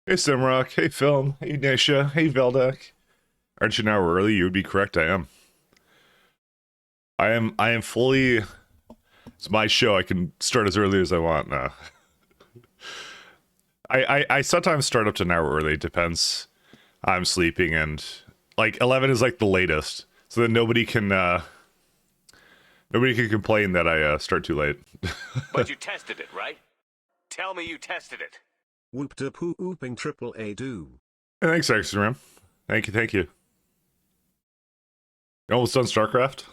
Hey Simrock, hey Film, hey Nisha, hey Veldek. Aren't you now early? You would be correct, I am. I am fully it's my show, I can start as early as I want now. I sometimes start up to an hour early, depends. I'm sleeping and like 11 is like the latest. So that nobody can complain that I start too late. But you tested it, right? Tell me you tested it. Whoop de poo ooping triple A do. Hey, thanks, Exram. Thank you, thank you. You almost done StarCraft?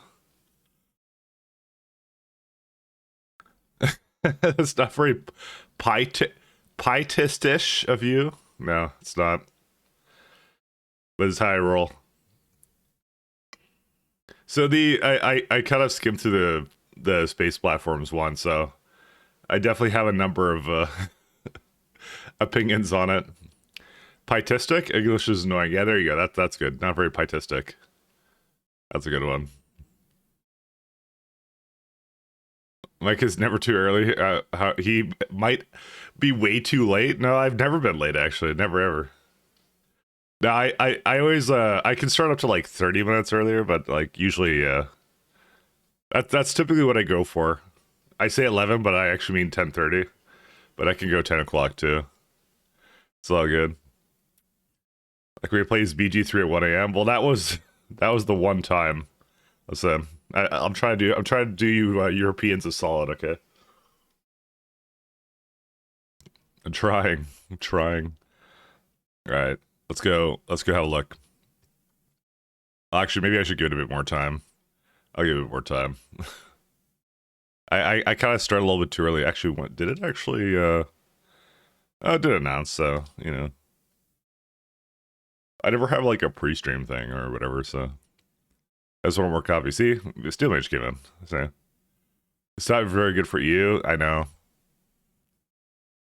That's not very pietistish of you. No, it's not. But it's how I roll. So I kind of skimmed through the space platforms one, so I definitely have a number of opinions on it. Pietistic? English is annoying. Yeah, there you go. That's good. Not very pietistic. That's a good one. Mike is never too early. He might be way too late. No, I've never been late actually. Never ever. No, I always I can start up to like 30 minutes earlier, but like usually that's typically what I go for. I say 11, but I actually mean 10:30. But I can go 10 o'clock too. It's all good. Like we plays BG3 at 1 a.m. Well, that was the one time. Listen, I'm trying to do you Europeans a solid, okay? I'm trying. All right, let's go. Let's go have a look. Actually, maybe I should give it a bit more time. I'll give it more time. I kind of started a little bit too early. Actually, did it actually? Oh, it did announce. So I never have like a pre-stream thing or whatever. So I just want more coffee. See, Steel Mage came in. So it's not very good for you. I know.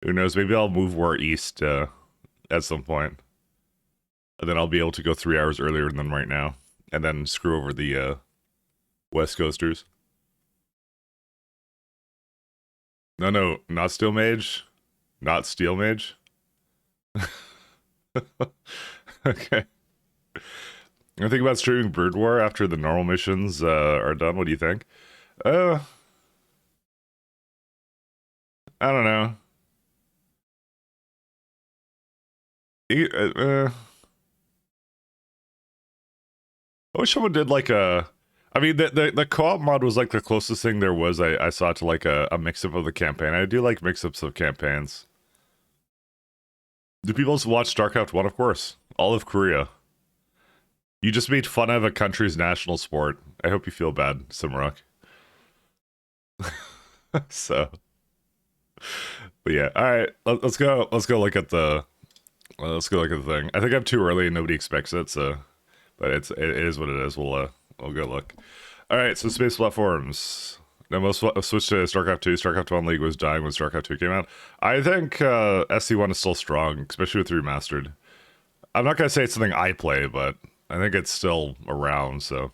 Who knows? Maybe I'll move more east at some point, and then I'll be able to go 3 hours earlier than right now, and then screw over the West Coasters. No, not Steel Mage, not Steel Mage. Okay. I think about streaming Brood War after the normal missions are done. What do you think? Uh, I don't know. I wish someone did like a. I mean, the co-op mod was like the closest thing there was I saw to like a mix-up of the campaign. I do like mix-ups of campaigns. Do people watch StarCraft 1? Of course. All of Korea. You just made fun of a country's national sport. I hope you feel bad, Simrock. So, but yeah, all right. Let's go. Let's go look at the. Let's go look at the thing. I think I'm too early and nobody expects it. So, but it is what it is. We'll go look. All right. So space platforms. Now most switch to StarCraft 2. StarCraft 1 League was dying when StarCraft 2 came out. I think SC1 is still strong, especially with remastered. I'm not gonna say it's something I play, but I think it's still around. So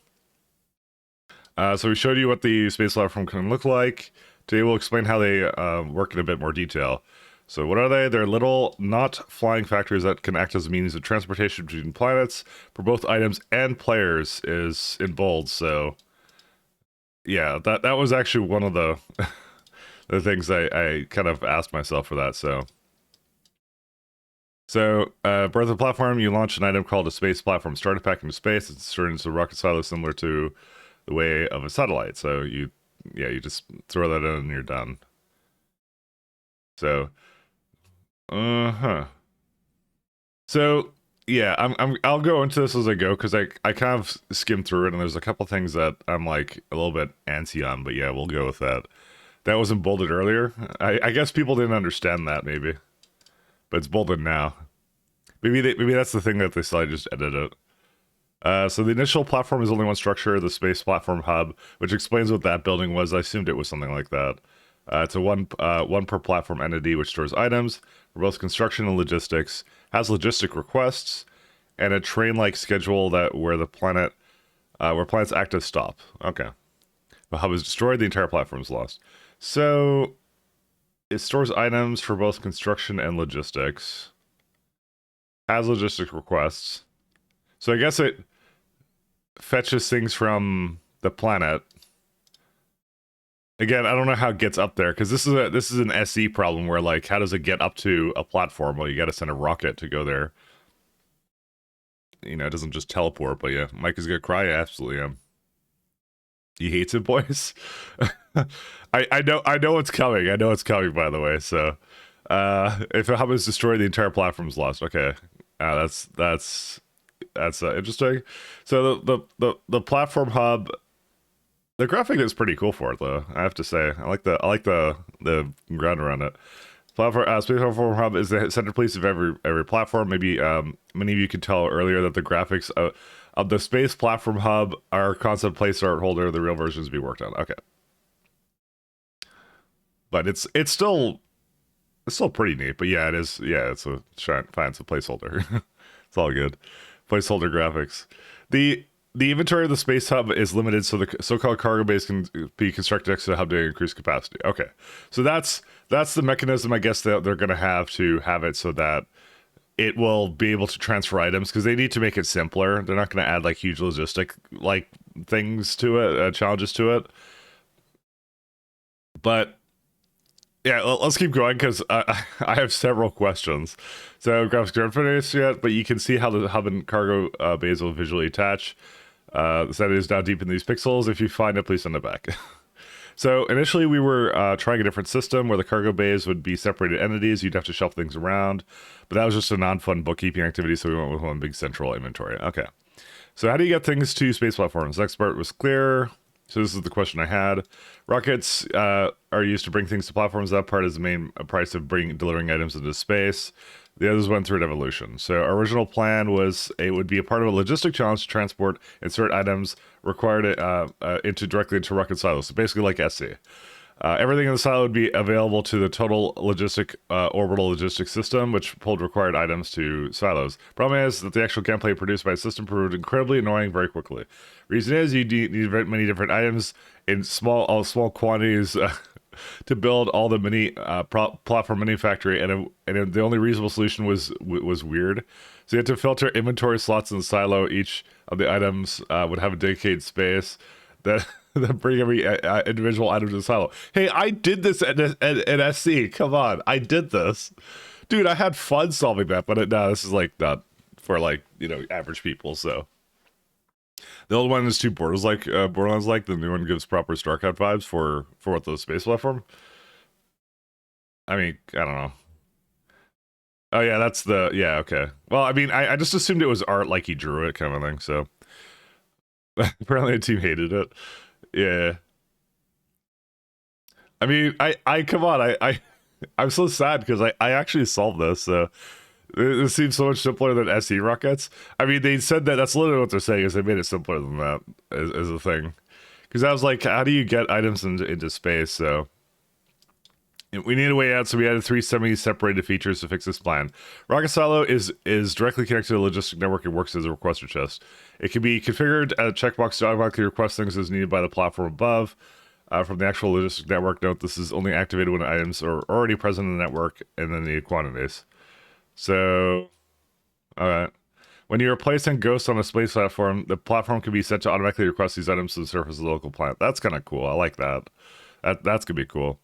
we showed you what the space platform can look like. Today we'll explain how they work in a bit more detail. So what are they? They're little, not flying factories that can act as a means of transportation between planets for both items and players is in bold. So yeah, that was actually one of the the things I kind of asked myself for that. So, birth of the platform, you launch an item called a space platform starter pack into space. It's turned into a rocket silo similar to the way of a satellite. So you just throw that in and you're done. So, uh-huh. So, yeah, I'll go into this as I go because I kind of skimmed through it and there's a couple things that I'm like a little bit antsy on, but yeah, we'll go with that. That wasn't bolded earlier. I guess people didn't understand that maybe, but it's bolded now. Maybe that's the thing that they saw. I just edited it. So the initial platform is only one structure, the space platform hub, which explains what that building was. I assumed it was something like that. It's a one per platform entity which stores items for both construction and logistics, has logistic requests, and a train-like schedule that where planets active stop. Okay. The hub is destroyed, the entire platform is lost. So it stores items for both construction and logistics. has logistic requests. So I guess it fetches things from the planet. Again, I don't know how it gets up there because this is an SE problem where like how does it get up to a platform? Well, you got to send a rocket to go there. You know, it doesn't just teleport. But yeah, Mike is gonna cry. Yeah, absolutely am. He hates it, boys. I know what's coming. I know it's coming. By the way, so if a hub is destroyed, the entire platform's lost. Okay, that's interesting. So the platform hub, the graphic is pretty cool for it though. I have to say, I like the ground around it. Platform space platform hub is the centerpiece of every platform. Maybe many of you could tell earlier that the graphics of the space platform hub are concept place art holder. The real versions to be worked on. Okay, but it's still pretty neat. But yeah, it is. Yeah, it's a fine. It's a placeholder. It's all good. Placeholder graphics. The inventory of the space hub is limited, so the so-called cargo base can be constructed next to the hub to increase capacity. Okay, so that's the mechanism, I guess, that they're going to have it so that it will be able to transfer items because they need to make it simpler. They're not going to add like huge logistic like things to it, challenges to it. But yeah, let's keep going because I have several questions. So graphics aren't finished yet, but you can see how the hub and cargo bays will visually attach. The set is now deep in these pixels. If you find it, please send it back. So initially we were trying a different system where the cargo bays would be separated entities. You'd have to shuffle things around, but that was just a non-fun bookkeeping activity. So we went with one big central inventory. Okay. So how do you get things to space platforms? Next part was clear. So this is the question I had. Rockets are used to bring things to platforms. That part is the main price of delivering items into space. The others went through an evolution. So our original plan was it would be a part of a logistic challenge to transport insert items required directly into rocket silos. So basically like SC. Everything in the silo would be available to the total logistic orbital logistics system, which pulled required items to silos. Problem is that the actual gameplay produced by the system proved incredibly annoying very quickly. Reason is you need many different items in small quantities to build all the mini platform mini factory, and the only reasonable solution was weird. So you had to filter inventory slots in the silo. Each of the items would have a dedicated space that bring every individual item to the silo. Hey, I did this at SC. Come on, I did this, dude. I had fun solving that, but no, this is like not for like average people. So the old one is too Borderlands like. The new one gives proper StarCraft vibes for what the space platform. I mean, I don't know. Oh yeah, that's okay. Well, I mean, I just assumed it was art, like he drew it, kind of thing. So apparently the team hated it. Yeah. I mean, I come on, I'm so sad because I actually solved this. So it seems so much simpler than SE rockets. I mean, they said that's literally what they're saying is they made it simpler than that as a thing. Because I was like, how do you get items into space? So we need a way out, so we added 3 semi-separated features to fix this plan. Rocket Silo is directly connected to the logistic network and works as a requester chest. It can be configured as a checkbox to automatically request things as needed by the platform above. From the actual logistic network, note this is only activated when items are already present in the network and then needed quantities. So, alright. When you're placing ghosts on a space platform, the platform can be set to automatically request these items to the surface of the local planet. That's kind of cool. I like that. That's gonna be cool.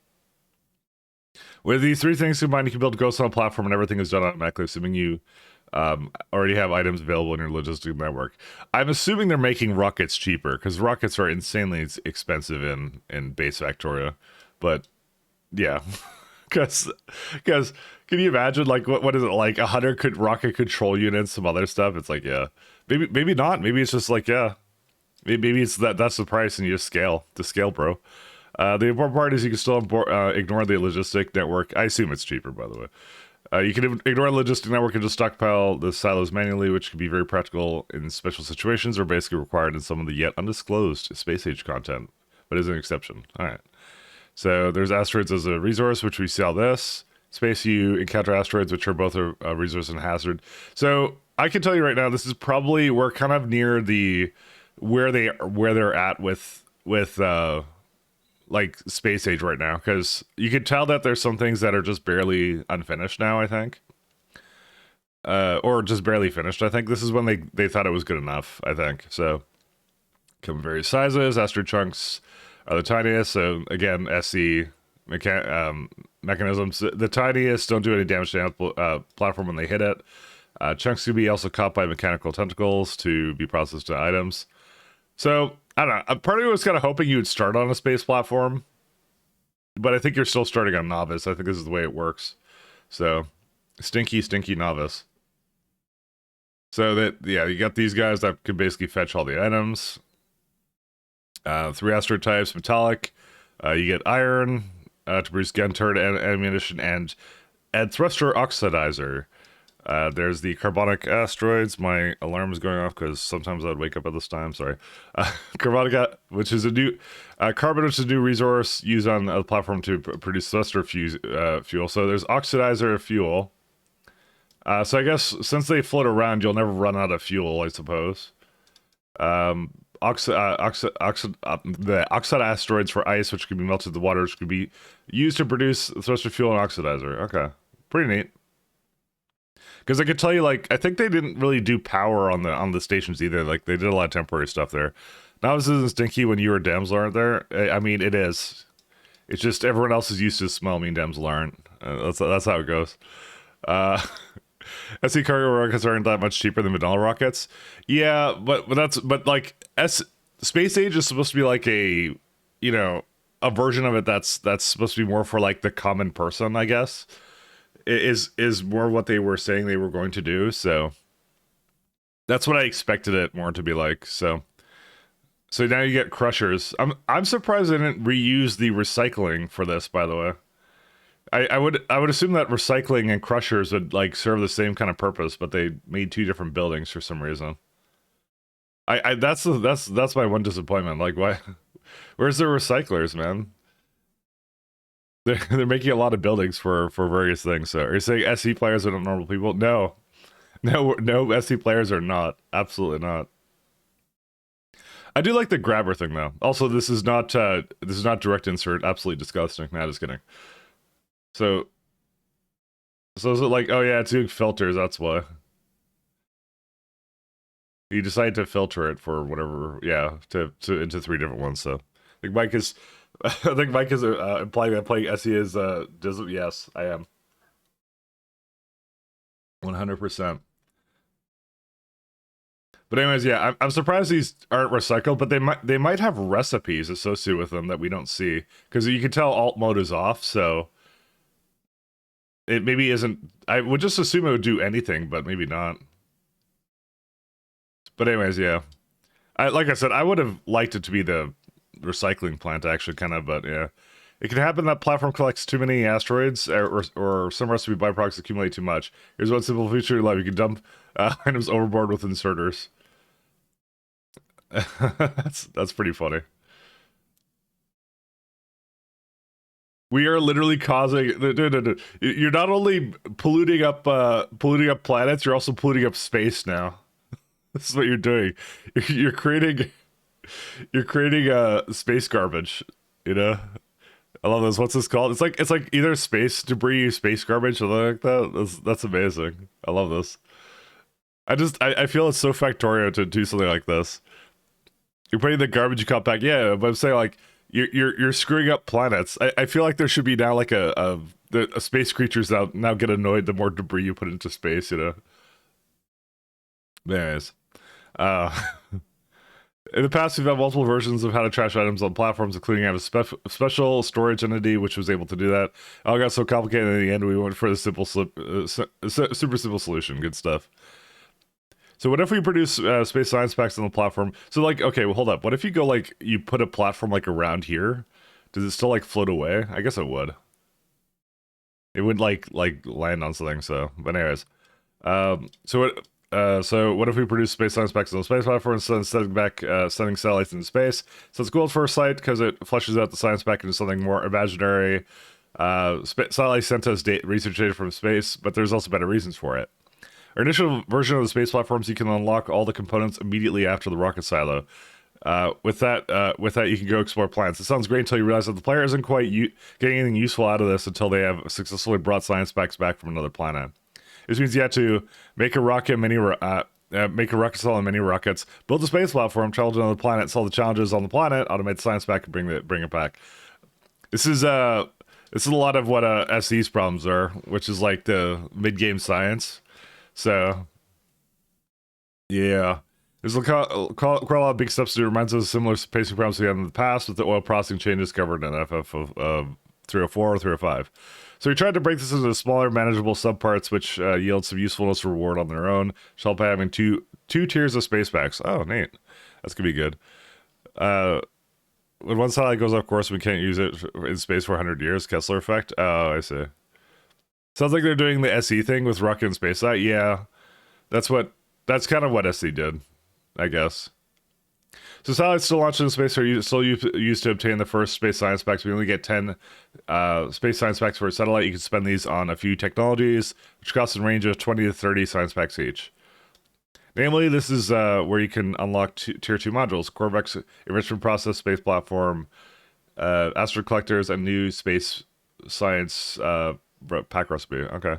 With these 3 things combined, you can build ghosts on a platform and everything is done automatically, assuming you already have items available in your logistic network. I'm assuming they're making rockets cheaper, because rockets are insanely expensive in base Factorio. But, yeah. Because can you imagine, like, what is it, like, 100 rocket control units, some other stuff? It's like, yeah. Maybe not. Maybe it's just like, yeah. Maybe it's that's the price and you just scale. To scale, bro. The important part is you can still ignore the logistic network. I assume it's cheaper, by the way. You can ignore the logistic network and just stockpile the silos manually, which can be very practical in special situations or basically required in some of the yet undisclosed space age content, but is an exception. All right. So there's asteroids as a resource, which we sell this. Space, you encounter asteroids, which are both a resource and hazard. So I can tell you right now, this is probably, we're kind of near where they're at with like space age right now, because you could tell that there's some things that are just barely unfinished now, I think. or just barely finished. I think this is when they thought it was good enough. I think so. Come in various sizes. Asteroid chunks are the tiniest. So again, SC mechanisms. The tiniest don't do any damage to the platform when they hit it. Chunks can be also caught by mechanical tentacles to be processed to items. So I don't know. Part of me was kind of hoping you would start on a space platform, but I think you're still starting on novice. I think this is the way it works. So stinky novice. So that, yeah, you got these guys that could basically fetch all the items. 3 asteroid types, metallic. You get iron to produce gun turret and ammunition, and thruster oxidizer. There's the carbonic asteroids. My alarm is going off because sometimes I'd wake up at this time. Sorry. Carbonic, which is a new carbon, which is a new resource used on the platform to produce thruster fuel. So there's oxidizer fuel. So I guess since they float around, you'll never run out of fuel, I suppose. The oxide asteroids for ice, which can be melted in the water, which could be used to produce thruster fuel and oxidizer. Okay, pretty neat. Because I could tell you, like, I think they didn't really do power on the stations either. Like, they did a lot of temporary stuff there. Now this isn't stinky when you or Damsel aren't there. I mean, it is. It's just everyone else is used to smell. Me and Damsel aren't. That's how it goes. SC cargo rockets aren't that much cheaper than vanilla rockets. Yeah, but like Space Age is supposed to be like a version of it that's supposed to be more for like the common person, I guess. Is more what they were saying they were going to do. So that's what I expected it more to be like. So now you get crushers. I'm surprised they didn't reuse the recycling for this, by the way. I would assume that recycling and crushers would like serve the same kind of purpose, but they made 2 different buildings for some reason. That's my one disappointment. Like, why? Where's the recyclers, man? They're making a lot of buildings for various things. So are you saying SC players are not normal people? No, SC players are not. Absolutely not. I do like the grabber thing though. Also, this is not direct insert. Absolutely disgusting. Nah, just kidding. So is it like, oh yeah, it's doing filters, that's why. You decide to filter it for whatever, yeah, to into 3 different ones, so. I think Mike is implying that playing SE is, yes, I am. 100%. But anyways, yeah, I'm surprised these aren't recycled, but they might have recipes associated with them that we don't see. Because you can tell alt mode is off, so it maybe isn't. I would just assume it would do anything, but maybe not. But anyways, yeah. Like I said, I would have liked it to be the recycling plant, actually, kind of, but yeah. It can happen that platform collects too many asteroids, or some recipe byproducts accumulate too much. Here's one simple feature you love. You can dump items overboard with inserters. That's pretty funny. We are literally causing. No. You're not only polluting up planets, you're also polluting up space now. This is what you're doing. You're creating space garbage. You know, I love this. What's this called? It's like either space debris, space garbage, or something like that. That's amazing. I love this. I feel it's so Factorio to do something like this. You're putting the garbage you caught back. Yeah, but I'm saying like you're screwing up planets. I feel like there should be now like a space creatures that now get annoyed the more debris you put into space. You know. Anyways, in the past, we've had multiple versions of how to trash items on platforms, including have a special storage entity which was able to do that. It all got so complicated in the end, we went for the super simple solution. Good stuff. So what if we produce space science packs on the platform? So like, okay, well, hold up. What if you go like, you put a platform like around here? Does it still like float away? I guess it would. It would like land on something. So, but anyways, so what if we produce space science packs on the space platform instead of sending satellites into space? So it's cool at first sight because it fleshes out the science pack into something more imaginary. Satellites sent us research data from space, but there's also better reasons for it. Our initial version of the space platforms, you can unlock all the components immediately after the rocket silo. With that, you can go explore planets. It sounds great until you realize that the player isn't quite getting anything useful out of this until they have successfully brought science packs back from another planet. This means you have to make a rocket, make a rocket cell and mini rockets, build a space platform, travel to another planet, solve the challenges on the planet, automate the science back, and bring it back. This is a lot of what SE's problems are, which is like the mid game science. So yeah. There's quite a lot of big steps to do. Reminds us of similar pacing problems we had in the past with the oil processing changes covered in FF of 304 or 305. So we tried to break this into smaller, manageable subparts, which yield some usefulness reward on their own. Which help by having two tiers of space packs. Oh, neat. That's gonna be good. When one satellite goes off course, we can't use it in space for 100 years. Kessler effect. Oh, I see. Sounds like they're doing the SE thing with rocket and space site. Yeah, that's kind of what SE did, I guess. So satellites still launched into space are still used to obtain the first space science packs. We only get 10 space science packs for a satellite. You can spend these on a few technologies, which cost a range of 20 to 30 science packs each. Namely, this is where you can unlock tier 2 modules, Corvex enrichment process, space platform, asteroid collectors, and new space science pack recipe. Okay.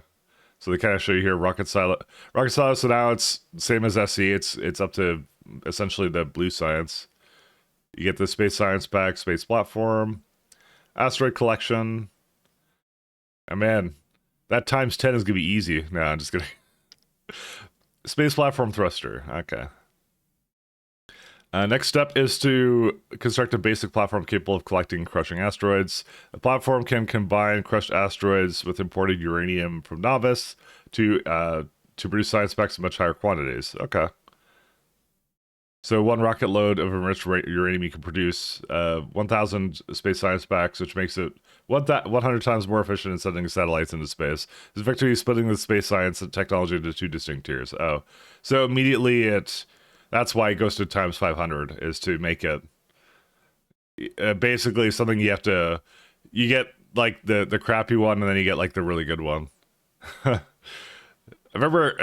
So they kind of show you here rocket silo. So now it's same as SC. It's up to essentially the blue science. You get the space science pack, space platform, asteroid collection. And man, that times 10 is gonna be easy. No, I'm just kidding. Space platform thruster. Okay. Next step is to construct a basic platform capable of collecting and crushing asteroids. The platform can combine crushed asteroids with imported uranium from Novice to produce science packs in much higher quantities. Okay. So one rocket load of enriched uranium you can produce 1,000 space science packs, which makes it 100 times more efficient in sending satellites into space. This is effectively splitting the space science and technology into two distinct tiers. Oh, so immediately that's why it goes to times 500, is to make it basically something you get like the crappy one, and then you get like the really good one. I remember,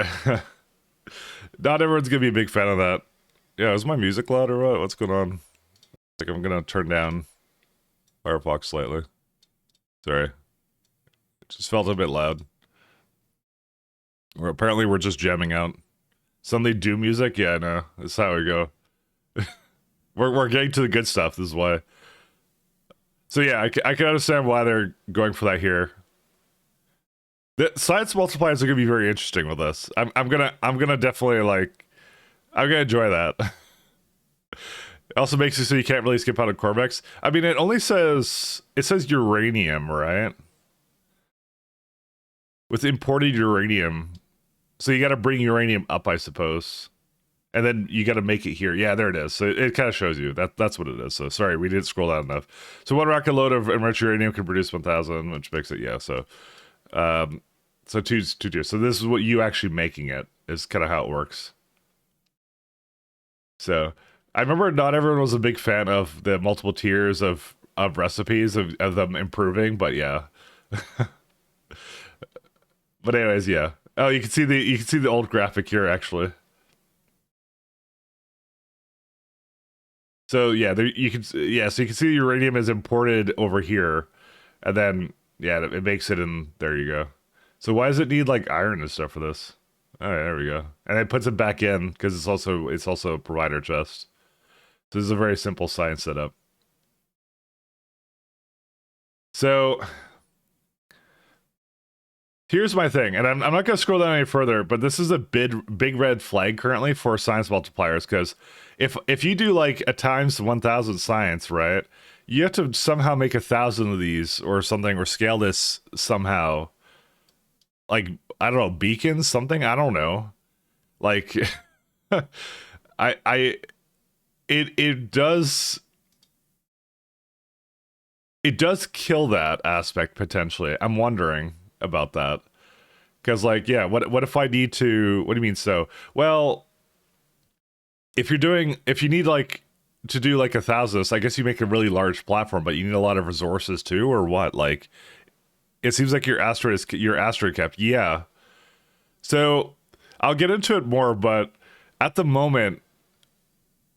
not everyone's gonna be a big fan of that. Yeah, is my music loud or what? What's going on? Like I'm gonna turn down Firefox slightly. Sorry. It just felt a bit loud. Or apparently we're just jamming out. Suddenly do music? Yeah, no. That's how we go. we're getting to the good stuff, this is why. So yeah, I can understand why they're going for that here. The science multipliers are gonna be very interesting with this. I'm gonna definitely I'm gonna enjoy that. It also makes it so you can't really skip out of Corvex. I mean, it says uranium, right? With imported uranium. So you gotta bring uranium up, I suppose. And then you gotta make it here. Yeah, there it is. So it kind of shows you. That's what it is. So sorry, we didn't scroll down enough. So one rocket load of enriched uranium can produce 1,000, which makes it, yeah, so so two tiers. So this is what you actually making it, is kind of how it works. So I remember not everyone was a big fan of the multiple tiers of recipes of them improving, but yeah. But anyways, yeah. Oh, you can see the old graphic here actually. So yeah, so you can see the uranium is imported over here, and then yeah, it makes it in. There you go. So why does it need like iron and stuff for this? Oh, yeah, there we go. And it puts it back in because it's also a provider chest. So this is a very simple science setup. So here's my thing, and I'm not going to scroll down any further, but this is a big red flag currently for science multipliers, because if you do like a times 1,000 science, right, you have to somehow make 1,000 of these or something, or scale this somehow. Like, I don't know, beacons, something, I don't know. Like, it does kill that aspect potentially. I'm wondering about that, because like, yeah, what if I need to, what do you mean? So well, if you need like to do like 1,000, I guess you make a really large platform, but you need a lot of resources too, or what? Like, it seems like your asteroid kept, yeah. So I'll get into it more, but at the moment,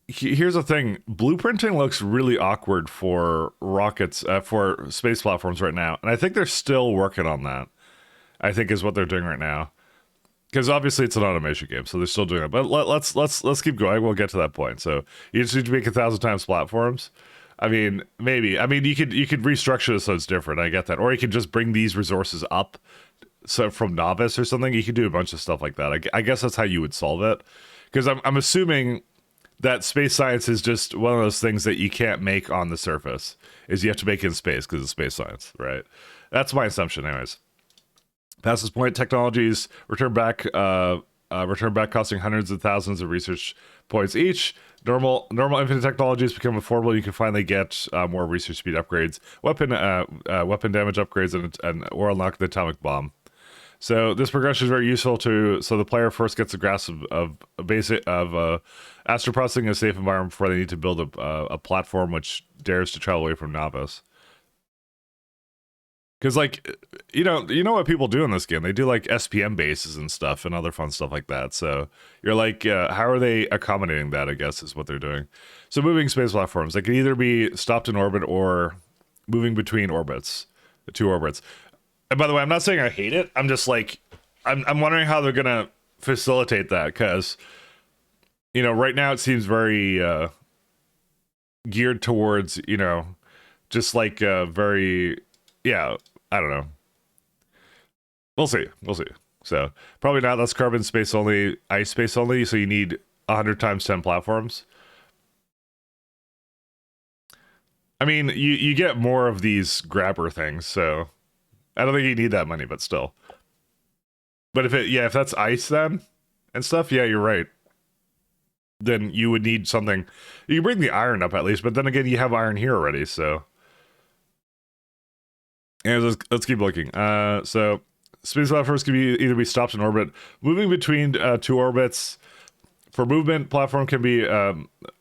here's the thing: blueprinting looks really awkward for rockets, for space platforms right now, and I think they're still working on that. I think is what they're doing right now. because obviously it's an automation game, so they're still doing it. But let's keep going. We'll get to that point. So you just need to make 1,000 times platforms. I mean, maybe. I mean, you could restructure this so it's different. I get that, or you could just bring these resources up. So from novice or something, you could do a bunch of stuff like that. I guess that's how you would solve it. Because I'm assuming that space science is just one of those things that you can't make on the surface. Is you have to make it in space because it's space science, right? That's my assumption, anyways. Past this point, technologies return back costing hundreds of thousands of research points each. Normal infinite technologies become affordable. You can finally get more research speed upgrades, weapon damage upgrades, and or unlock the atomic bomb. So this progression is very useful so the player first gets a grasp of astro processing in a safe environment before they need to build a platform which dares to travel away from novice. Because, like, you know what people do in this game? They do, like, SPM bases and stuff and other fun stuff like that. So you're like, how are they accommodating that, I guess, is what they're doing. So moving space platforms, they can either be stopped in orbit or moving between orbits, the two orbits. And by the way, I'm not saying I hate it. I'm just, like, I'm wondering how they're going to facilitate that. Because, right now it seems very geared towards, just, like, very... Yeah, I don't know. We'll see. So probably not. That's carbon space only, ice space only. So you need 100 times 10 platforms. I mean, you get more of these grabber things. So I don't think you need that many, but still. But if that's ice then and stuff, yeah, you're right. Then you would need something. You can bring the iron up at least, but then again, you have iron here already. So. And let's keep looking. So space platforms can either be stopped in orbit. Moving between two orbits for movement, platform can be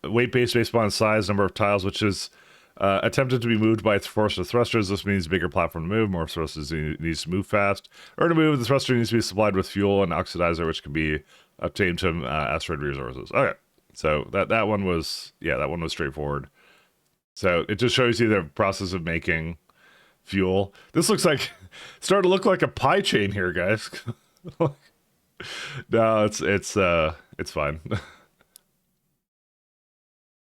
weight-based based upon size, number of tiles, which is attempted to be moved by force of thrusters. This means bigger platform to move, more thrusters needs to move fast. Or to move, the thruster needs to be supplied with fuel and oxidizer, which can be obtained from asteroid resources. Okay, so that one was straightforward. So it just shows you the process of making fuel. This looks like starting to look like a pie chain here, guys. No, it's fine.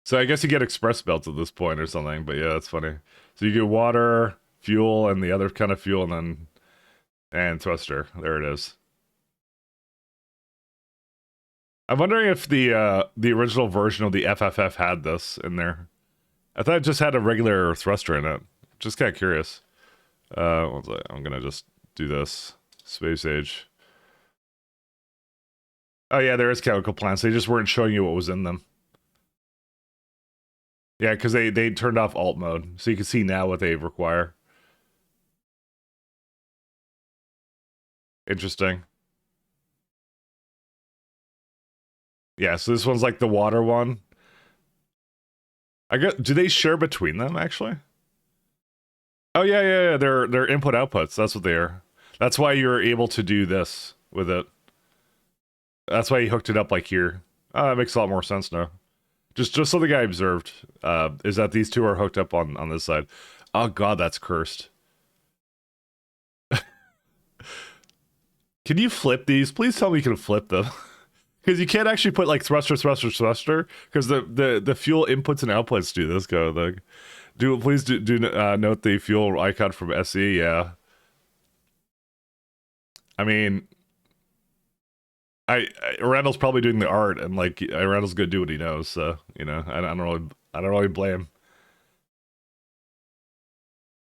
So I guess you get express belts at this point or something, but yeah, that's funny. So you get water, fuel, and the other kind of fuel, and thruster. There it is. I'm wondering if the original version of the FFF had this in there. I thought it just had a regular thruster in it. Just kind of curious. I'm gonna just do this. Space age. Oh yeah, there is chemical plants. They just weren't showing you what was in them. Yeah, because they turned off alt mode, so you can see now what they require. Interesting. Yeah, so this one's like the water one. Do they share between them actually? Oh yeah. They're input outputs. That's what they are. That's why you're able to do this with it. That's why he hooked it up like here. Oh, that makes a lot more sense now. Just something I observed is that these two are hooked up on this side. Oh god, that's cursed. Can you flip these? Please tell me you can flip them. Because you can't actually put like thruster, because the fuel inputs and outputs do this. Please do note the fuel icon from SE. Yeah. I mean, Randall's probably doing the art, and like Randall's gonna do what he knows. So I don't really blame.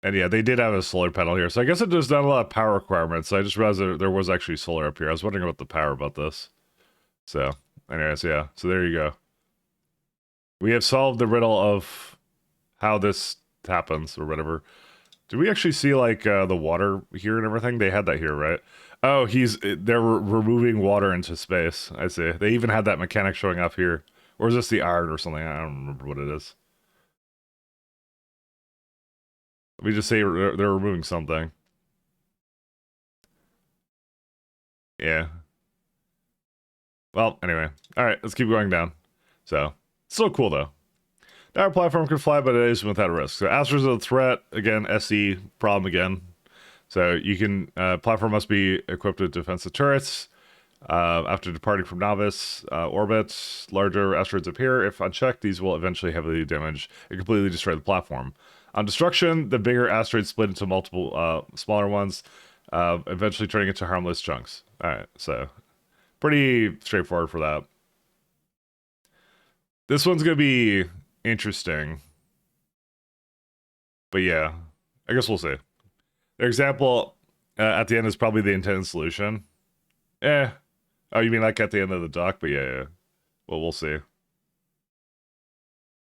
And yeah, they did have a solar panel here, so I guess it does not a lot of power requirements. So I just realized there was actually solar up here. I was wondering about the power about this. So, anyways, yeah. So there you go. We have solved the riddle of how this happens or whatever. Did we actually see like the water here and everything? They had that here, right? Oh, they're removing water into space. I see. They even had that mechanic showing up here. Or is this the iron or something? I don't remember what it is. We just say they're removing something. Yeah. Well, anyway. Alright, let's keep going down. So, still cool though. Our platform can fly, but it is without risk. So Astra's a threat. Again, SE problem again. So you can platform must be equipped with defensive turrets. After departing from novice orbits, larger asteroids appear. If unchecked, these will eventually heavily damage and completely destroy the platform. On destruction, the bigger asteroids split into multiple smaller ones, eventually turning into harmless chunks. Alright, so pretty straightforward for that. This one's gonna be interesting. But yeah, I guess we'll see. Their example at the end is probably the intended solution. Eh. Oh, you mean like at the end of the dock? But yeah. Well, we'll see.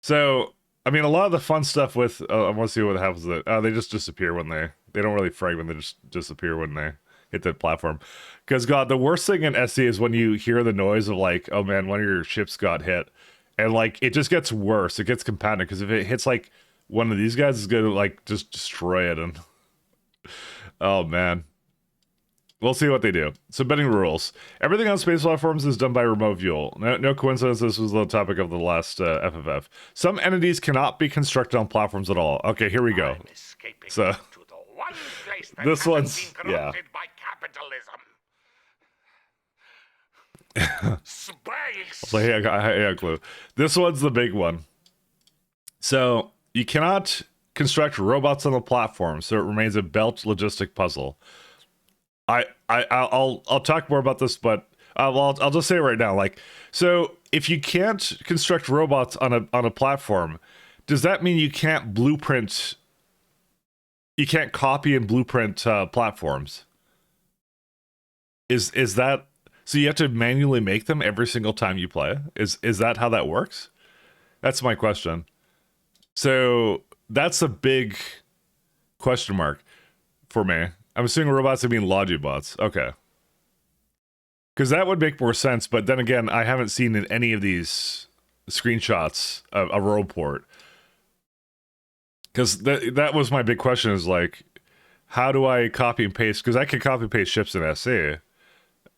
So, I mean, a lot of the fun stuff with... I want to see what happens with it. They just disappear when they... They don't really fragment, they just disappear when they hit the platform. Because, God, the worst thing in SE is when you hear the noise of, like, oh man, one of your ships got hit. And, like, it just gets worse. It gets compounded. Because if it hits, like, one of these guys, it's going to, like, just destroy it. And... oh, man. We'll see what they do. So, betting rules. Everything on space platforms is done by remote view. No coincidence this was the topic of the last FFF. Some entities cannot be constructed on platforms at all. Okay, here we go. So, this one's... yeah. By capitalism. So, hey, I clue. This one's the big one. So, you cannot construct robots on the platform, so it remains a belt logistic puzzle. I'll talk more about this, but I'll just say it right now. Like, so if you can't construct robots on a platform, does that mean you can't blueprint? You can't copy and blueprint platforms? Is that so? You have to manually make them every single time you play? Is that how that works? That's my question. So that's a big question mark for me. I'm assuming robots mean Logibots. Okay. Because that would make more sense, but then again, I haven't seen in any of these screenshots a Roboport. Because that was my big question is like, how do I copy and paste? Because I can copy and paste ships in SE,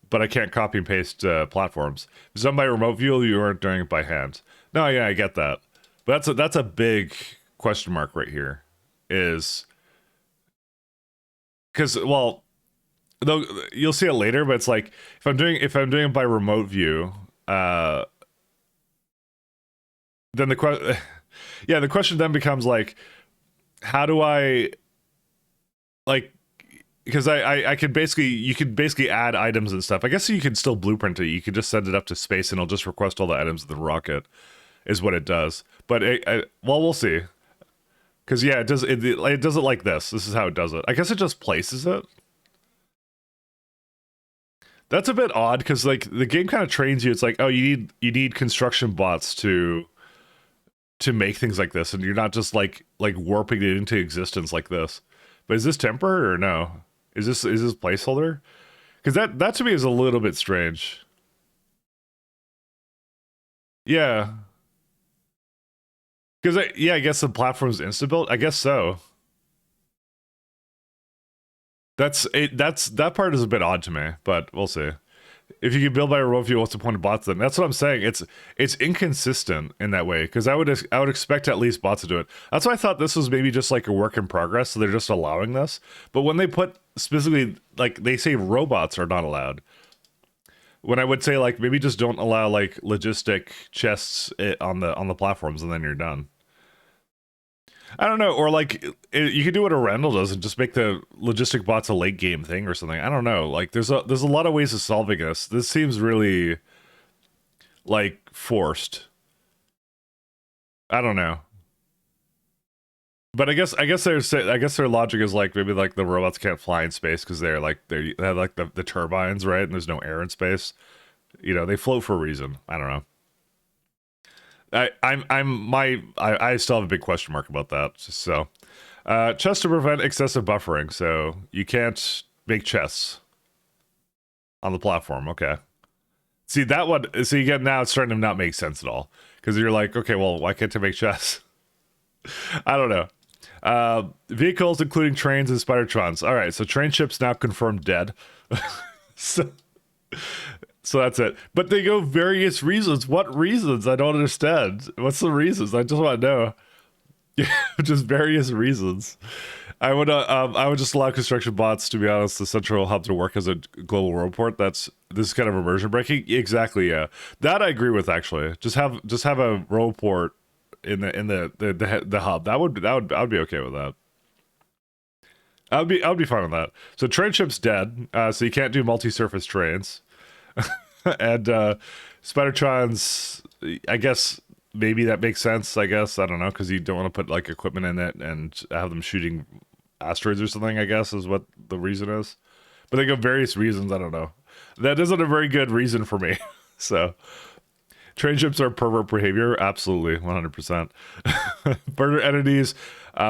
but I can't copy and paste platforms. If it's done by remote view, you aren't doing it by hand. No, yeah, I get that. But that's a big question mark right here. Is... because, well, though you'll see it later, but it's like if I'm doing it by remote view, then the question then becomes like, how do I, like, because I could basically, you could basically add items and stuff. I guess you can still blueprint it. You could just send it up to space and it'll just request all the items of the rocket, is what it does. But well, we'll see. Because, yeah, it does it like this. This is how it does it. I guess it just places it. That's a bit odd, because, like, the game kind of trains you. It's like, oh, you need construction bots to make things like this, and you're not just, like warping it into existence like this. But is this temper, or no? Is this placeholder? Because that to me is a little bit strange. Yeah. Because, I guess the platform's insta-built? I guess so. That part is a bit odd to me, but we'll see. If you can build by a remote view, what's the point of bots then? That's what I'm saying. It's inconsistent in that way, because I would expect at least bots to do it. That's why I thought this was maybe just like a work in progress, so they're just allowing this. But when they put specifically, like, they say robots are not allowed. When I would say, like, maybe just don't allow, like, logistic chests on the platforms, and then you're done. I don't know, or like you could do what a Randall does and just make the logistic bots a late game thing or something. I don't know. Like there's a lot of ways of solving this. This seems really like forced. I don't know. But I guess their logic is like maybe like the robots can't fly in space because they have like the turbines, right? And there's no air in space. You know, they float for a reason. I don't know. I still have a big question mark about that. So, chests to prevent excessive buffering. So you can't make chests on the platform. Okay. See that one. So you get now it's starting to not make sense at all because you're like, okay, well, why can't I make chests? I don't know. Vehicles including trains and Spidertrons. All right, so train ships now confirmed dead. So that's it. But they go various reasons. What reasons? I don't understand. What's the reasons? I just want to know. Just various reasons. I would just allow construction bots, to be honest, the central hub to work as a global world port. This is kind of immersion breaking. Exactly, yeah. That I agree with actually. Just have a world port in the hub. I would be okay with that. I would be fine with that. So train ship's dead, so you can't do multi-surface trains. And Spidertron's, I guess maybe that makes sense. I guess I don't know because you don't want to put like equipment in it and have them shooting asteroids or something. I guess is what the reason is. But they got various reasons. I don't know. That isn't a very good reason for me. So train ships are pervert behavior. Absolutely, 100%. Burner entities,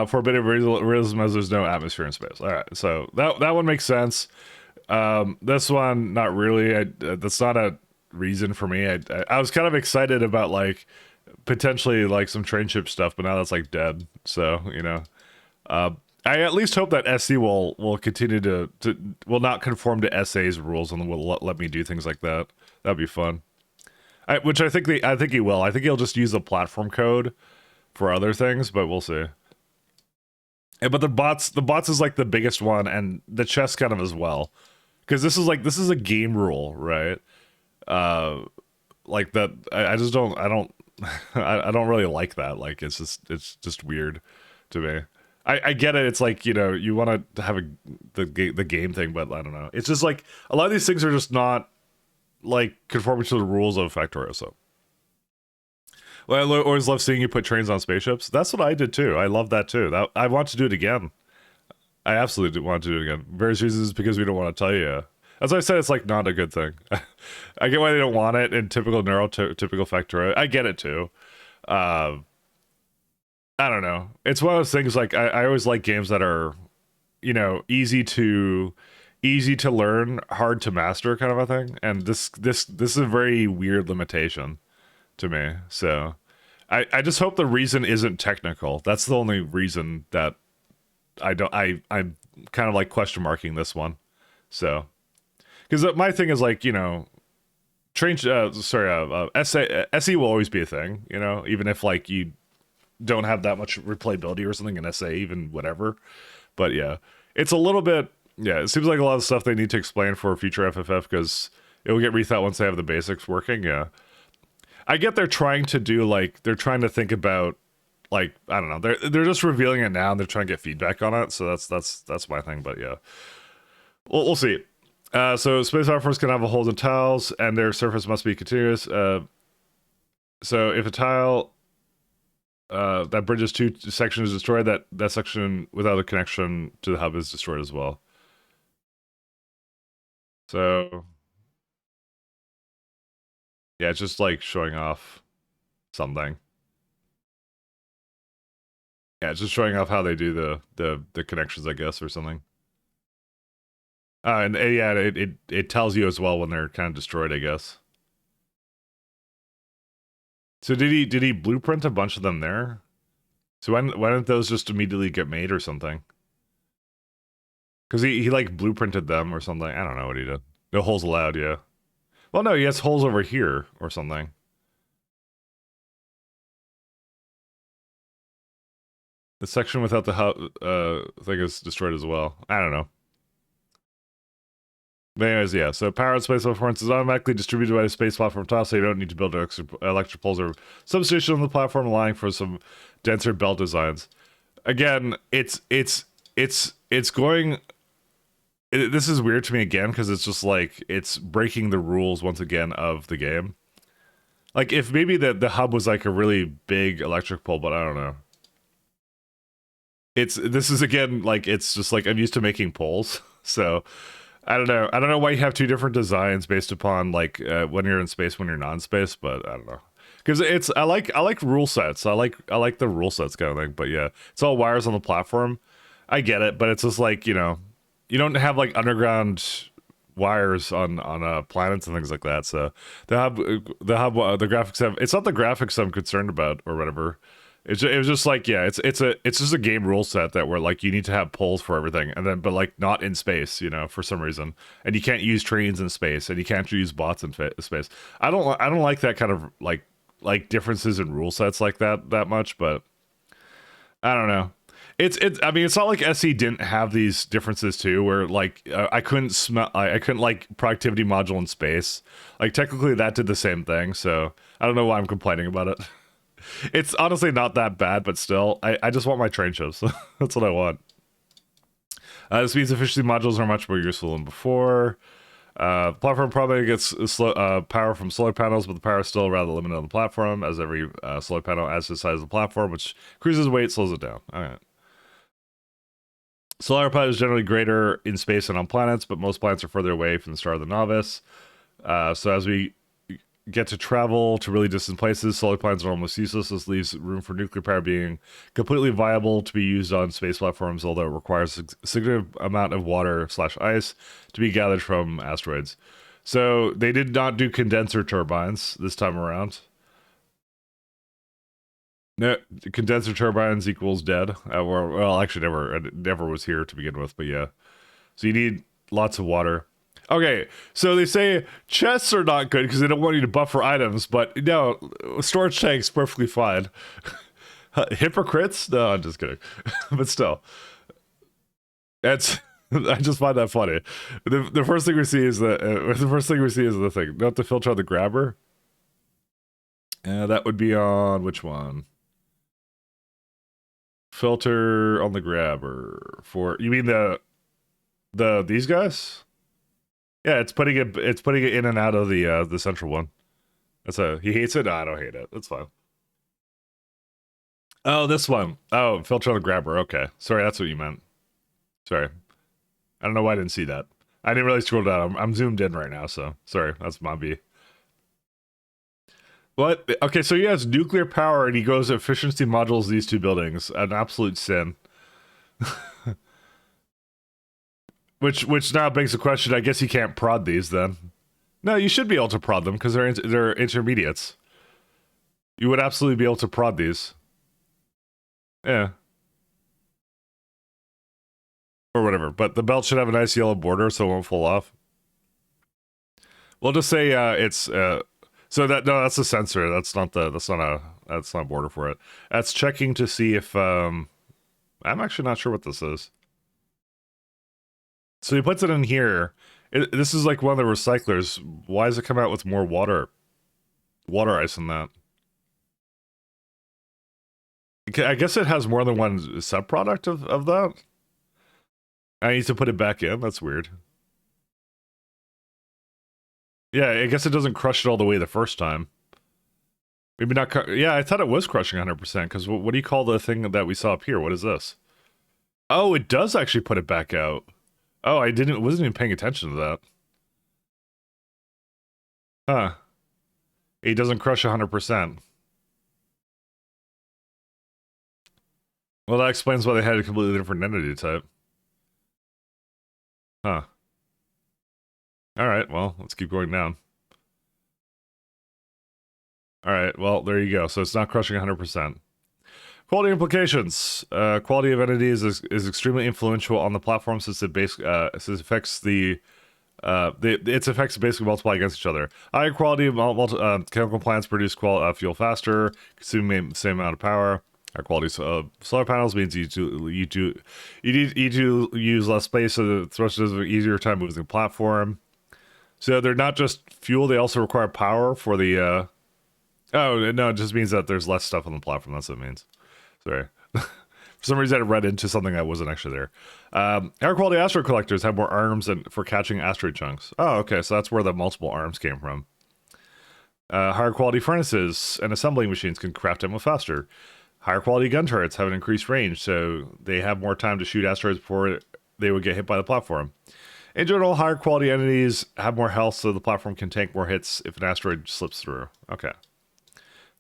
forbidden realism as there's no atmosphere in space. All right, so that one makes sense. This one, not really. That's not a reason for me. I was kind of excited about like potentially like some train ship stuff, but now that's like dead. So I at least hope that SC will continue to will not conform to SA's rules and will let me do things like that. That'd be fun. Which I think he will. I think he'll just use the platform code for other things, but we'll see. But the bots is like the biggest one, and the chess kind of as well, because this is a game rule, right? Like that. I don't really like that. Like it's just weird to me. I get it. It's like you want to have the game thing, but I don't know. It's just like a lot of these things are just not like conforming to the rules of Factorio. So, well, I always love seeing you put trains on spaceships. That's what I did too. I love that too. I want to do it again. I absolutely do want to do it again. Various reasons because we don't want to tell you. As I said, it's like not a good thing. I get why they don't want it in typical typical Factorio. I get it too. I don't know. It's one of those things like I always like games that are, easy to learn, hard to master kind of a thing. And this is a very weird limitation to me. So I just hope the reason isn't technical. That's the only reason that I'm kind of like question marking this one. So because my thing is like, train SE will always be a thing, even if like you don't have that much replayability or something in SA, even whatever. But yeah, it's a little bit, yeah, it seems like a lot of stuff they need to explain for future FFF because it will get rethought once they have the basics working. Yeah, I get they're trying to think about like, I don't know, they're just revealing it now and they're trying to get feedback on it. So that's my thing. But yeah, we'll see. So space platforms can have holes and tiles, and their surface must be continuous. So if a tile that bridges two sections is destroyed, that section without a connection to the hub is destroyed as well. So yeah, it's just like showing off something. Yeah, it's just showing off how they do the connections, I guess, or something. And yeah, it tells you as well when they're kind of destroyed, I guess. So did he blueprint a bunch of them there? So why didn't those just immediately get made or something? Because he like blueprinted them or something. I don't know what he did. No holes allowed, yeah. Well, no, he has holes over here or something. The section without the thing is destroyed as well. I don't know. But anyways, yeah, so power and space performance is automatically distributed by the space platform tile, so you don't need to build electric poles or substation on the platform, allowing for some denser belt designs. Again, it's going... this is weird to me again, because it's just like, it's breaking the rules once again of the game. Like, if maybe the hub was like a really big electric pole, but I don't know. This is again, like, it's just like, I'm used to making poles, so... I don't know. I don't know why you have two different designs based upon like when you're in space, when you're not in space, but I don't know. Because I like rule sets. I like the rule sets kind of thing. But yeah, it's all wires on the platform. I get it, but it's just like you don't have like underground wires on planets and things like that. So the graphics have. It's not the graphics I'm concerned about or whatever. It was just like, yeah, it's just a game rule set that where like you need to have poles for everything, and then but like not in space, for some reason, and you can't use trains in space, and you can't use bots in space. I don't like that kind of like differences in rule sets like that much, but I don't know. It's I mean, it's not like SE didn't have these differences too, where like I couldn't smell, I couldn't like productivity module in space. Like technically that did the same thing, so I don't know why I'm complaining about it. It's honestly not that bad, but still, I just want my train ships. That's what I want. Speed efficiency modules are much more useful than before. Platform probably gets power from solar panels, but the power is still rather limited on the platform, as every solar panel adds to the size of the platform, which increases weight, slows it down. All right. Solar power is generally greater in space and on planets, but most planets are further away from the star of the novice. So as we get to travel to really distant places, solar planets are almost useless. This leaves room for nuclear power being completely viable to be used on space platforms, although it requires a significant amount of water / ice to be gathered from asteroids. So they did not do condenser turbines this time around. No, condenser turbines equals dead. Well, actually, never was here to begin with, but yeah. So you need lots of water. Okay, so they say chests are not good because they don't want you to buffer items, but no, storage tanks perfectly fine. Hypocrites? No, I'm just kidding. But still, that's I just find that funny. The first thing we see is the thing. Not to filter on the grabber. That would be on which one? Filter on the grabber for you mean these guys? Yeah, it's putting it in and out of the central one. He hates it? No, I don't hate it. That's fine. Oh, this one. Oh, filter on the grabber. Okay. Sorry, that's what you meant. Sorry. I don't know why I didn't see that. I didn't really scroll down. I'm zoomed in right now, so sorry. That's my B. What? Okay, so he has nuclear power and he goes efficiency modules these two buildings. An absolute sin. Which now begs the question, I guess you can't prod these then. No, you should be able to prod them because they're intermediates. You would absolutely be able to prod these. Yeah. Or whatever. But the belt should have a nice yellow border so it won't fall off. We'll just say it's so that's a sensor. That's not a border for it. That's checking to see if I'm actually not sure what this is. So he puts it in here. This is like one of the recyclers. Why does it come out with more water ice than that? I guess it has more than one subproduct of that. I need to put it back in. That's weird. Yeah, I guess it doesn't crush it all the way the first time. Maybe not. Yeah, I thought it was crushing 100%. Because what do you call the thing that we saw up here? What is this? Oh, it does actually put it back out. Oh, wasn't even paying attention to that. Huh. It doesn't crush 100%. Well, that explains why they had a completely different entity type. Huh. Alright, well, let's keep going down. Alright, well, there you go. So it's not crushing 100%. Quality implications. Quality of entities is extremely influential on the platform since it affects its effects basically multiply against each other. Higher quality chemical plants produce fuel faster, consuming the same amount of power. Higher quality solar panels means you need to use less space, so the thrusters have an easier time moving the platform. So they're not just fuel; they also require power for the. Oh no, it just means that there's less stuff on the platform. That's what it means. Sorry. For some reason, I read into something that wasn't actually there. Higher quality asteroid collectors have more arms for catching asteroid chunks. Oh, okay, so that's where the multiple arms came from. Higher quality furnaces and assembling machines can craft ammo faster. Higher quality gun turrets have an increased range, so they have more time to shoot asteroids before they would get hit by the platform. In general, higher quality entities have more health, so the platform can tank more hits if an asteroid slips through. Okay.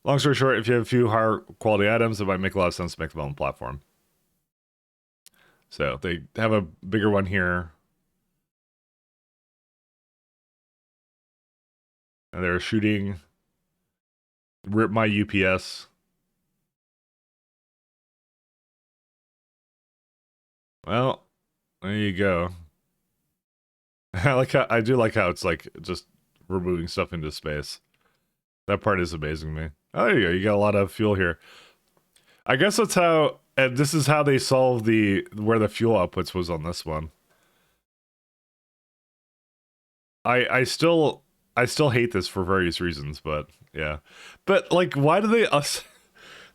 Long story short, if you have a few higher quality items, it might make a lot of sense to make them on the platform. So they have a bigger one here. And they're shooting. Rip my UPS. Well, there you go. I do like how it's like just removing stuff into space. That part is amazing to me. Oh, there you go. You got a lot of fuel here. I guess that's how And this is how they solve the where the fuel outputs was on this one. I still hate this for various reasons, but yeah. But like, why do they us?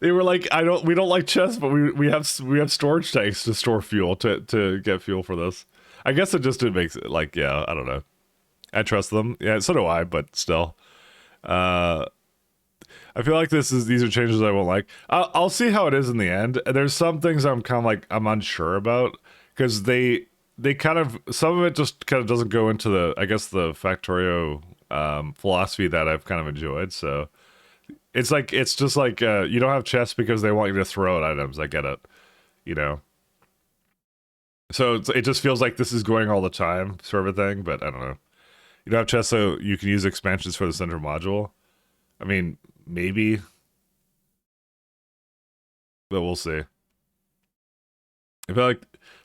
They were like, we don't like chests, but we have storage tanks to store fuel to get fuel for this. I guess it just makes it like, yeah, I don't know. I trust them. Yeah, so do I, but still. Uh, I feel like these are changes I won't like. I'll see how it is in the end. There's some things I'm kind of like I'm unsure about because they kind of some of it just kind of doesn't go into the I guess the Factorio philosophy that I've kind of enjoyed. So it's just like you don't have chests because they want you to throw out items. I get it, you know. So it just feels like this is going all the time, sort of a thing. But I don't know. You don't have chests, so you can use expansions for the center module. I mean, maybe, but we'll see. I feel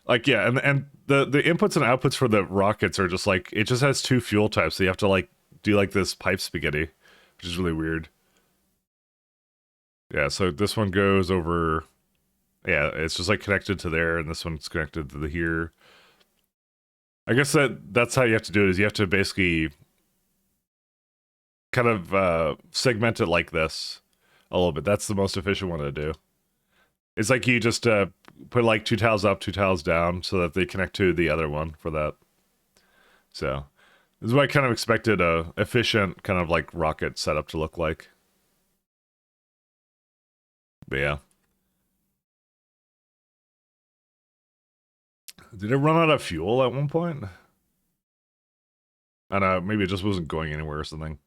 like yeah, and the inputs and outputs for the rockets are just like it just has two fuel types, so you have to like do like this pipe spaghetti, which is really weird. Yeah, so this one goes over. Yeah, it's just like connected to there, and this one's connected to the here. I guess that's how you have to do it. Is you have to basically kind of segment it like this a little bit. That's the most efficient one to do. It's like you just put like two tiles up, two tiles down, so that they connect to the other one for that. So this is what I kind of expected a efficient kind of like rocket setup to look like. But yeah. Did it run out of fuel at one point? I don't know, maybe it just wasn't going anywhere or something.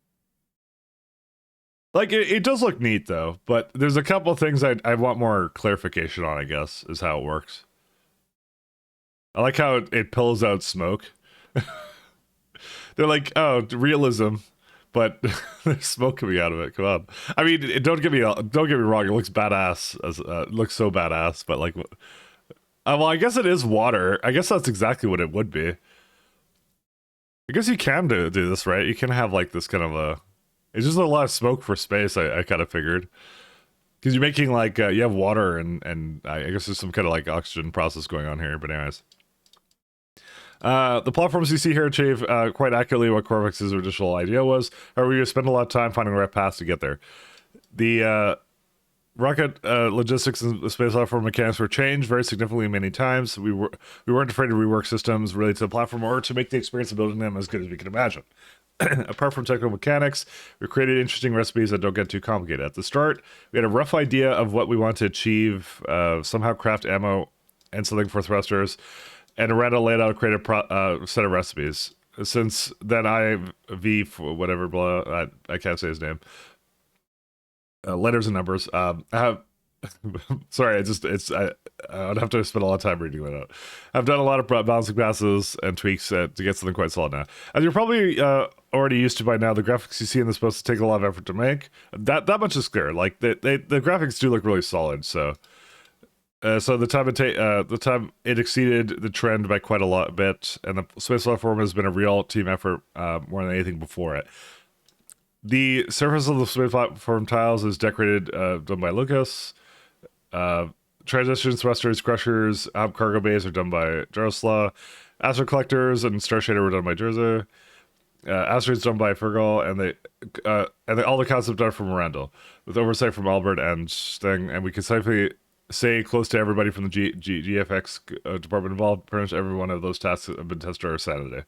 Like, it does look neat, though, but there's a couple of things I want more clarification on, I guess, is how it works. I like how it pillows out smoke. They're like, oh, realism, but there's smoke coming out of it. Come on. I mean, don't get me wrong. It looks badass. It looks so badass, but like, well, I guess it is water. I guess that's exactly what it would be. I guess you can do this, right? You can have like this kind of a. It's just a lot of smoke for space. I kind of figured because you're making like you have water and I guess there's some kind of like oxygen process going on here. But anyways. The platforms you see here achieve quite accurately what Corvix's original idea was. However, you spend a lot of time finding the right paths to get there. The rocket logistics and the space platform mechanics were changed very significantly many times. We weren't afraid to rework systems related to the platform or to make the experience of building them as good as we could imagine. Apart from technical mechanics, we created interesting recipes that don't get too complicated. At the start, we had a rough idea of what we wanted to achieve, somehow craft ammo and something for thrusters, and Aranda laid out a creative set of recipes. Since then, whatever, blah, I can't say his name. Letters and numbers. I have. Sorry, I'd have to spend a lot of time reading that out. I've done a lot of balancing passes and tweaks to get something quite solid now. As you're probably already used to by now, the graphics you see in this supposed to take a lot of effort to make. That much is clear. Like the graphics do look really solid. So the time it exceeded the trend by quite a bit, and the space platform has been a real team effort more than anything before it. The surface of the space platform tiles is decorated, done by Lucas. Transitions, thrusters, crushers, cargo bays are done by Jaroslaw. Astro collectors and Star Shader were done by Jerza. Asteroids done by Fergal, and all the concepts are from Randall, with oversight from Albert and Sting. And we can safely say close to everybody from the GFX department involved. Pretty much every one of those tasks have been tested or Saturday.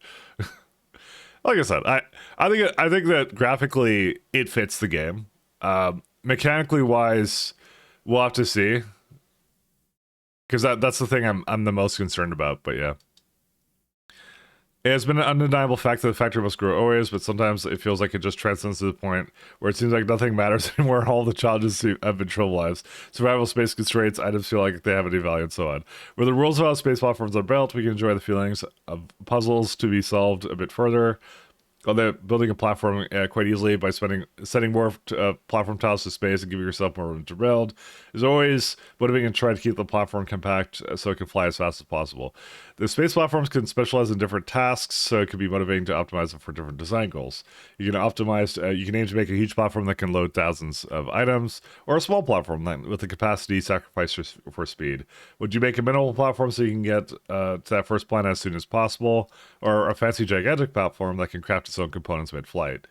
Like I said, I think that graphically it fits the game. Mechanically wise, we'll have to see, because that's the thing I'm the most concerned about. But yeah, it has been an undeniable fact that the factory must grow always, but sometimes it feels like it just transcends to the point where it seems like nothing matters anymore. All the challenges have been trouble lives. Survival space constraints, items feel like they have any value, and so on. Where the rules of how space platforms are built, we can enjoy the feelings of puzzles to be solved a bit further. Well, they're building a platform quite easily by sending more platform tiles to space and giving yourself more room to build. Is always motivating and try to keep the platform compact so it can fly as fast as possible. The space platforms can specialize in different tasks, so it can be motivating to optimize them for different design goals. You can optimize. You can aim to make a huge platform that can load thousands of items, or a small platform that, with the capacity sacrificed for speed. Would you make a minimal platform so you can get to that first planet as soon as possible, or a fancy gigantic platform that can craft its own components mid-flight?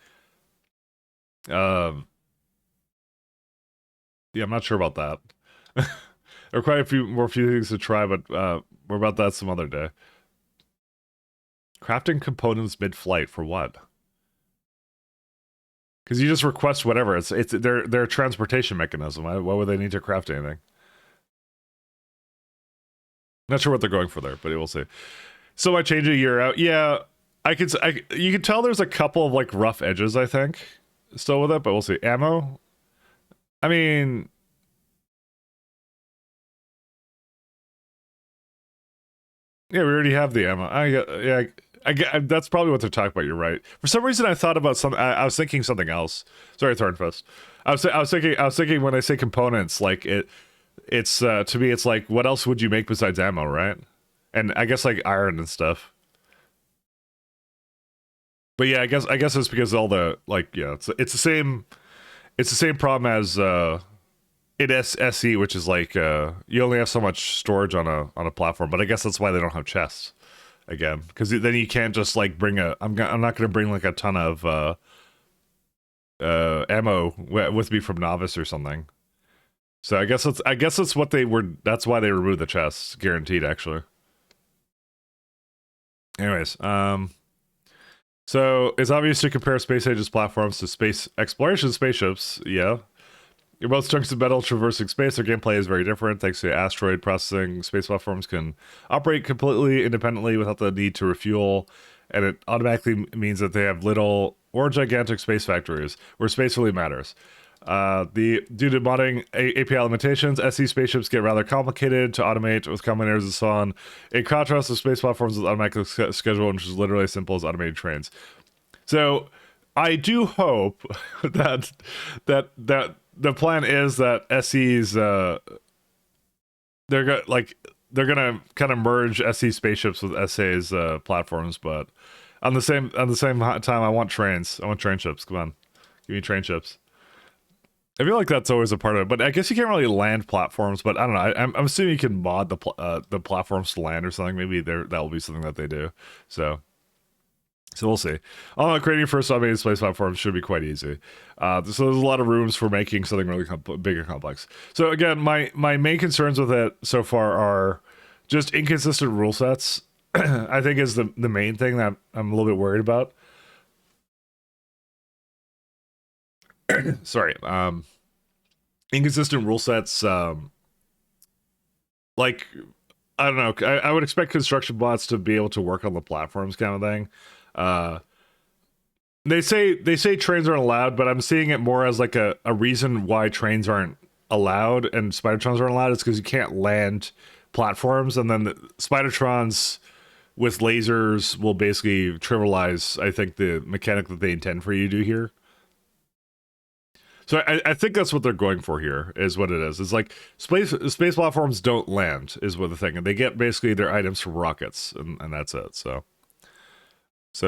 Yeah, I'm not sure about that. There are quite a few things to try, but more about that some other day. Crafting components mid-flight for what? Because you just request whatever. It's their transportation mechanism. Why would they need to craft anything? Not sure what they're going for there, but we'll see. So I change a year out. Yeah, you can tell there's a couple of like rough edges, I think, still with it, but we'll see. Ammo. I mean, yeah, we already have the ammo. That's probably what they're talking about. You're right. For some reason, I thought about some. I was thinking something else. Sorry, Thornfest. I was thinking when I say components, like it's to me, it's like what else would you make besides ammo, right? And I guess like iron and stuff. But yeah, I guess it's because all the like yeah, it's the same problem as in SE, which is like you only have so much storage on a platform. But I guess that's why they don't have chests again, because then you can't just like bring I'm not gonna bring like a ton of ammo with me from Novice or something. So I guess that's what they were. That's why they removed the chests, guaranteed. Actually. Anyways, so it's obvious to compare Space Age's platforms to space exploration spaceships. Yeah. You're both chunks of metal traversing space. Their gameplay is very different. Thanks to asteroid processing, space platforms can operate completely independently without the need to refuel, and it automatically means that they have little or gigantic space factories, where space really matters. Due to modding API limitations, SE spaceships get rather complicated to automate with common errors and so on. In contrast to space platforms with automatic schedule, which is literally as simple as automated trains. So I do hope that the plan is that SE's they're gonna kind of merge SE spaceships with SA's platforms, but on the same time, I want trains. I want train ships. Come on, give me train ships. I feel like that's always a part of it, but I guess you can't really land platforms. But I don't know. I'm assuming you can mod the platforms to land or something. Maybe that will be something that they do. So we'll see. Creating first automated space platforms should be quite easy. So there's a lot of rooms for making something really big and complex. So again, my main concerns with it so far are just inconsistent rule sets. I think is the main thing that I'm a little bit worried about. Sorry. Inconsistent rule sets. Like I don't know. I would expect construction bots to be able to work on the platforms, kind of thing. They say trains aren't allowed, but I'm seeing it more as like a reason why trains aren't allowed and Spidertrons aren't allowed. It's because you can't land platforms, and then the Spidertrons with lasers will basically trivialize, I think, the mechanic that they intend for you to do here. So I think that's what they're going for here, is what it is. It's like space platforms don't land, is what the thing, and they get basically their items from rockets, and that's it. So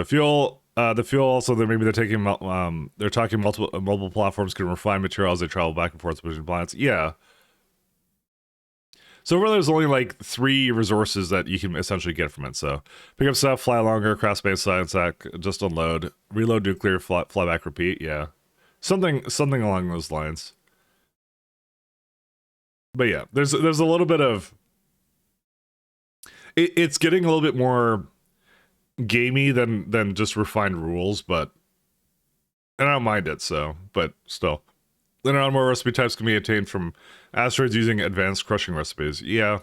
fuel, the fuel also, they're talking multiple platforms can refine material as they travel back and forth between planets. Yeah. So really, there's only like 3 resources that you can essentially get from it. So pick up stuff, fly longer, craft space science sack, just unload, reload nuclear, fly back, repeat. Yeah, something along those lines. But yeah, there's a little bit of it's getting a little bit more gamey than just refined rules, but and I don't mind it. So, but still. Then on more recipe types can be obtained from asteroids using advanced crushing recipes. Yeah,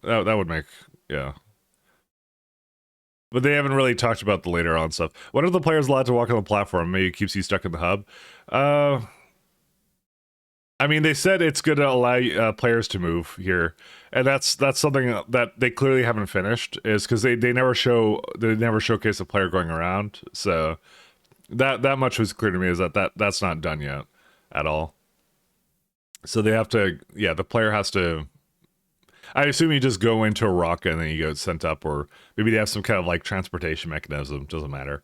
that would make, yeah. But they haven't really talked about the later on stuff. When are the players allowed to walk on the platform? Maybe it keeps you stuck in the hub. I mean, they said it's going to allow players to move here, and that's something that they clearly haven't finished. Is because they never showcase a player going around. So That much was clear to me, is that's not done yet at all. So they have to, yeah, the player has to. I assume you just go into a rocket and then you get sent up, or maybe they have some kind of like transportation mechanism. Doesn't matter.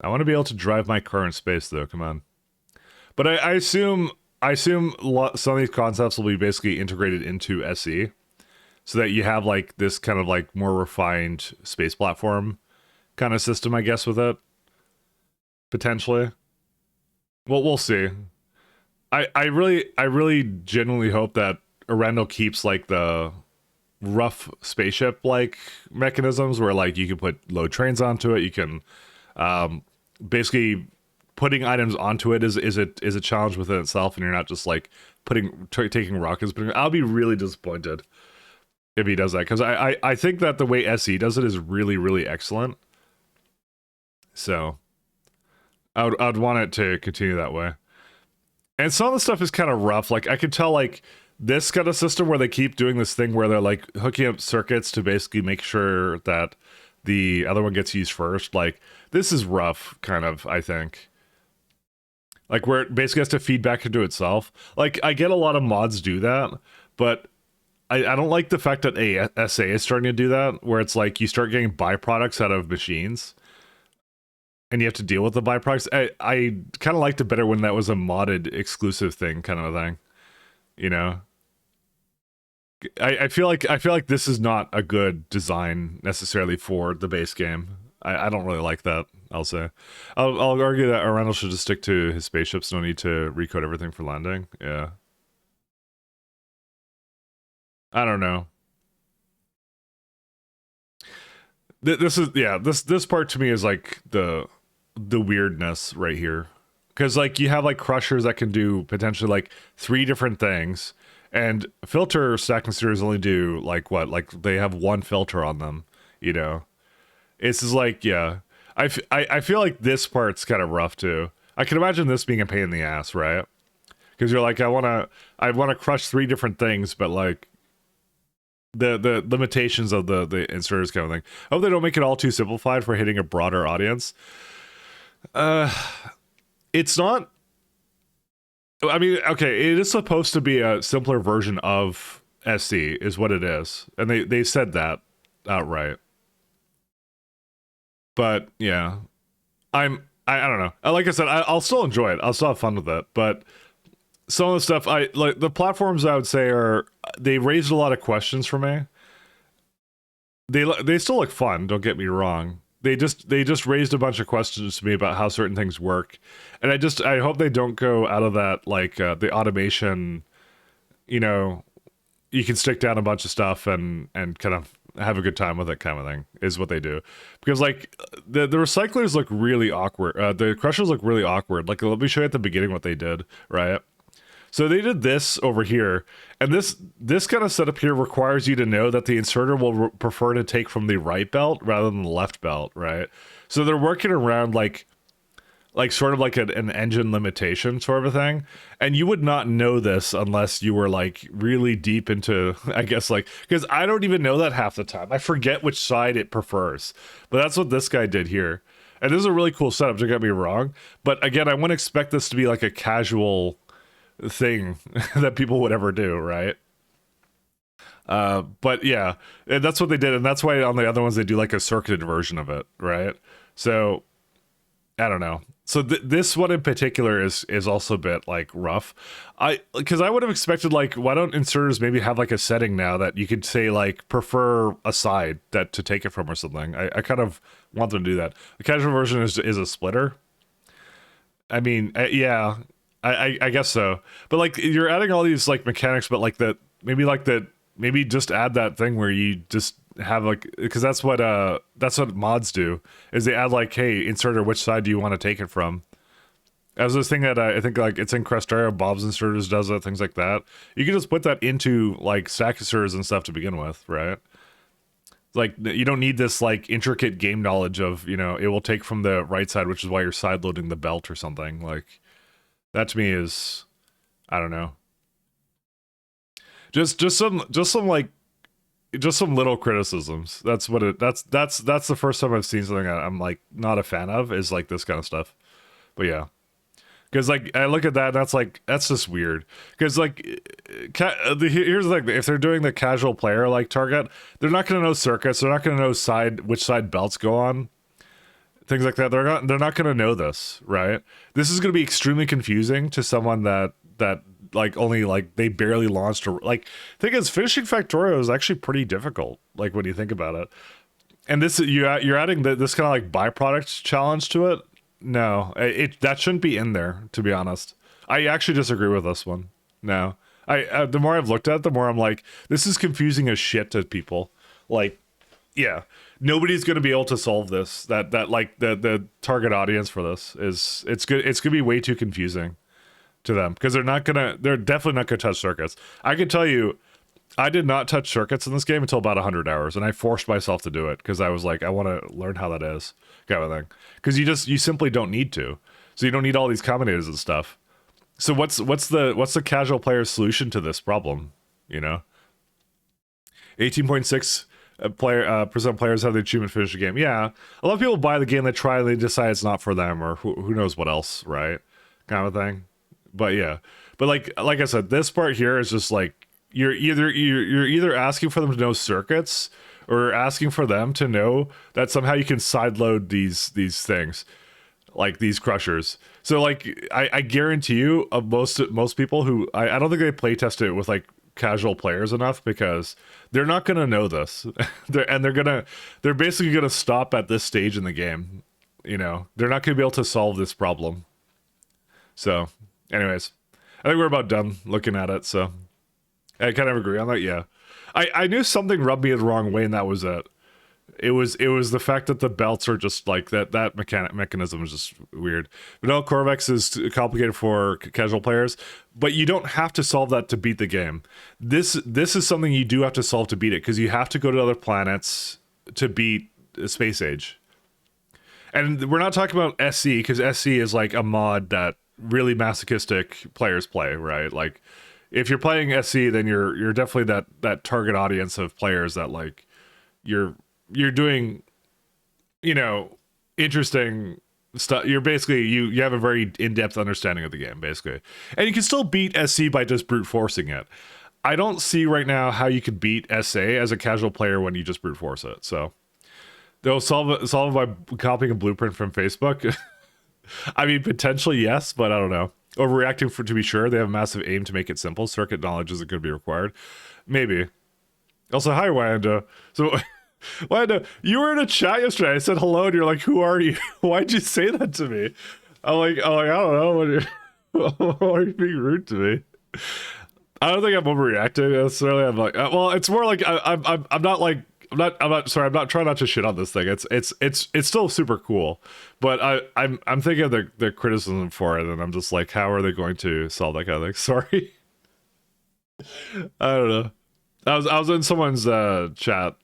I want to be able to drive my car in space, though. Come on. But I assume some of these concepts will be basically integrated into SE, so that you have like this kind of like more refined space platform kind of system, I guess, with it potentially. Well, we'll see. I really genuinely hope that Arendelle keeps like the rough spaceship like mechanisms where like you can put load trains onto it. You can basically putting items onto it is a challenge within itself, and you're not just like taking rockets. But I'll be really disappointed if he does that, because I think that the way SE does it is really, really excellent. So I'd want it to continue that way. And some of the stuff is kind of rough. Like I could tell like this kind of system where they keep doing this thing where they're like hooking up circuits to basically make sure that the other one gets used first. Like this is rough, kind of, I think. Like where it basically has to feed back into itself. Like I get a lot of mods do that, but I don't like the fact that SA is starting to do that, where it's like you start getting byproducts out of machines and you have to deal with the byproducts. I kind of liked it better when that was a modded exclusive thing, kind of a thing. You know, I feel like this is not a good design necessarily for the base game. I don't really like that. I'll say, I'll argue that Arendelle should just stick to his spaceships. No need to recode everything for landing. Yeah, I don't know. This is, yeah, this part to me is like the weirdness right here, because like you have like crushers that can do potentially like three different things, and filter stack considerers only do like what, like they have one filter on them, you know. It's just like, yeah, I feel like this part's kind of rough too. I can imagine this being a pain in the ass, right? Because you're like, I want to crush three different things, but like the limitations of the inserters kind of thing. I hope they don't make it all too simplified for hitting a broader audience. It's not. I mean, okay, it is supposed to be a simpler version of SC, is what it is, and they said that outright. But yeah, I don't know. Like I said, I'll still enjoy it. I'll still have fun with it. But some of the stuff, I like the platforms, I would say, are, they raised a lot of questions for me. They still look fun. Don't get me wrong. They just raised a bunch of questions to me about how certain things work, and I hope they don't go out of that, like the automation. You know, you can stick down a bunch of stuff and kind of have a good time with it, kind of thing, is what they do. Because like the recyclers look really awkward. The crushers look really awkward. Like let me show you at the beginning what they did, right? So they did this over here, and this kind of setup here requires you to know that the inserter will prefer to take from the right belt rather than the left belt, right? So they're working around like sort of like an engine limitation sort of a thing, and you would not know this unless you were like really deep into, I guess, like, because I don't even know that half the time. I forget which side it prefers, but that's what this guy did here. And this is a really cool setup, don't get me wrong, but again, I wouldn't expect this to be like a casual thing that people would ever do, right? But yeah, and that's what they did, and that's why on the other ones they do like a circuited version of it, right? So I don't know. So this one in particular is also a bit like rough. Because I would have expected, like, why don't inserters maybe have like a setting now that you could say like prefer a side that to take it from or something. I kind of want them to do that. The casual version is a splitter. I mean, yeah, I guess so. But like you're adding all these like mechanics, but like maybe just add that thing where you just have like, because that's what mods do, is they add like, hey, inserter, which side do you want to take it from? As this thing that I think like it's in Crestera, Bob's Inserters does it, things like that. You can just put that into like stack inserters and stuff to begin with, right? Like you don't need this like intricate game knowledge of, you know, it will take from the right side, which is why you're side loading the belt or something. Like that to me is, I don't know. Just some like just some little criticisms. That's what it. That's the first time I've seen something I'm like not a fan of is like this kind of stuff. But yeah, because like I look at that, and that's just weird. Because like, here's the thing: if they're doing the casual player like target, they're not going to know circuits. They're not going to know which side belts go on, things like that. They're not going to know this, right? This is going to be extremely confusing to someone that like only like they barely launched or like. Thing is, finishing Factorio is actually pretty difficult. Like when you think about it, and this you're adding this kind of like byproduct challenge to it. No, that shouldn't be in there. To be honest, I actually disagree with this one. No, the more I've looked at it, the more I'm like, this is confusing as shit to people. Like, yeah, nobody's gonna be able to solve this. That like the target audience for this is it's gonna be way too confusing to them because they're definitely not gonna touch circuits. I can tell you, I did not touch circuits in this game until about 100 hours, and I forced myself to do it because I was like, I want to learn how that is, kind of thing. Because you simply don't need to, so you don't need all these combinators and stuff. So what's the casual player's solution to this problem? You know, 18.6 percent players have the achievement finish the game. Yeah, a lot of people buy the game, they try, and they decide it's not for them, or who knows what else, right? Kind of thing. But yeah, but like I said, this part here is just like. You're either asking for them to know circuits or asking for them to know that somehow you can sideload these things like these crushers. So like I guarantee you of most people who I don't think they play tested it with like casual players enough because they're not gonna know this. they're basically gonna stop at this stage in the game. You know, they're not gonna be able to solve this problem. So anyways, I think we're about done looking at it, so I kind of agree on that. Yeah, I knew something rubbed me the wrong way, and that was it. It was the fact that the belts are just like that mechanism is just weird. Vanilla Corvex is complicated for casual players, but you don't have to solve that to beat the game. This is something you do have to solve to beat it because you have to go to other planets to beat Space Age. And we're not talking about SC because SC is like a mod that really masochistic players play, right? Like. If you're playing SC, then you're definitely that target audience of players that like you're doing, you know, interesting stuff. You're basically you have a very in-depth understanding of the game, basically, and you can still beat SC by just brute forcing it. I don't see right now how you could beat SA as a casual player when you just brute force it. So they'll solve it by copying a blueprint from Facebook. I mean, potentially yes, but I don't know. Overreacting to be sure. They have a massive aim to make it simple. Circuit knowledge isn't going to be required. Maybe. Also, hi, Wanda. So, Wanda, you were in a chat yesterday. I said hello, and you're like, who are you? Why'd you say that to me? I'm like I don't know. Why are you being rude to me? I don't think I'm overreacting necessarily. I'm like, well, it's more like I'm not like I'm not sorry. I'm not trying not to shit on this thing. It's still super cool, but I'm thinking of the criticism for it, and I'm just like, how are they going to solve that kind of thing? Sorry, I don't know. I was in someone's chat.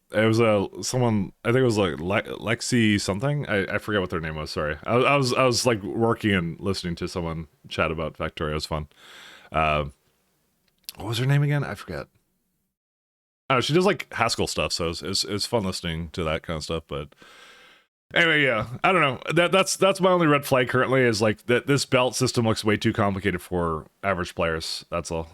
It was someone, I think it was like Lexi something. I forget what their name was. Sorry, I was like working and listening to someone chat about Factorio. It was fun. What was her name again? I forget. Oh, she does like Haskell stuff, so it's fun listening to that kind of stuff. But anyway, yeah, I don't know. That's my only red flag currently is like that this belt system looks way too complicated for average players. That's all.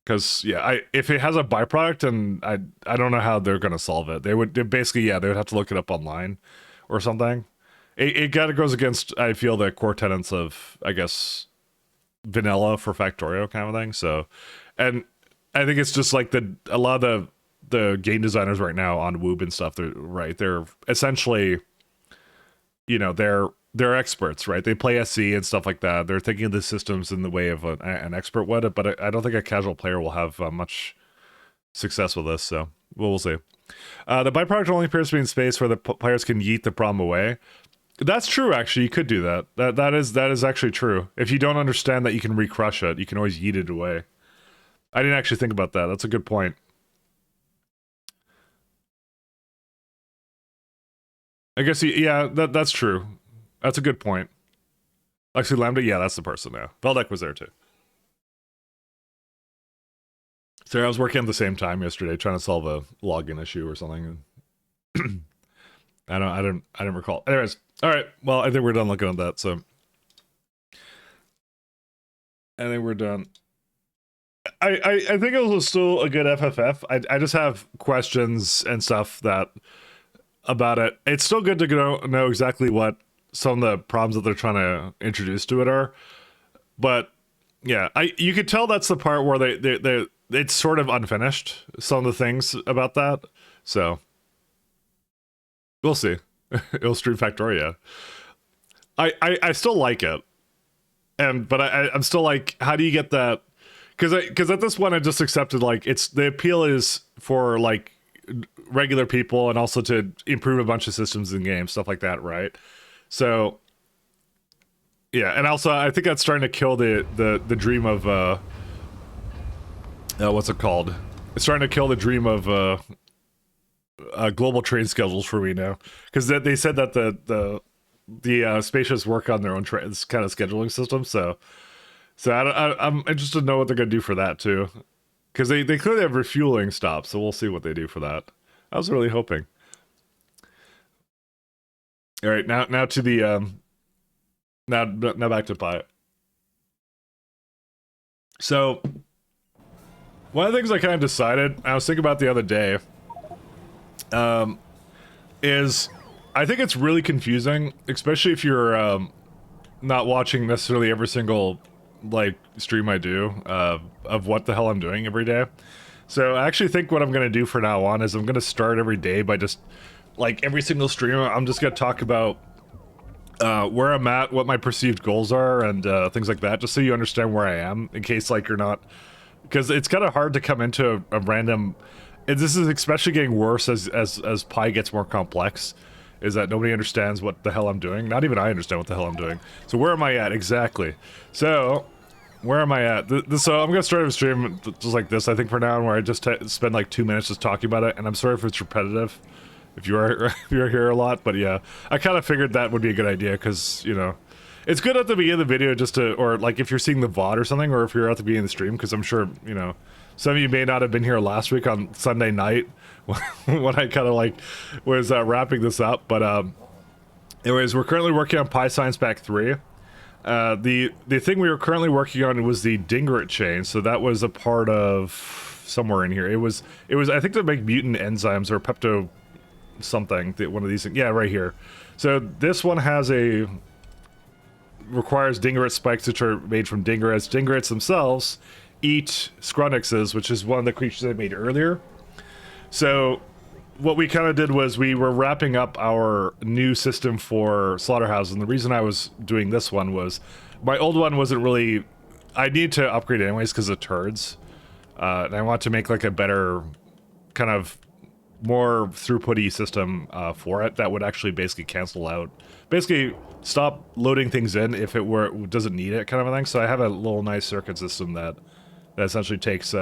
Because yeah, if it has a byproduct, and I don't know how they're gonna solve it. They would basically they would have to look it up online or something. It kind of goes against, I feel, the core tenets of, I guess, vanilla for Factorio kind of thing. So, and I think it's just like a lot of the game designers right now on Woob and stuff. They're essentially, they're experts, right? They play SC and stuff like that. They're thinking of the systems in the way of an expert would, but I don't think a casual player will have much success with this. So we'll see. The byproduct only appears to be in space where the players can yeet the problem away. That's true, actually. You could do that. That is actually true. If you don't understand that you can recrush it, you can always yeet it away. I didn't actually think about that. That's a good point. I guess, yeah, that's true. That's a good point. Lexi Lambda, yeah, that's the person now. Veldek was there too. So I was working at the same time yesterday trying to solve a login issue or something. I didn't recall. Anyways, all right. Well, I think we're done looking at that. So I think we're done. I think it was still a good FFF. I just have questions and stuff that about it. It's still good to know exactly what some of the problems that they're trying to introduce to it are. But yeah, you could tell that's the part where they it's sort of unfinished. Some of the things about that. So we'll see. It'll stream Factorio. I still like it, but I'm still like, how do you get that? Because at this point I just accepted like the appeal is for like regular people and also to improve a bunch of systems in games, stuff like that, right? So yeah, and also I think that's starting to kill the dream of what's it called? It's starting to kill the dream of global train schedules for me now, because they said that the spaceships work on their own kind of scheduling system. So I'm interested to know what they're gonna do for that too, because they clearly have refueling stops. So we'll see what they do for that. I was really hoping. All right, now to the now back to Pi. So one of the things I kind of decided, I was thinking about the other day, is I think it's really confusing, especially if you're not watching necessarily every single like stream I do of what the hell I'm doing every day. So I actually think what I'm gonna do for now on is I'm gonna start every day by just like every single stream I'm just gonna talk about where I'm at, what my perceived goals are, and things like that, just so you understand where I am, in case like you're not, because it's kind of hard to come into a random, and this is especially getting worse as Pi gets more complex, is that nobody understands what the hell I'm doing. Not even I understand what the hell I'm doing. So where am I at exactly? So where am I at? So I'm gonna start a stream just like this, I think, for now, where I just spend like 2 minutes just talking about it, and I'm sorry if it's repetitive if you're here a lot, but yeah, I kind of figured that would be a good idea, because you know, it's good at the beginning of the video just to, or like if you're seeing the VOD or something, or if you're at the beginning of the stream, because I'm sure, you know, some of you may not have been here last week on Sunday night when I kind of like was wrapping this up. But anyways, we're currently working on Pi Science Pack 3. The thing we were currently working on was the Dingret chain, so that was a part of somewhere in here. It was I think to make mutant enzymes or pepto something, one of these things. Yeah, right here. So this one requires Dingret spikes, which are made from Dingrets. Dingrets themselves eat Scronixes, which is one of the creatures I made earlier. So what we kind of did was we were wrapping up our new system for slaughterhouses, and the reason I was doing this one was my old one wasn't really, I need to upgrade anyways because of turds, and I want to make like a better kind of more throughput-y system for it that would actually basically cancel out, basically stop loading things in if it doesn't need it, kind of a thing. So I have a little nice circuit system that essentially takes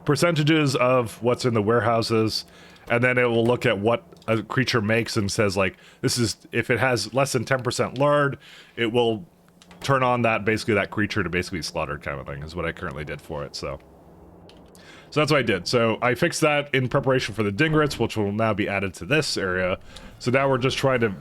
percentages of what's in the warehouses, and then it will look at what a creature makes and says like, this is, if it has less than 10% lard, it will turn on that, basically that creature to basically be slaughtered, kind of thing, is what I currently did for it. So that's what I did. So I fixed that in preparation for the Dingrets, which will now be added to this area. So now we're just trying to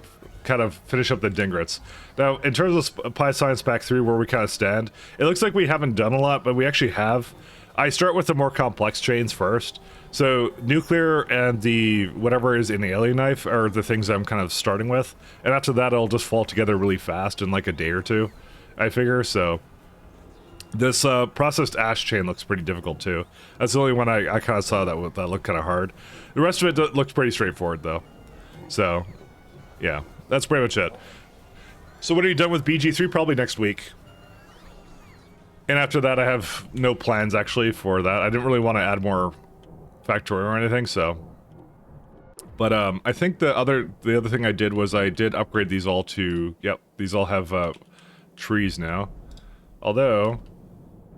kind of finish up the Dingrets. Now, in terms of Pi Science Pack 3, where we kind of stand, it looks like we haven't done a lot, but we actually have. I start with the more complex chains first. So nuclear and the whatever is in the alien knife are the things I'm kind of starting with. And after that, it'll just fall together really fast in like a day or two, I figure. So this processed ash chain looks pretty difficult too. That's the only one I kind of saw that looked kind of hard. The rest of it looked pretty straightforward though. So yeah, that's pretty much it. So when are you done with BG3? Probably next week. And after that, I have no plans actually for that. I didn't really want to add more Factorio or anything, so. But I think the other thing I did was I did upgrade these all to, yep, these all have trees now. Although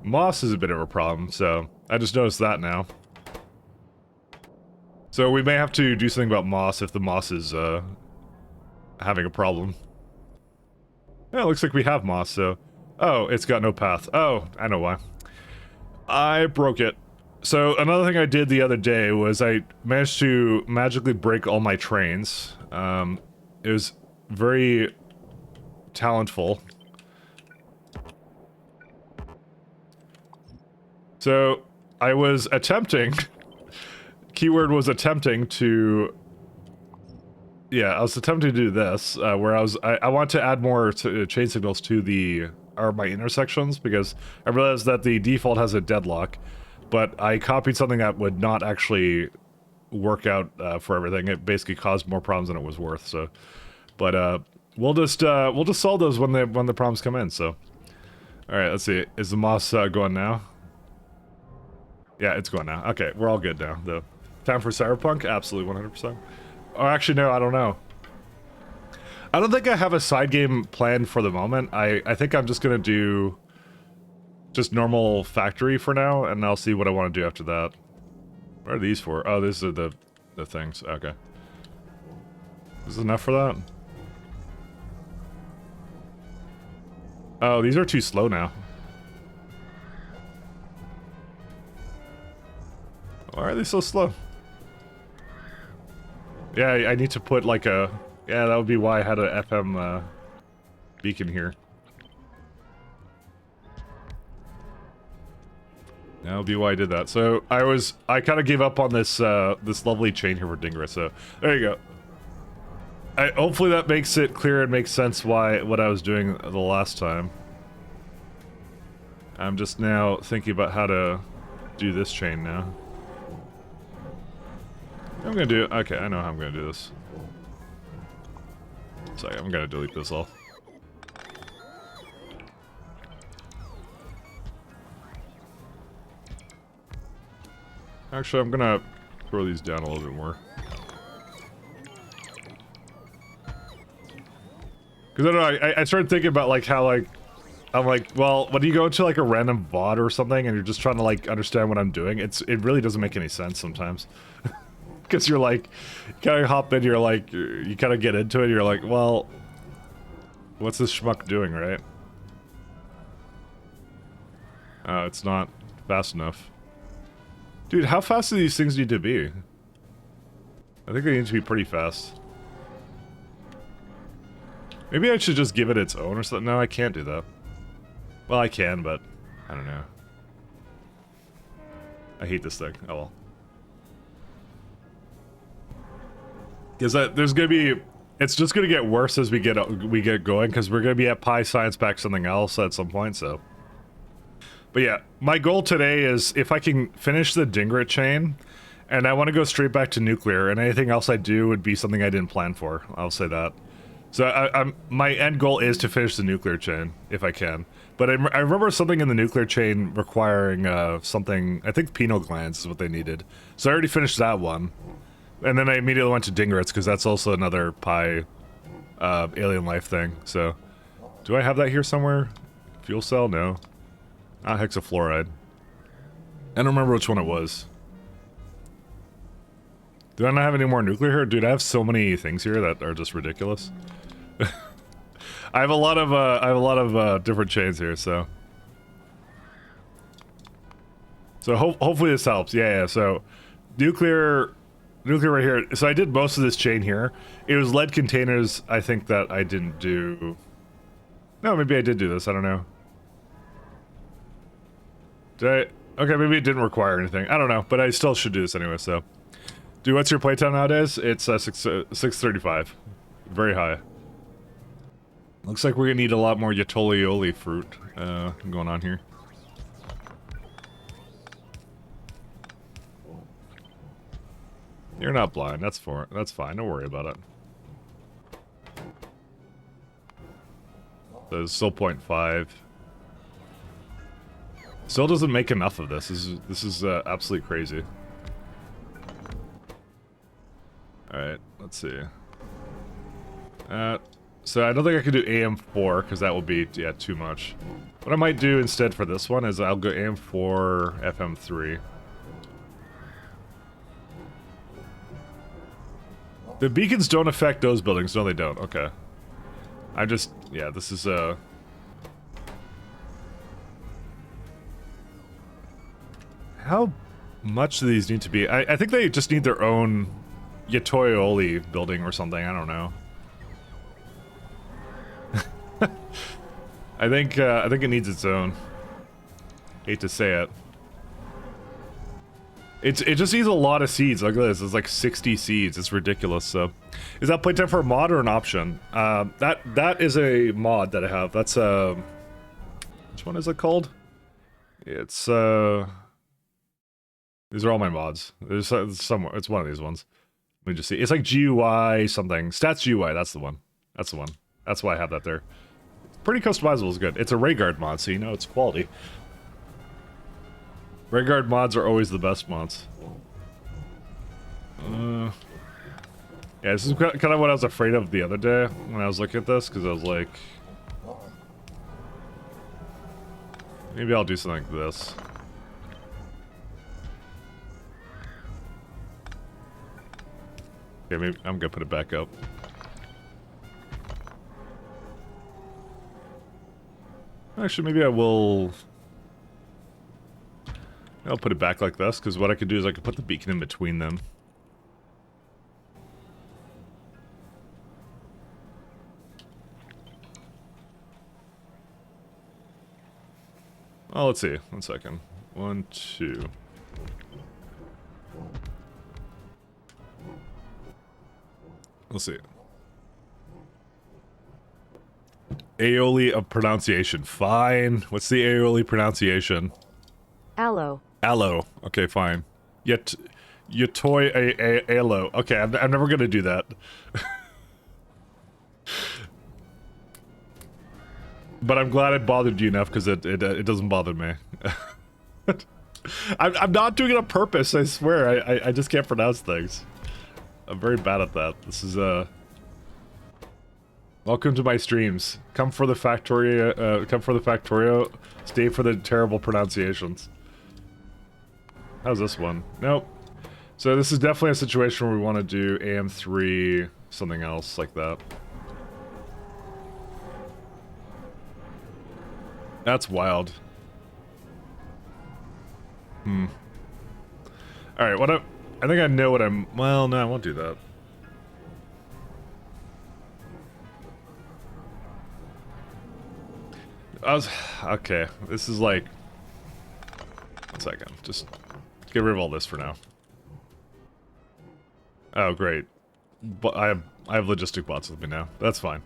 moss is a bit of a problem, so I just noticed that now. So we may have to do something about moss if the moss is having a problem. Yeah, it looks like we have moss, so. Oh, it's got no path. Oh, I know why. I broke it. So another thing I did the other day was I managed to magically break all my trains. It was very talentful. So I was attempting, keyword was attempting to, yeah, I was attempting to do this, where I want to add more chain signals to my intersections, because I realized that the default has a deadlock, but I copied something that would not actually work out for everything. It basically caused more problems than it was worth. So, but we'll just solve those when the problems come in. So, all right, let's see. Is the moss going now? Yeah, it's going now. Okay, we're all good now. The time for Cyberpunk? Absolutely 100%. Oh, actually, no, I don't know. I don't think I have a side game planned for the moment. I think I'm just gonna do just normal factory for now, and I'll see what I want to do after that. What are these for? Oh, these are the things. Okay. Is this enough for that? Oh, these are too slow now. Why are they so slow? Yeah, I need to put like a... Yeah, that would be why I had a FM beacon here. That would be why I did that. So I kind of gave up on this this lovely chain here for Dingra. So there you go. Hopefully that makes it clear and makes sense what I was doing the last time. I'm just now thinking about how to do this chain now. I'm gonna do... Okay, I know how I'm gonna do this. Sorry, I'm gonna delete this all. Actually, I'm gonna throw these down a little bit more. Because I don't know, I started thinking about like how like... I'm like, well, when you go into like a random VOD or something and you're just trying to like understand what I'm doing, it really doesn't make any sense sometimes. Because you're like, you kind of hop in, you're like, you kind of get into it, you're like, well, what's this schmuck doing, right? It's not fast enough. Dude, how fast do these things need to be? I think they need to be pretty fast. Maybe I should just give it its own or something. No, I can't do that. Well, I can, but I don't know. I hate this thing. Oh well. Because there's gonna be, it's just gonna get worse as we get going, because we're gonna be at Pi Science back something else at some point. So, but yeah, my goal today is if I can finish the Dingret chain, and I want to go straight back to nuclear, and anything else I do would be something I didn't plan for. I'll say that. So my end goal is to finish the nuclear chain if I can. But I remember something in the nuclear chain requiring something. I think pineal glands is what they needed. So I already finished that one. And then I immediately went to Dingrets, because that's also another Pi alien life thing. So, do I have that here somewhere? Fuel cell? No. Not hexafluoride. I don't remember which one it was. Do I not have any more nuclear here? Dude, I have so many things here that are just ridiculous. I have a lot of different chains here, so. So hopefully this helps. Yeah, so nuclear right here. So I did most of this chain here. It was lead containers, I think, that I didn't do. No, maybe I did do this. I don't know. Did I? Okay, maybe it didn't require anything. I don't know, but I still should do this anyway, so. Dude, what's your playtime nowadays? It's 635. Very high. Looks like we're gonna need a lot more Yatolioli fruit going on here. You're not blind. That's fine. Don't worry about it. There's still 0.5. Still doesn't make enough of this. This is absolutely crazy. Alright, let's see. So I don't think I can do AM4, because that will be, yeah, too much. What I might do instead for this one is I'll go AM4, FM3. The beacons don't affect those buildings. No, they don't. Okay. I just... Yeah, this is, How much do these need to be? I think they just need their own Yatoioli building or something. I don't know. I think it needs its own. Hate to say it. It just needs a lot of seeds. Look at this. It's like 60 seeds. It's ridiculous. So, is that playtime for a mod or an option? That is a mod that I have. That's which one is it called? It's these are all my mods. There's somewhere. It's one of these ones. Let me just see. It's like GUI something. Stats GUI. That's the one. That's the one. That's why I have that there. It's pretty customizable. It's good. It's a Rayguard mod, so you know it's quality. Rayguard mods are always the best mods. Yeah, this is kind of what I was afraid of the other day when I was looking at this, because I was like, maybe I'll do something like this. Okay, maybe I'm gonna put it back up. Actually, maybe I will. I'll put it back like this, because what I could do is I could put the beacon in between them. Oh, let's see. 1 second. 1, 2. Let's see. Aioli of pronunciation. Fine. What's the aioli pronunciation? Aloe. Aloe. Okay, fine. Yatoi aloe. Okay, I'm never gonna do that. But I'm glad it bothered you enough, because it doesn't bother me. I'm not doing it on purpose, I swear. I just can't pronounce things. I'm very bad at that. This is welcome to my streams. Come for the Factorio. Stay for the terrible pronunciations. How's this one? Nope. So this is definitely a situation where we want to do AM3, something else like that. That's wild. Alright, I think I know what I'm... Well, no, I won't do that. Okay, this is like... 1 second, just get rid of all this for now. Oh, great. But I have logistic bots with me now. That's fine.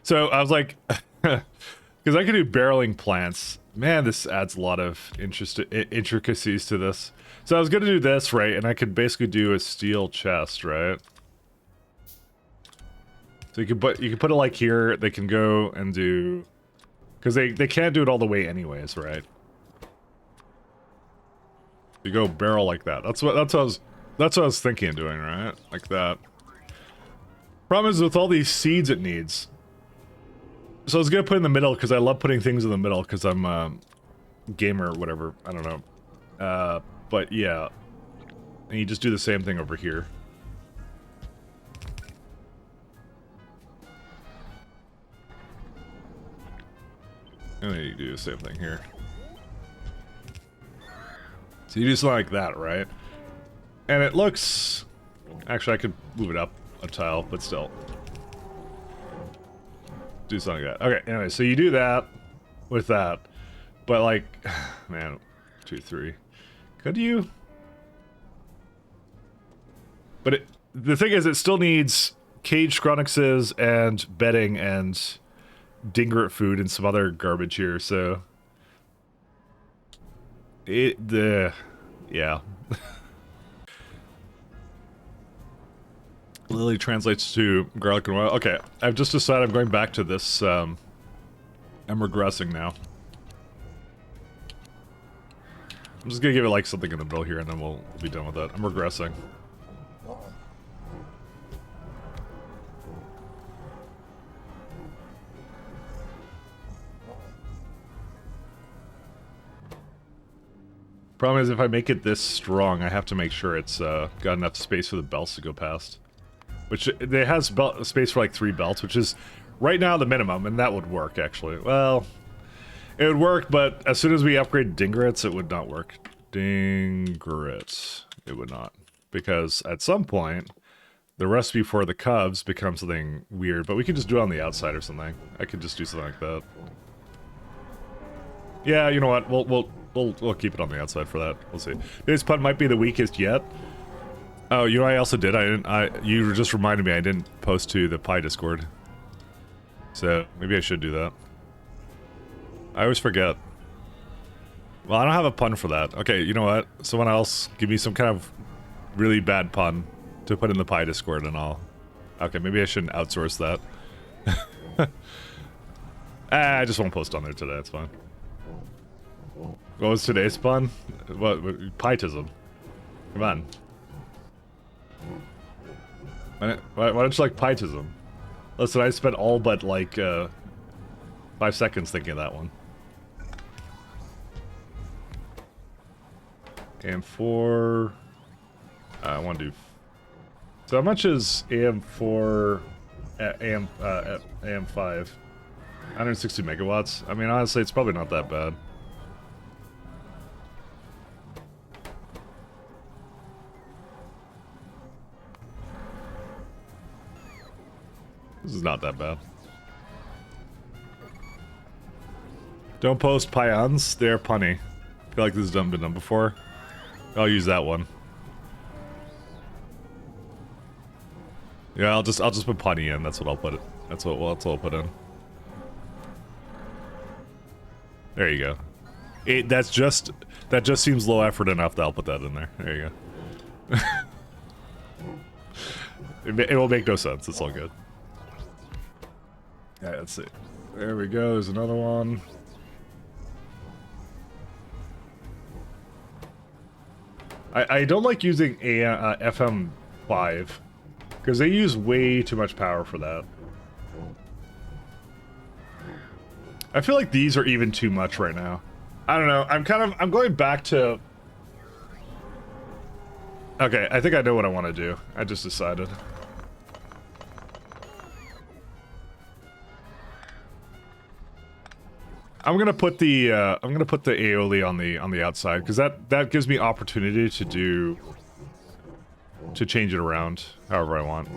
So, I was like... Because I can do barreling plants. Man, this adds a lot of intricacies to this. So I was going to do this, right? And I could basically do a steel chest, right? So you can put it like here. They can go and do... Because they can't do it all the way anyways, right? You go barrel like that. That's what I was thinking of doing, right? Like that. Problem is with all these seeds it needs. So I was gonna put in the middle because I love putting things in the middle because I'm gamer or whatever. I don't know. But yeah. And you just do the same thing over here. And then you do the same thing here. So you do something like that, right? And it looks... Actually, I could move it up a tile, but still. Do something like that. Okay, anyway, so you do that with that. But like, man, 2, 3. Could you? But the thing is, it still needs caged chronixes and bedding and dingert food and some other garbage here, so... Yeah. Lily translates to garlic and oil. Okay, I've just decided I'm going back to this, I'm regressing now. I'm just gonna give it like something in the middle here and then we'll be done with that. I'm regressing. Problem is, if I make it this strong, I have to make sure it's got enough space for the belts to go past. Which, it has space for like 3 belts, which is right now the minimum, and that would work, actually. Well, it would work, but as soon as we upgrade Dingrets, it would not work. Ding grits. It would not. Because at some point, the recipe for the Cubs becomes something weird, but we could just do it on the outside or something. I could just do something like that. Yeah, you know what? We'll keep it on the outside for that. We'll see. This punt might be the weakest yet. Oh, you know what I also did? You just reminded me I didn't post to the Pi Discord. So maybe I should do that. I always forget. Well, I don't have a pun for that. Okay, you know what? Someone else give me some kind of really bad pun to put in the Pi Discord and all. Okay, maybe I shouldn't outsource that. I just won't post on there today, it's fine. What was today's pun? What? Pietism. Come on. Why don't you like pietism? Listen, I spent all but like 5 seconds thinking of that one. AM4. I want to do. So how much is AM4? AM5. 160 megawatts. I mean, honestly, it's probably not that bad. This is not that bad. Don't post pions, they're punny. I feel like this has been done before. I'll use that one. Yeah, I'll just put punny in. That's what I'll put it. That's what I'll put in. There you go. That just seems low effort enough that I'll put that in there. There you go. It will make no sense. It's all good. Yeah, let's see. There we go. There's another one. I don't like using a FM5 because they use way too much power for that. I feel like these are even too much right now. I don't know. I'm going back to. Okay, I think I know what I want to do. I just decided. I'm gonna put the aioli on the outside because that gives me opportunity to change it around however I want.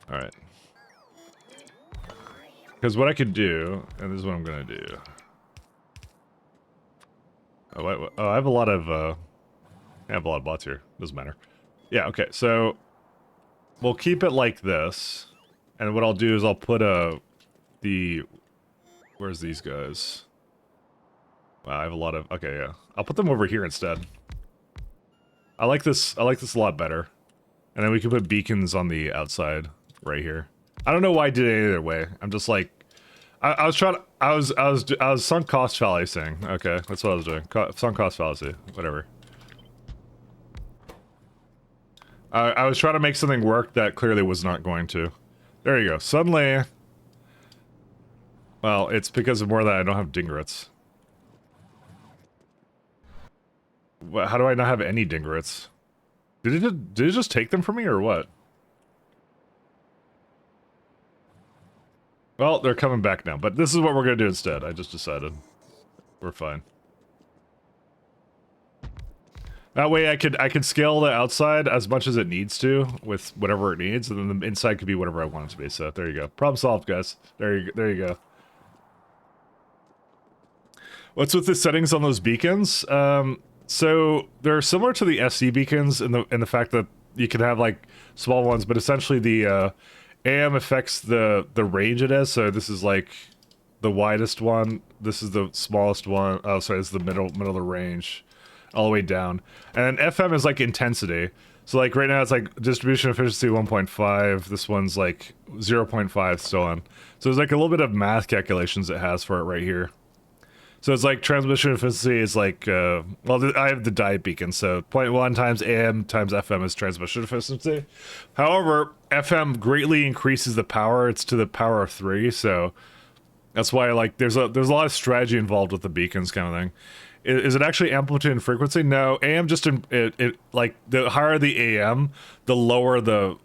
All right. Because what I could do, and this is what I'm gonna do. Oh, I have a lot of bots here. Doesn't matter. Yeah, okay, so we'll keep it like this. And what I'll do is I'll put where's these guys? Wow, I have a lot of, okay, yeah. I'll put them over here instead. I like this a lot better. And then we can put beacons on the outside right here. I don't know why I did it either way. I'm just like, I was sunk cost fallacying. Okay, that's what I was doing. Sunk cost fallacy, whatever. I was trying to make something work that clearly was not going to. There you go. Suddenly, well, it's because of more that I don't have dingrets. How do I not have any dingrets? Did it just take them from me or what? Well, they're coming back now, but this is what we're gonna do instead. I just decided. We're fine. That way I could scale the outside as much as it needs to with whatever it needs, and then the inside could be whatever I want it to be. So there you go. Problem solved, guys. There you go. What's with the settings on those beacons? So they're similar to the SC beacons in the fact that you can have like small ones, but essentially the AM affects the range it is. So this is like the widest one. This is the smallest one. Oh, sorry, it's the middle of the range, all the way down. And then FM is like intensity. So like right now it's like distribution efficiency 1.5. This one's like 0.5 still on. So there's like a little bit of math calculations it has for it right here. So it's like transmission efficiency is like, well, I have the diet beacon, so 0.1 times AM times FM is transmission efficiency. However, FM greatly increases the power. It's to the power of 3, so That's why like there's a lot of strategy involved with the beacons kind of thing. Is it actually amplitude and frequency? No, AM just it like the higher the AM, the lower the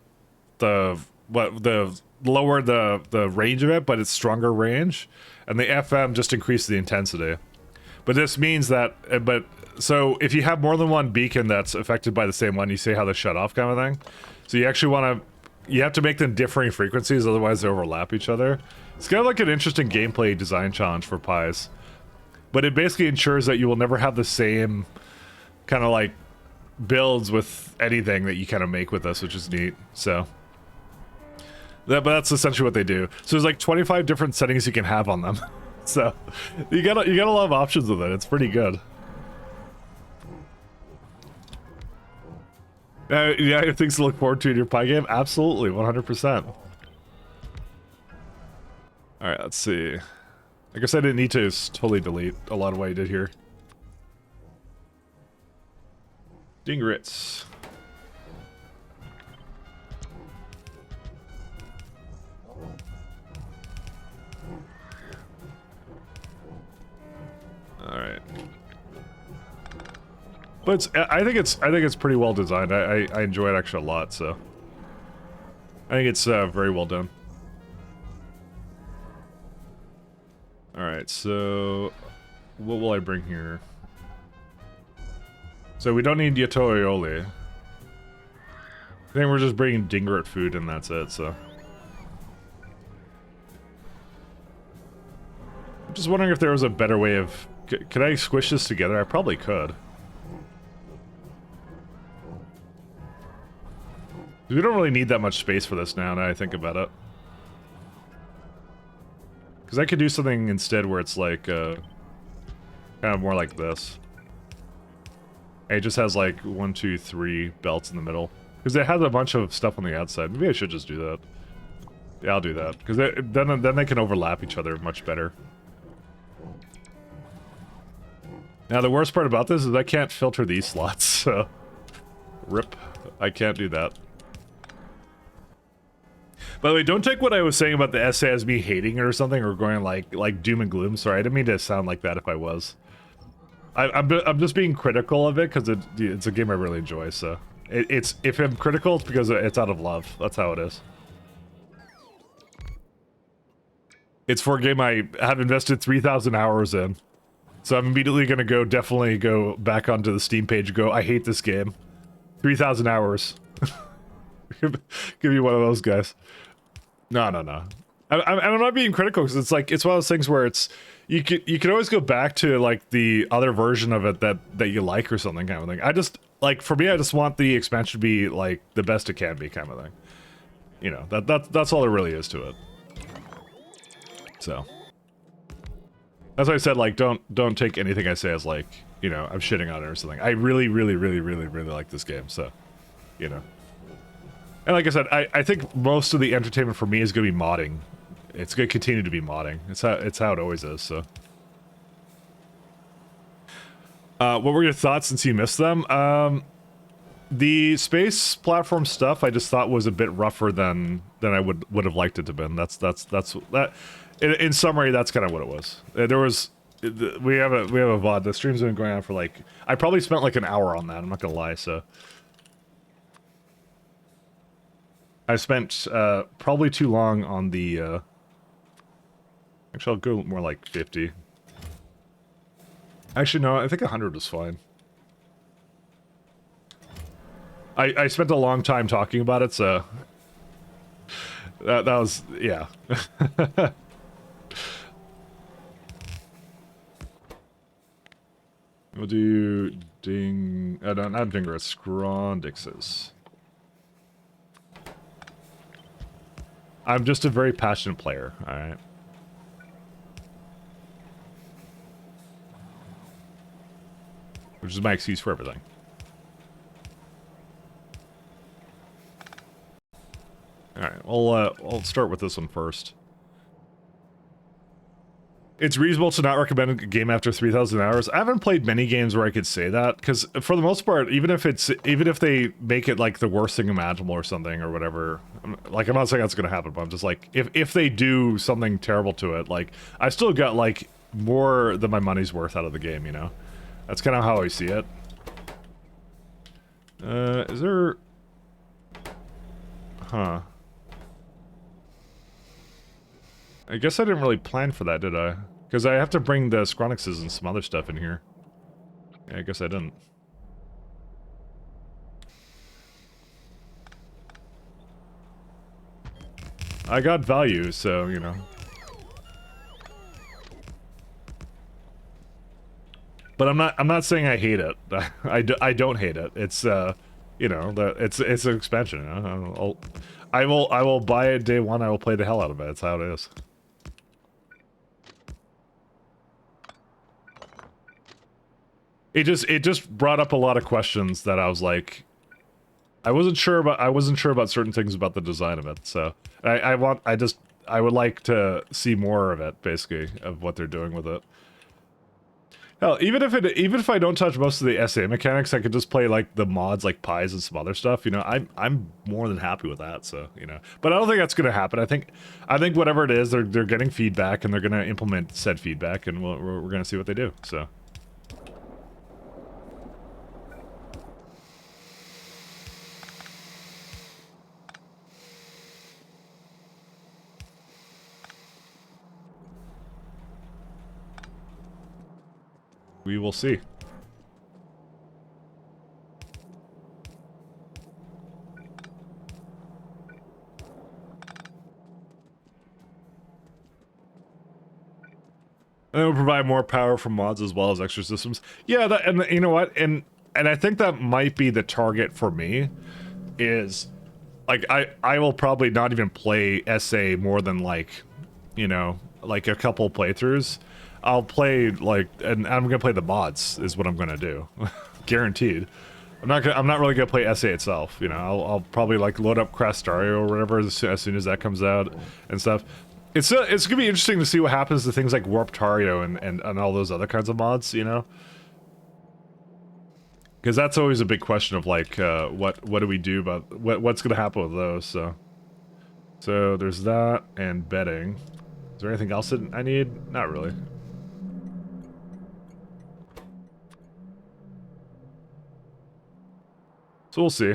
lower the range of it, but it's stronger range, and the FM just increases the intensity. But this means that so if you have more than one beacon that's affected by the same one, you see how they shut off kind of thing. So you actually you have to make them differing frequencies, otherwise they overlap each other. It's kind of like an interesting gameplay design challenge for Pies. But it basically ensures that you will never have the same kind of like builds with anything that you kind of make with this, which is neat. So but that's essentially what they do. So there's like 25 different settings you can have on them. So you got a lot of options with it. It's pretty good. Yeah, things to look forward to in your Pie game? Absolutely, 100%. Alright, let's see. I guess I didn't need to totally delete a lot of what I did here. Dingrits. Alright. But I think it's pretty well designed. I enjoy it actually a lot, so I think it's very well done. Alright, so what will I bring here? So we don't need Yato-Aioli. I think we're just bringing Dingrat food and that's it, so. I'm just wondering if there was a better way of... Could I squish this together? I probably could. We don't really need that much space for this now that I think about it. Because I could do something instead where it's like, kind of more like this. And it just has like 1, 2, 3 belts in the middle. Because it has a bunch of stuff on the outside. Maybe I should just do that. Yeah, I'll do that. Because then they can overlap each other much better. Now the worst part about this is I can't filter these slots, so... Rip. I can't do that. By the way, don't take what I was saying about the essay as me hating it or something, or going like doom and gloom. Sorry, I didn't mean to sound like that if I was. I'm just being critical of it, because it's a game I really enjoy, so... It's if I'm critical, it's because it's out of love. That's how it is. It's for a game I have invested 3,000 hours in. So I'm immediately gonna definitely go back onto the Steam page and go, I hate this game. 3,000 hours. Give me one of those guys. No. I'm not being critical, because it's one of those things where it's you can always go back to like the other version of it that you like or something kind of thing. I just like, for me, I just want the expansion to be like the best it can be kind of thing. You know, that's all there really is to it. So that's why I said, like, don't take anything I say as like, you know, I'm shitting on it or something. I really like this game, so, you know. And like I said, I think most of the entertainment for me is going to be modding. It's going to continue to be modding. It's how it always is, so. What were your thoughts since you missed them? The space platform stuff I just thought was a bit rougher than I would have liked it to have been. That in summary, that's kind of what it was. There was we have a VOD. The stream's been going on for like, I probably spent like an hour on that. I'm not gonna lie. So I spent probably too long on the. Actually, I'll go more like 50. Actually, no. I think 100 was fine. I spent a long time talking about it, so that was, yeah. We'll do not Dingrats, Scrondixes. I'm just a very passionate player, alright? Which is my excuse for everything. Alright, I'll start with this one first. It's reasonable to not recommend a game after 3,000 hours. I haven't played many games where I could say that, because for the most part, even if they make it like the worst thing imaginable or something or whatever, like I'm not saying that's gonna happen, but I'm just like, if they do something terrible to it, like I still got like more than my money's worth out of the game, you know? That's kind of how I see it. Is there... Huh. I guess I didn't really plan for that, did I? Because I have to bring the Scronixes and some other stuff in here. Yeah, I guess I didn't. I got value, so, you know. But I'm not saying I hate it. I don't hate it. It's, you know, it's an expansion, you know? I will buy it day one, I will play the hell out of it. That's how it is. It just brought up a lot of questions that I was like, I wasn't sure about certain things about the design of it. So I would like to see more of it, basically, of what they're doing with it. Hell, even if I don't touch most of the SA mechanics, I could just play like the mods, like pies and some other stuff. You know, I'm more than happy with that. So, you know, but I don't think that's gonna happen. I think whatever it is, they're getting feedback and they're gonna implement said feedback, and we're gonna see what they do. So. We will see. And it will provide more power from mods as well as extra systems. Yeah, that, and you know what? And I think that might be the target for me, is like I will probably not even play SA more than like, you know, like a couple playthroughs. I'll play like, and I'm gonna play the mods is what I'm gonna do, guaranteed. I'm not really gonna play SA itself. You know, I'll probably like load up Crastario or whatever as soon as that comes out and stuff. It's gonna be interesting to see what happens to things like Warptario and all those other kinds of mods. You know, because that's always a big question of like, what do we do about what's gonna happen with those? So there's that and betting. Is there anything else that I need? Not really. So we'll see.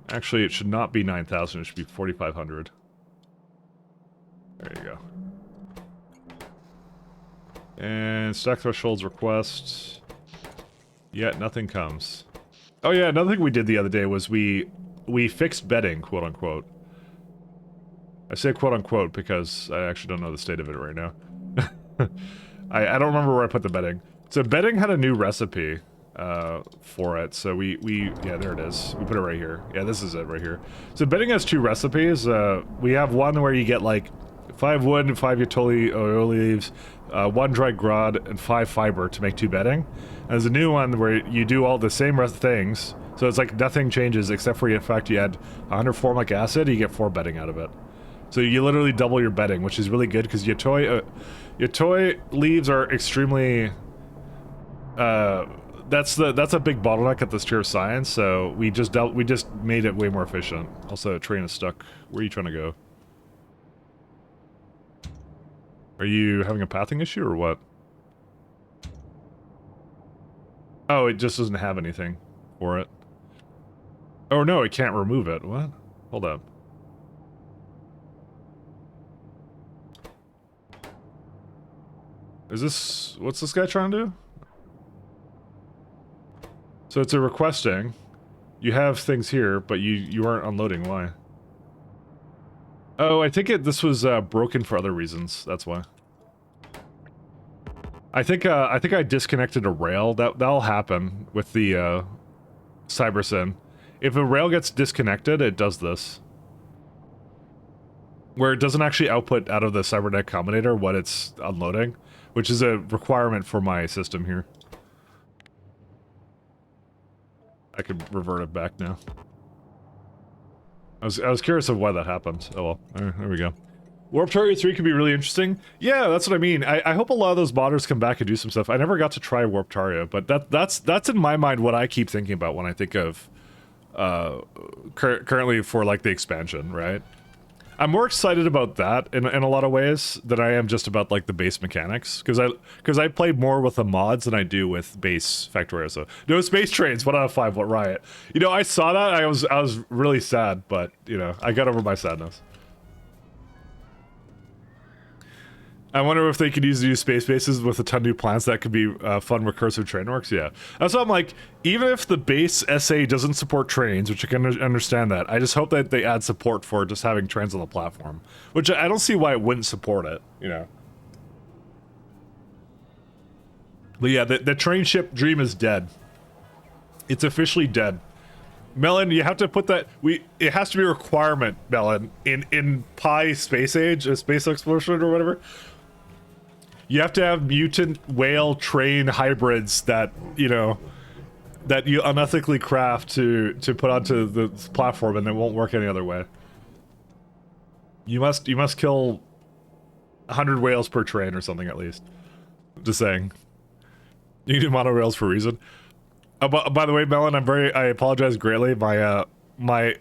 Actually, it should not be 9,000. It should be 4,500. There you go. And stack thresholds request. Yet nothing comes. Oh yeah, another thing we did the other day was we fixed betting, quote unquote. I say quote unquote because I actually don't know the state of it right now. I don't remember where I put the betting. So betting had a new recipe for it. So yeah, there it is. We put it right here. Yeah, this is it right here. So betting has two recipes. We have one where you get like 5 wood, 5 Yatoli oil leaves, 1 dried grod, and 5 fiber to make 2 betting. And there's a new one where you do all the same things. So it's like nothing changes except for the fact you add 100 formic acid, you get 4 betting out of it. So you literally double your betting, which is really good because Yatoi leaves are extremely. That's a big bottleneck at this tier of science. So we just made it way more efficient. Also, train is stuck. Where are you trying to go? Are you having a pathing issue or what? Oh, it just doesn't have anything for it. Oh no, it can't remove it. What? Hold up. Is this... what's this guy trying to do? So it's a requesting. You have things here, but you aren't unloading. Why? Oh, I think this was broken for other reasons. That's why. I think I disconnected a rail. That'll happen with the CyberSyn. If a rail gets disconnected, it does this. Where it doesn't actually output out of the Cybernet combinator what it's unloading, which is a requirement for my system here. I could revert it back now. I was curious of why that happened. Oh well, there we go. Warp Tour 3 could be really interesting. Yeah, that's what I mean. I hope a lot of those modders come back and do some stuff. I never got to try Warp Taria, but that's in my mind what I keep thinking about when I think of currently for like the expansion, right? I'm more excited about that in a lot of ways than I am just about like the base mechanics, because I play more with the mods than I do with base Factorio. So no space trains, 1 out of 5. What riot? You know, I saw that. I was really sad, but you know, I got over my sadness. I wonder if they could use new space bases with a ton of new plants that could be fun recursive train works. Yeah, that's why I'm like, even if the base SA doesn't support trains, which I can understand that, I just hope that they add support for just having trains on the platform, which I don't see why it wouldn't support it, you know. But yeah, the train ship dream is dead. It's officially dead. Melon, you have to put that, it has to be a requirement, Melon, in Pi Space Age, a space exploration or whatever. You have to have mutant whale train hybrids that, you know, that you unethically craft to put onto the platform, and it won't work any other way. You must kill 100 whales per train or something at least. Just saying. You do monorails for a reason. By the way, Melon, I apologize greatly. My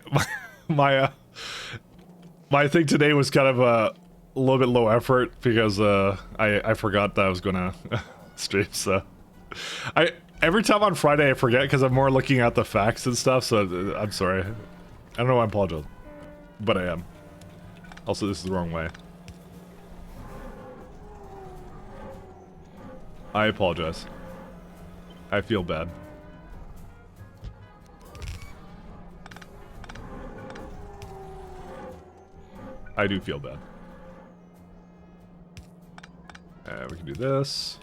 thing today was kind of a little bit low effort because I forgot that I was gonna stream, so every time on Friday I forget because I'm more looking at the facts and stuff, so I'm sorry. I don't know why I'm apologizing, but I am. Also, this is the wrong way. I apologize. I feel bad. I do feel bad. We can do this.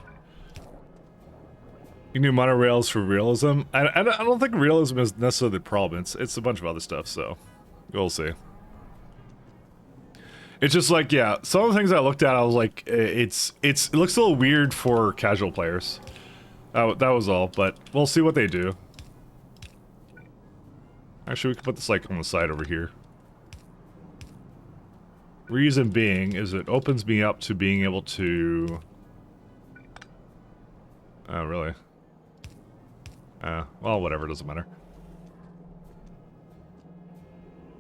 You can do monorails for realism. I don't think realism is necessarily the problem. It's a bunch of other stuff, so we'll see. It's just like, yeah, some of the things I looked at, I was like, it looks a little weird for casual players. That was all, but we'll see what they do. Actually, we can put this like on the side over here. Reason being is it opens me up to being able to... Oh, really? Well, whatever, doesn't matter.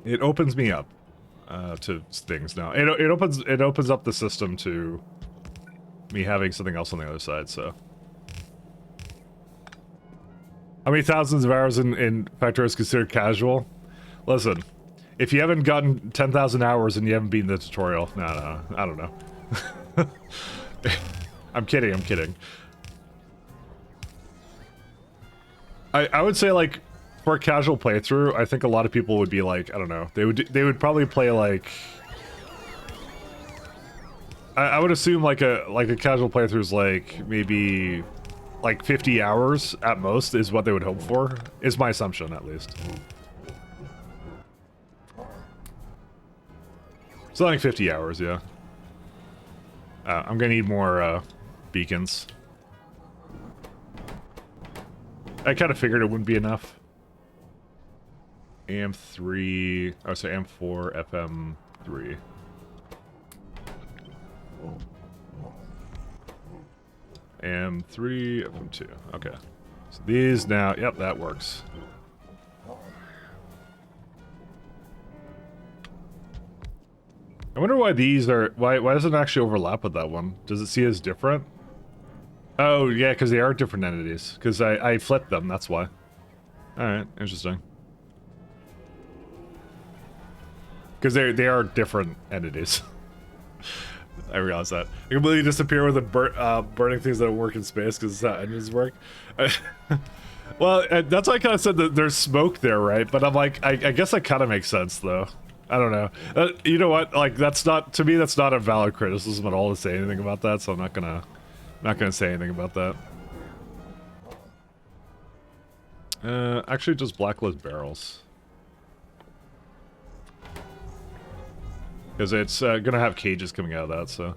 It opens me up to things now. It opens up the system to me having something else on the other side, so... How many thousands of hours in Factorio is considered casual? Listen, if you haven't gotten 10,000 hours and you haven't beaten the tutorial, no, I don't know. I'm kidding. I would say, like, for a casual playthrough, I think a lot of people would be like, I don't know, they would probably play like... I would assume like a casual playthrough is like maybe like 50 hours at most is what they would hope for, is my assumption at least. So like 50 hours, yeah. I'm gonna need more beacons. I kind of figured it wouldn't be enough. AM3, oh sorry, AM4, FM3. AM3, FM2, okay. So these now, yep, that works. I wonder why these are, why doesn't it actually overlap with that one? Does it see as different? Oh, yeah, because they are different entities. Because I flipped them, that's why. Alright, interesting. Because they are different entities. I realize that. I completely disappear with the burning things that don't work in space because it's how engines work. Well, that's why I kind of said that there's smoke there, right? But I'm like, I guess that kind of makes sense, though. I don't know. You know what? Like, that's not, to me, that's not a valid criticism at all to say anything about that, so I'm not gonna say anything about that. Actually, just blacklist barrels. Because it's gonna have cages coming out of that, so...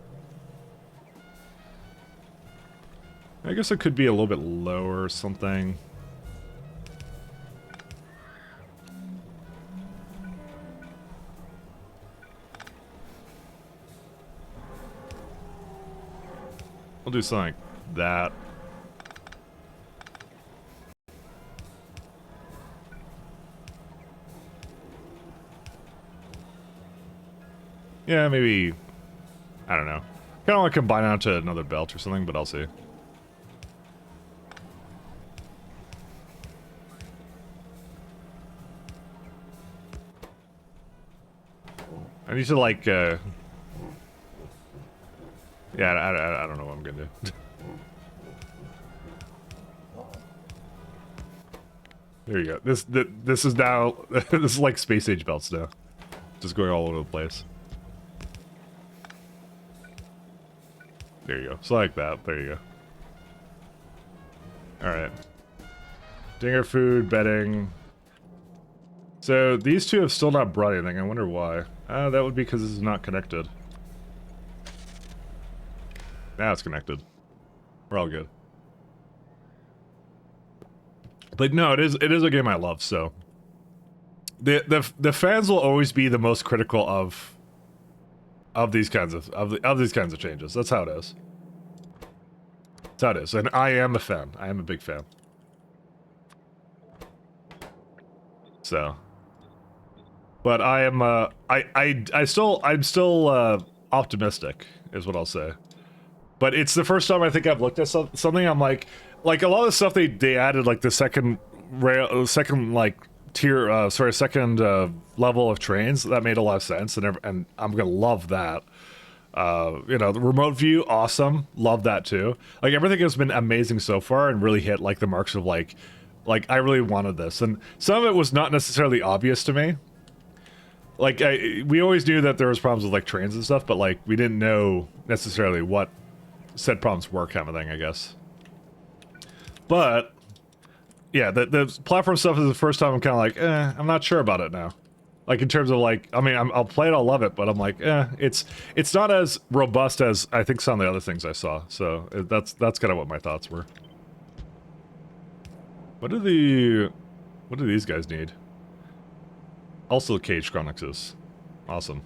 I guess it could be a little bit lower or something. do something like that. Yeah, maybe, I don't know. Kind of want to combine it onto another belt or something, but I'll see. I need to like, yeah, I don't know what I'm gonna do. There you go. This is now, this is like space age belts now. Just going all over the place. There you go. So like that. There you go. Alright. Dinger food, bedding. So these two have still not brought anything. I wonder why. That would be because this is not connected. Now it's connected. We're all good. But no, it is a game I love, so. The fans will always be the most critical of these kinds of these kinds of changes. That's how it is. That's how it is. And I am a fan. I am a big fan. So, but I am I'm still optimistic is what I'll say. But it's the first time I think I've looked at something I'm like a lot of the stuff they added, like the second like tier second level of trains, that made a lot of sense, and I'm gonna love that. You know, the remote view, awesome, love that too. Like everything has been amazing so far and really hit like the marks of like I really wanted this, and some of it was not necessarily obvious to me. Like we always knew that there was problems with like trains and stuff, but like we didn't know necessarily what said problems were, kind of thing, I guess. But yeah, the platform stuff is the first time I'm kind of like, I'm not sure about it now. Like in terms of like, I mean, I'll play it, I'll love it, but I'm like, it's not as robust as I think some of the other things I saw. So that's kind of what my thoughts were. What do these guys need? Also, Cage Chronicles, awesome.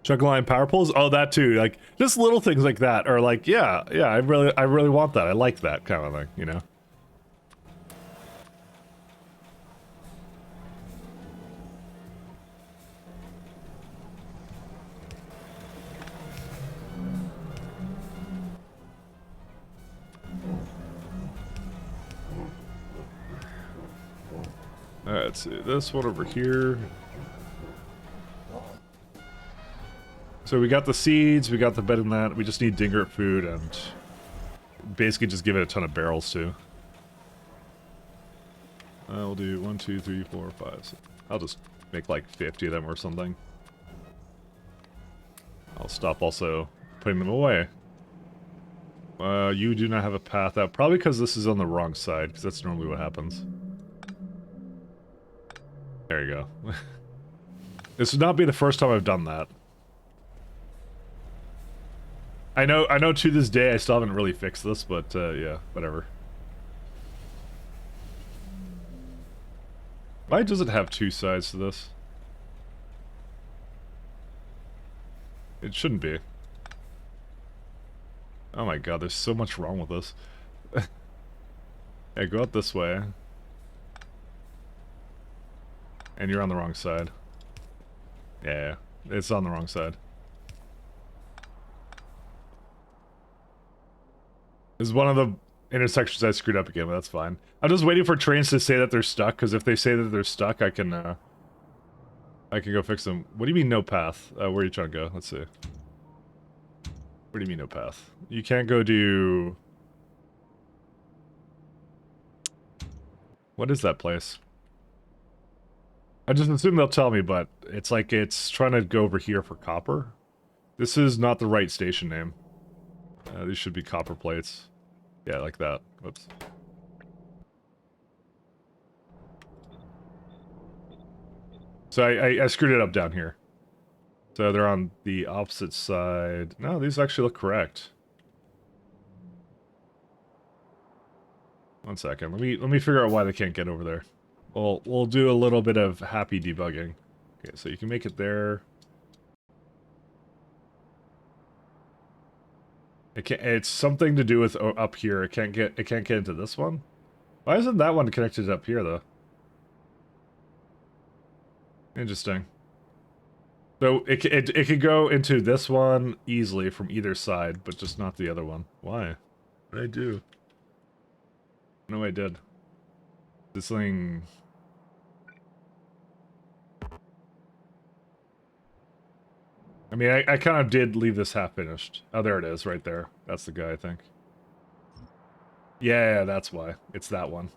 Chug line power pulls? Oh, that too. Like, just little things like that are like, yeah, I really want that. I like that kind of thing, you know? Alright, let's see. This one over here. So we got the seeds, we got the bed in that, we just need dinger food and basically just give it a ton of barrels too. We'll do 1, 2, 3, 4, 5. 6. I'll just make like 50 of them or something. I'll stop also putting them away. You do not have a path out, probably because this is on the wrong side, because that's normally what happens. There you go. This would not be the first time I've done that. I know to this day I still haven't really fixed this, but yeah, whatever. Why does it have two sides to this? It shouldn't be. Oh my god, there's so much wrong with this. Yeah, go out this way. And you're on the wrong side. Yeah, it's on the wrong side. This is one of the intersections I screwed up again, but that's fine. I'm just waiting for trains to say that they're stuck, because if they say that they're stuck, I can go fix them. What do you mean no path? Where are you trying to go? Let's see. What do you mean no path? You can't go to... What is that place? I just assume they'll tell me, but it's like it's trying to go over here for copper. This is not the right station name. These should be copper plates. Yeah, like that. Whoops. So I screwed it up down here. So they're on the opposite side. No, these actually look correct. One second. Let me figure out why they can't get over there. We'll do a little bit of happy debugging. Okay, so you can make it there. It's something to do with up here. It can't get into this one. Why isn't that one connected up here though? Interesting. So it could go into this one easily from either side, but just not the other one. Why? What did I do? No, I did. This thing. I mean, I kind of did leave this half finished. Oh, there it is, right there. That's the guy, I think. Yeah, that's why. It's that one.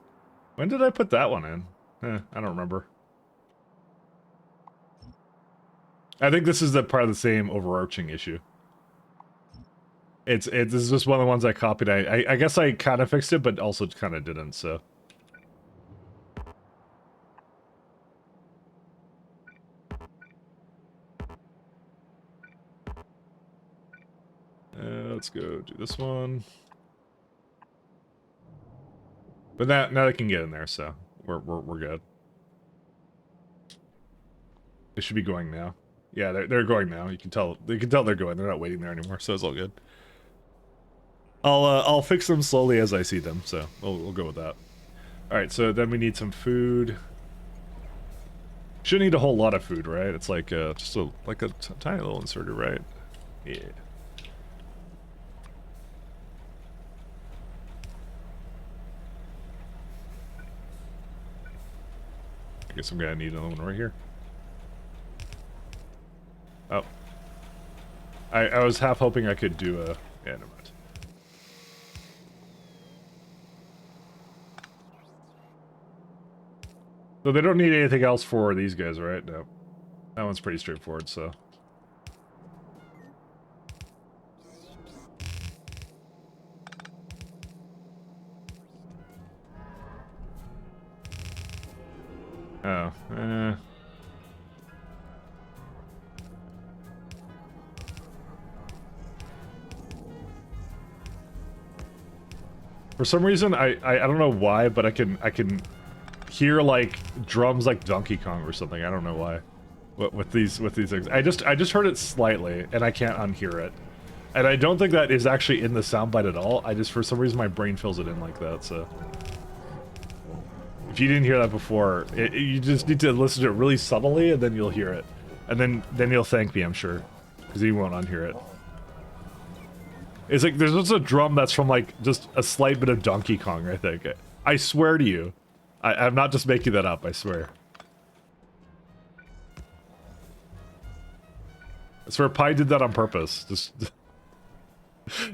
When did I put that one in? I don't remember. I think this is the part of the same overarching issue. This is just one of the ones I copied. I guess I kind of fixed it, but also kind of didn't, so. Let's go do this one. But now they can get in there, so we're good. They should be going now. Yeah, they're going now. You can tell they're going. They're not waiting there anymore, so it's all good. I'll fix them slowly as I see them, so we'll go with that. All right, so then we need some food. Shouldn't need a whole lot of food, right? It's like just a tiny little inserter, right? Yeah. I guess I'm gonna need another one right here. Oh. I was half hoping I could do a... Yeah, never mind. So they don't need anything else for these guys, right? No. That one's pretty straightforward, so... Oh, For some reason, I don't know why, but I can hear like drums like Donkey Kong or something. I don't know why. With these things. I just heard it slightly, and I can't unhear it. And I don't think that is actually in the soundbite at all. I just, for some reason, my brain fills it in like that, so... If you didn't hear that before, you just need to listen to it really subtly, and then you'll hear it. And then you'll thank me, I'm sure. Because you won't unhear it. It's like, there's just a drum that's from, like, just a slight bit of Donkey Kong, I think. I swear to you. I'm not just making that up, I swear. I swear Pi did that on purpose.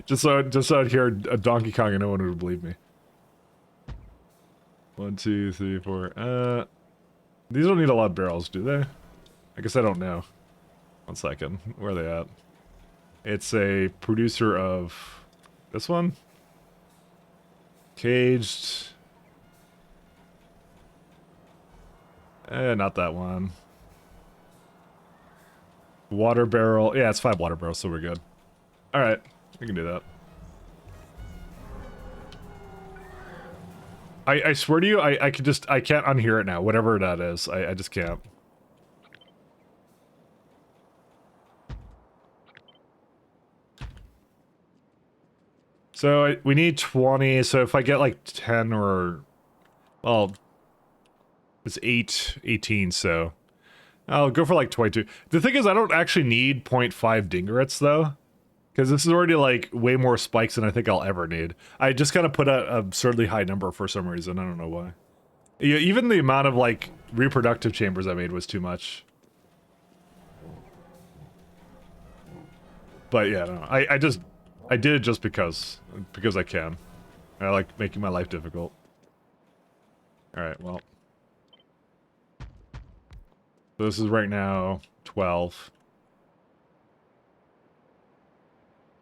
Just so I'd hear a Donkey Kong and no one would believe me. 1, 2, 3, 4. These don't need a lot of barrels, do they? I guess I don't know. 1 second. Where are they at? It's a producer of this one. Caged. Not that one. Water barrel. Yeah, it's 5 water barrels, so we're good. Alright, we can do that. I swear to you, I can't unhear it now, whatever that is. I just can't. So we need 20, so if I get like 10 or... Well, it's 18, so... I'll go for like 22. The thing is, I don't actually need 0.5 dingerits, though. Because this is already, like, way more spikes than I think I'll ever need. I just kind of put an absurdly high number for some reason. I don't know why. Yeah, even the amount of, like, reproductive chambers I made was too much. But, yeah, no, I did it just because I can. I like making my life difficult. Alright, well. So this is right now 12.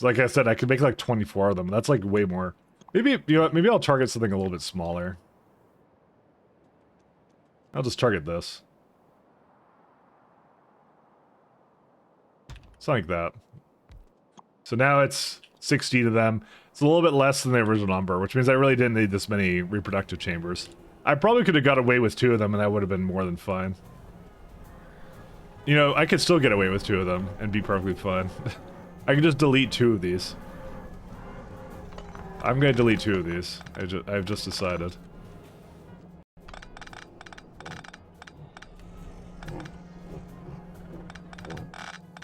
Like I said, I could make like 24 of them. That's like way more. Maybe, you know what, maybe I'll target something a little bit smaller. I'll just target this. Something like that. So now it's 16 of them. It's a little bit less than the original number, which means I really didn't need this many reproductive chambers. I probably could have got away with 2 of them, and that would have been more than fine. You know, I could still get away with 2 of them and be perfectly fine. I can just delete 2 of these. I'm gonna delete 2 of these. I've just decided.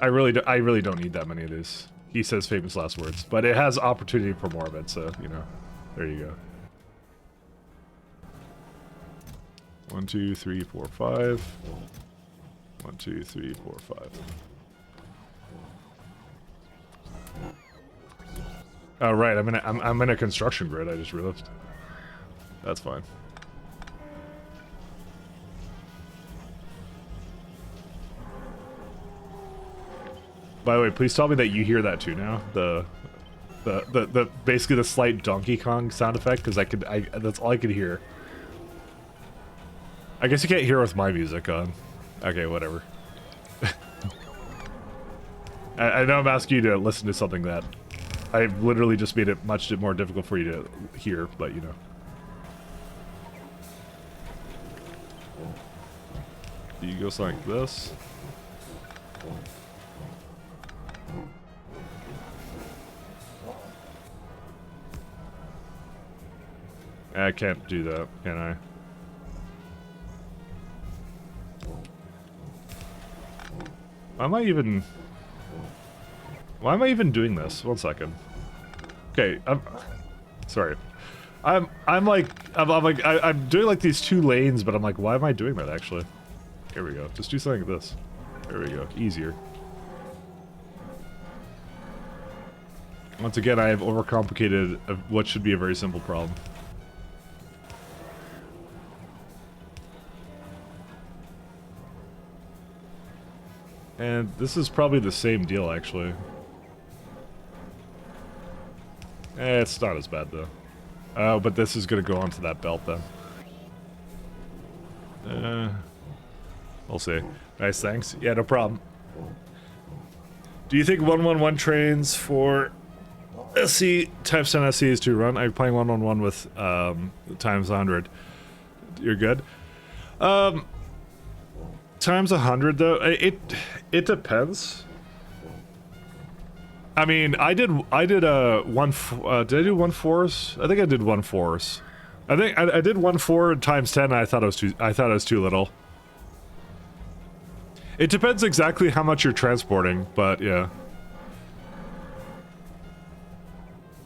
I really don't need that many of these. He says famous last words, but it has opportunity for more of it, so, you know, there you go. 1, 2, 3, 4, 5. 1, 2, 3, 4, 5. Oh right, I'm in a construction grid. I just realized. That's fine. By the way, please tell me that you hear that too now. The basically the slight Donkey Kong sound effect, because that's all I could hear. I guess you can't hear with my music on. Okay, whatever. I know I'm asking you to listen to something that I've literally just made it much more difficult for you to hear, but you know. You go something like this. I can't do that, can I? Why am I even doing this? 1 second. Okay, sorry. I'm doing like these 2 lanes, but I'm like, why am I doing that actually? Here we go. Just do something like this. There we go. Easier. Once again, I have overcomplicated what should be a very simple problem. And this is probably the same deal, actually. It's not as bad, though. Oh, but this is going to go onto that belt, then. We'll see. Nice, thanks. Yeah, no problem. Do you think 111 trains for SC times 10 SC is to run? I'm playing 111 with times 100. You're good. Times 100 though, it depends. I mean, I did did I do 1/4s? I think I did 1/4s. I think I did 1/4 times 10. And I thought it was too little. It depends exactly how much you're transporting, but yeah.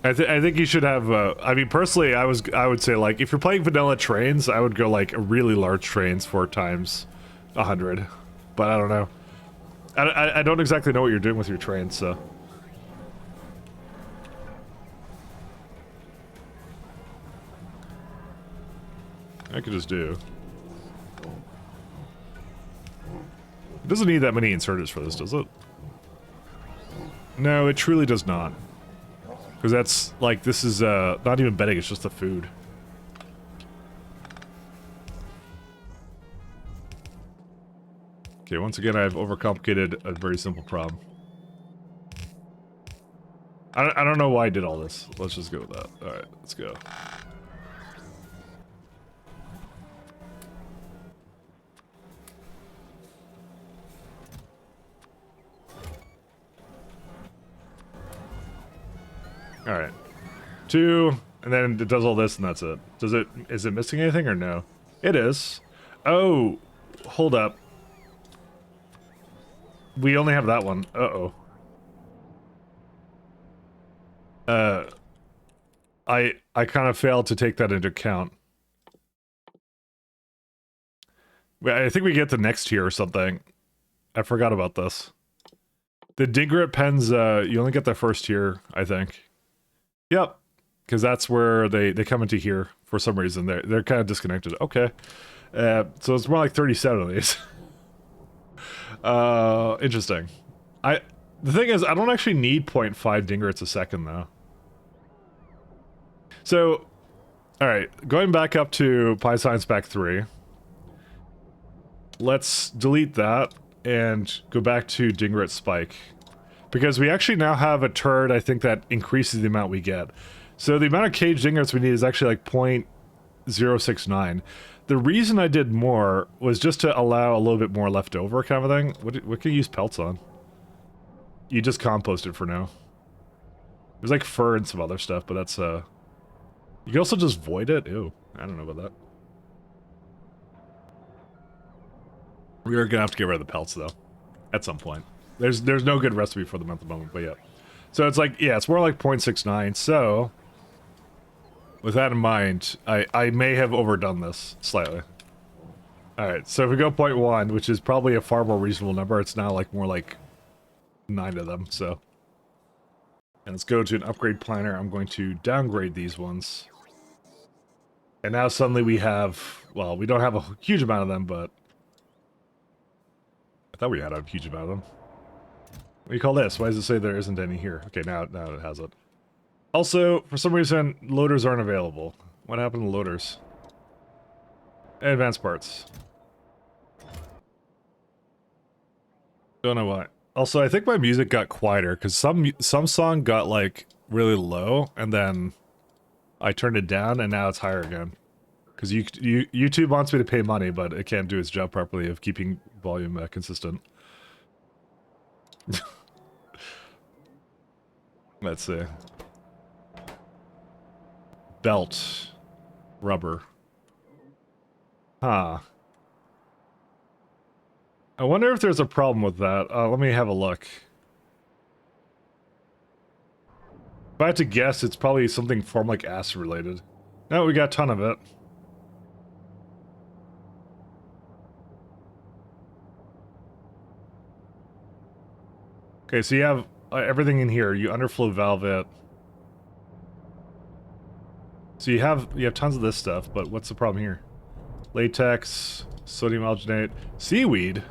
I think you should have. I mean, personally, I would say like if you're playing vanilla trains, I would go like really large trains 4 times 100, but I don't know. I don't exactly know what you're doing with your trains, so. I could just do. It doesn't need that many inserters for this, does it? No, it truly does not. Because that's, like, this is, not even betting, it's just the food. Okay, once again, I've overcomplicated a very simple problem. I don't know why I did all this. Let's just go with that. Alright, let's go. Alright. 2, and then it does all this, and that's it. Is it missing anything, or no? It is. Oh, hold up. We only have that one. Uh-oh. I kind of failed to take that into account. I think we get the next tier or something. I forgot about this. The Digret pens, you only get the first tier, I think. Yep, because that's where they come into here for some reason. They're kind of disconnected. Okay, so it's more like 37 of these. Interesting. The thing is, I don't actually need 0.5 dingrets a second though. So, all right, going back up to Pi Science Pack 3. Let's delete that and go back to Dingret Spike. because we actually now have a turret, I think, that increases the amount we get. So the amount of cage ingots we need is actually like 0.069. The reason I did more was just to allow a little bit more left over kind of thing. What can you use pelts on? You just compost it for now. There's like fur and some other stuff, but that's, You can also just void it? Ew. I don't know about that. We are gonna have to get rid of the pelts, though. At some point. There's no good recipe for them at the moment, but yeah. So it's like, yeah, it's more like 0.69, so... With that in mind, I may have overdone this slightly. Alright, so if we go 0.1, which is probably a far more reasonable number, it's now like more like 9 of them, so... And let's go to an upgrade planner. I'm going to downgrade these ones. And now suddenly we have... Well, we don't have a huge amount of them, but... I thought we had a huge amount of them. What do you call this? Why does it say there isn't any here? Okay, now it has it. Also, for some reason, loaders aren't available. What happened to loaders? Advanced parts. Don't know why. Also, I think my music got quieter, because some song got, like, really low, and then I turned it down, and now it's higher again. Because YouTube wants me to pay money, but it can't do its job properly of keeping volume consistent. Let's see. Belt. Rubber. Huh. I wonder if there's a problem with that. Let me have a look. If I had to guess, it's probably something formic acid related. No, we got a ton of it. Okay, so you have everything in here. You underflow valve it. So you have tons of this stuff, but what's the problem here? Latex, sodium alginate, seaweed.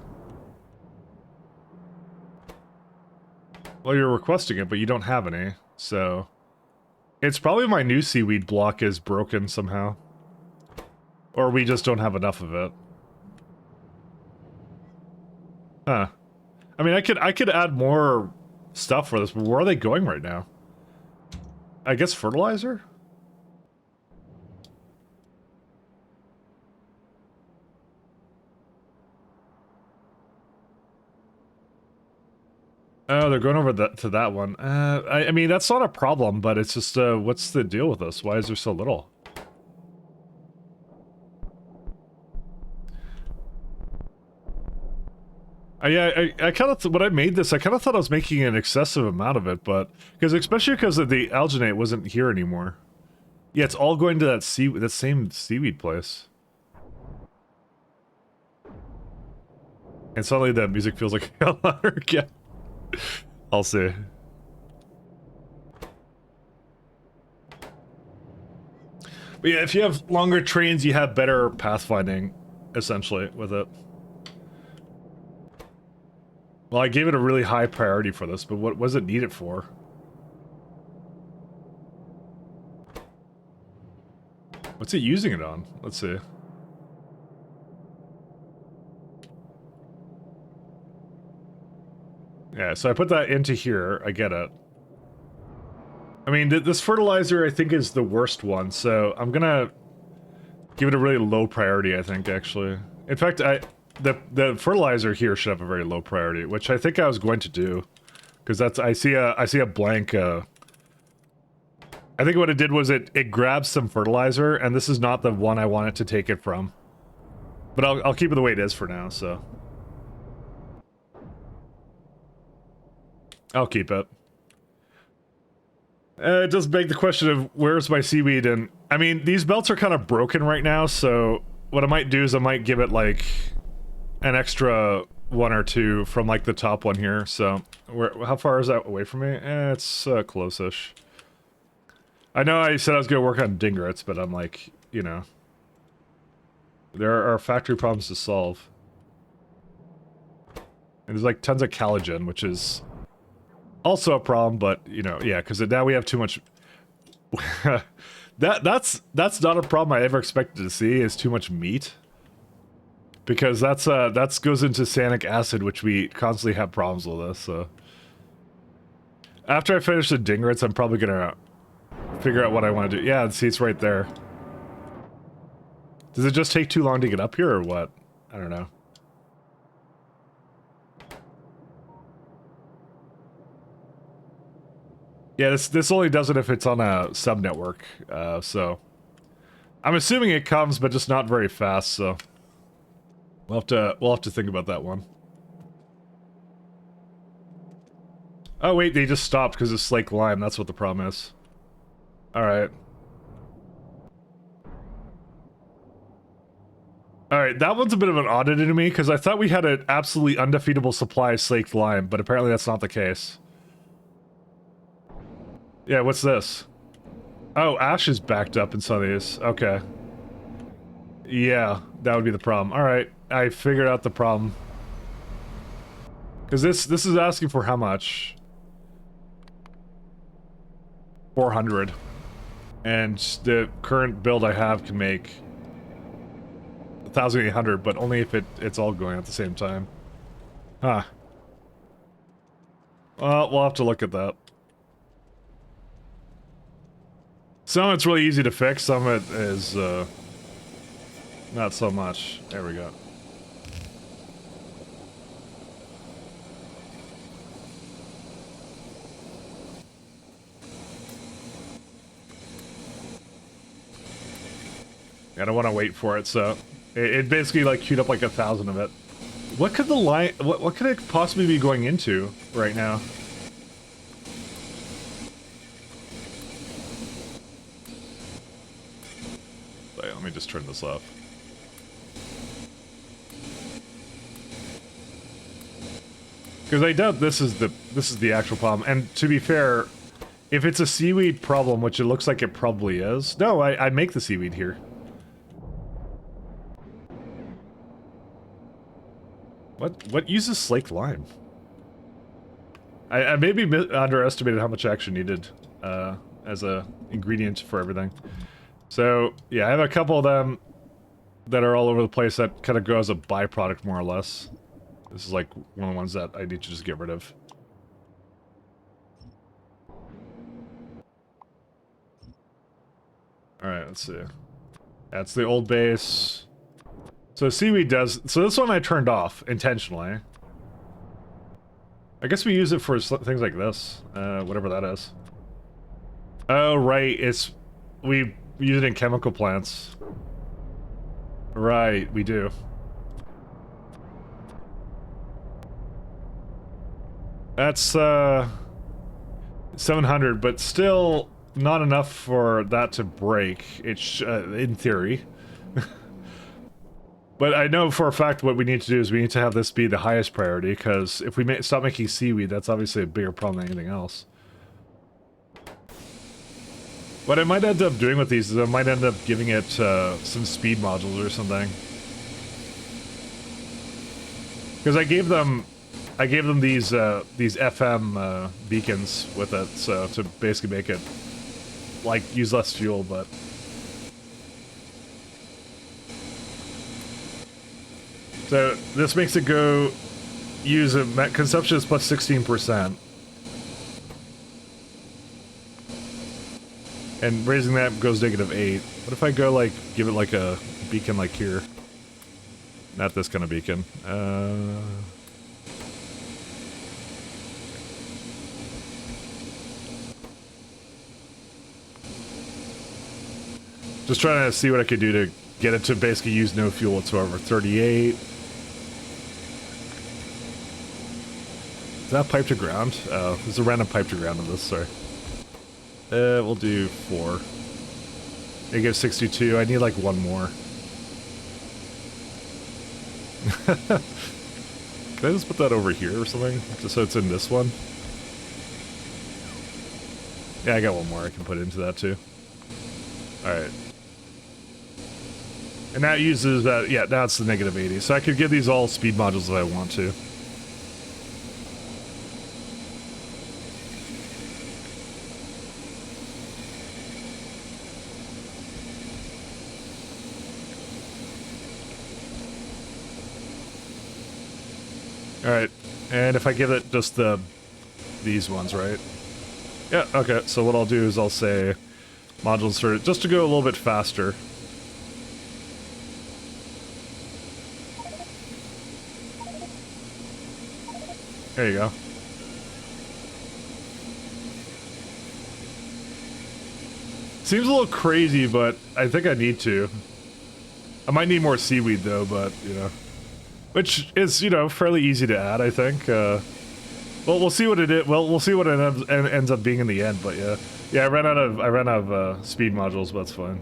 Well, you're requesting it, but you don't have any, so it's probably my new seaweed block is broken somehow, or we just don't have enough of it. Huh. I mean, I could add more stuff for this, but where are they going right now? I guess fertilizer? Oh, they're going over to that one. I mean, that's not a problem, but it's just, what's the deal with this? Why is there so little? I kind of, when I made this, I kind of thought I was making an excessive amount of it, but, especially because of the alginate wasn't here anymore. Yeah, it's all going to that same seaweed place. And suddenly the music feels like a louder again. I'll see. But yeah, if you have longer trains, you have better pathfinding, essentially, with it. Well, I gave it a really high priority for this, but what was it needed for? What's it using it on? Let's see. Yeah, so I put that into here. I get it. I mean, this fertilizer, I think, is the worst one, so I'm gonna give it a really low priority, I think, actually. In fact, the fertilizer here should have a very low priority, which I think I was going to do. Because that's, I see a blank, I think what it did was it grabbed some fertilizer, and this is not the one I wanted to take it from. But I'll keep it the way it is for now, so. I'll keep it. It does beg the question of where's my seaweed, and I mean, these belts are kind of broken right now, so what I might do is I might give it like an extra 1 or 2 from like the top one here, so how far is that away from me? It's close-ish. I know I said I was going to work on dingrets, but I'm like, you know, there are factory problems to solve. And there's like tons of collagen, which is also a problem, but you know, yeah, because now we have too much. that's not a problem I ever expected to see, is too much meat, because that's goes into sanic acid, which we constantly have problems with this. So After I finish the dingrets, I'm probably gonna figure out what I want to do. Yeah, see, it's right there. Does it just take too long to get up here, or what? I don't know. Yeah, this only does it if it's on a sub-network, so... I'm assuming it comes, but just not very fast, so... We'll have to think about that one. Oh wait, they just stopped because it's Slake Lime, that's what the problem is. Alright. Alright, that one's a bit of an oddity to me, because I thought we had an absolutely undefeatable supply of Slaked Lime, but apparently that's not the case. Yeah, what's this? Oh, Ash is backed up in some of these. Okay. Yeah, that would be the problem. Alright, I figured out the problem. Because this is asking for how much? 400. And the current build I have can make 1,800, but only if it's all going at the same time. Huh. Well, we'll have to look at that. Some of it's really easy to fix, some of it is, not so much. There we go. I don't want to wait for it, so... It basically, like, queued up like 1,000 of it. What could the line... What could it possibly be going into right now? Wait, let me just turn this off. Because I doubt this is the actual problem. And to be fair, if it's a seaweed problem, which it looks like it probably is... No, I make the seaweed here. What uses slaked lime? I maybe underestimated how much I actually needed as a ingredient for everything. So, yeah, I have a couple of them that are all over the place that kind of go as a byproduct, more or less. This is like one of the ones that I need to just get rid of. Alright, let's see. That's the old base. So seaweed does... So this one I turned off, intentionally. I guess we use it for things like this. Whatever that is. Oh, right, it's... We use it in chemical plants. Right, we do. That's, 700, but still not enough for that to break. It's, in theory. But I know for a fact what we need to do is we need to have this be the highest priority, because if we stop making seaweed, that's obviously a bigger problem than anything else. What I might end up doing with these is I might end up giving it some speed modules or something. Because I gave them these FM beacons with it, so to basically make it like use less fuel, but. So this makes it go use a consumption is plus 16%. And raising that goes -8. What if I go like give it like a beacon like here? Not this kind of beacon. Just trying to see what I could do to get it to basically use no fuel whatsoever. 38. Is that pipe to ground? Oh, there's a random pipe to ground on this, sorry. We'll do 4. It gives 62. I need like one more. Can I just put that over here or something? Just so it's in this one? Yeah, I got one more I can put into that too. Alright. And that uses that, yeah, that's the -80. So I could give these all speed modules if I want to. Alright, and if I give it just these ones, right? Yeah, okay, so what I'll do is I'll say module inserted, just to go a little bit faster. There you go. Seems a little crazy, but I think I need to. I might need more seaweed though, but, you know. Which is, you know, fairly easy to add, I think. Well, we'll see what it is. Well, we'll see what it ends up being in the end, but yeah. Yeah, I ran out of speed modules, but that's fine.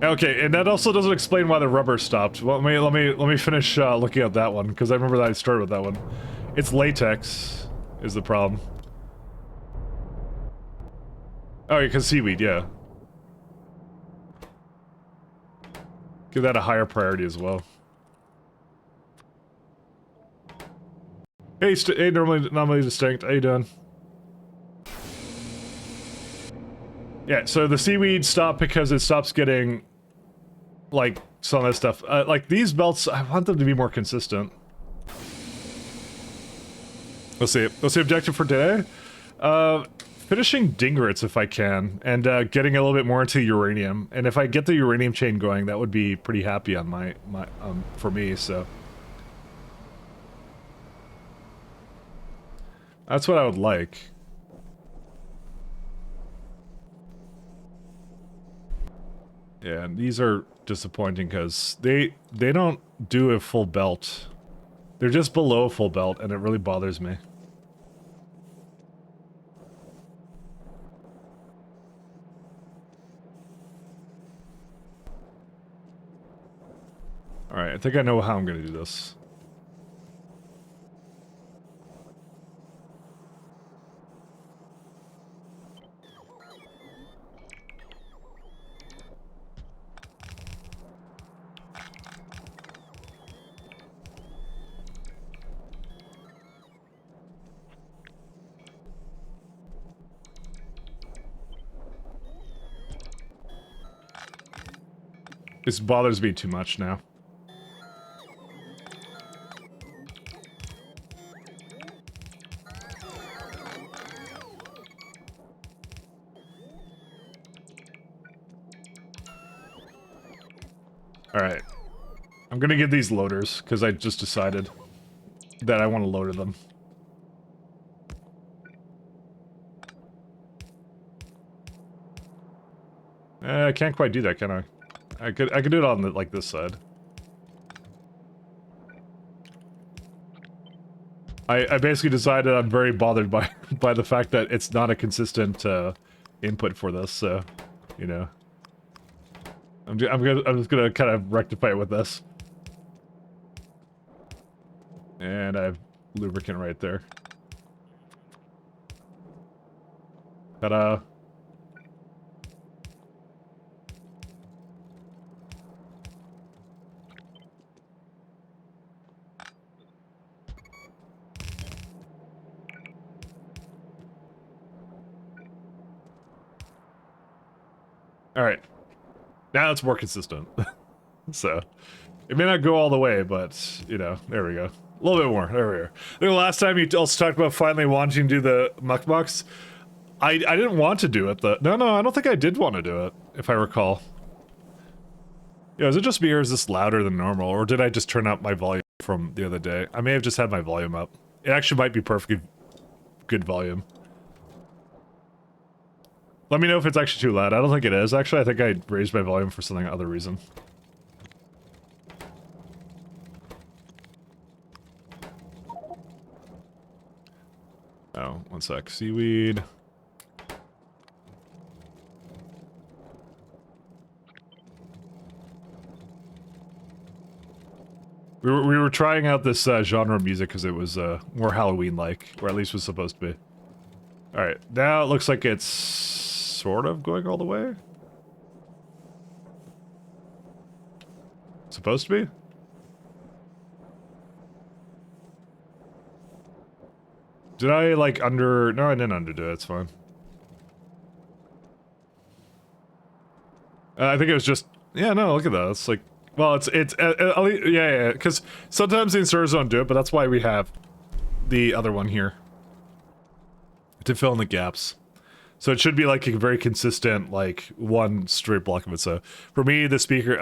Okay, and that also doesn't explain why the rubber stopped. Well, let me finish looking at that one, because I remember that I started with that one. It's latex is the problem. Oh, because seaweed, yeah. Give that a higher priority as well. Hey, hey, normally distinct. How you doing? Yeah, so the seaweed stopped because it stops getting, like, some of that stuff. Like, these belts, I want them to be more consistent. Let's see. What's the objective for today? Finishing dingrets if I can, and getting a little bit more into uranium. And if I get the uranium chain going, that would be pretty happy on my for me, so. That's what I would like. Yeah, and these are disappointing because they don't do a full belt. They're just below a full belt, and it really bothers me. Alright, I think I know how I'm gonna do this. This bothers me too much now. Alright. I'm gonna get these loaders, because I just decided that I want to loader them. I can't quite do that, can I? I could do it on the, like, this side. I basically decided I'm very bothered by by the fact that it's not a consistent input for this, so, you know. I'm just gonna kind of rectify it with this. And I have lubricant right there. Ta-da. Alright. Now it's more consistent. So, it may not go all the way, but, you know, there we go. A little bit more. There we are. I think the last time you also talked about finally wanting to do the mukmuks. I didn't want to do it, though. No, I don't think I did want to do it, if I recall. Yeah, is it just me, or is this louder than normal? Or did I just turn up my volume from the other day? I may have just had my volume up. It actually might be perfectly good volume. Let me know if it's actually too loud. I don't think it is. Actually, I think I raised my volume for something other reason. Oh, one sec. Seaweed. We were trying out this genre of music because it was more Halloween-like, or at least was supposed to be. Alright, now it looks like it's sort of going all the way? Supposed to be? Did I, like, under... No, I didn't underdo it, it's fine. I think it was just... Yeah, no, look at that, it's like... Well, it's yeah, because sometimes the inserters don't do it, but that's why we have the other one here. to fill in the gaps. So it should be like a very consistent, like one straight block of it. So for me, the speaker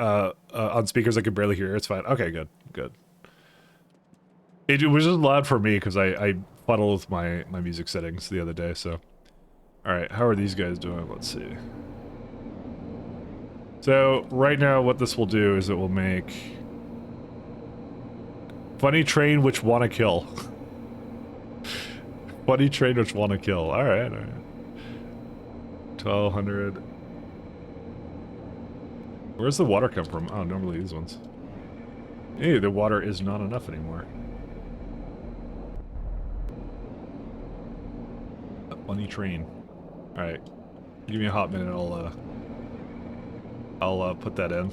on speakers, I can barely hear. It's fine. Okay, good, good. It was just loud for me because I fuddled with my music settings the other day. So, all right, how are these guys doing? Let's see. So right now, what this will do is it will make funny train which wanna kill. Funny train which wanna kill. All right, all right. 1200. Where's the water come from? Oh, normally these ones. Hey, the water is not enough anymore. A funny train. Alright. Give me a hot minute, I'll put that in.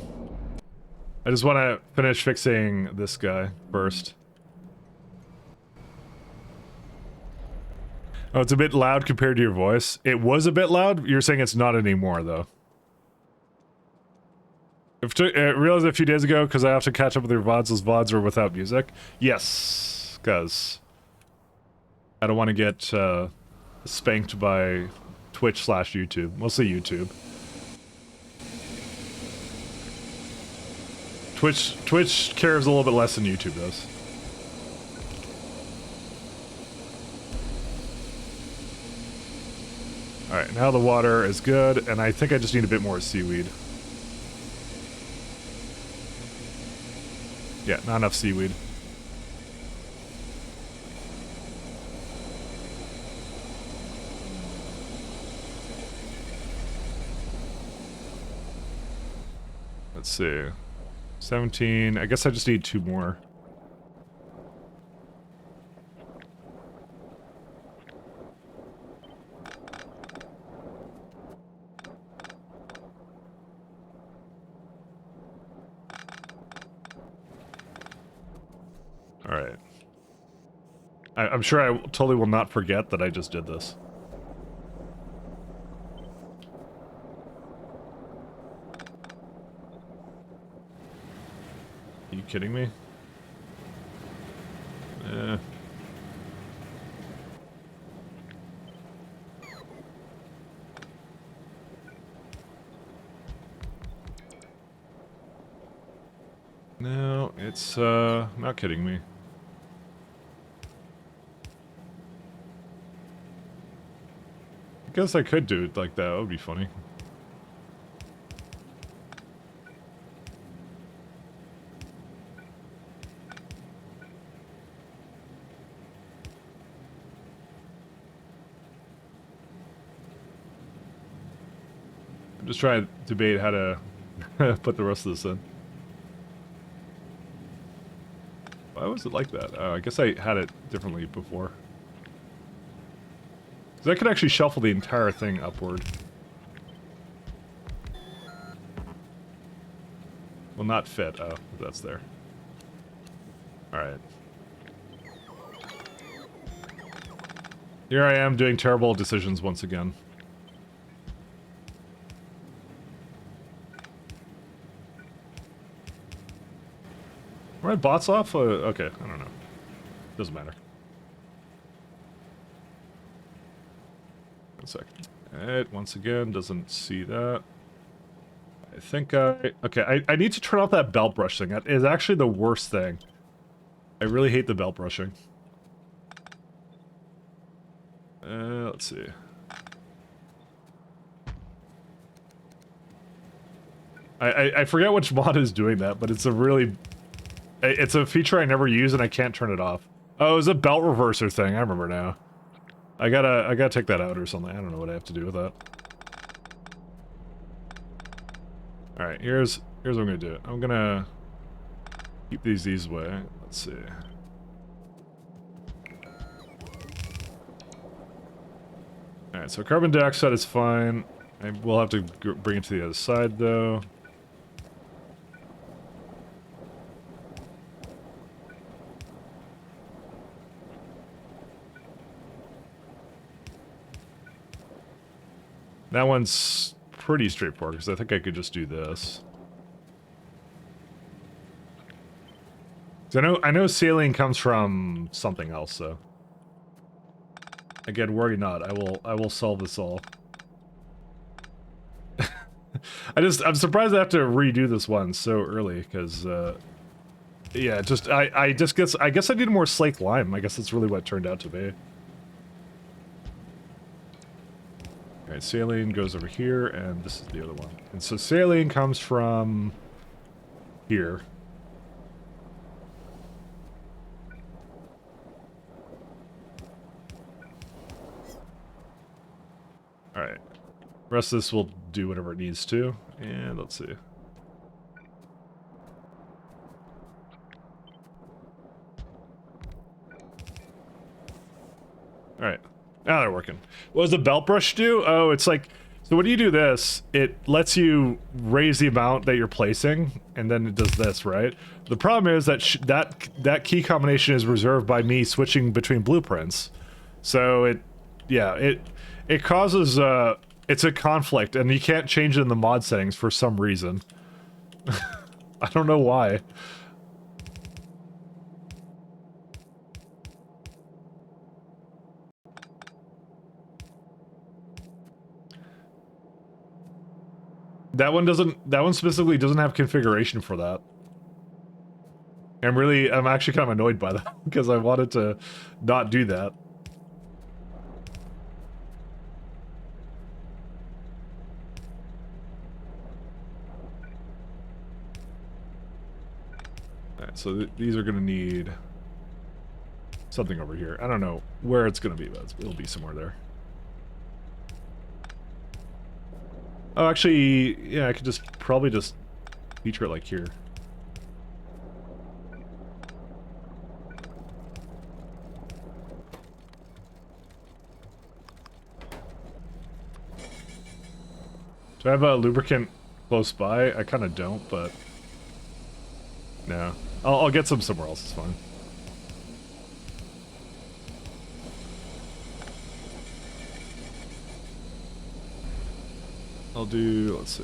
I just want to finish fixing this guy first. Oh, it's a bit loud compared to your voice. It was a bit loud. You're saying it's not anymore, though. I realized a few days ago, because I have to catch up with your VODs, those VODs are without music. Yes, because I don't want to get spanked by Twitch/YouTube. Mostly YouTube. Twitch cares a little bit less than YouTube does. Alright, now the water is good, and I think I just need a bit more seaweed. Yeah, not enough seaweed. Let's see. 17. I guess I just need 2 more. Alright. I'm sure I totally will not forget that I just did this. Are you kidding me? No, it's not kidding me. I guess I could do it like that. That would be funny. I'm just trying to debate how to put the rest of this in. Why was it like that? I guess I had it differently before. Because I could actually shuffle the entire thing upward. Will not fit. Oh, that's there. Alright. Here I am doing terrible decisions once again. Were my bots off? Okay, I don't know. Doesn't matter. One sec. It, once again, doesn't see that. I think okay, I need to turn off that belt brush thing. That is actually the worst thing. I really hate the belt brushing. Let's see. I forget which mod is doing that, but it's a really... It's a feature I never use and I can't turn it off. Oh, it's a belt reverser thing. I remember now. I gotta take that out or something. I don't know what I have to do with that. Alright, here's what I'm gonna do. I'm gonna keep these way. Let's see. Alright, so carbon dioxide is fine. I will have to bring it to the other side though. That one's pretty straightforward, because I think I could just do this. I know saline comes from something else, so. Again, worry not. I will solve this all. I'm surprised I have to redo this one so early, because yeah, I guess I need more slaked lime. I guess that's really what it turned out to be. Alright, saline goes over here, and this is the other one. And so saline comes from here. Alright. The rest of this will do whatever it needs to. And let's see. Alright. Now they're working. What does the belt brush do? Oh, it's like... So when you do this, it lets you raise the amount that you're placing, and then it does this, right? The problem is that that key combination is reserved by me switching between blueprints. So it causes it's a conflict, and you can't change it in the mod settings for some reason. I don't know why. That one specifically doesn't have configuration for that. I'm actually kind of annoyed by that, because I wanted to not do that. Alright, so these are gonna need something over here. I don't know where it's gonna be, but it'll be somewhere there. Oh, actually, yeah, I could probably just feature it like here. Do I have a lubricant close by? I kind of don't, but... No. I'll get some somewhere else, it's fine. I'll do... let's see.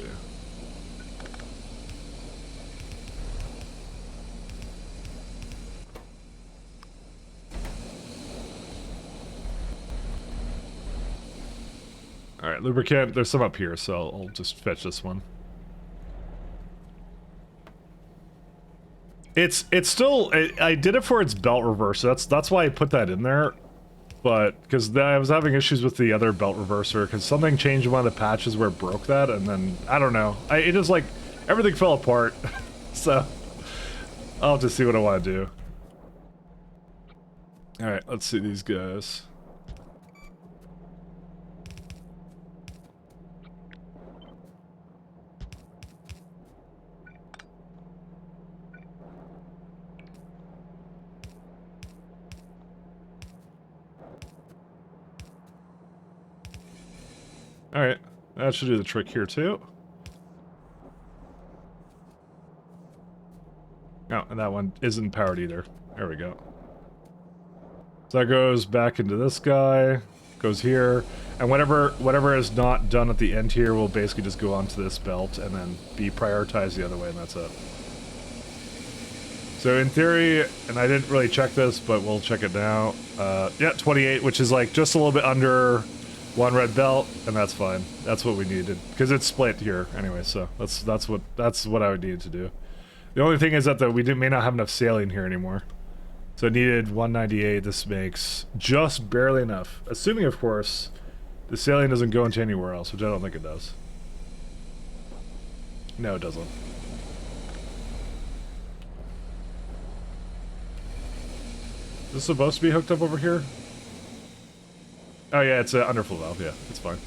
Alright, lubricant, there's some up here, so I'll just fetch this one. It's still... I did it for its belt reverser, that's why I put that in there. But, because I was having issues with the other belt reverser, because something changed in one of the patches where it broke that, and then, I don't know. It just like, everything fell apart. So, I'll have to see what I want to do. Alright, let's see these guys. Alright, that should do the trick here too. Oh, and that one isn't powered either. There we go. So that goes back into this guy, goes here, and whatever is not done at the end here will basically just go onto this belt and then be prioritized the other way, and that's it. So in theory, and I didn't really check this, but we'll check it now. Yeah, 28, which is like just a little bit under one red belt, and that's fine. That's what we needed, because it's split here anyway. So that's what I would need to do. The only thing is that we may not have enough saline here anymore. So it needed 198. This makes just barely enough, assuming of course the saline doesn't go into anywhere else, which I don't think it does. No, it doesn't. Is this supposed to be hooked up over here? Oh yeah, it's an underflow valve. Yeah, it's fine.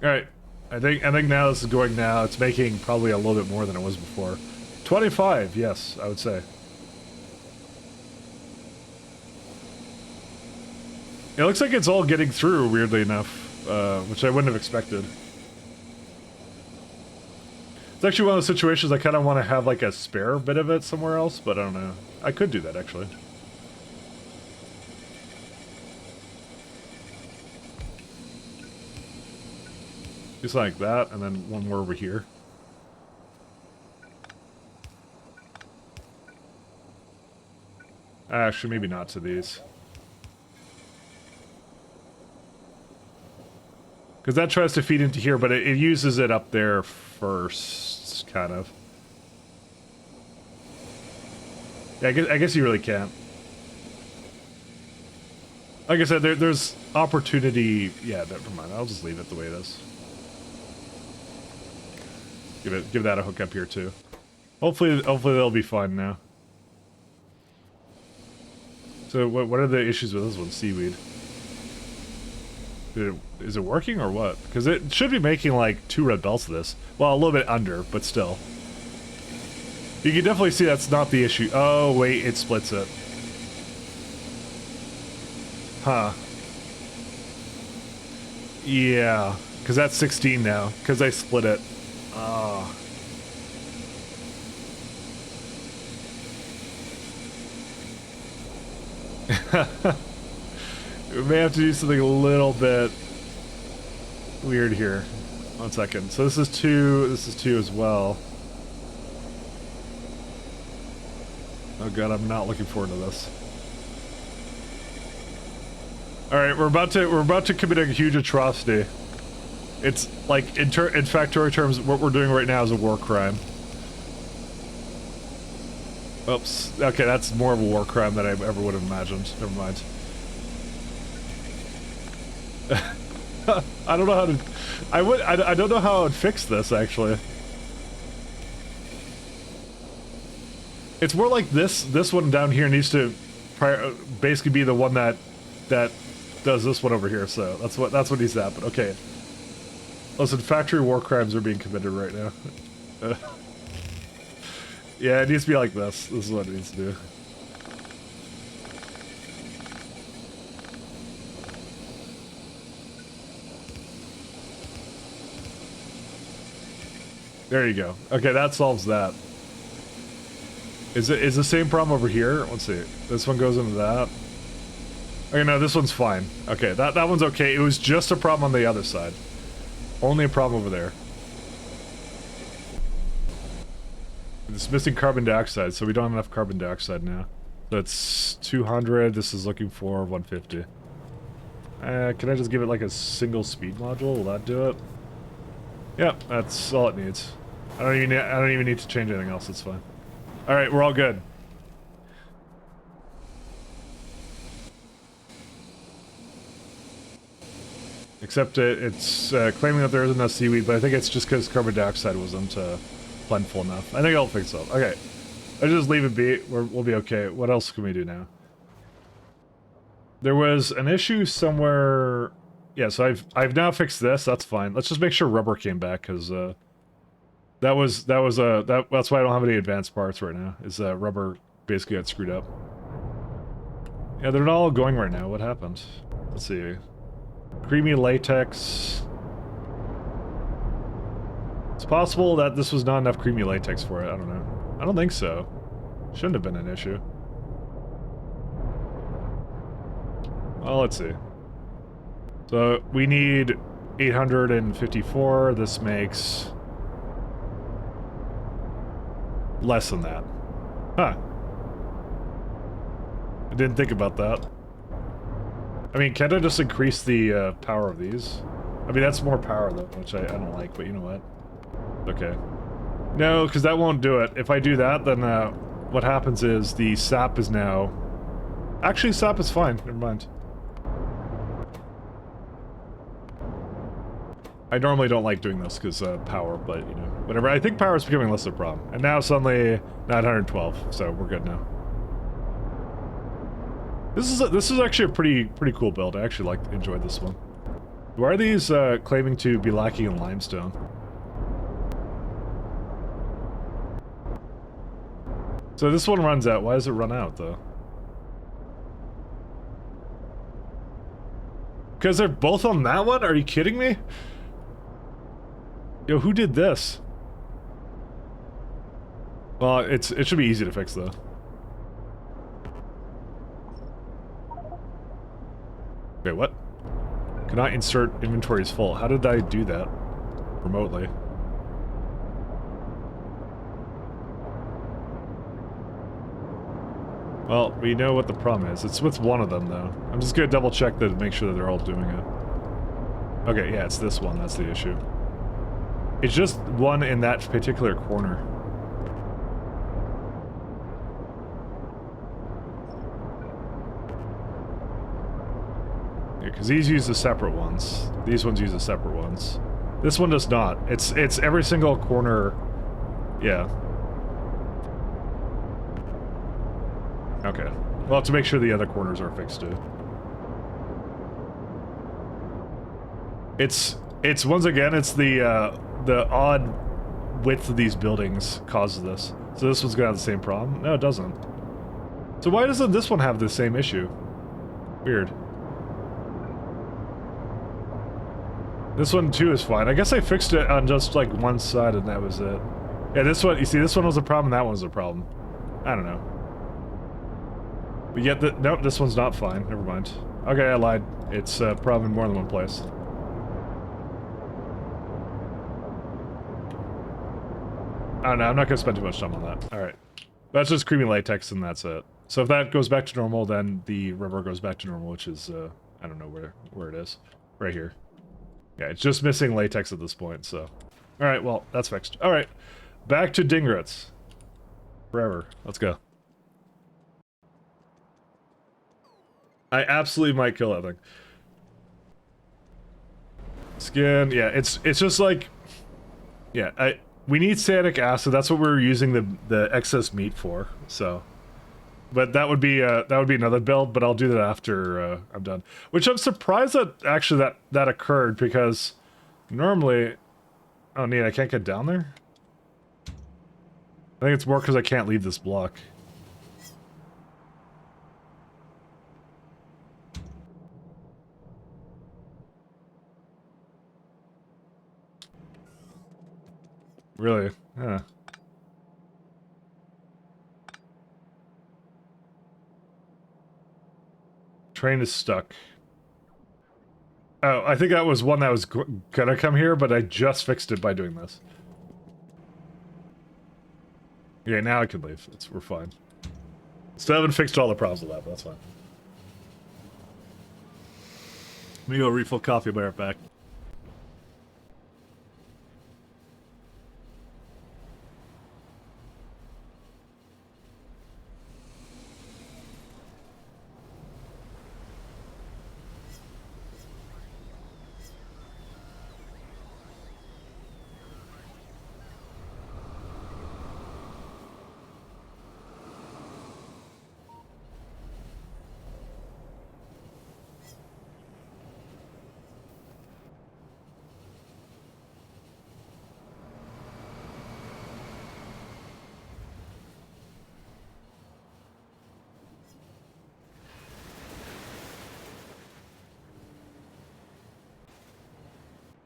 All right, I think now this is going now. It's making probably a little bit more than it was before. 25, yes, I would say. It looks like it's all getting through, weirdly enough, which I wouldn't have expected. It's actually one of those situations I kind of want to have like a spare bit of it somewhere else, but I don't know. I could do that actually. Just like that, and then one more over here. Actually, maybe not to these. Because that tries to feed into here, but it uses it up there first, kind of. Yeah, I guess you really can't. Like I said, there's opportunity. Yeah, never mind. I'll just leave it the way it is. Give that a hook up here too. Hopefully they'll be fine now. So what are the issues with this one? Seaweed. Is it working or what? Because it should be making like 2 red belts of this. Well, a little bit under, but still. You can definitely see that's not the issue. Oh wait, it splits it. Huh. Yeah, because that's 16 now, because I split it. Oh. We may have to do something a little bit weird here. 1 second. So this is 2 as well. Oh god, I'm not looking forward to this. Alright, we're about to commit a huge atrocity. It's like in Factorio terms, what we're doing right now is a war crime. Oops. Okay, that's more of a war crime than I ever would have imagined. Never mind. I don't know how to... I don't know how I would fix this, actually. It's more like this one down here needs to basically be the one that does this one over here, so that's what needs to happen. Okay. Listen, factory war crimes are being committed right now. Yeah, it needs to be like this. This is what it needs to do. There you go. Okay, that solves that. Is the same problem over here? Let's see. This one goes into that. Okay, no, this one's fine. Okay, that one's okay. It was just a problem on the other side. Only a problem over there. It's missing carbon dioxide, so we don't have enough carbon dioxide now. That's 200. This is looking for 150. Can I just give it like a single speed module? Will that do it? Yep, that's all it needs. I don't even need to change anything else. It's fine. All right, we're all good. Except it's claiming that there isn't enough seaweed, but I think it's just because carbon dioxide wasn't plentiful enough. I think I'll fix it. Okay, let's just leave it be. We'll be okay. What else can we do now? There was an issue somewhere. Yeah, so I've now fixed this. That's fine. Let's just make sure rubber came back, because that's why I don't have any advanced parts right now. Is rubber basically got screwed up. Yeah, they're not all going right now. What happened? Let's see. Creamy latex. It's possible that this was not enough creamy latex for it. I don't know. I don't think so. Shouldn't have been an issue. Well, let's see. So we need 854. This makes less than that. Huh. I didn't think about that. I mean, can't I just increase the power of these? I mean, that's more power though, which I don't like, but you know what? Okay. No, because that won't do it. If I do that, then what happens is the sap is now... Actually, sap is fine. Never mind. I normally don't like doing this because power, but you know, whatever. I think power is becoming less of a problem. And now suddenly 912, so we're good now. This is actually a pretty cool build. I actually enjoyed this one. Why are these claiming to be lacking in limestone? So this one runs out. Why does it run out though? Because they're both on that one? Are you kidding me? Yo, who did this? Well, it should be easy to fix though. Okay, what? Cannot insert inventory is full. How did I do that remotely? Well, we know what the problem is. It's with one of them, though. I'm just gonna double check to make sure that they're all doing it. Okay, yeah, it's this one. That's the issue. It's just one in that particular corner. Yeah, because these use the separate ones. These ones use the separate ones. This one does not. It's every single corner. Yeah. Okay. Well, to make sure the other corners are fixed too. It's once again, it's the odd width of these buildings causes this. So this one's gonna have the same problem? No, it doesn't. So why doesn't this one have the same issue? Weird. This one too is fine. I guess I fixed it on just like one side and that was it. Yeah, this one, you see, this one was a problem, that one was a problem. I don't know. But yet, nope, this one's not fine. Never mind. Okay, I lied. It's a problem in more than one place. I don't know, I'm not gonna spend too much time on that. Alright. That's just creamy latex and that's it. So if that goes back to normal, then the rubber goes back to normal, which is, I don't know where it is. Right here. Yeah, it's just missing latex at this point, so. Alright, well, that's fixed. Alright, back to Dingrets. Forever. Let's go. I absolutely might kill that thing. Skin, yeah, it's just like... Yeah, we need sanic acid, that's what we're using the excess meat for, so... But that would be another build, but I'll do that after I'm done. Which I'm surprised that actually that occurred, because normally... Oh, neat, I can't get down there? I think it's more because I can't leave this block. Really? Huh. Train is stuck. Oh, I think that was one that was gonna come here, but I just fixed it by doing this. Okay, now I can leave. We're fine. Still haven't fixed all the problems with that, but that's fine. Let me go refill coffee, I'll be right back.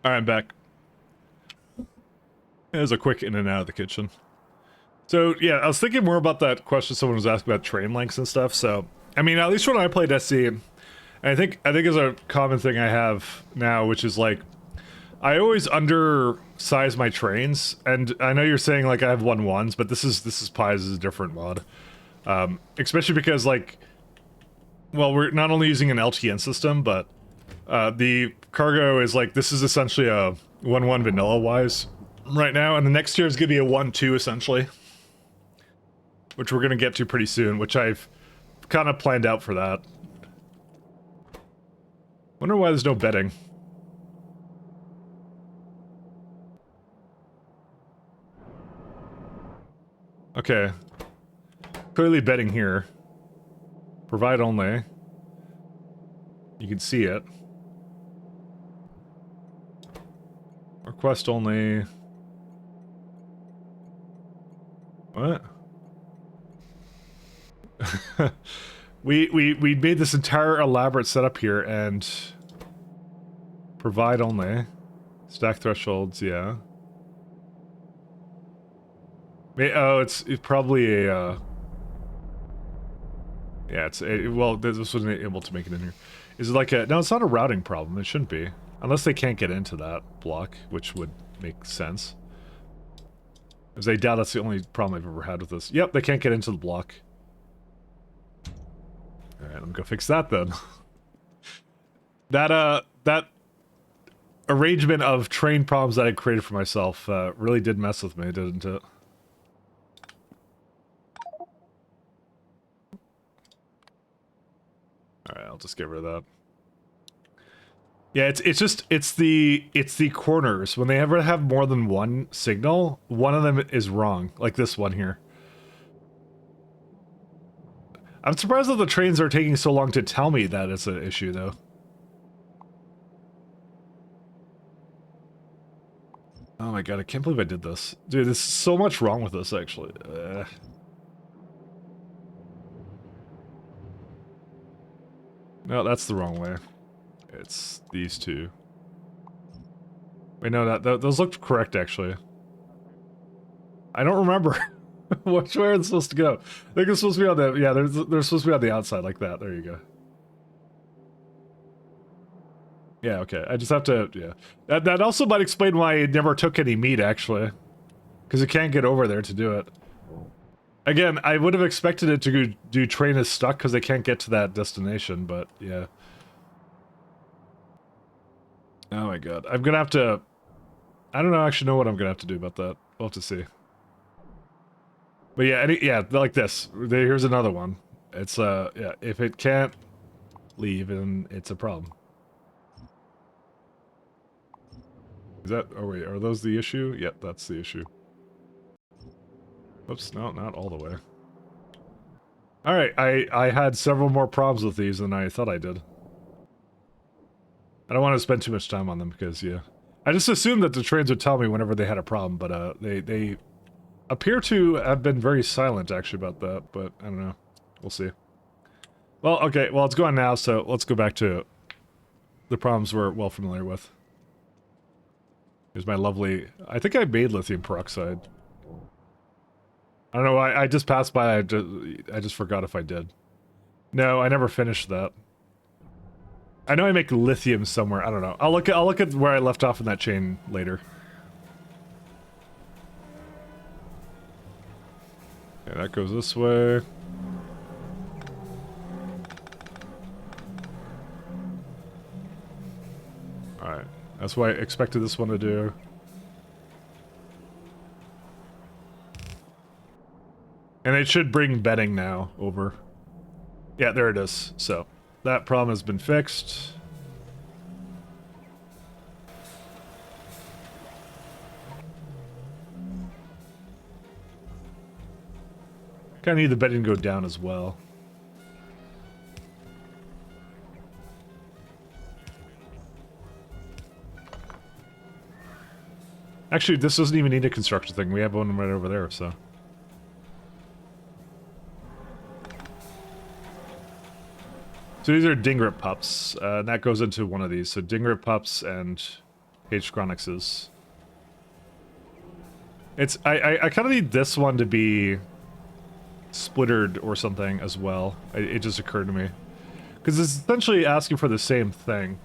Alright, I'm back. There's a quick in and out of the kitchen. So, yeah, I was thinking more about that question someone was asking about train lengths and stuff, so... I mean, at least when I played SC, and I think it's a common thing I have now, which is, like... I always undersize my trains, and I know you're saying, like, I have 1-1s, but this is Pies is a different mod. Especially because, like... Well, we're not only using an LTN system, but... the cargo is like, this is essentially a 1-1 vanilla-wise right now, and the next tier is going to be a 1-2, essentially. Which we're going to get to pretty soon, which I've kind of planned out for that. Wonder why there's no betting. Okay. Clearly betting here. Provide only. You can see it. Request only. What? we made this entire elaborate setup here and provide only. Stack thresholds, yeah. It's probably a yeah, well, this wasn't able to make it in here. Is it like a... No, it's not a routing problem. It shouldn't be. Unless they can't get into that block, which would make sense. Because I doubt that's the only problem I've ever had with this. Yep, they can't get into the block. let me go fix that then. That arrangement of train problems that I created for myself really did mess with me, didn't it? Alright, I'll just get rid of that. Yeah, it's the corners. When they ever have more than one signal, one of them is wrong, like this one here. I'm surprised that the trains are taking so long to tell me that it's an issue, though. Oh my god, I can't believe I did this. Dude, there's so much wrong with this, actually. No, that's the wrong way. It's these two. Wait, no, those looked correct, actually. I don't remember which way it's supposed to go. I think it's supposed to be on the... Yeah, they're supposed to be on the outside like that. There you go. Yeah, okay. I just have to... Yeah. That also might explain why it never took any meat, actually. Because it can't get over there to do it. Again, I would have expected it to do train is stuck because they can't get to that destination, but yeah. Oh my god. I'm gonna have to... I don't actually know what I'm gonna have to do about that. We'll have to see. But yeah, yeah, like this. Here's another one. It's, yeah, if it can't leave, then it's a problem. Is that... Oh wait, are those the issue? Yep, that's the issue. Oops, no, not all the way. Alright, I had several more problems with these than I thought I did. I don't want to spend too much time on them because, yeah. I just assumed that the trains would tell me whenever they had a problem, but they appear to have been very silent, actually, about that, but I don't know. We'll see. Well, okay, well, it's gone now, so let's go back to the problems we're well familiar with. Here's my lovely... I think I made lithium peroxide. I don't know, I just passed by, I just forgot if I did. No, I never finished that. I know I make lithium somewhere, I don't know. I'll look at where I left off in that chain later. Okay, that goes this way. Alright, that's what I expected this one to do. And it should bring bedding now over. Yeah, there it is. So, that problem has been fixed. Kinda need the bedding to go down as well. Actually, this doesn't even need a construction thing. We have one right over there, so... So these are Dingrip pups, and that goes into one of these. So Dingrip pups and H. Chronixes. It's I kind of need this one to be splittered or something as well. It just occurred to me because it's essentially asking for the same thing.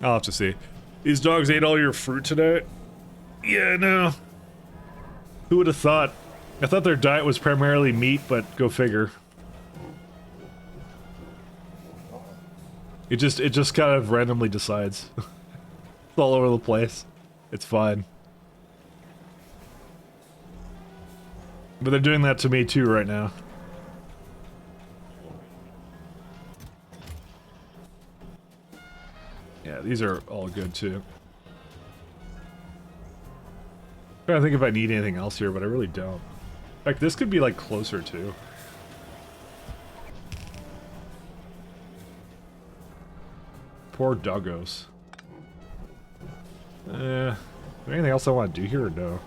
I'll have to see. These dogs ate all your fruit today? Yeah, no. Who would have thought? I thought their diet was primarily meat, but go figure. It just kind of randomly decides. It's all over the place. It's fine. But they're doing that to me too right now. Yeah, these are all good too. I'm trying to think if I need anything else here, but I really don't. In fact, this could be like closer too. Poor doggos. Is there anything else I want to do here or no?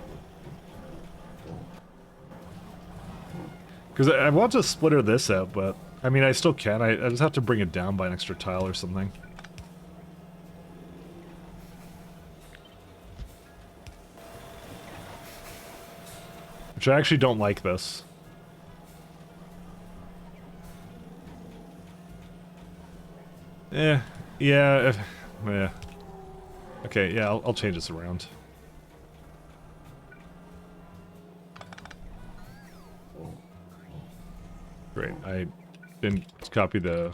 Because I want to splitter this out, but I mean I still can. I just have to bring it down by an extra tile or something. Which I actually don't like this. Yeah. Yeah. Okay, yeah, I'll change this around. Great. I didn't copy the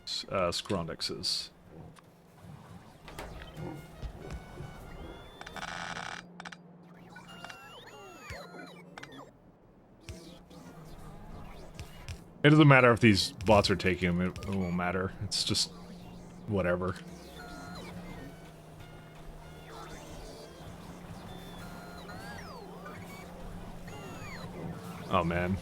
Scrondixes. It doesn't matter if these bots are taking them, it won't matter. It's just whatever. Oh man.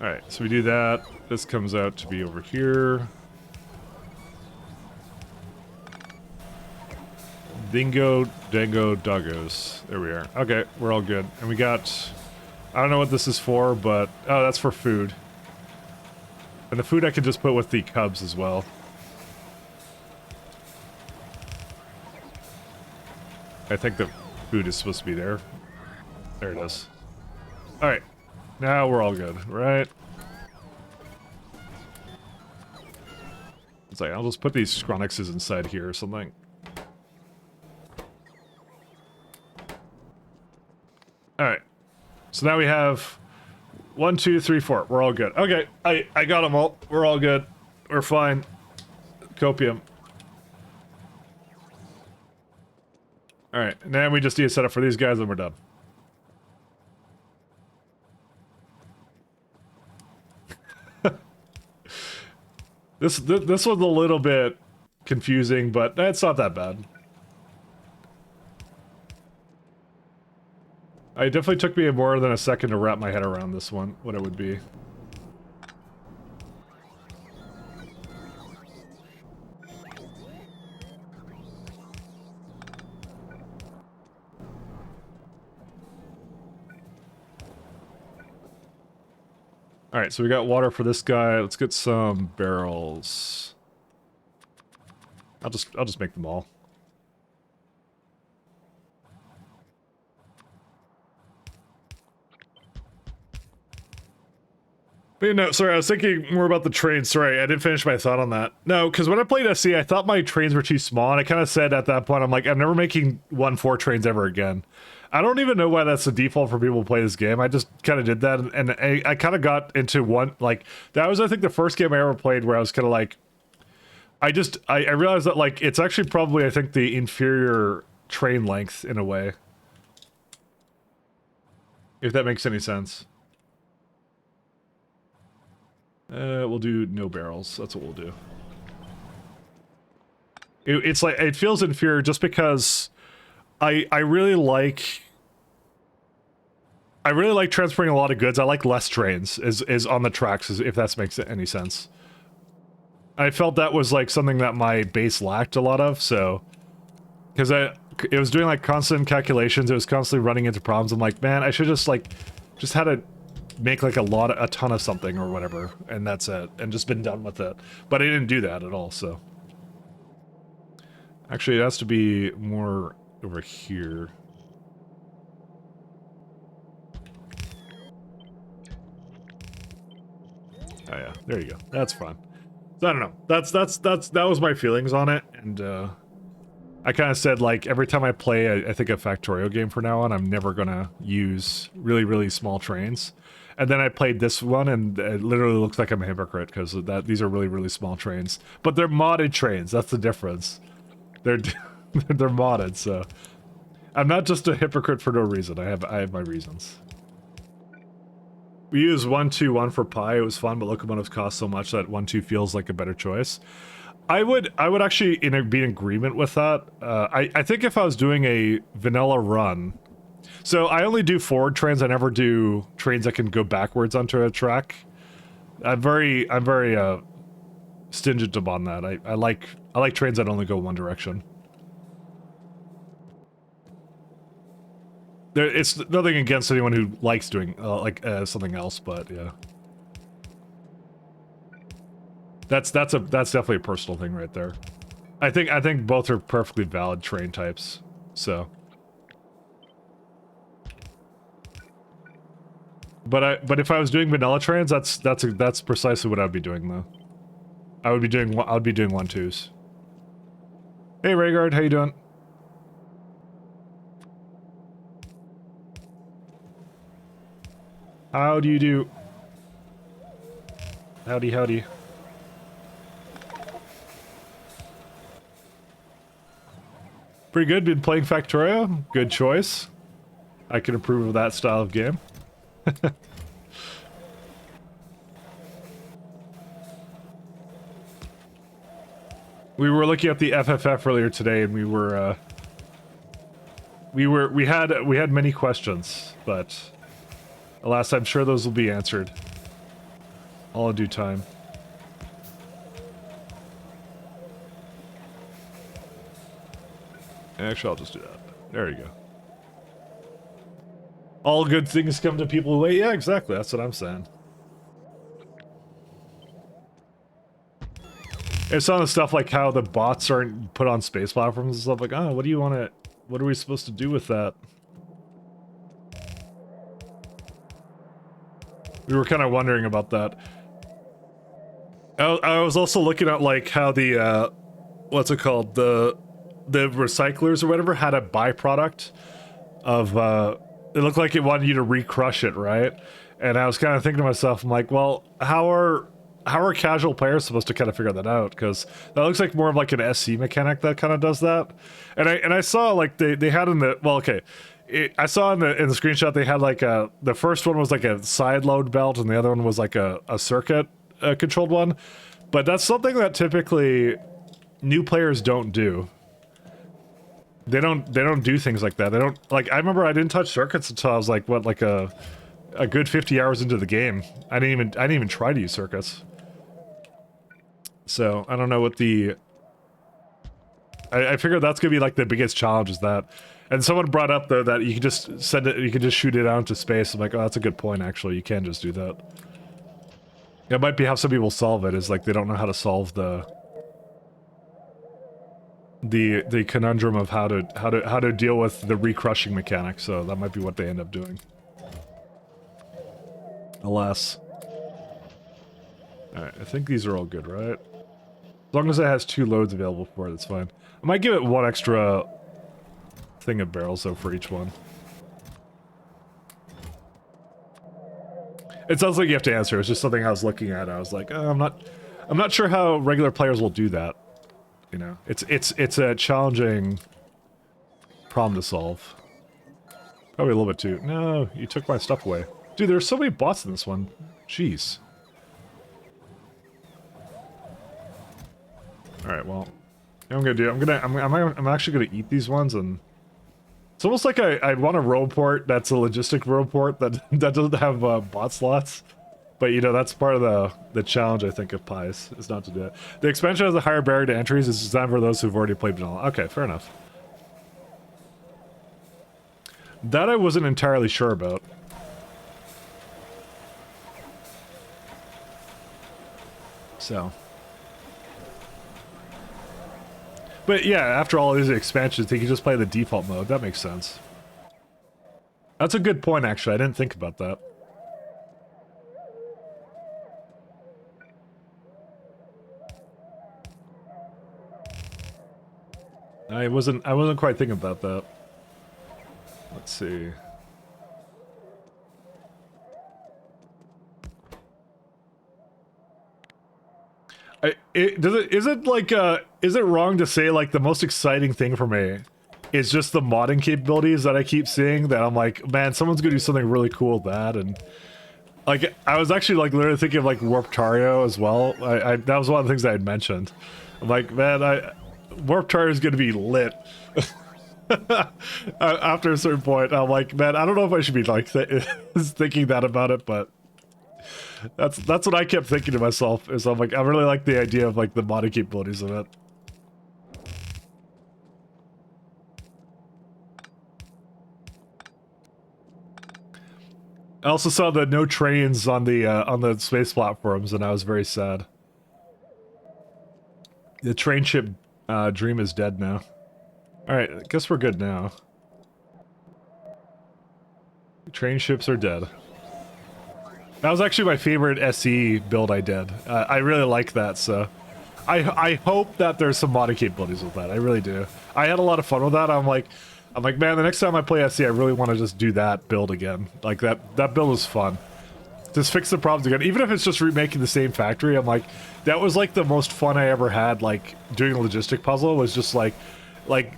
Alright, so we do that. This comes out to be over here. Dingo, dango, doggos. There we are. Okay, we're all good. And we got... I don't know what this is for, but... Oh, that's for food. And the food I could just put with the cubs as well. I think the food is supposed to be there. There it is. Alright. Now we're all good, right? It's like, I'll just put these Scronixes inside here or something. Alright. So now we have 1, 2, 3, 4. We're all good. Okay, I got them all. We're all good. We're fine. Copium. Alright, now we just need to set up for these guys and we're done. This was a little bit confusing, but it's not that bad. It definitely took me more than a second to wrap my head around this one, what it would be. Alright, so we got water for this guy. Let's get some barrels. I'll just make them all. But, no, sorry, I was thinking more about the trains. Sorry, I didn't finish my thought on that. No, because when I played SC, I thought my trains were too small, and I kind of said at that point, I'm like, I'm never making 1-4 trains ever again. I don't even know why that's the default for people who play this game. I just kind of did that, and I kind of got into one, like, that was, I think, the first game I ever played where I was kind of like, I realized that, like, it's actually probably, I think, the inferior train length, in a way. If that makes any sense. We'll do no barrels. That's what we'll do. It's like, it feels inferior just because I really like transporting a lot of goods. I like less trains is on the tracks, if that makes any sense. I felt that was like something that my base lacked a lot of, so because it was doing like constant calculations, it was constantly running into problems. I'm like, man, I should just had to make like a ton of something or whatever, and that's it, and just been done with it. But I didn't do that at all, so. Actually, it has to be more over here. Oh yeah, there you go. That's fine. So I don't know. That was my feelings on it, and I kind of said, like, every time I play, I think a Factorio game from now on, I'm never gonna use really, really small trains. And then I played this one, and it literally looks like I'm a hypocrite, because these are really, really small trains. But they're modded trains, that's the difference. They're modded, so... I'm not just a hypocrite for no reason, I have my reasons. We used 1-2-1 for Pi, it was fun, but locomotives cost so much that 1-2 feels like a better choice. I would actually be in agreement with that. I think if I was doing a vanilla run... So I only do forward trains, I never do trains that can go backwards onto a track. I'm very stingent upon that. I like trains that only go one direction. It's nothing against anyone who likes doing something else, but yeah. That's definitely a personal thing right there. I think both are perfectly valid train types. So But if I was doing vanilla trains, that's precisely what I'd be doing though. I would be doing 1-2s. Hey Raygard, how you doing? How do you do? Howdy, howdy. Pretty good. Been playing Factorio. Good choice. I can approve of that style of game. We were looking at the FFF earlier today, and we had many questions, but alas, I'm sure those will be answered all in due time. Actually, I'll just do that. There you go. All good things come to people who wait. Yeah, exactly. That's what I'm saying. It's on the stuff like how the bots aren't put on space platforms and stuff like, oh, what do you want to, what are we supposed to do with that? We were kind of wondering about that. I was also looking at like how the, what's it called? The recyclers or whatever had a byproduct of, it looked like it wanted you to recrush it, right? And I was kind of thinking to myself, I'm like, well, how are casual players supposed to kind of figure that out? Because that looks like more of like an SC mechanic that kind of does that. And I saw like they had in the, well, okay, I saw in the screenshot they had like the first one was like a side load belt and the other one was like a circuit controlled one. But that's something that typically new players don't do. They don't do things like that. They don't, like, I remember I didn't touch circuits until I was like, what, like a good 50 hours into the game. I didn't even try to use circuits. So I don't know what the, I figured that's gonna be like the biggest challenge is that. And someone brought up though that you can just send it, you can just shoot it out into space. I'm like, oh, that's a good point actually. You can just do that. It might be how some people solve it, is like they don't know how to solve the conundrum of how to deal with the recrushing mechanic, so that might be what they end up doing. Alas. Alright, I think these are all good, right? As long as it has 2 loads available for it, it's fine. I might give it 1 extra thing of barrels though for each one. It sounds like you have to answer. It's just something I was looking at. I was like, oh, I'm not sure how regular players will do that. You know, it's a challenging problem to solve. Probably a little bit too. No, you took my stuff away, dude. There's so many bots in this one. Jeez. All right, well, I'm gonna do. I'm actually gonna eat these ones, and it's almost like I want a roboport that's a logistic roboport that doesn't have bot slots. But, you know, that's part of the challenge, I think, of pies, is not to do it. The expansion has a higher barrier to entries. It's designed for those who've already played vanilla. Okay, fair enough. That I wasn't entirely sure about. So. But, yeah, after all these expansions, they can just play the default mode. That makes sense. That's a good point, actually. I didn't think about that. I wasn't quite thinking about that. Let's see. Is it wrong to say like the most exciting thing for me is just the modding capabilities that I keep seeing, that I'm like, man, someone's gonna do something really cool with that. And like I was actually like literally thinking of like Warptario as well. That was one of the things I had mentioned. I'm like, man, Warptario is gonna be lit. After a certain point, I'm like, man, I don't know if I should be like thinking that about it, but that's what I kept thinking to myself. Is I'm like, I really like the idea of like the modding capabilities of it. I also saw the no trains on the space platforms, and I was very sad. The train ship dream is dead now. Alright, I guess we're good now. Train ships are dead. That was actually my favorite SE build I did. I really like that, so... I hope that there's some modding capabilities with that, I really do. I had a lot of fun with that. I'm like, man, the next time I play SE, I really want to just do that build again. Like, that build was fun. Just fix the problems again. Even if it's just remaking the same factory, I'm like, that was like the most fun I ever had, like, doing a logistic puzzle was just like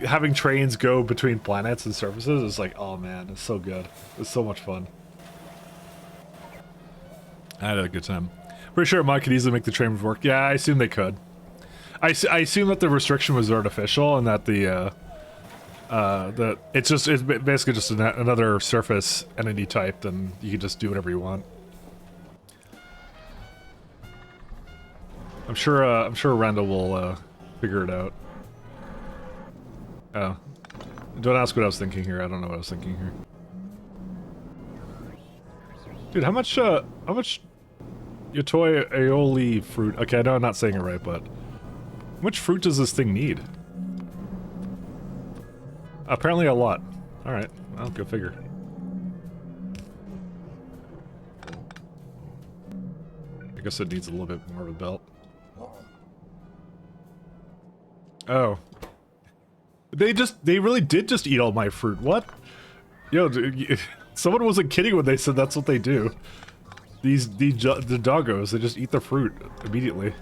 having trains go between planets and surfaces. It's like, oh man, it's so good. It's so much fun. I had a good time. Pretty sure a mod could easily make the train work. Yeah, I assume they could. I assume that the restriction was artificial and that it's basically just another surface entity type, and you can just do whatever you want. I'm sure Randall will figure it out. Oh, don't ask what I was thinking here. I don't know what I was thinking here. Dude, how much Yatoi aioli fruit? Okay, I know I'm not saying it right, but how much fruit does this thing need? Apparently a lot. Alright, I'll go figure. I guess it needs a little bit more of a belt. Oh. They really did just eat all my fruit. What? Yo, someone wasn't kidding when they said that's what they do. The doggos, they just eat the fruit immediately.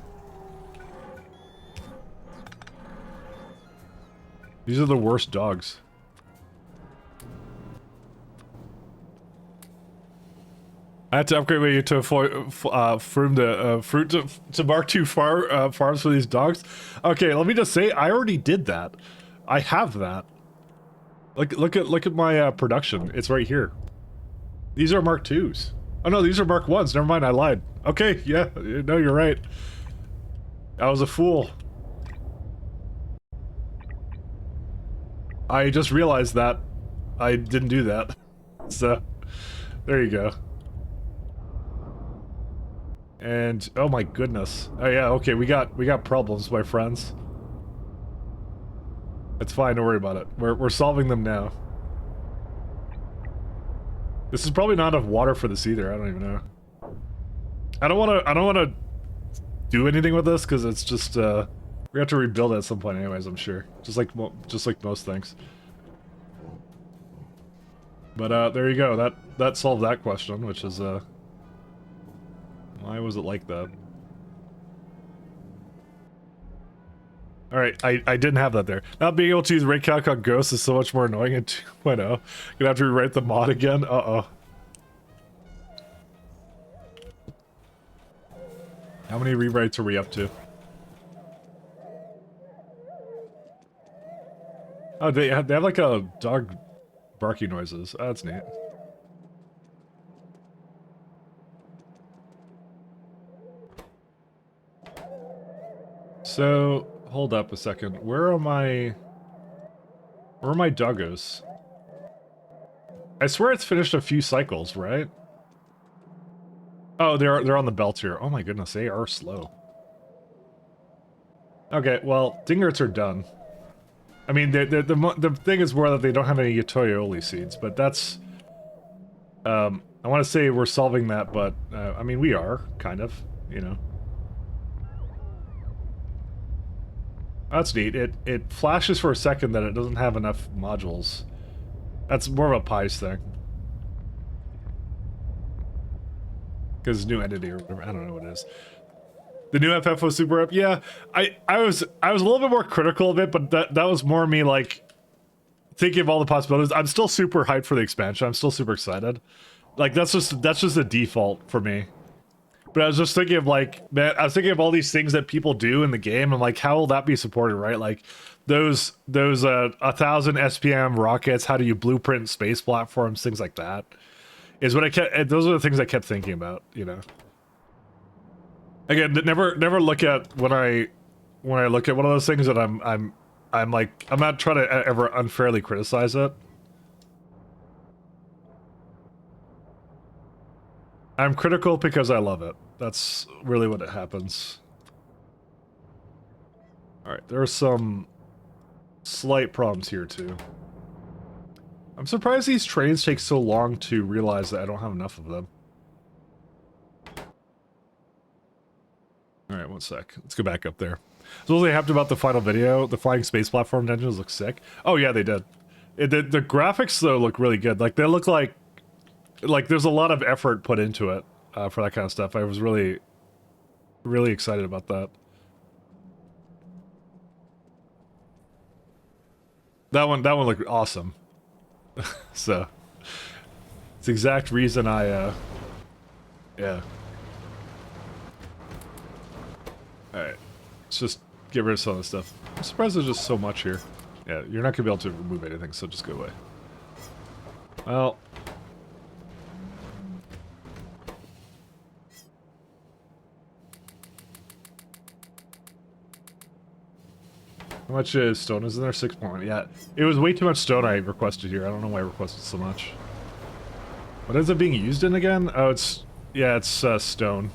These are the worst dogs. I had to upgrade my to fruit to Mark II farms for these dogs. Okay, let me just say, I already did that. I have that. Look at my production. It's right here. These are Mark IIs. Oh no, these are Mark I's. Never mind, I lied. Okay, yeah, no, you're right. I was a fool. I just realized that I didn't do that. So, there you go. And oh my goodness. Oh yeah, okay, we got problems, my friends. It's fine, don't worry about it. We're solving them now. This is probably not enough water for this either. I don't even know. I don't wanna do anything with this because it's just we have to rebuild it at some point anyways, I'm sure. Just like most things. But there you go. That solved that question, which is why was it like that? Alright, I didn't have that there. Not being able to use rate calc on ghosts is so much more annoying in 2.0. Gonna have to rewrite the mod again? Uh-oh. How many rewrites are we up to? Oh, they have like a dog barking noises. Oh, that's neat. So, hold up a second. Where are my doggos? I swear it's finished a few cycles, right? Oh, they're on the belt here. Oh my goodness, they are slow. Okay, well, dingerts are done. I mean, the thing is more that they don't have any Yatoyoli seeds, but that's... I want to say we're solving that, but, I mean, we are, kind of, you know. That's neat. It flashes for a second that it doesn't have enough modules. That's more of a pies thing. Because new entity or whatever, I don't know what it is. The new FFO Super Up, yeah. I was a little bit more critical of it, but that was more me like thinking of all the possibilities. I'm still super hyped for the expansion. I'm still super excited. Like that's just a default for me. But I was just thinking of like, man, I was thinking of all these things that people do in the game and like how will that be supported, right? Like those 1,000 SPM rockets, how do you blueprint space platforms, things like that. Is what I kept. Those are the things I kept thinking about, you know. Again, never look at when I look at one of those things that I'm like I'm not trying to ever unfairly criticize it. I'm critical because I love it. That's really what it happens. Alright, there are some slight problems here too. I'm surprised these trains take so long to realize that I don't have enough of them. Alright, one sec. Let's go back up there. So what they hyped about the final video, the flying space platform engines look sick. Oh yeah, they did. The graphics though look really good. Like they look like there's a lot of effort put into it. for that kind of stuff. I was really, really excited about that. That one looked awesome. So, it's the exact reason I, yeah. Alright, let's just get rid of some of this stuff. I'm surprised there's just so much here. Yeah, you're not gonna be able to remove anything, so just go away. Well... How much stone is in there? 6 point. Yeah, it was way too much stone I requested here. I don't know why I requested so much. What is it being used in again? Oh, it's... Yeah, it's stone.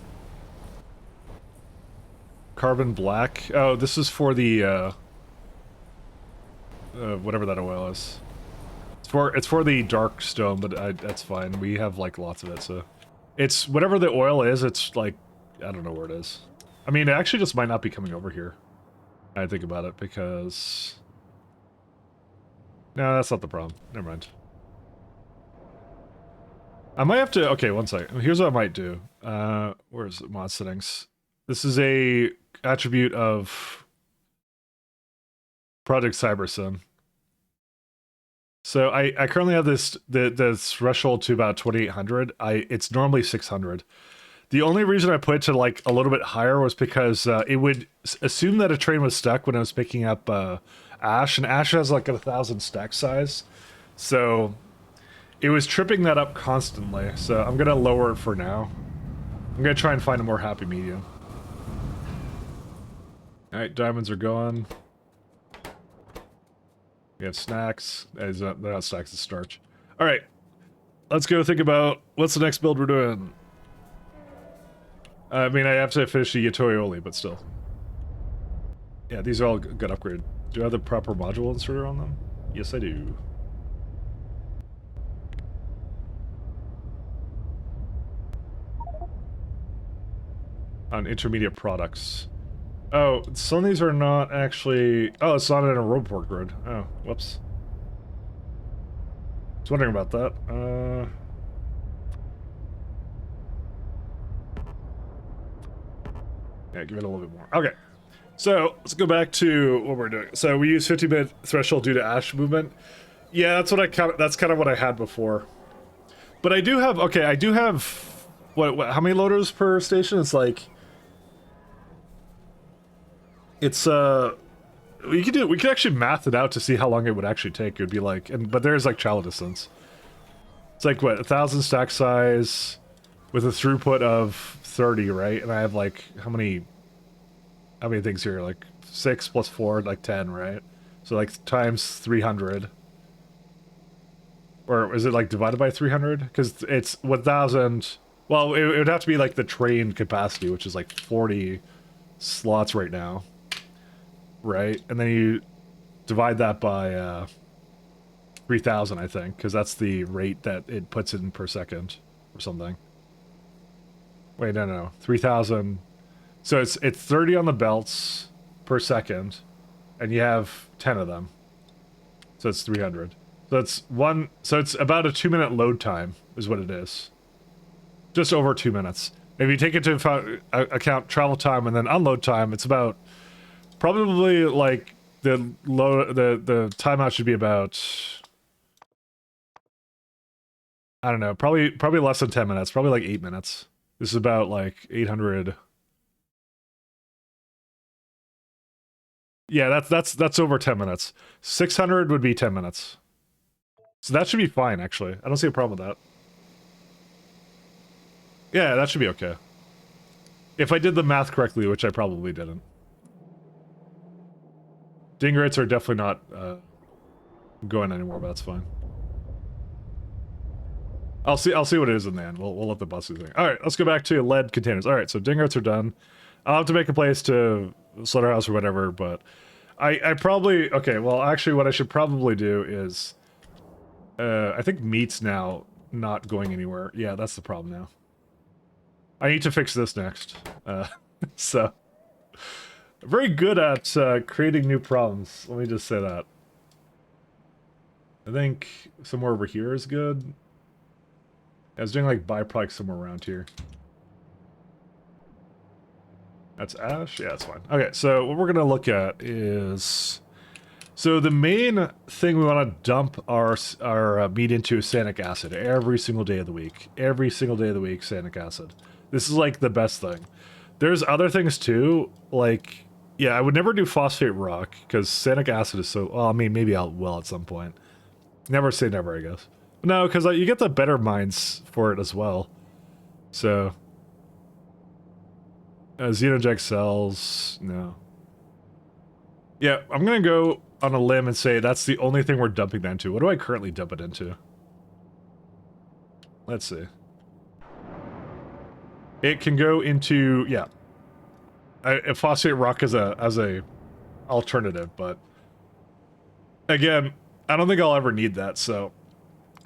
Carbon black. Oh, this is for the, whatever that oil is. It's for the dark stone, but that's fine. We have, like, lots of it, so... It's... Whatever the oil is, it's, like... I don't know where it is. I mean, it actually just might not be coming over here. I think about it, because... No, that's not the problem. Never mind. I might have to... Okay, one second. Here's what I might do. Where is it? Mod settings. This is a attribute of Project Cybersim. So I currently have the threshold to about 2800. It's normally 600. The only reason I put it to like a little bit higher was because it would assume that a train was stuck when I was picking up ash, and ash has like 1,000 stack size, so it was tripping that up constantly. So I'm gonna lower it for now. I'm gonna try and find a more happy medium. All right, diamonds are gone. We have snacks. They're not snacks, it's starch. All right, let's go think about what's the next build we're doing. I mean, I have to finish the Yatoyoli, but still. Yeah, these are all good upgrade. Do I have the proper module inserter on them? Yes, I do. On intermediate products. Oh, some of these are not actually... Oh, it's not in a robot grid. Oh, whoops. I was wondering about that. Yeah, give it a little bit more. Okay. So, let's go back to what we're doing. So, we use 50-bit threshold due to ash movement. Yeah, that's what that's kind of what I had before. But I do have... Okay, I do have... What how many loaders per station? It's like... It's, we could actually math it out to see how long it would actually take. It would be like... But there's, like, travel distance. It's like, what, 1,000 stack size with a throughput of 30, right? And I have, like, how many things here? Like, 6 plus 4, like 10, right? So, like, times 300. Or is it, like, divided by 300? Because it's 1,000... Well, it would have to be, like, the train capacity, which is, like, 40 slots right now. Right? And then you divide that by, 3,000, I think, because that's the rate that it puts in per second, or something. Wait, no. 3,000... So it's 30 on the belts per second, and you have 10 of them. So it's 300. So it's about a 2-minute load time, is what it is. Just over 2 minutes. If you take into account travel time and then unload time, it's about probably like the timeout should be about, I don't know, probably less than 10 minutes, probably like 8 minutes. This is about like 800. Yeah, that's over 10 minutes. 600 would be 10 minutes. So that should be fine, actually. I don't see a problem with that. Yeah, that should be okay. If I did the math correctly, which I probably didn't. Dingrates are definitely not going anymore, but that's fine. I'll see what it is in the end. We'll let the bus do the thing. Alright, let's go back to lead containers. Alright, so dingrates are done. I'll have to make a place to slaughterhouse or whatever, but I probably... Okay, well, actually, what I should probably do is... I think meat's now not going anywhere. Yeah, that's the problem now. I need to fix this next. So... Very good at creating new problems. Let me just say that. I think somewhere over here is good. I was doing like byproduct somewhere around here. That's ash? Yeah, that's fine. Okay, so what we're going to look at is... So the main thing we want to dump our meat into is sanic acid every single day of the week. Every single day of the week, sanic acid. This is like the best thing. There's other things too, like... Yeah, I would never do phosphate rock, because sanic acid is so... Well, I mean, maybe I will at some point. Never say never, I guess. No, because you get the better mines for it as well. So... Xenoject cells, no. Yeah, I'm gonna go on a limb and say that's the only thing we're dumping that into. What do I currently dump it into? Let's see. It can go into, yeah. Phosphate rock as a alternative, but again, I don't think I'll ever need that, so.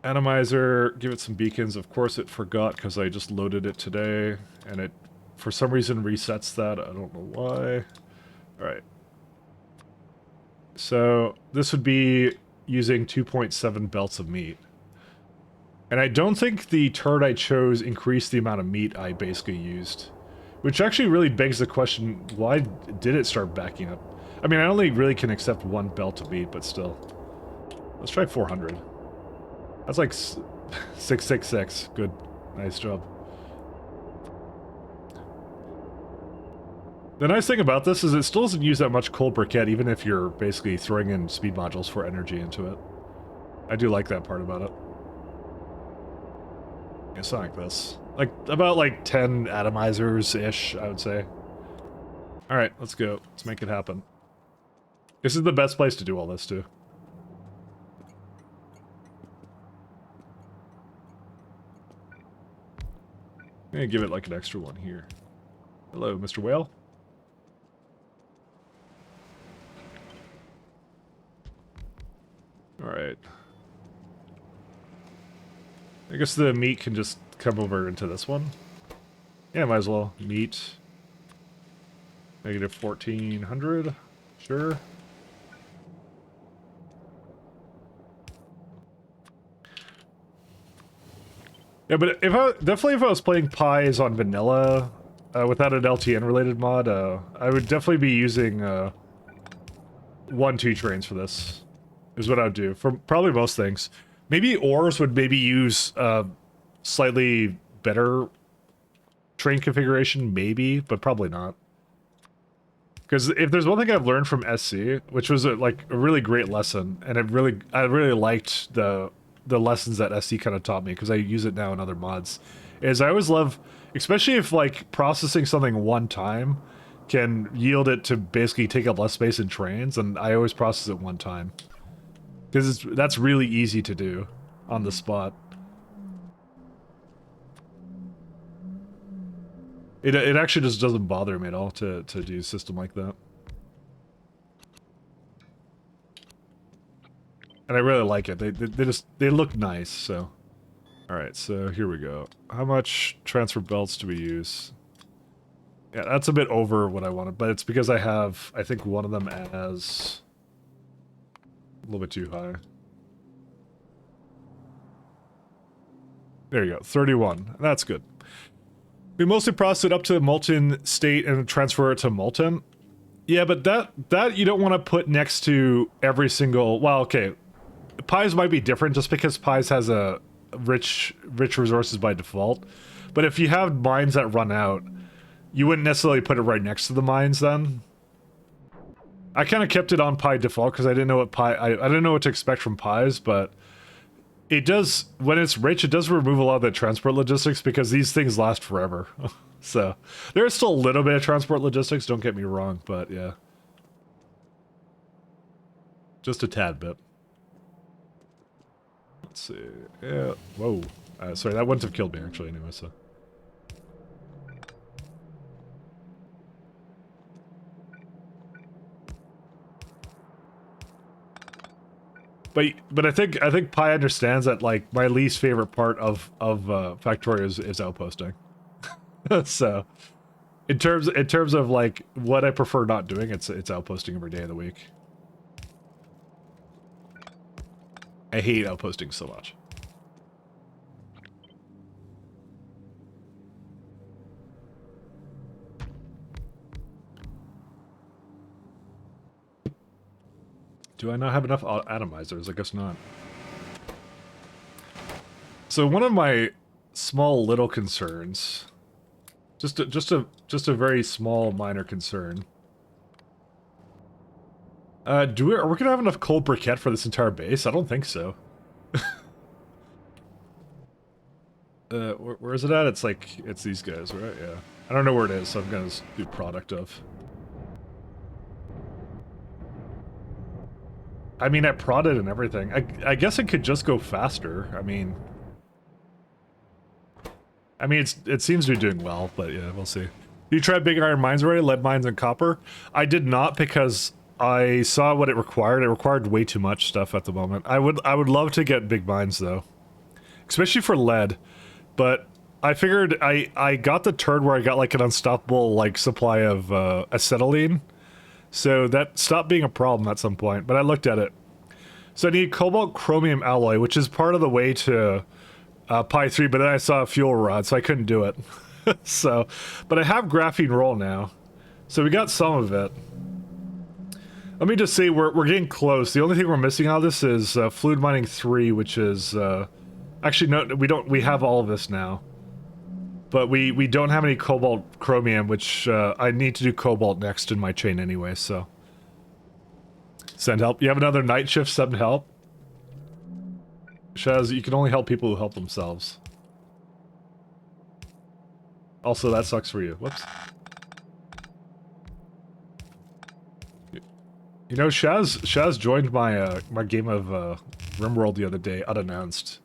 Atomizer, give it some beacons. Of course it forgot because I just loaded it today, and it, for some reason, resets that. I don't know why. Alright. So, this would be using 2.7 belts of meat. And I don't think the turret I chose increased the amount of meat I basically used. Which actually really begs the question, why did it start backing up? I mean, I only really can accept 1 belt of meat, but still. Let's try 400. That's like 666. Good. Nice job. The nice thing about this is it still doesn't use that much cold briquette, even if you're basically throwing in speed modules for energy into it. I do like that part about it. It's not like this. Like, about like 10 atomizers-ish, I would say. Alright, let's go. Let's make it happen. This is the best place to do all this, too. I'm gonna give it like an extra one here. Hello, Mr. Whale. Alright. I guess the meat can just come over into this one. Yeah, might as well. Meat. Negative 1400. Sure. Yeah, but if I was playing pies on vanilla, without an LTN related mod, I would definitely be using 1-2 trains for this. Is what I would do for probably most things. Maybe ores would maybe use slightly better train configuration, maybe, but probably not. Because if there's one thing I've learned from SC, which was like a really great lesson, and I really liked the lessons that SC kind of taught me, because I use it now in other mods, is I always love, especially if like processing something one time can yield it to basically take up less space in trains, and I always process it one time. Because that's really easy to do on the spot. It actually just doesn't bother me at all to do a system like that. And I really like it. They look nice, so. Alright, so here we go. How much transfer belts do we use? Yeah, that's a bit over what I wanted, but it's because I have, I think, one of them as a little bit too high. There you go, 31. That's good. We mostly process it up to the molten state and transfer it to molten. Yeah, but that you don't want to put next to every single... Well, okay. Pies might be different just because Pies has a rich resources by default. But if you have mines that run out, you wouldn't necessarily put it right next to the mines then. I kind of kept it on Pi default because I didn't know what I didn't know what to expect from Pies, but it does, when it's rich, it does remove a lot of the transport logistics because these things last forever. So, there's still a little bit of transport logistics, don't get me wrong, but yeah. Just a tad bit. Let's see. Yeah, whoa. Sorry, that wouldn't have killed me actually anyway, so. But I think Pi understands that like my least favorite part of Factorio is outposting. So in terms of like what I prefer not doing, it's outposting every day of the week. I hate outposting so much. Do I not have enough atomizers? I guess not. So one of my small little concerns, just a very small minor concern. Are we gonna have enough cold briquette for this entire base? I don't think so. Where is it at? It's like, it's these guys, right? Yeah. I don't know where it is, so I'm gonna do product of. I mean, I prodded and everything. I guess it could just go faster. I mean, it seems to be doing well, but yeah, we'll see. You tried big iron mines already? Lead mines and copper? I did not because I saw what it required. It required way too much stuff at the moment. I would love to get big mines though, especially for lead. But I figured I got the turn where I got like an unstoppable like supply of acetylene. So that stopped being a problem at some point, but I looked at it. So I need cobalt chromium alloy, which is part of the way to Pi 3, but then I saw a fuel rod, so I couldn't do it. So, but I have graphene roll now. So we got some of it. Let me just say we're getting close. The only thing we're missing out of this is fluid mining 3, which is actually no, we have all of this now. But we don't have any cobalt chromium, which I need to do cobalt next in my chain anyway, so. Send help. You have another night shift, send help? Shaz, you can only help people who help themselves. Also, that sucks for you. Whoops. You know, Shaz joined my my game of RimWorld the other day, unannounced.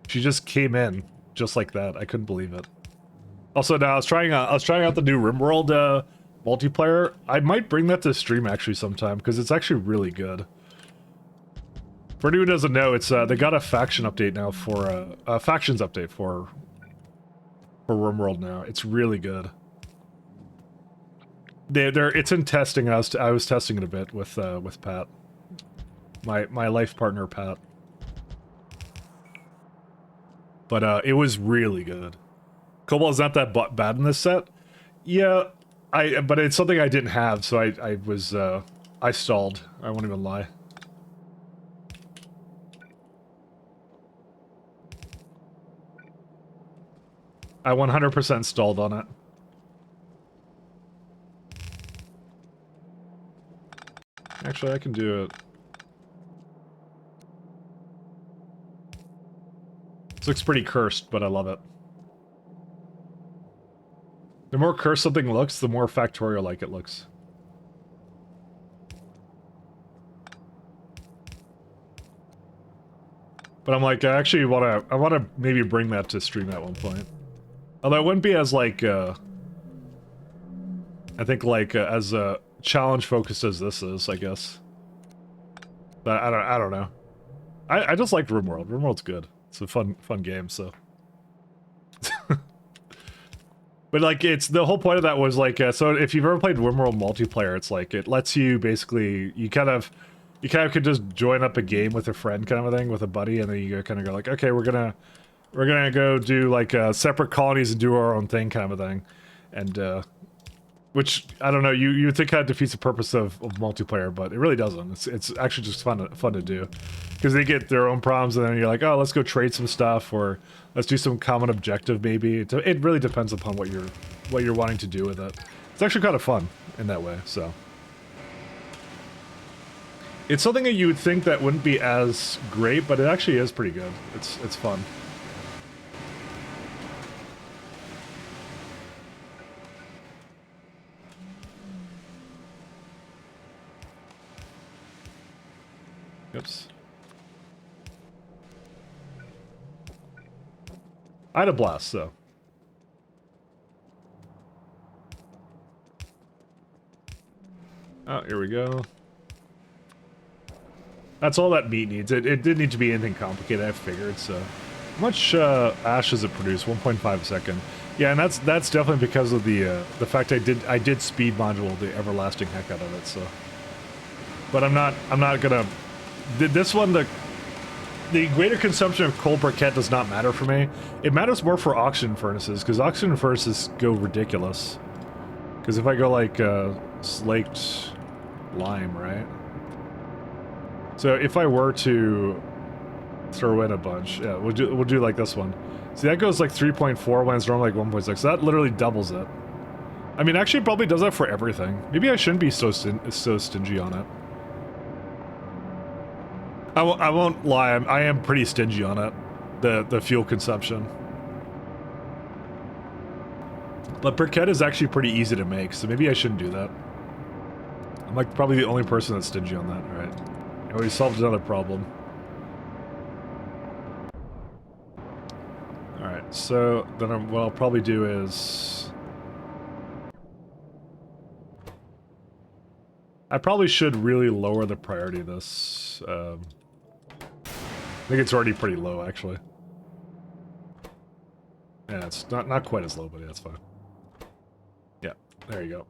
She just came in. Just like that. I couldn't believe it. Also, now I was trying out the new RimWorld multiplayer. I might bring that to stream actually sometime because it's actually really good. For anyone who doesn't know, it's they got a faction update now for a factions update for RimWorld now. It's really good. It's in testing. I was testing it a bit with Pat, my life partner Pat. But it was really good. Cobalt's not that bad in this set. Yeah, but it's something I didn't have, so I stalled. I won't even lie. I 100% stalled on it. Actually, I can do it. This looks pretty cursed, but I love it. The more cursed something looks, the more Factorio-like it looks. But I'm like, I actually wanna maybe bring that to stream at one point. Although it wouldn't be as like, I think like as challenge focused as this is, I guess. But I don't know. I just like RimWorld. RimWorld's good. It's a fun game, so. But like, it's the whole point of that was like, so if you've ever played RimWorld multiplayer, it's like it lets you basically you kind of could just join up a game with a friend kind of a thing with a buddy, and then you kind of go like, okay, we're gonna go do like separate colonies and do our own thing kind of a thing, and which I don't know, you would think kind of defeats the purpose of multiplayer, but it really doesn't. It's actually just fun to do, because they get their own problems, and then you're like, oh, let's go trade some stuff, or let's do some common objective maybe. It really depends upon what you're wanting to do with it. It's actually kind of fun in that way, so. It's something that you would think that wouldn't be as great, but it actually is pretty good. It's fun. Oops. I had a blast, so. Oh, here we go. That's all that meat needs. It didn't need to be anything complicated, I figured, so. How much ash does it produce? 1.5 a second. Yeah, and that's definitely because of the fact I did speed module the everlasting heck out of it, so. But I'm not gonna. This one, the greater consumption of coal briquette does not matter for me. It matters more for oxygen furnaces, because oxygen furnaces go ridiculous. Because if I go like slaked lime, right? So if I were to throw in a bunch, yeah, we'll do like this one. See, that goes like 3.4 when it's normally like 1.6. So that literally doubles it. I mean, actually, it probably does that for everything. Maybe I shouldn't be so stingy on it. I won't lie. I am pretty stingy on it. The fuel consumption. But briquette is actually pretty easy to make, so maybe I shouldn't do that. I'm like probably the only person that's stingy on that, right? And we solved another problem. Alright, so then what I'll probably do is... I probably should really lower the priority of this. I think it's already pretty low, actually. Yeah, it's not quite as low, but yeah, it's fine. Yeah, there you go.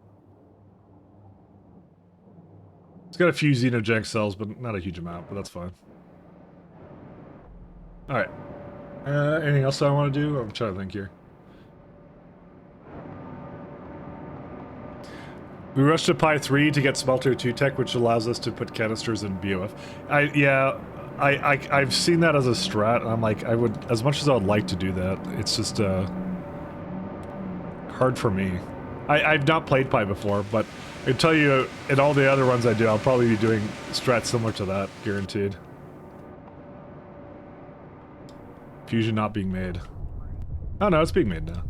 It's got a few xenogenic cells, but not a huge amount, but that's fine. Alright. Anything else I want to do? I'm trying to think here. We rushed to Pi 3 to get Smelter 2 tech, which allows us to put canisters in BOF. I've seen that as a strat, and I'm like, I would, as much as I would like to do that, it's just, hard for me. I've not played Pi before, but I can tell you, in all the other ones I do, I'll probably be doing strats similar to that, guaranteed. Fusion not being made. Oh no, it's being made now.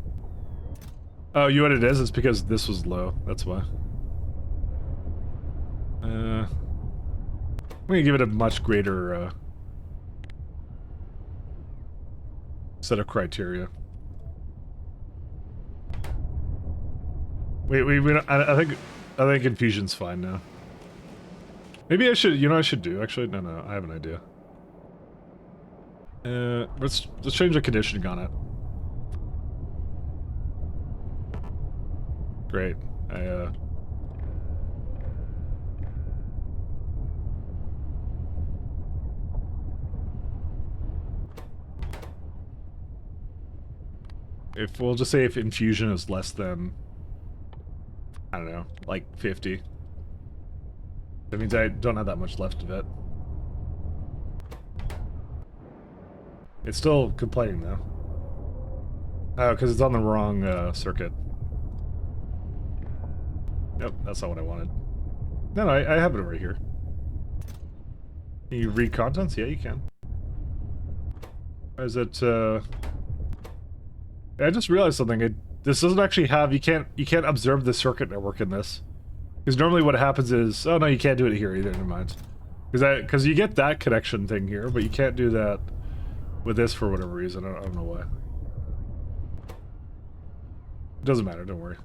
Oh, you know what it is? It's because this was low, that's why. I'm gonna give it a much greater, set of criteria. We don't, I think infusion's fine now. Maybe I should, you know what I should do? Actually, no, I have an idea. Let's change the conditioning on it. Great. If we'll just say if infusion is less than, I don't know, like 50. That means I don't have that much left of it. It's still complaining though. Oh, because it's on the wrong circuit. Nope, that's not what I wanted. No, I have it over here. Can you read contents? Yeah, you can. Or is it, I just realized something. This doesn't actually have, you can't observe the circuit network in this. Because normally what happens is, oh no, you can't do it here either, never mind. Because you get that connection thing here, but you can't do that with this for whatever reason. I don't know why. It doesn't matter, don't worry.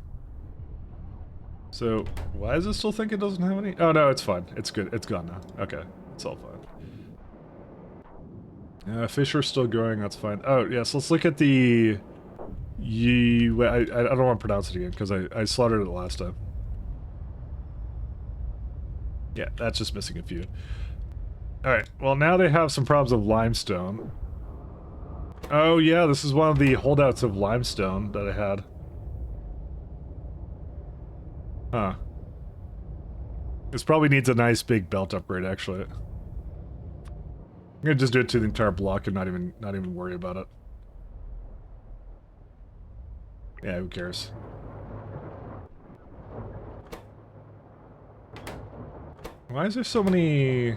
So, why does it still think it doesn't have any? Oh no, it's fine. It's good. It's gone now. Okay, it's all fine. Fisher's still growing, that's fine. Oh, yes, yeah, so let's look at the... I don't want to pronounce it again, because I slaughtered it last time. Yeah, that's just missing a few. Alright, well now they have some problems of limestone. Oh yeah, this is one of the holdouts of limestone that I had. Huh. This probably needs a nice big belt upgrade, actually. I'm gonna just do it to the entire block and not even worry about it. Yeah, who cares? Why is there so many...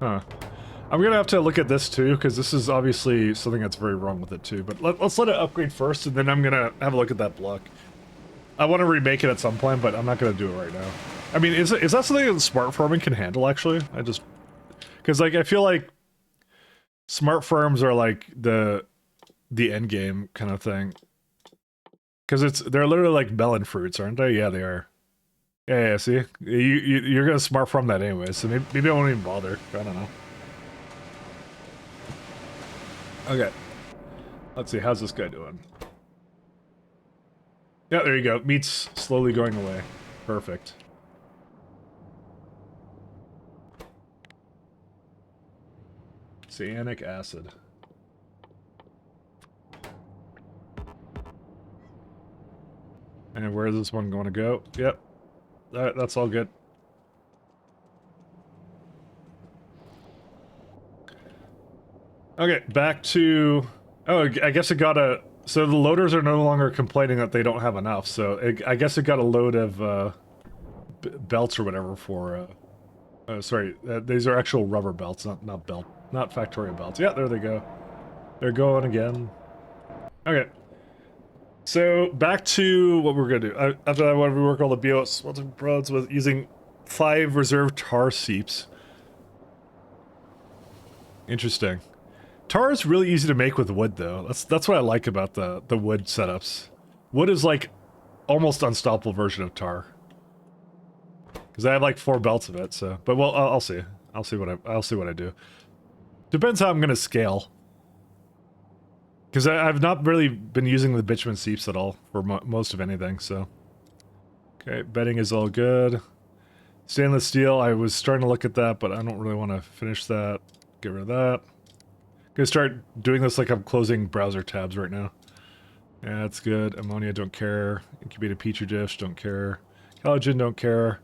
Huh. I'm gonna have to look at this too, because this is obviously something that's very wrong with it too. But let's let it upgrade first, and then I'm gonna have a look at that block. I want to remake it at some point, but I'm not gonna do it right now. I mean, is that something that smart farming can handle, actually? Because, like, I feel like smart farms are, like, the end game kind of thing. Because they're literally like melon fruits, aren't they? Yeah, they are. Yeah, see? You're gonna smart farm that anyway, so maybe I won't even bother. I don't know. Okay. Let's see, how's this guy doing? Yeah, there you go. Meat's slowly going away. Perfect. Cyanic acid. And where is this one going to go? Yep. That's all good. Okay, back to... Oh, I guess it got a... So the loaders are no longer complaining that they don't have enough, so I guess it got a load of belts or whatever for... sorry, these are actual rubber belts, not Factorio belts. Yeah, there they go. They're going again. Okay. So, back to what we're gonna do. After that, I want to rework all the BOS rods with using 5 reserve tar seeps. Interesting. Tar is really easy to make with wood, though. That's what I like about the wood setups. Wood is like almost unstoppable version of tar. Because I have like 4 belts of it, so. But well, I'll see. I'll see what I do. Depends how I'm gonna scale. Because I've not really been using the bitumen seeps at all for most of anything, so. Okay, bedding is all good. Stainless steel, I was starting to look at that, but I don't really want to finish that. Get rid of that. Gonna start doing this like I'm closing browser tabs right now. Yeah, that's good. Ammonia, don't care. Incubated petri dish, don't care. Collagen, don't care.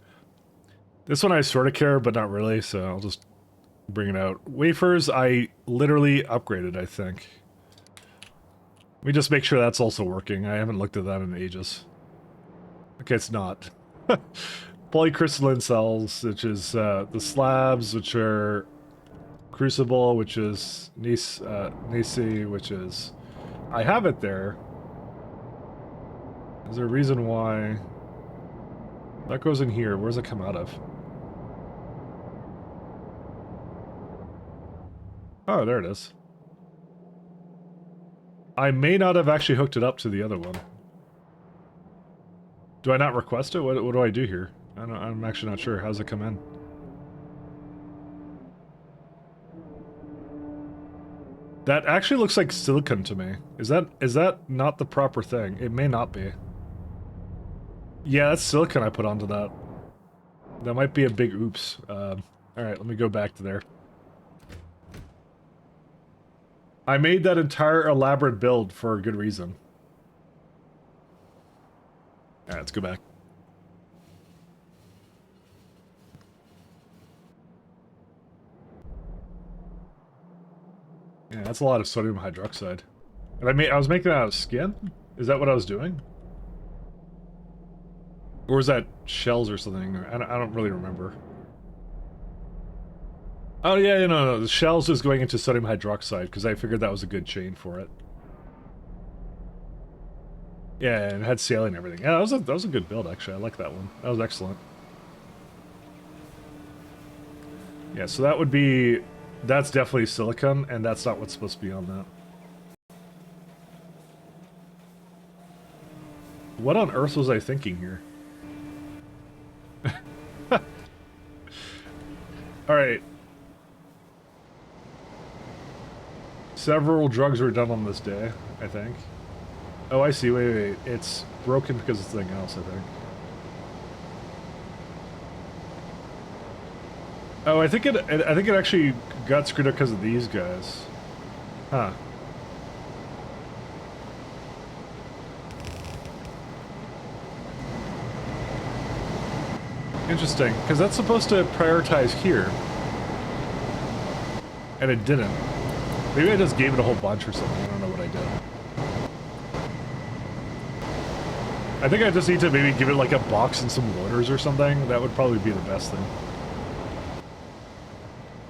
This one I sort of care, but not really, so I'll just bring it out. Wafers, I literally upgraded, I think. Let me just make sure that's also working. I haven't looked at that in ages. Okay, it's not. Polycrystalline cells, which is the slabs, which are crucible, which is Nisi, which is... I have it there. Is there a reason why... That goes in here. Where does it come out of? Oh, there it is. I may not have actually hooked it up to the other one. Do I not request it? What do I do here? I'm actually not sure. How does it come in? That actually looks like silicon to me. Is that not the proper thing? It may not be. Yeah, that's silicon I put onto that. That might be a big oops. Alright, let me go back to there. I made that entire elaborate build for a good reason. Alright, let's go back. Yeah, that's a lot of sodium hydroxide. And I was making that out of skin? Is that what I was doing? Or was that shells or something? I don't really remember. Oh yeah, no, the shells is going into sodium hydroxide, because I figured that was a good chain for it. Yeah, and it had saline and everything. Yeah, that was a good build, actually. I like that one. That was excellent. Yeah, so that would be... That's definitely silicon, and that's not what's supposed to be on that. What on earth was I thinking here? Alright. Several drugs were done on this day, I think. Oh, I see. Wait. It's broken because of something else, I think. Oh, I think it actually got screwed up because of these guys. Huh. Interesting, because that's supposed to prioritize here. And it didn't. Maybe I just gave it a whole bunch or something. I don't know what I did. I think I just need to maybe give it like a box and some loaders or something. That would probably be the best thing.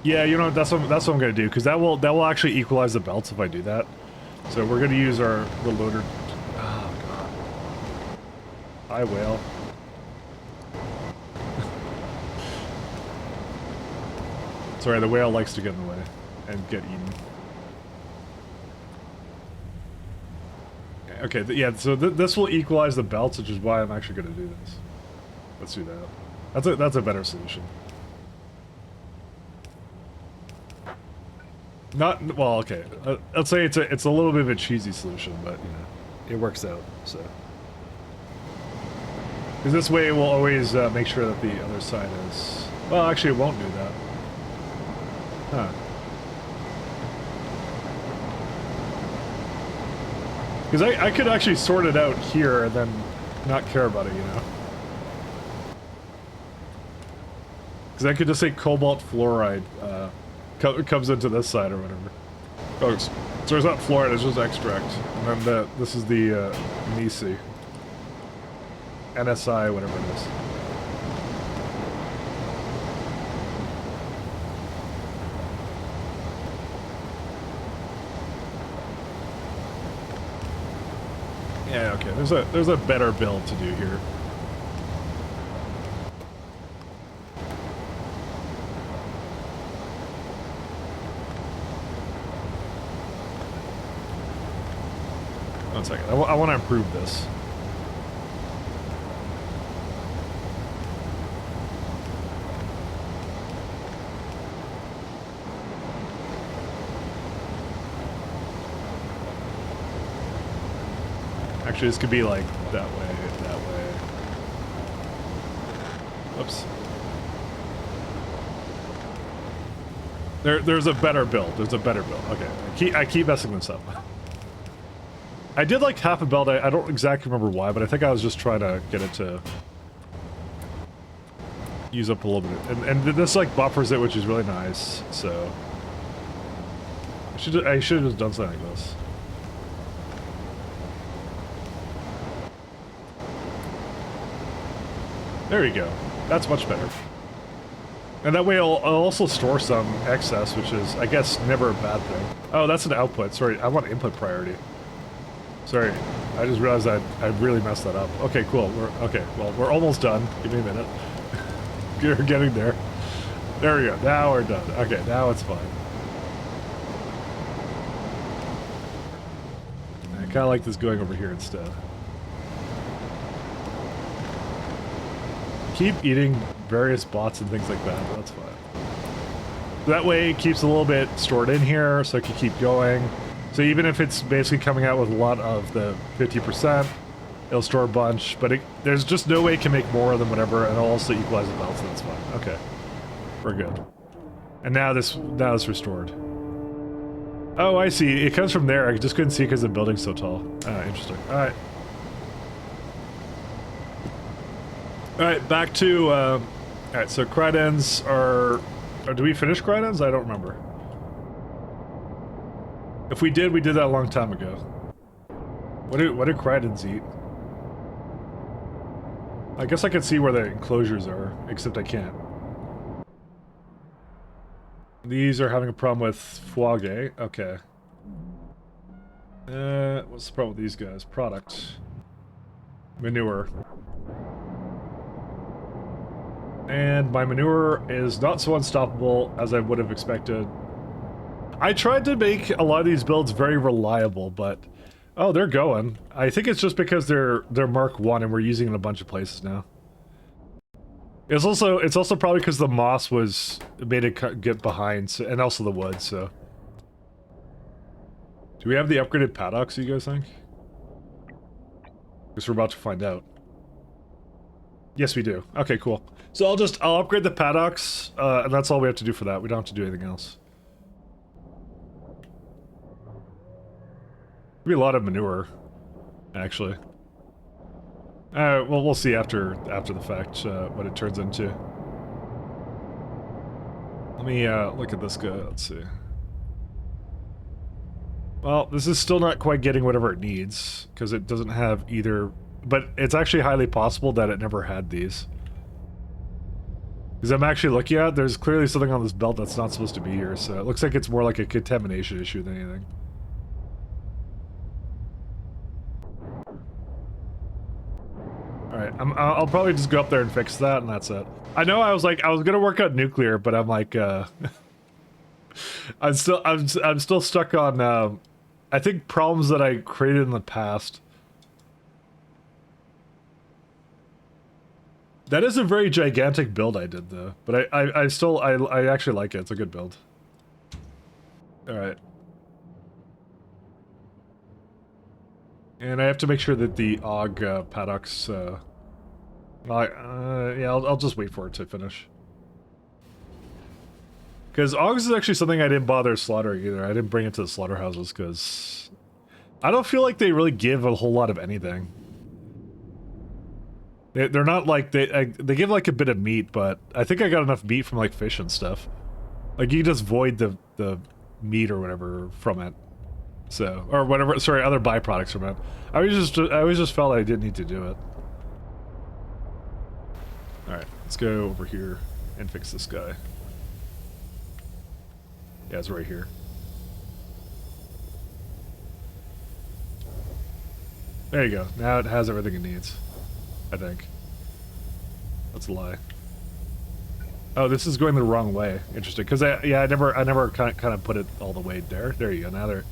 Yeah, you know, that's what I'm gonna do, because that will actually equalize the belts if I do that. So we're gonna use the loader. Oh god. Hi, whale. Sorry, the whale likes to get in the way and get eaten. Okay, yeah, so this will equalize the belts, which is why I'm actually going to do this. Let's do that. That's a better solution. Not, well, okay. Let's say it's a little bit of a cheesy solution, but, you know, it works out, so. Because this way it will always make sure that the other side is... Well, actually it won't do that. Huh. Because I could actually sort it out here and then not care about it, you know? Because I could just say cobalt fluoride comes into this side or whatever. Oh, so there's not Florida, it's just extract. And then this is the Nisi. NSI, whatever it is. Yeah, okay. There's a better build to do here. One second. I want to improve this. Actually, this could be like that way, that way. Oops. There's a better build. There's a better build. Okay, I keep messing this up. I did like half a build. I don't exactly remember why, but I think I was just trying to get it to use up a little bit. And this like buffers it, which is really nice. So I should have just done something like this. There you go. That's much better. And that way I'll also store some excess, which is, I guess, never a bad thing. Oh, that's an output. Sorry, I want input priority. Sorry, I just realized I really messed that up. Okay, cool. We're almost done. Give me a minute. You're getting there. There we go. Now we're done. Okay, now it's fine. I kind of like this going over here instead. Keep eating various bots and things like that, but that's fine. That way it keeps a little bit stored in here, so I can keep going. So even if it's basically coming out with a lot of the 50%, it'll store a bunch, but there's just no way it can make more than whatever, and it'll also equalize the balance, so that's fine. Okay. We're good. And now it's restored. Oh, I see. It comes from there. I just couldn't see because the building's so tall. Interesting. Alright. Alright, back to, alright, so Crydens are... do we finish Crydens? I don't remember. If we did that a long time ago. What do Crydens eat? I guess I can see where the enclosures are, except I can't. These are having a problem with foie. Okay. What's the problem with these guys? Product. Manure. And my manure is not so unstoppable as I would have expected. I tried to make a lot of these builds very reliable, but... oh, they're going. I think it's just because they're Mark 1 and we're using it in a bunch of places now. It's also probably because the moss made it get behind, so, and also the wood, so... do we have the upgraded paddocks, you guys think? Guess we're about to find out. Yes, we do. Okay, cool. So I'll upgrade the paddocks, and that's all we have to do for that. We don't have to do anything else. Be a lot of manure, actually. Well, we'll see after the fact what it turns into. Let me look at this guy. Let's see. Well, this is still not quite getting whatever it needs because it doesn't have either. But it's actually highly possible that it never had these. Because I'm actually looking at, there's clearly something on this belt that's not supposed to be here, so it looks like it's more like a contamination issue than anything. Alright, I'll probably just go up there and fix that, and that's it. I know I was gonna work out nuclear, but I'm like, I'm still stuck on, I think problems that I created in the past. That is a very gigantic build I did, though. But I actually like it. It's a good build. Alright. And I have to make sure that the AUG paddocks, yeah, I'll just wait for it to finish. Because AUGs is actually something I didn't bother slaughtering either. I didn't bring it to the slaughterhouses because I don't feel like they really give a whole lot of anything. They're not like, they give like a bit of meat, but I think I got enough meat from like fish and stuff. Like you just void the meat or whatever from it. So, or whatever, sorry, other byproducts from it. I always just felt I didn't need to do it. Alright, let's go over here and fix this guy. Yeah, it's right here. There you go. Now it has everything it needs. I think. That's a lie. Oh, this is going the wrong way. Interesting. Because I never kind of put it all the way there. There you go. Now they're,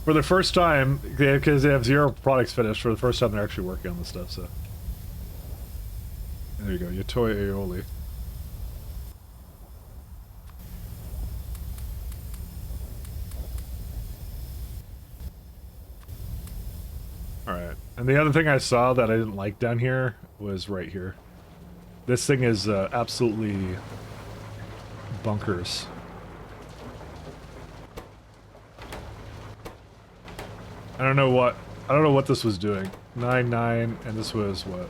for the first time, because they have 0 products finished. For the first time, they're actually working on this stuff. So there you go. Your toy aioli. All right. And the other thing I saw that I didn't like down here was right here. This thing is absolutely bunkers. I don't know what this was doing. 9, and this was what?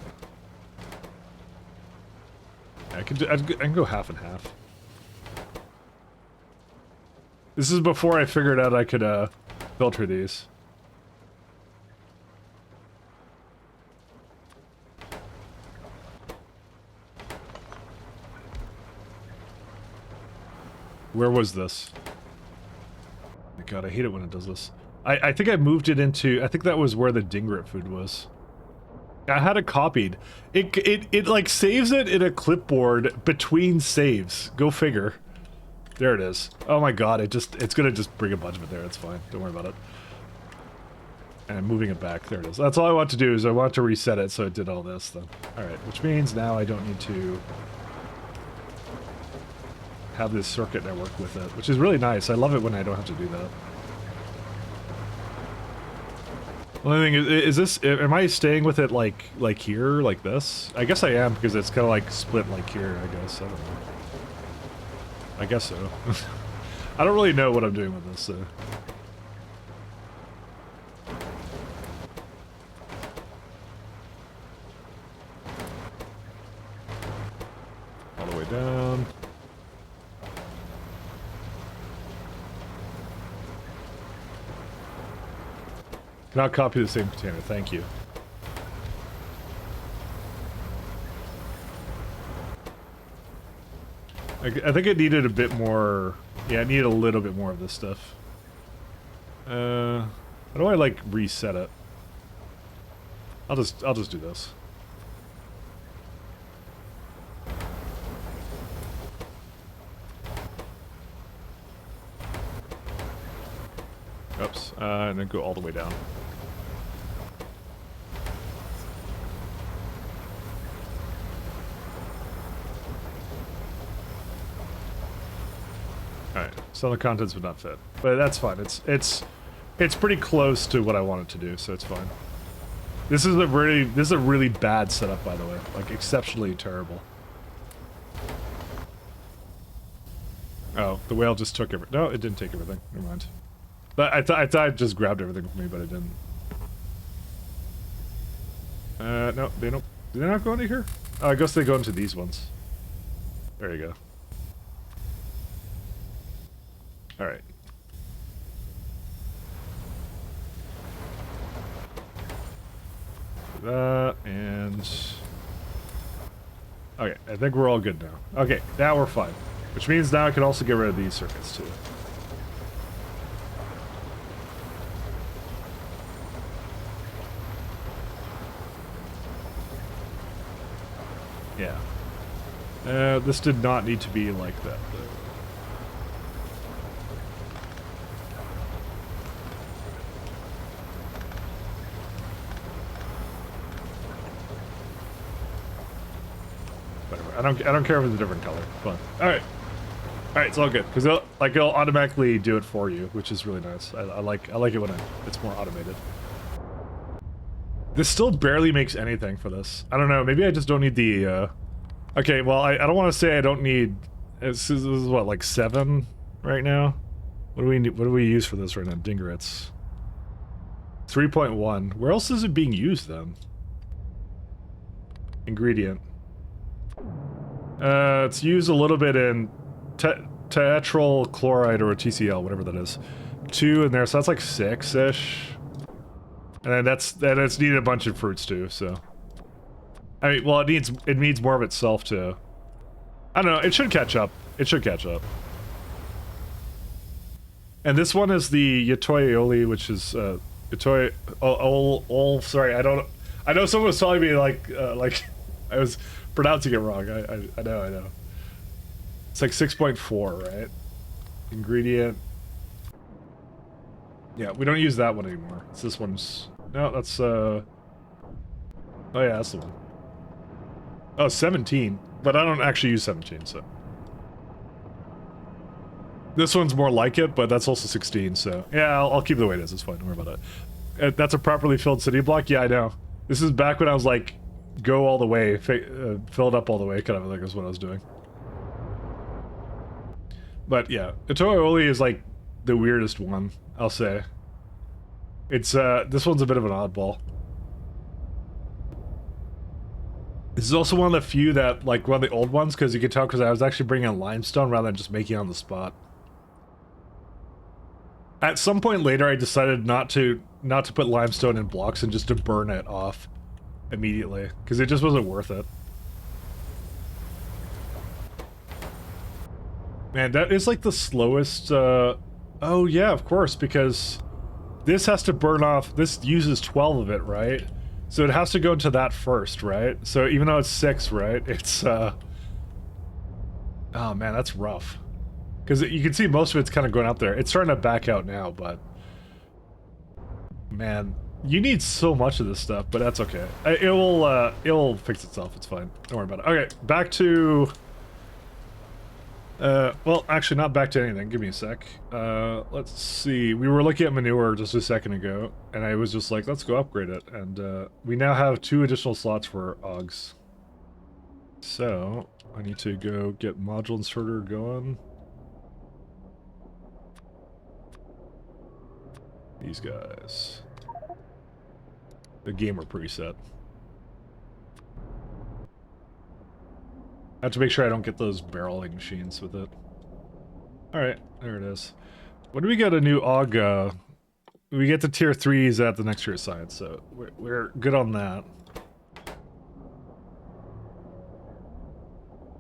I can go half and half. This is before I figured out I could filter these. Where was this? Oh my god, I hate it when it does this. I think I moved it into... I think that was where the dingret food was. I had it copied. It like saves it in a clipboard between saves. Go figure. There it is. Oh my god, it's gonna just bring a bunch of it there. It's fine. Don't worry about it. And I'm moving it back. There it is. That's all I want to do is I want to reset it so it did all this then. Alright, which means now I don't need to have this circuit network with it, which is really nice. I love it when I don't have to do that. Only thing is this, am I staying with it like here, like this? I guess I am, because it's kind of like split like here, I guess. I don't know. I guess so. I don't really know what I'm doing with this, so. All the way down. Cannot copy the same container, thank you. I think it needed a bit more... Yeah, it needed a little bit more of this stuff. How do I, like, reset it? I'll just do this. Oops, and then go all the way down. Alright, some of the contents would not fit. But that's fine. It's pretty close to what I want it to do, so it's fine. This is a really bad setup, by the way. Like, exceptionally terrible. Oh, the whale just took everything. No, it didn't take everything. Never mind. But I thought it just grabbed everything from me, but it didn't. No, they don't. Do they not go into here? Oh, I guess they go into these ones. There you go. Alright. That, and... Okay, I think we're all good now. Okay, now we're fine. Which means now I can also get rid of these circuits, too. Yeah. This did not need to be like that, though. Whatever. I don't care if it's a different color. Fine. Alright. Alright, it's all good. Because it'll automatically do it for you, which is really nice. I like it when it's more automated. This still barely makes anything for this. I don't know, maybe I just don't need the, Okay, well, I don't want to say I don't need... This is what, like 7 right now? What do we use for this right now? Dingrets. 3.1. Where else is it being used, then? Ingredient. It's used a little bit in tetryl chloride or a TCl, whatever that is. 2 in there, so that's like 6-ish. And then it's needed a bunch of fruits too, so. I mean, well, it needs more of itself too. I don't know, it should catch up. It should catch up. And this one is the Yatoi aioli, which is, Yatoi, sorry, I know someone was telling me like I was pronouncing it wrong, I know. It's like 6.4, right? Ingredient. Yeah, we don't use that one anymore. It's this one's, no, that's, oh yeah, that's the one. Oh, 17, but I don't actually use 17, so. This one's more like it, but that's also 16, so. Yeah, I'll keep the way it is, it's fine, don't worry about it. That's a properly filled city block? Yeah, I know. This is back when I was like, go all the way, fill it up all the way, kind of like is what I was doing. But yeah, Yatoi aioli is like the weirdest one, I'll say. It's, this one's a bit of an oddball. This is also one of the few that, like, one of the old ones, because you can tell because I was actually bringing in limestone rather than just making it on the spot. At some point later, I decided not to put limestone in blocks and just to burn it off immediately, because it just wasn't worth it. Man, that is like the slowest, oh yeah, of course, because this has to burn off, this uses 12 of it, right? So it has to go into that first, right? So even though it's 6, right? It's, oh man, that's rough. Because you can see most of it's kind of going out there. It's starting to back out now, but... Man, you need so much of this stuff, but that's okay. It'll fix itself, it's fine. Don't worry about it. Okay, back to... well, actually not back to anything. Give me a sec. Let's see. We were looking at manure just a second ago, and I was just like, let's go upgrade it. And, we now have 2 additional slots for Augs. So, I need to go get module inserter going. These guys. The gamer preset. I have to make sure I don't get those barreling machines with it. Alright, there it is. When do we get a new AUG? We get to tier 3s at the next tier of science, so we're good on that.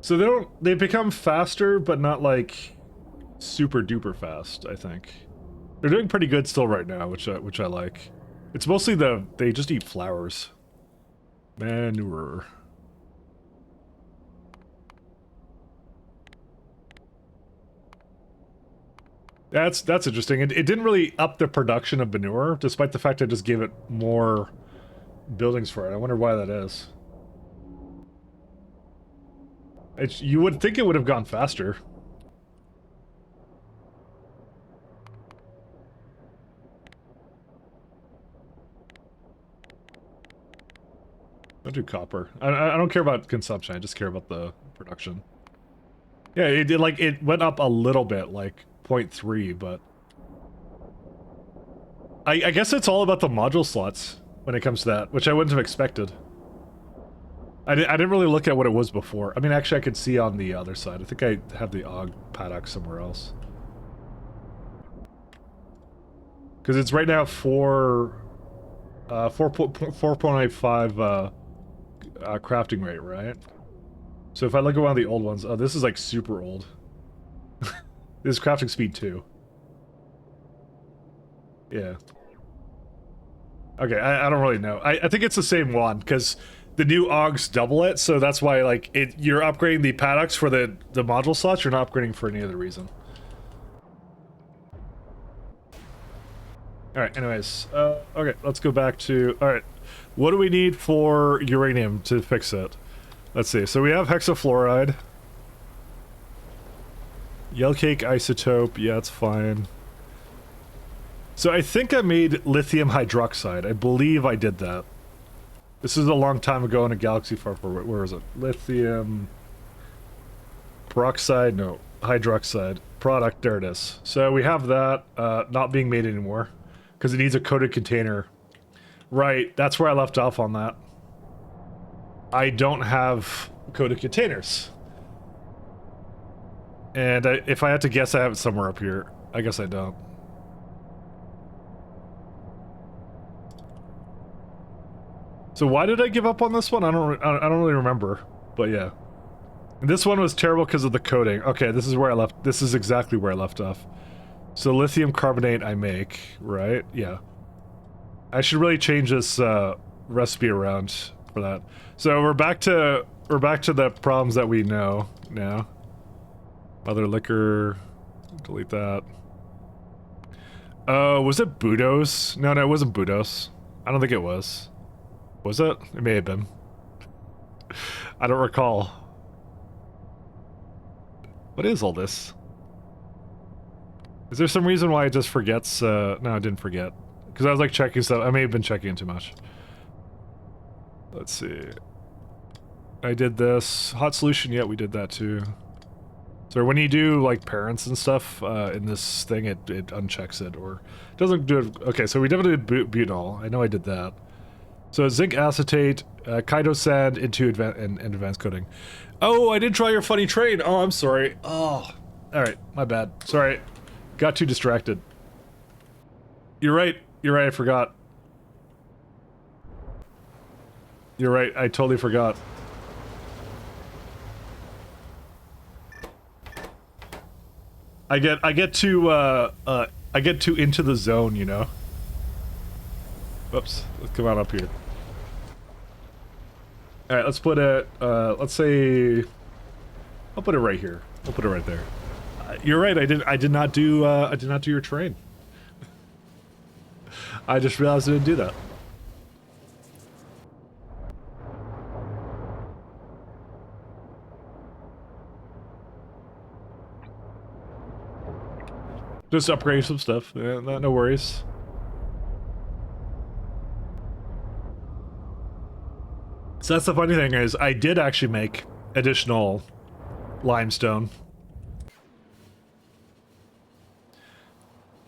So they become faster, but not like super duper fast, I think. They're doing pretty good still right now, which I like. It's mostly they just eat flowers. Manure. That's interesting. It didn't really up the production of manure, despite the fact I just gave it more buildings for it. I wonder why that is. You would think it would have gone faster. Don't do copper. I don't care about consumption, I just care about the production. Yeah, it went up a little bit, like 0.3, but... I guess it's all about the module slots when it comes to that, which I wouldn't have expected. I didn't really look at what it was before. I mean, actually I could see on the other side. I think I have the AUG paddock somewhere else. Because it's right now 4.85 crafting rate, right? So if I look at one of the old ones, oh, this is like super old. This is crafting speed 2. Yeah. Okay, I don't really know. I think it's the same one, because the new AUGs double it, so that's why, like, you're upgrading the paddocks for the module slots, you're not upgrading for any other reason. Alright, anyways, okay, let's go back to, alright, what do we need for uranium to fix it? Let's see, so we have hexafluoride. Yell cake isotope, yeah, it's fine. So I think I made lithium hydroxide, I believe I did that. This is a long time ago in a galaxy far, far away. Where is it? Lithium... peroxide? No, hydroxide. Product, there it is. So we have that, not being made anymore. Because it needs a coated container. Right, that's where I left off on that. I don't have coated containers. And if I had to guess, I have it somewhere up here. I guess I don't. So why did I give up on this one? I don't really remember, but yeah. And this one was terrible because of the coding. Okay, this is where I left. This is exactly where I left off. So lithium carbonate I make, right? Yeah. I should really change this recipe around for that. So we're back to the problems that we know now. Other liquor, delete that. Oh, was it Budos? No, it wasn't Budos. I don't think it was. Was it? It may have been. I don't recall. What is all this? Is there some reason why it just forgets? No, I didn't forget. Because I was like checking stuff. I may have been checking too much. Let's see. I did this. Hot solution, yeah, we did that too. So when you do like parents and stuff in this thing, it unchecks it or doesn't do it. Okay, so we definitely did butanol. I know I did that. So zinc acetate, Kaido sand into advanced coating. Oh, I didn't try your funny train. Oh, I'm sorry. Oh, all right, my bad. Sorry, got too distracted. You're right. You're right. I forgot. You're right. I totally forgot. I get too into the zone, you know. Whoops. Let's come on up here. All right, let's put it. Let's say. I'll put it right here. I'll put it right there. You're right. I did not do your train. I just realized I didn't do that. Just upgrade some stuff. Yeah, no worries. So that's the funny thing is, I did actually make additional limestone.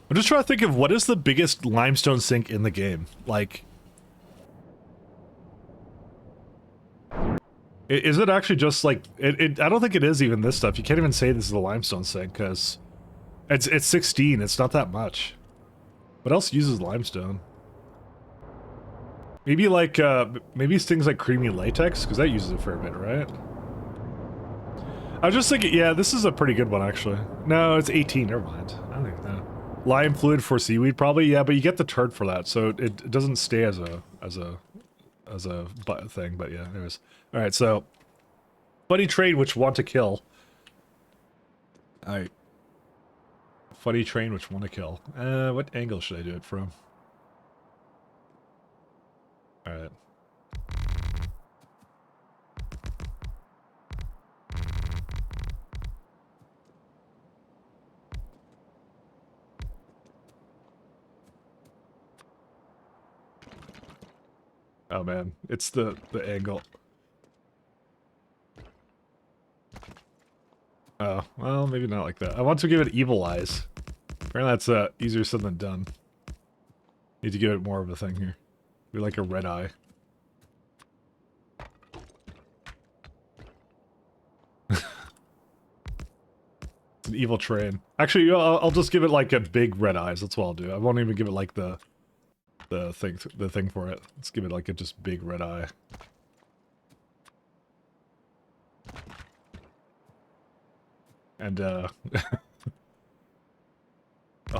I'm just trying to think of what is the biggest limestone sink in the game. Like, is it actually just like it? I don't think it is even this stuff. You can't even say this is a limestone sink because it's 16. It's not that much. What else uses limestone? Maybe like maybe things like creamy latex because that uses a fair bit, right? I was just thinking, yeah, this is a pretty good one actually. No, it's 18. Never mind. I don't think that. Lime fluid for seaweed, probably, yeah, but you get the turd for that, so it doesn't stay as a thing. But yeah, anyways. All right, so funny trade which want to kill. All right, funny train which want to kill. What angle should I do it from? All right. Oh man, it's the angle. Oh, well, maybe not like that. I want to give it evil eyes. Apparently that's easier said than done. Need to give it more of a thing here. Be like a red eye. It's an evil train. Actually, I'll just give it like a big red eyes. That's what I'll do. I won't even give it like the thing for it. Let's give it like a just big red eye. And I'll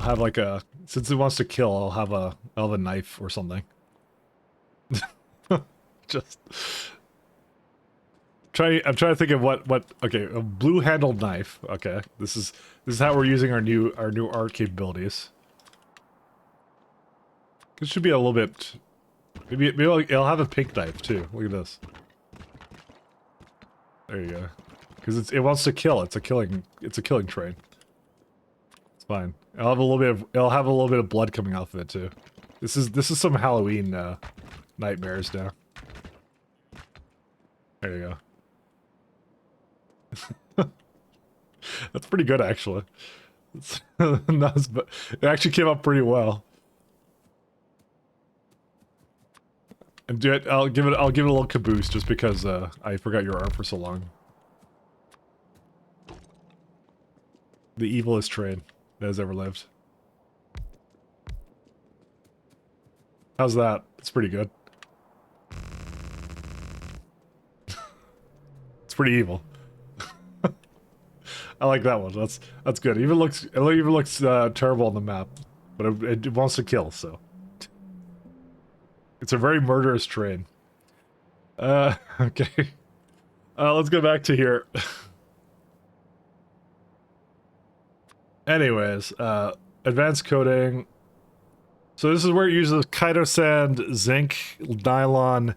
have like a, since it wants to kill, I'll have a knife or something. Just I'm trying to think of what okay, a blue handled knife. Okay. This is how we're using our new art capabilities. It should be a little bit, maybe it'll have a pink knife too. Look at this. There you go. Because it wants to kill. It's a killing train. It's fine. It'll have a little bit of blood coming off of it too. This is some Halloween nightmares now. There you go. That's pretty good actually. It's but it actually came up pretty well. And do it. I'll give it a little caboose just because I forgot your arm for so long. The evilest train that has ever lived. How's that? It's pretty good. It's pretty evil. I like that one. That's good. It even looks terrible on the map, but it wants to kill. So it's a very murderous train. Okay. Let's go back to here. Anyways, advanced coding. So this is where it uses Kaito sand, zinc, nylon.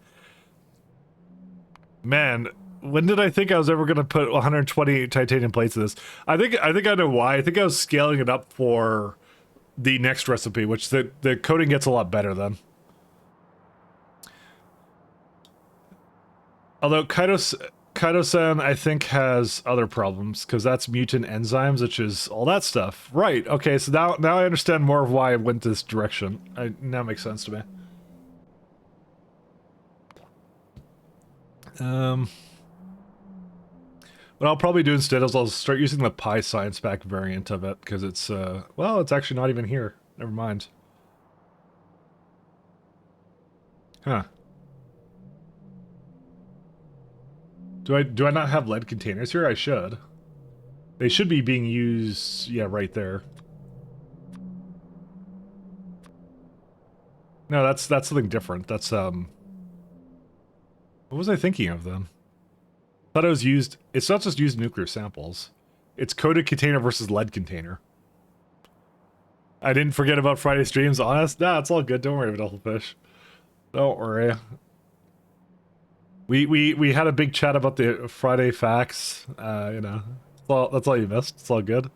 Man, when did I think I was ever going to put 120 titanium plates in this? I think I know why. I think I was scaling it up for the next recipe, which the coding gets a lot better then. Although Kaito-san, I think, has other problems, because that's mutant enzymes, which is all that stuff. Right, okay, so now I understand more of why I went this direction. Now it makes sense to me. What I'll probably do instead is I'll start using the Pi Science Pack variant of it, because it's, well, it's actually not even here. Never mind. Huh. Do I not have lead containers here? I should. They should be being used, yeah, right there. No, that's something different. That's, what was I thinking of then? I thought it was used, it's not just used nuclear samples. It's coated container versus lead container. I didn't forget about Friday streams, honest? Nah, it's all good, don't worry about Fish. Don't worry. We had a big chat about the Friday facts, you know. That's all you missed, it's all good.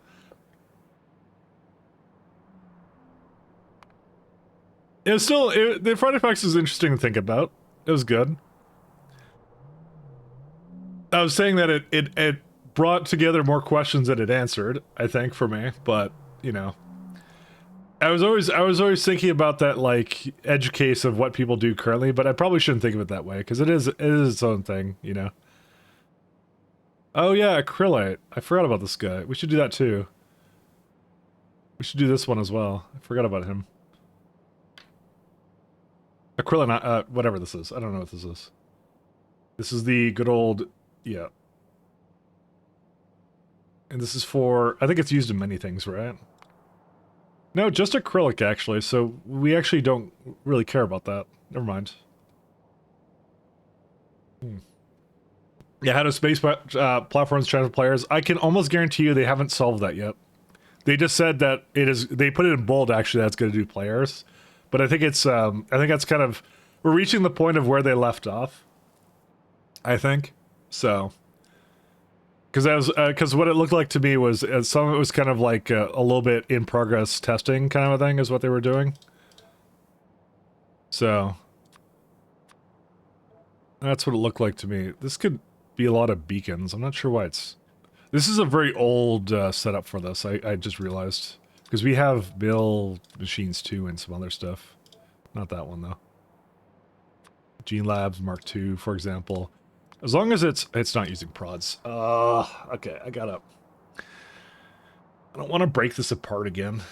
It was still, the Friday facts was interesting to think about. It was good. I was saying that it brought together more questions than it answered, I think, for me, but, you know. I was always thinking about that, like, edge case of what people do currently, but I probably shouldn't think of it that way, because it is its own thing, you know. Oh yeah, acrylite. I forgot about this guy. We should do that too. We should do this one as well. I forgot about him. Acrylite, whatever this is. I don't know what this is. This is the good old, yeah. And this is for, I think it's used in many things, right? No, just acrylic, actually, so we actually don't really care about that. Never mind. Yeah, how do space platforms transfer players? I can almost guarantee you they haven't solved that yet. They just said that it is, they put it in bold, actually, that's going to do players. But I think it's, I think that's kind of, we're reaching the point of where they left off. I think. So. Because what it looked like to me was some of it was kind of like a little bit in progress testing kind of a thing is what they were doing. So that's what it looked like to me. This could be a lot of beacons. I'm not sure why it's. This is a very old setup for this. I just realized because we have mill machines too and some other stuff. Not that one though. Gene Labs Mark II, for example. As long as it's not using prods. Okay, I don't want to break this apart again.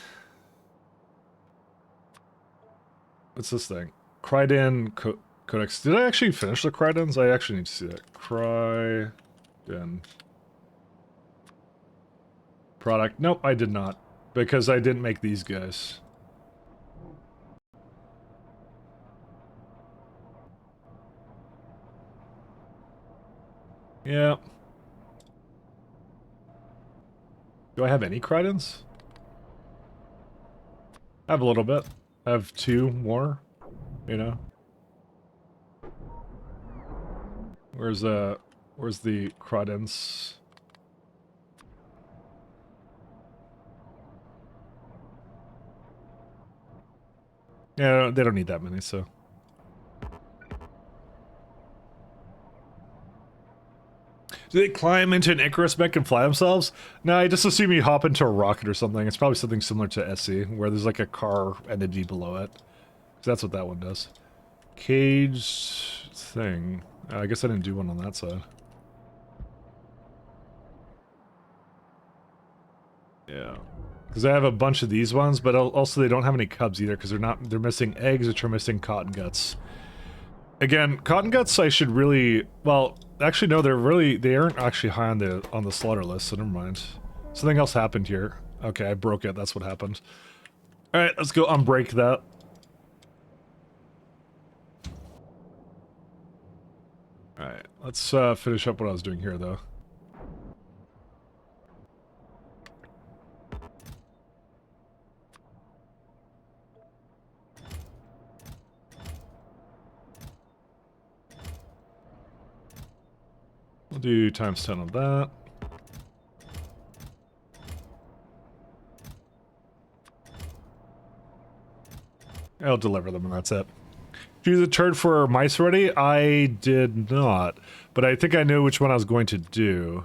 What's this thing? Crydin Codex. Did I actually finish the Crydins? I actually need to see that. Crydin. Product. Nope, I did not. Because I didn't make these guys. Yeah. Do I have any Crydins? I have a little bit. I have 2 more, you know. Where's the Crydins? Yeah, they don't need that many, so. Do they climb into an Icarus mech and fly themselves? No, I just assume you hop into a rocket or something. It's probably something similar to SE, where there's like a car entity below it. So that's what that one does. Cage thing. I guess I didn't do one on that side. Yeah, Yeah. Because I have a bunch of these ones, but also they don't have any cubs either because they're missing eggs, which are missing cotton guts. Again, cotton guts I should really, well, actually no, they aren't actually high on the slaughter list, so never mind. Something else happened here. Okay, I broke it, that's what happened. Alright, let's go unbreak that. Alright, let's finish up what I was doing here though. We'll do times 10 on that. I'll deliver them and that's it. Did you use a turd for mice already? I did not, but I think I knew which one I was going to do.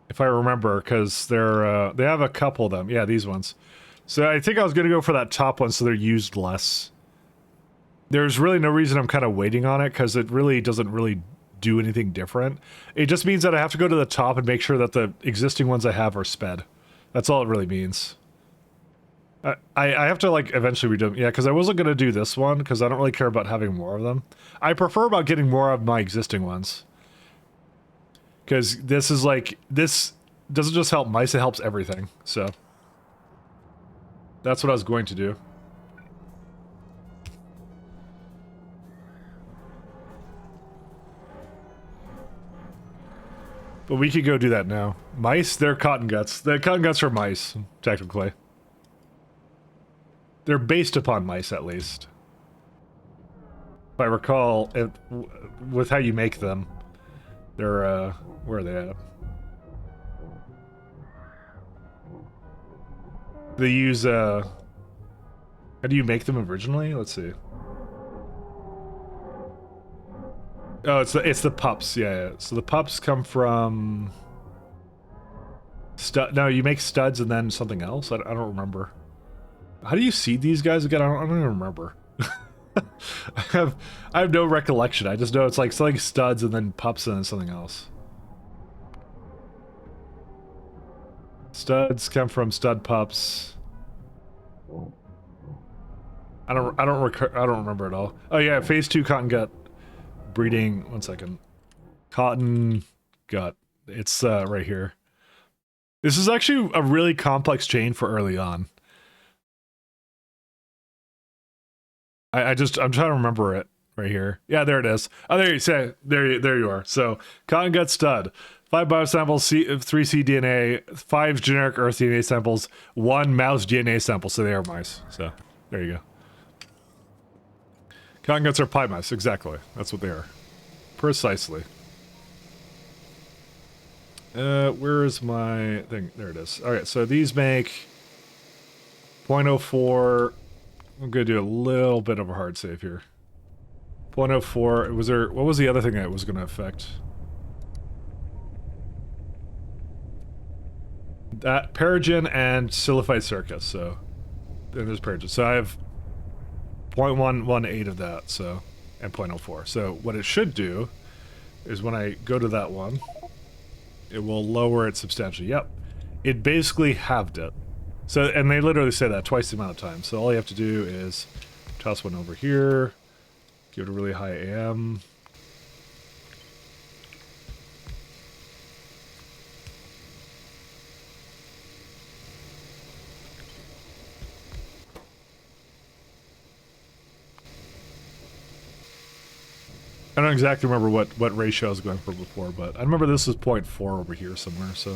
If I remember, because they have a couple of them. Yeah, these ones. So I think I was going to go for that top one so they're used less. There's really no reason I'm kind of waiting on it because it really doesn't really do anything different. It just means that I have to go to the top and make sure that the existing ones I have are sped. That's all it really means. I have to, like, eventually redo them. Yeah, because I wasn't going to do this one, because I don't really care about having more of them. I prefer about getting more of my existing ones. Because this is, like, this doesn't just help mice, it helps everything, so. That's what I was going to do. But we could go do that now. Mice, they're cotton guts. The cotton guts are mice, technically. They're based upon mice, at least. If I recall, with how you make them, they're, where are they at? They use, how do you make them originally? Let's see. Oh, it's the pups, yeah. So the pups come from... No, you make studs and then something else? I don't remember. How do you seed these guys again? I don't even remember. I have no recollection. I just know it's like something studs and then pups and then something else. Studs come from stud pups. I don't remember at all. Oh yeah, phase 2 cotton gut breeding. 1 second. Cotton gut. It's right here. This is actually a really complex chain for early on. I'm trying to remember it right here. Yeah, there it is. Oh, there you are. So, cotton gut stud, 5 biosamples, 3 cDNA, 5 generic Earth DNA samples, 1 mouse DNA sample. So they are mice. So there you go. Cotton guts are pie mice. Exactly. That's what they are. Precisely. Where is my thing? There it is. All right. So these make 0.04. I'm gonna do a little bit of a hard save here. 0.04. What was the other thing that was gonna affect? That Perogen and Siliphyte circus. So then there's Perogen. So I have 0.118 of that. So and 0.04. So what it should do is when I go to that one, it will lower it substantially. Yep, it basically halved it. So, and they literally say that twice the amount of time. So all you have to do is toss one over here, give it a really high AM. I don't exactly remember what ratio I was going for before, but I remember this is 0.4 over here somewhere, so.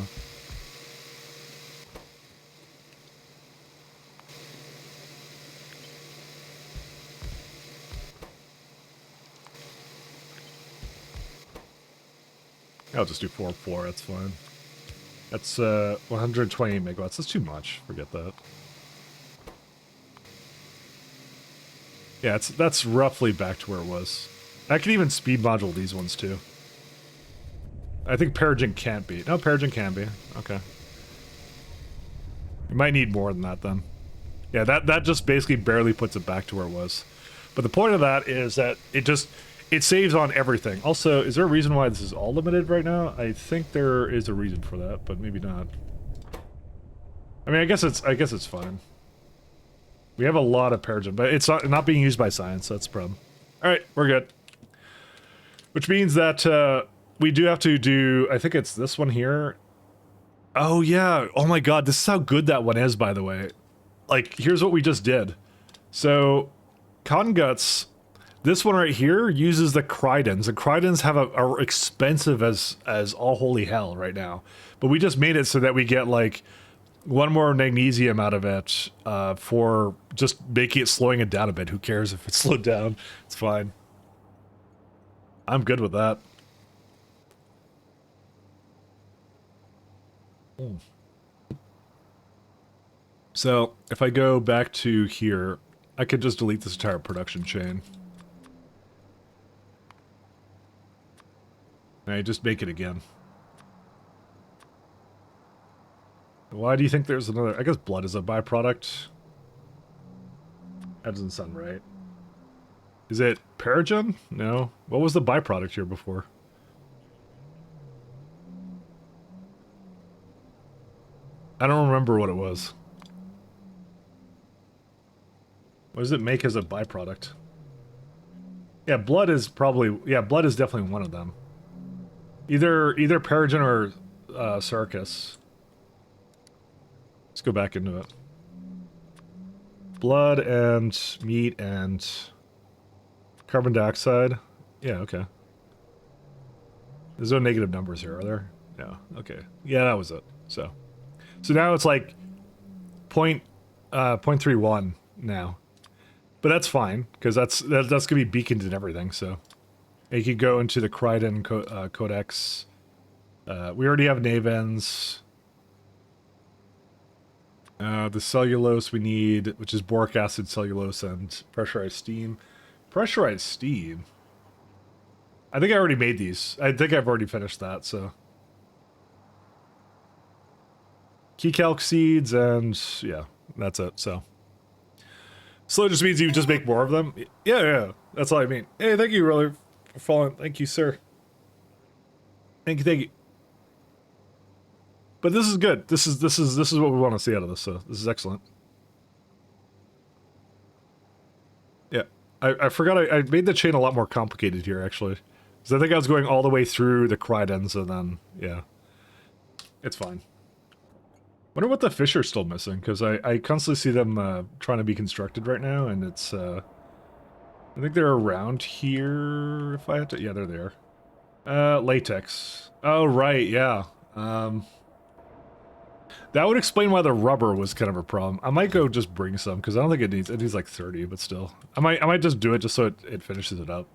I'll just do 4.4, that's fine. That's 128 megawatts, that's too much, forget that. Yeah, that's roughly back to where it was. I can even speed module these ones too. I think Perogen can't be. No, Perogen can be. Okay. You might need more than that then. Yeah, that just basically barely puts it back to where it was. But the point of that is that it saves on everything. Also, is there a reason why this is all limited right now? I think there is a reason for that, but maybe not. I mean, I guess it's fine. We have a lot of Perogen, but it's not being used by science, so that's the problem. Alright, we're good. Which means that we do have to do, I think it's this one here. Oh yeah, oh my god, this is how good that one is, by the way. Like, here's what we just did. So, Cotton Guts, this one right here uses the Cridons. The Cridons are expensive as all holy hell right now. But we just made it so that we get like one more magnesium out of it for just making it, slowing it down a bit. Who cares if it's slowed down? It's fine. I'm good with that. So, if I go back to here, I could just delete this entire production chain. And I just make it again. Why do you think there's another... I guess blood is a byproduct. That doesn't sound right. Is it Perogen? No. What was the byproduct here before? I don't remember what it was. What does it make as a byproduct? Yeah, blood is probably... Yeah, blood is definitely one of them. Either Perogen or Circus. Let's go back into it. Blood and meat and carbon dioxide. Yeah, okay. There's no negative numbers here, are there? No. Okay. Yeah, that was it. So now it's like 0.31 now. But that's fine, because that's gonna be beaconed and everything, so. You could go into the Cridon Codex. We already have Navens. The cellulose we need, which is boric acid, cellulose, and pressurized steam. Pressurized steam? I think I already made these. I think I've already finished that, so. Key calc seeds, and yeah, that's it, so. Slow just means you just make more of them? Yeah, that's all I mean. Hey, thank you, really, for following. Thank you, sir. Thank you. But this is good. This is what we want to see out of this, so this is excellent. Yeah. I forgot I made the chain a lot more complicated here, actually. Because I think I was going all the way through the Cridons, and then, yeah. It's fine. Wonder what the fish are still missing, because I constantly see them trying to be constructed right now, and it's, I think they're around here, if I had to, yeah, they're there. Latex. Oh, right, yeah. That would explain why the rubber was kind of a problem. I might go just bring some, because I don't think it needs like 30, but still. I might just do it just so it finishes it up.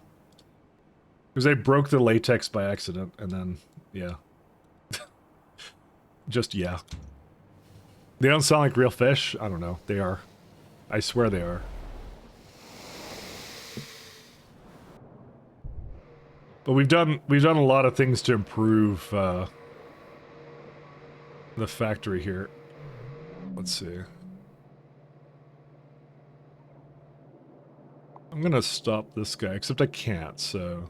Because they broke the latex by accident, and then, yeah. Just, yeah. They don't sound like real fish? I don't know. They are. I swear they are. But we've done a lot of things to improve, the factory here. Let's see. I'm gonna stop this guy, except I can't, so...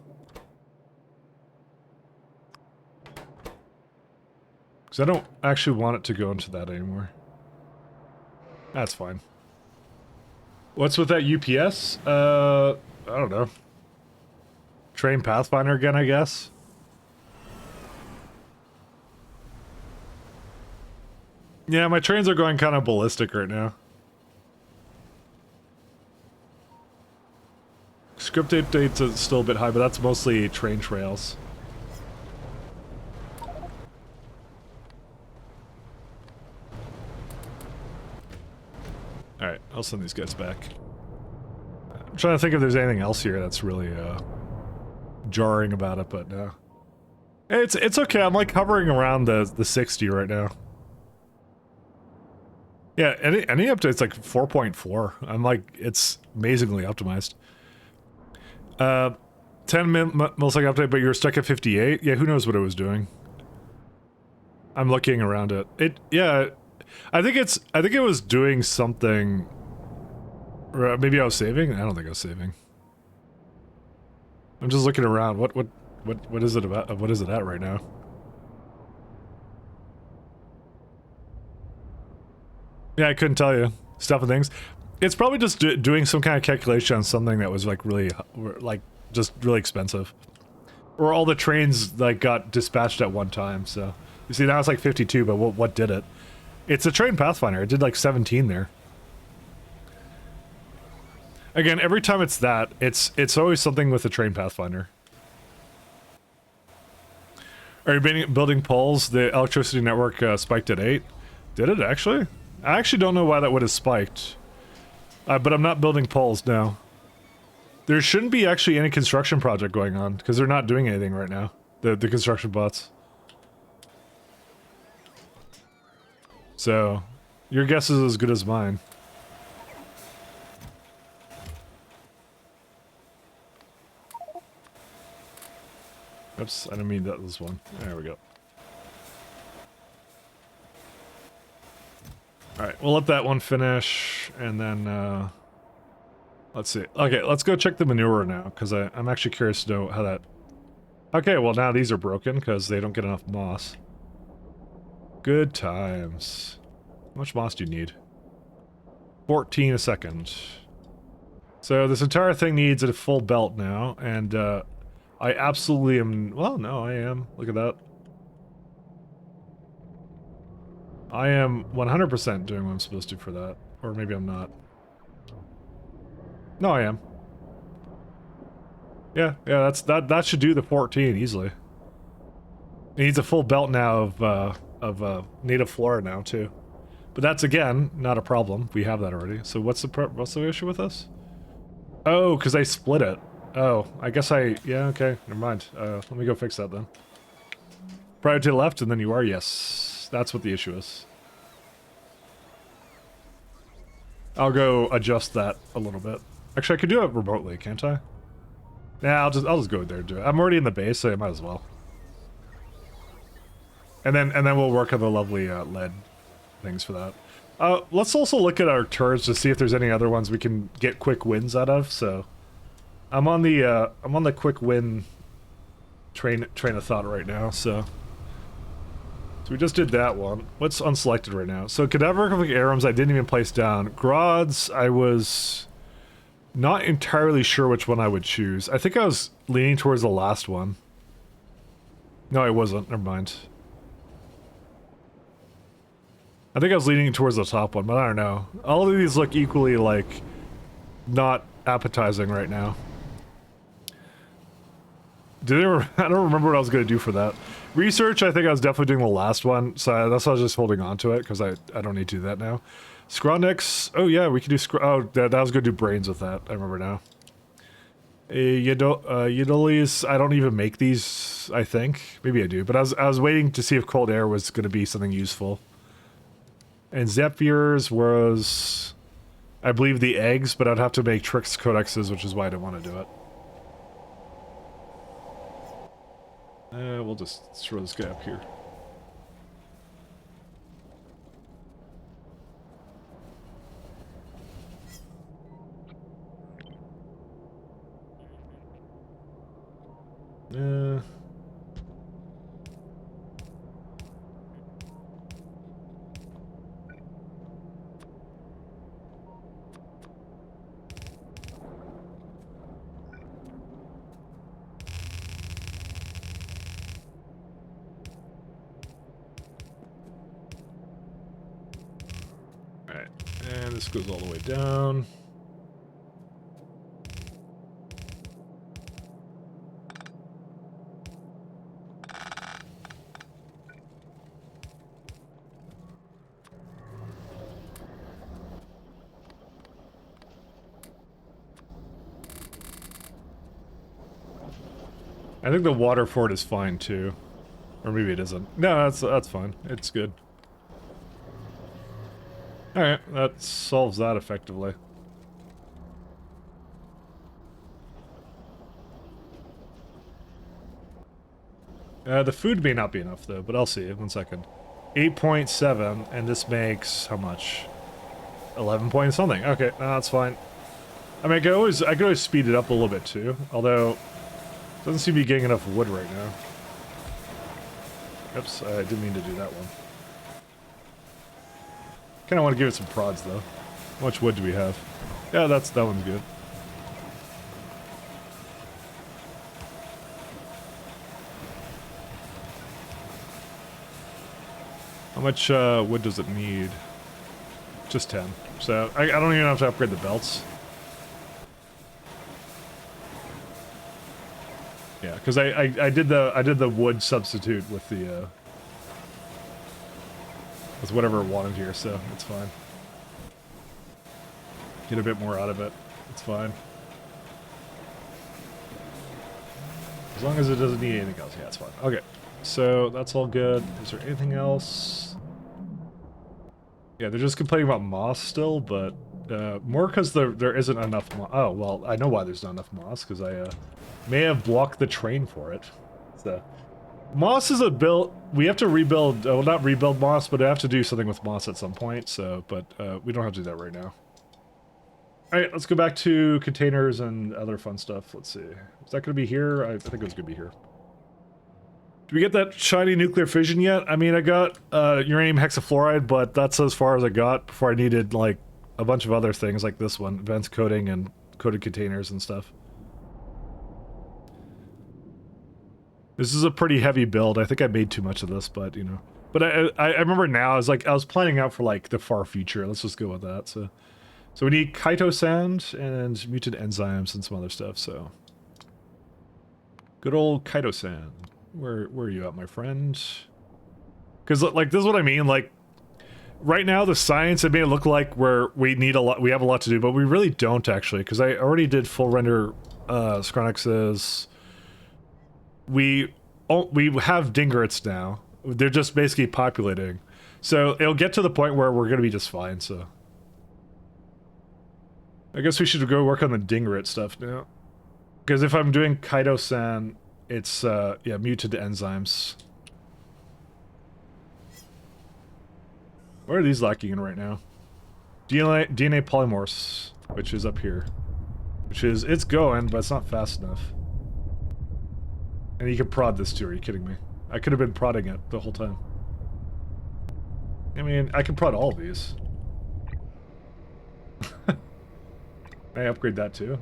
Because I don't actually want it to go into that anymore. That's fine. What's with that UPS? I don't know. Train Pathfinder again, I guess? Yeah, my trains are going kind of ballistic right now. Script updates are still a bit high, but that's mostly train trails. Alright, I'll send these guys back. I'm trying to think if there's anything else here that's really, jarring about it, but no. It's okay, I'm like hovering around the 60 right now. Yeah, any update's like 4.4. I'm like, it's amazingly optimized. 10 millisecond update, but you're stuck at 58? Yeah, who knows what it was doing. I'm looking around it. Yeah, I think it was doing something. Maybe I was saving? I don't think I was saving. I'm just looking around. What is it about? What is it at right now? Yeah, I couldn't tell you. Stuff and things. It's probably just doing some kind of calculation on something that was like really, like, just really expensive. Or all the trains like got dispatched at one time, so. You see, now it's like 52, but what did it? It's a train Pathfinder. It did like 17 there. Again, every time it's that, it's always something with a train Pathfinder. Are you building poles? The electricity network spiked at 8. Did it actually? I actually don't know why that would have spiked. But I'm not building poles now. There shouldn't be actually any construction project going on, because they're not doing anything right now. The construction bots. So, your guess is as good as mine. Oops, I didn't mean that was one. There we go. Alright, we'll let that one finish, and then, let's see. Okay, let's go check the manure now, because I'm actually curious to know how that... Okay, well now these are broken, because they don't get enough moss. Good times. How much moss do you need? 14 a second. So this entire thing needs a full belt now, and, I absolutely am... Well, no, I am. Look at that. I am 100% doing what I'm supposed to for that. Or maybe I'm not. No, I am. Yeah, that should do the 14 easily. It needs a full belt now of native flora now, too. But that's, again, not a problem. We have that already. So what's the issue with this? Oh, because I split it. Oh, I guess yeah, okay, never mind. Let me go fix that then. Prior to the left, and then you are, yes. That's what the issue is. I'll go adjust that a little bit. Actually, I could do it remotely, can't I? Nah, I'll just go there and do it. I'm already in the base, so I might as well. And then we'll work on the lovely lead things for that. Let's also look at our turrets to see if there's any other ones we can get quick wins out of. So, I'm on the quick win train of thought right now. So we just did that one. What's unselected right now? So cadaverific arums I didn't even place down. Grods I was not entirely sure which one I would choose. I think I was leaning towards the last one. No, I wasn't. Never mind. I think I was leaning towards the top one, but I don't know. All of these look equally, like, not appetizing right now. I don't remember what I was going to do for that. Research, I think I was definitely doing the last one, so that's why I was just holding on to it, because I don't need to do that now. Scronics, oh yeah, we could do that was going to do brains with that, I remember now. Eudolis, I don't even make these, I think. Maybe I do, but I was waiting to see if cold air was going to be something useful. And Zephyrs was, I believe, the eggs, but I'd have to make Trix codexes, which is why I didn't want to do it. We'll just throw this guy up here. Alright, and this goes all the way down. I think the water fort is fine too. Or maybe it isn't. No, that's fine. It's good. Alright, that solves that effectively. The food may not be enough though, but I'll see. 1 second. 8.7, and this makes how much? 11 point something. Okay, that's fine. I mean, I could always speed it up a little bit too, although it doesn't seem to be getting enough wood right now. Oops, I didn't mean to do that one. Kind of want to give it some prods though. How much wood do we have? Yeah, that one's good. How much wood does it need? Just 10. So I don't even have to upgrade the belts. Yeah, because I did the wood substitute with the with whatever it wanted here, so it's fine. Get a bit more out of it. It's fine. As long as it doesn't need anything else, yeah, it's fine. Okay, so that's all good. Is there anything else? Yeah, they're just complaining about moss still, but more because there isn't enough moss. Oh, well, I know why there's not enough moss, because I may have blocked the train for it. So, moss is a build. We have to rebuild, well, not rebuild moss, but I have to do something with moss at some point, so, but we don't have to do that right now. Alright, let's go back to containers and other fun stuff. Let's see. Is that going to be here? I think it was going to be here. Did we get that shiny nuclear fission yet? I mean, I got uranium hexafluoride, but that's as far as I got before I needed, like, a bunch of other things like this one. Advanced coating and coated containers and stuff. This is a pretty heavy build. I think I made too much of this, but, you know. But I remember now, I was planning out for, like, the far future. Let's just go with that, so... So we need Kaito sand and mutant enzymes and some other stuff, so... Good old Kaito sand. Where are you at, my friend? Because, like, this is what I mean, like... Right now, the science, it may look like we have a lot to do, but we really don't, actually, because I already did full render Skronixes. We have Dingrits now. They're just basically populating. So it'll get to the point where we're going to be just fine, so... I guess we should go work on the Dingrit stuff now. Because if I'm doing Kaito-san, it's, yeah, muted enzymes. What are these lacking in right now? DNA polymorphs, which is up here. It's going, but it's not fast enough. And you can prod this too, are you kidding me? I could have been prodding it the whole time. I mean, I can prod all of these. Can I upgrade that too?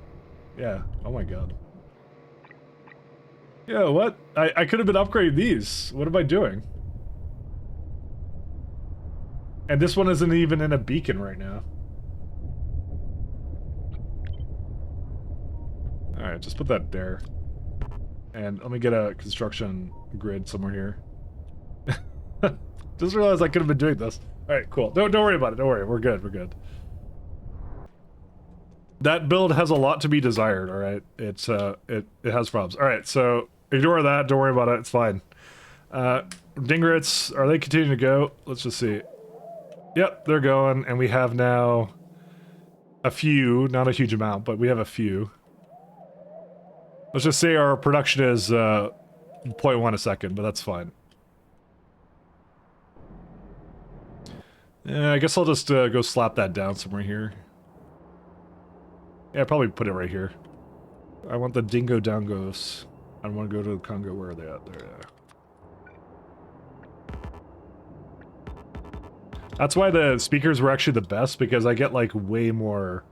Yeah. Oh my god. Yeah, what? I could have been upgrading these. What am I doing? And this one isn't even in a beacon right now. Alright, just put that there. And let me get a construction grid somewhere here. Just realized I could have been doing this. Alright, cool. Don't worry about it. Don't worry. We're good. We're good. That build has a lot to be desired, alright? It's, it has problems. Alright, so ignore that, don't worry about it, it's fine. Dingrits, are they continuing to go? Let's just see. Yep, they're going, and we have now a few, not a huge amount, but we have a few. Let's just say our production is 0.1 a second, but that's fine. Yeah, I guess I'll just go slap that down somewhere here. Yeah, probably put it right here. I want the dingo dongos. I don't want to go to the Congo. Where are they at? There they are. That's why the speakers were actually the best, because I get, like, way more...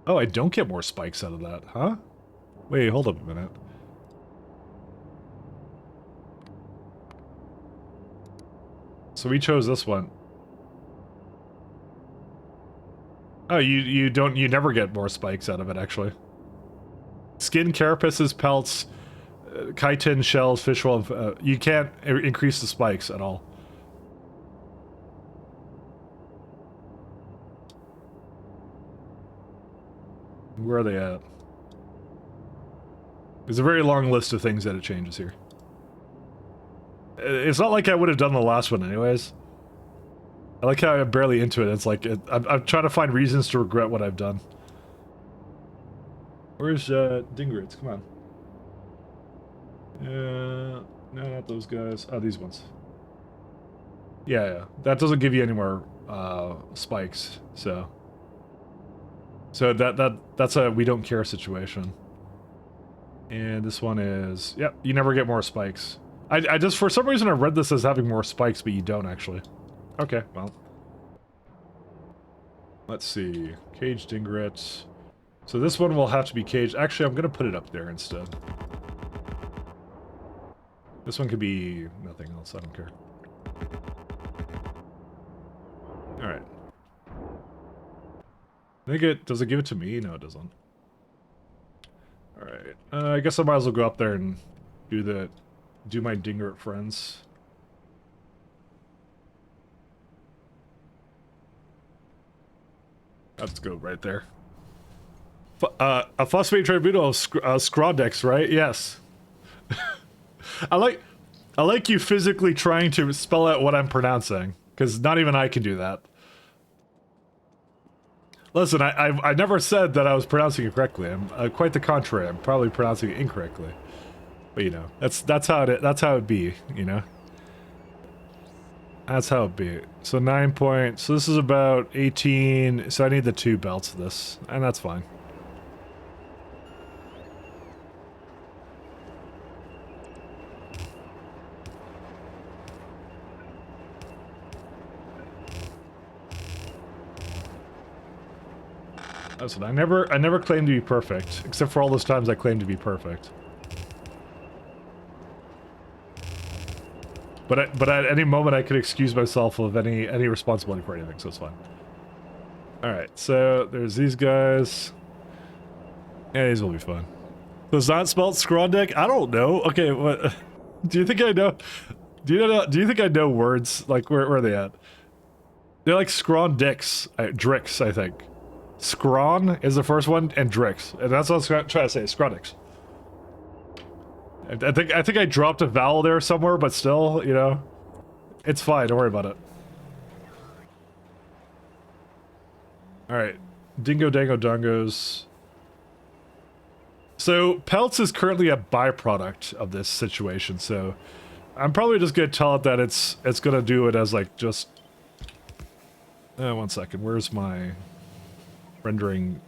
Oh, I don't get more spikes out of that, huh? Wait, hold up a minute. So we chose this one. Oh, you never get more spikes out of it, actually. Skin, carapaces, pelts, chitin, shells, fish oil, you can't increase the spikes at all. Where are they at? There's a very long list of things that it changes here. It's not like I would have done the last one anyways. I like how I'm barely into it. It's like, I'm trying to find reasons to regret what I've done. Where's, Dingrits? Come on. No, not those guys. Oh, these ones. Yeah. That doesn't give you any more, spikes, so... So that's a we don't care situation. And this one is... Yep, you never get more spikes. I just, for some reason, I read this as having more spikes, but you don't, actually. Okay, well, Let's see. Cage Dingret. So this one will have to be caged. Actually, I'm going to put it up there instead. This one could be nothing else. I don't care. Alright. I think it... Does it give it to me? No, it doesn't. Alright. I guess I might as well go up there and do my Dingret friends. Let's go right there. A phosphate tribunal of Scrodex, right? Yes. I like you physically trying to spell out what I'm pronouncing, because not even I can do that. Listen, I never said that I was pronouncing it correctly. I'm quite the contrary. I'm probably pronouncing it incorrectly. But you know, that's how it be. You know, that's how it be. So 9 points. So this is about 18. So I need the 2 belts of this, and that's fine. Listen, I never claimed to be perfect, except for all those times I claimed to be perfect. But at any moment I could excuse myself of any responsibility for anything, so it's fine. All right, so there's these guys. Yeah, these will be fun. Does that spell Scrondeck? I don't know. Okay, what? Do you think I know? Do you think I know words? Like where are they at? They're like Scrondicks, Drix, I think. Scron is the first one, and Drix, and that's what I was trying to say. Scrondicks. I think I dropped a vowel there somewhere, but still, you know, it's fine. Don't worry about it. All right, Dingo Dango Dongos. So pelts is currently a byproduct of this situation. So I'm probably just gonna tell it that it's gonna do it as like just. 1 second. Where's my rendering?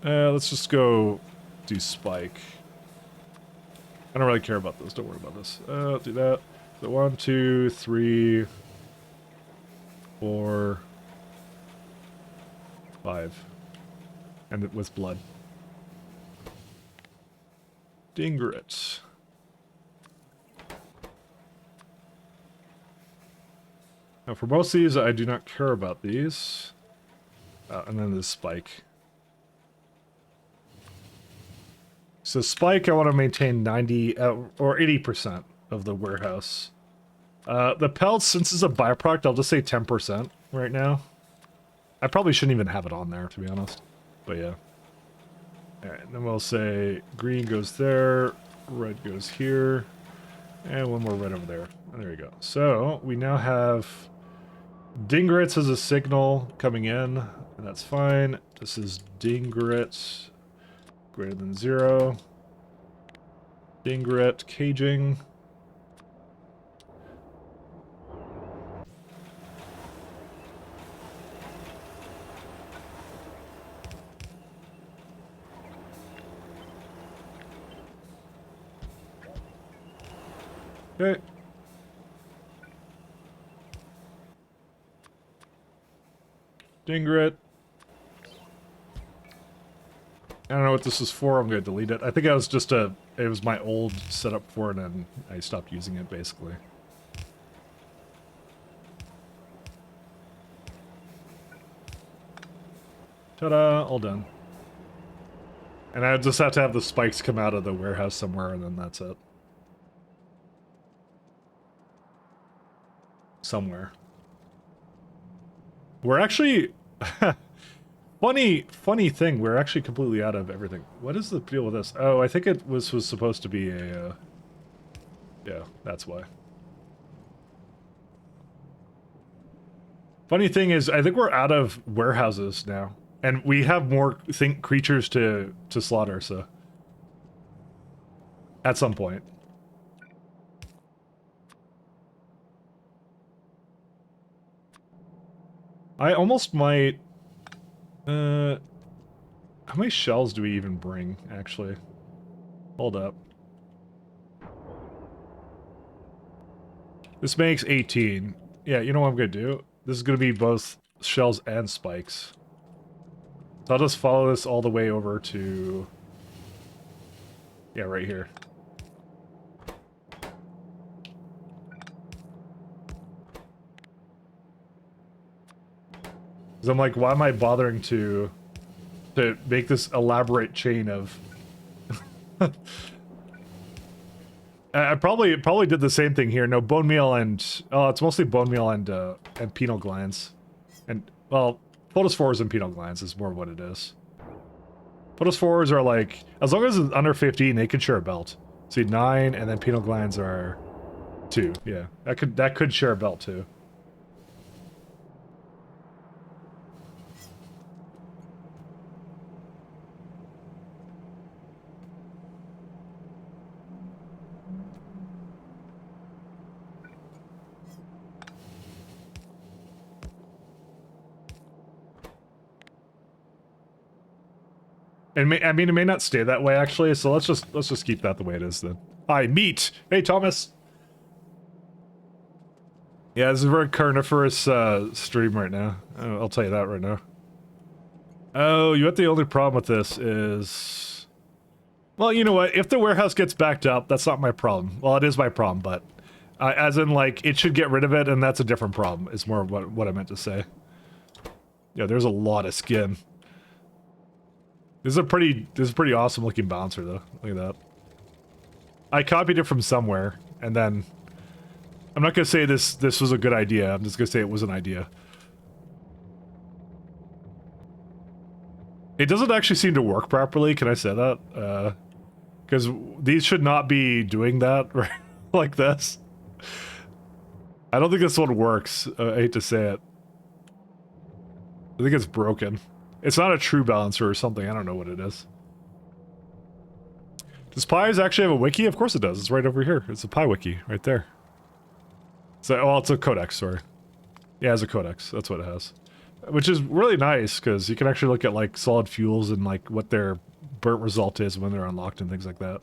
Let's just go do spike. I don't really care about this. Don't worry about this. I'll do that. So 1, 2, 3, 4, 5, and with blood. Dingret. Now for most of these, I do not care about these. And then the spike. So spike, I want to maintain 90 or 80% of the warehouse. The pelts, since it's a byproduct, I'll just say 10% right now. I probably shouldn't even have it on there, to be honest. But yeah. Alright, then we'll say green goes there, red goes here, and one more red over there. And there we go. So we now have Dingrets as a signal coming in, and that's fine. This is Dingret greater than 0. Dingret caging. Okay. Dingret. I don't know what this is for. I'm going to delete it. I think it was just it was my old setup for it, and I stopped using it, basically. Ta-da! All done. And I just have to have the spikes come out of the warehouse somewhere, and then that's it. Somewhere. We're actually... Funny thing, we're actually completely out of everything. What is the deal with this? Oh, I think it was supposed to be a... yeah, that's why. Funny thing is, I think we're out of warehouses now. And we have more creatures to slaughter, so... at some point. I almost might... how many shells do we even bring, actually? Hold up. This makes 18. Yeah, you know what I'm gonna do? This is gonna be both shells and spikes. So I'll just follow this all the way over to... Yeah, right here. Because I'm like, why am I bothering to make this elaborate chain of... I probably did the same thing here. No, bone meal and... Oh, it's mostly bone meal and pineal glands. And, well, photospores and pineal glands is more what it is. Photospores are like... As long as it's under 15, they can share a belt. See, 9, and then pineal glands are 2. Yeah, that could share a belt, too. And I mean, it may not stay that way actually. So let's just keep that the way it is then. Hi, meat. Hey, Thomas. Yeah, this is a very carnivorous stream right now. I'll tell you that right now. Oh, you know what the only problem with this is... Well, you know what? If the warehouse gets backed up, that's not my problem. Well, it is my problem, but... as in, like, it should get rid of it, and that's a different problem. It's more what I meant to say. Yeah, there's a lot of skin. This is a pretty awesome looking bouncer though. Look at that. I copied it from somewhere, and then I'm not gonna say this was a good idea. I'm just gonna say it was an idea. It doesn't actually seem to work properly. Can I say that? Because these should not be doing that right like this. I don't think this one works. I hate to say it. I think it's broken. It's not a true balancer or something. I don't know what it is. Does Pies actually have a wiki? Of course it does. It's right over here. It's a Pi wiki right there. So, well, it's a codex, sorry. Yeah, it's a codex. That's what it has. Which is really nice because you can actually look at like solid fuels and like what their burnt result is when they're unlocked and things like that.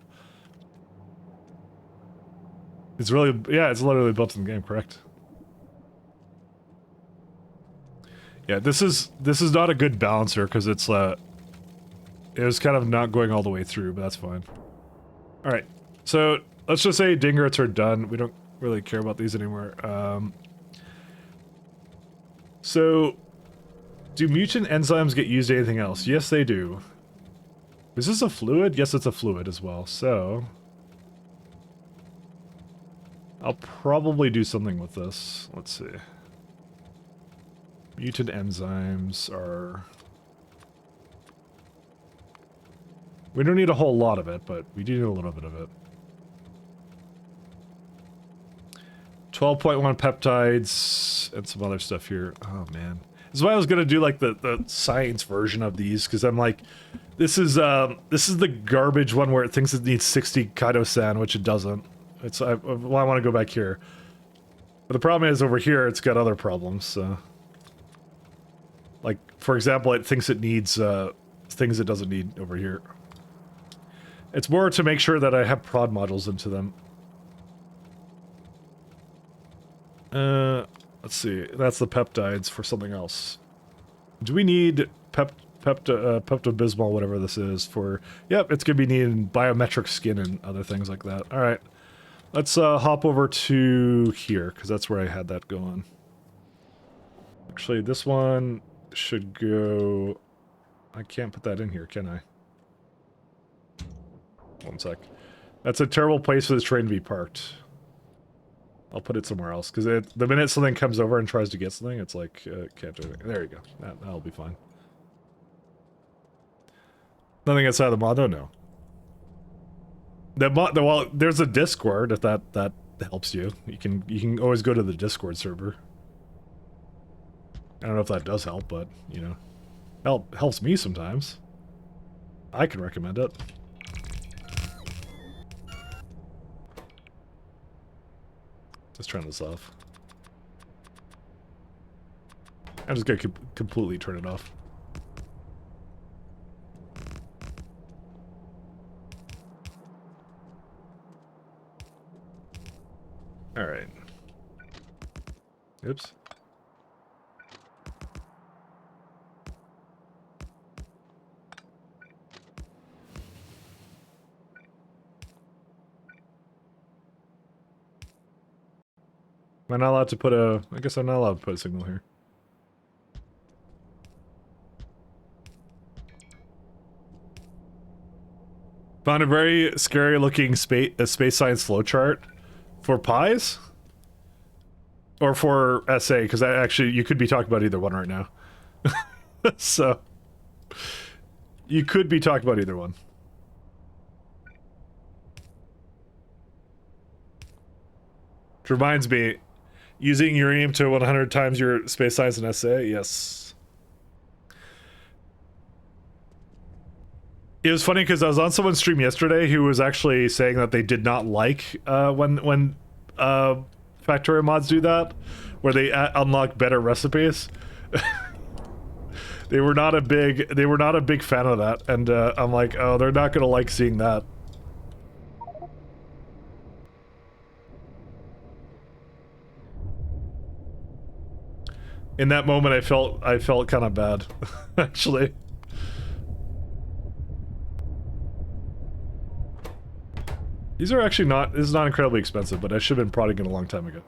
It's really, yeah, it's literally built in the game, correct? Yeah, this is not a good balancer because it's it was kind of not going all the way through, but that's fine. All right, so let's just say dingrets are done. We don't really care about these anymore. So, do mutant enzymes get used to anything else? Yes, they do. Is this a fluid? Yes, it's a fluid as well. So, I'll probably do something with this. Let's see. Mutant enzymes are... We don't need a whole lot of it, but we do need a little bit of it. 12.1 peptides and some other stuff here. Oh, man. This is why I was going to do, like, the science version of these, because I'm like, this is the garbage one where it thinks it needs 60 chitosan, which it doesn't. Well, I want to go back here. But the problem is, over here, it's got other problems, so... Like, for example, it thinks it needs things it doesn't need over here. It's more to make sure that I have prod modules into them. Let's see. That's the peptides for something else. Do we need Pepto-Bismol, whatever this is, for... Yep, it's going to be needed in biometric skin and other things like that. Alright. Let's hop over to here, because that's where I had that going. Actually, this one... should go... I can't put that in here, can I? One sec. That's a terrible place for this train to be parked. I'll put it somewhere else, because the minute something comes over and tries to get something, it's like, can't do anything. There you go. That'll be fine. Nothing outside of the mod, though? No. Well, there's a Discord, if that helps you. You can always go to the Discord server. I don't know if that does help, but, you know, helps me sometimes. I can recommend it. Let's turn this off. I'm just gonna completely turn it off. Alright. Oops. Am I not allowed to put a... I guess I'm not allowed to put a signal here. Found a very scary looking space science flowchart for pies? Or for SA, because actually you could be talking about either one right now. So, you could be talking about either one. Which reminds me, using uranium to 100 times your space science in SA, yes. It was funny because I was on someone's stream yesterday who was actually saying that they did not like when Factorio mods do that, where they unlock better recipes. They were not a big fan of that, and I'm like, oh, they're not gonna like seeing that. In that moment, I felt kind of bad, actually. These are actually not. This is not incredibly expensive, but I should have been prodding it a long time ago.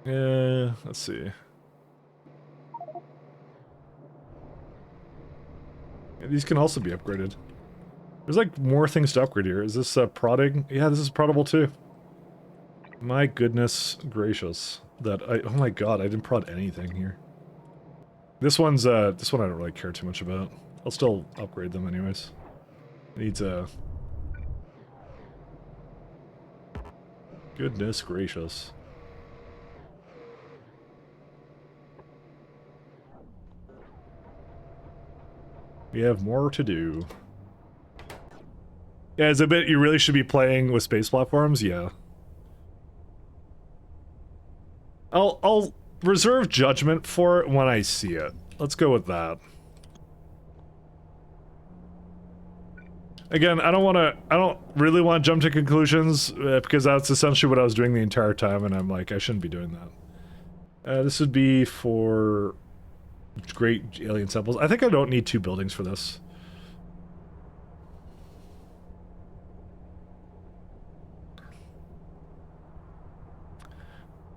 Yeah, let's see. Yeah, these can also be upgraded. There's like more things to upgrade here. Is this prodding? Yeah, this is proddable too. My goodness gracious. Oh my god, I didn't prod anything here. This one I don't really care too much about. I'll still upgrade them anyways. Needs a... Goodness gracious. We have more to do. Yeah, it's a bit you really should be playing with space platforms, yeah. I'll reserve judgment for it when I see it. Let's go with that. Again, I don't really want to jump to conclusions, because that's essentially what I was doing the entire time, and I'm like, I shouldn't be doing that. This would be for great alien samples. I think I don't need 2 buildings for this.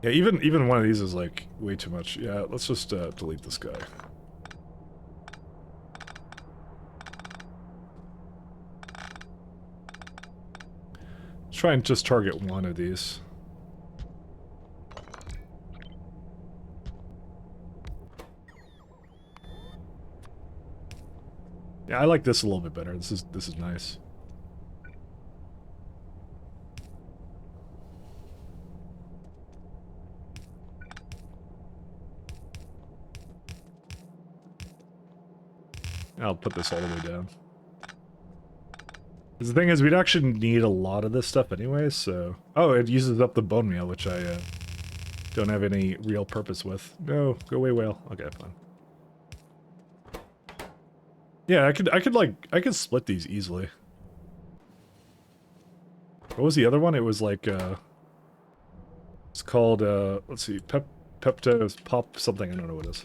Yeah, even one of these is like way too much. Yeah, let's just delete this guy. Let's try and just target one of these. Yeah, I like this a little bit better. This is nice. I'll put this all the way down. 'Cause the thing is, we'd actually need a lot of this stuff anyway, so... Oh, it uses up the bone meal, which I don't have any real purpose with. No, go away, whale. Okay, fine. Yeah, I could split these easily. What was the other one? It was like, it's called, let's see, Pepto Pop something, I don't know what it is.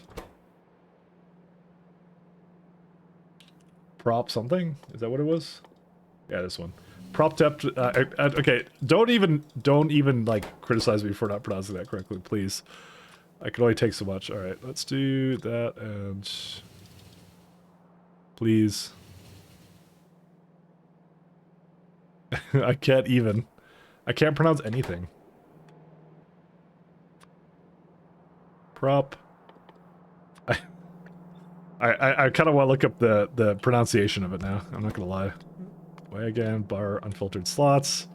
Prop something? Is that what it was? Yeah, this one. Prop Dept, okay, don't even, like, criticize me for not pronouncing that correctly, please. I can only take so much. Alright, let's do that, and... Please. I can't pronounce anything. Prop. I kind of want to look up the pronunciation of it now. I'm not gonna lie. Way again, bar unfiltered slots.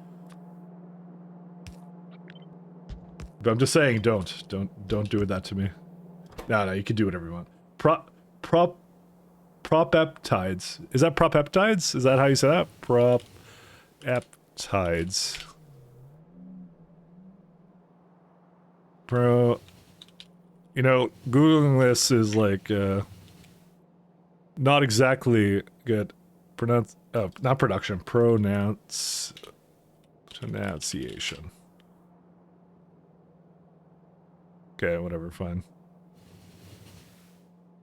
But I'm just saying, don't do that to me. No, you can do whatever you want. Propeptides. Is that propeptides? Is that how you say that? Propeptides. You know, Googling this is like, not exactly good. Not production. Pronunciation. Okay, whatever, fine.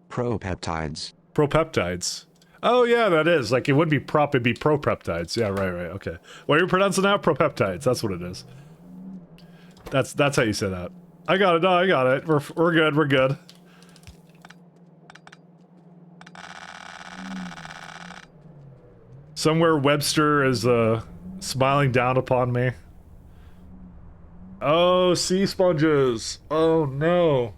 Propeptides. Propeptides. Oh yeah, that is. Like, it wouldn't be prop, it'd be propeptides. Yeah, right, okay. Well, you're pronouncing that propeptides. That's what it is. That's how you say that. I got it. No, I got it. We're good. We're good. Somewhere Webster is smiling down upon me. Oh, sea sponges. Oh no.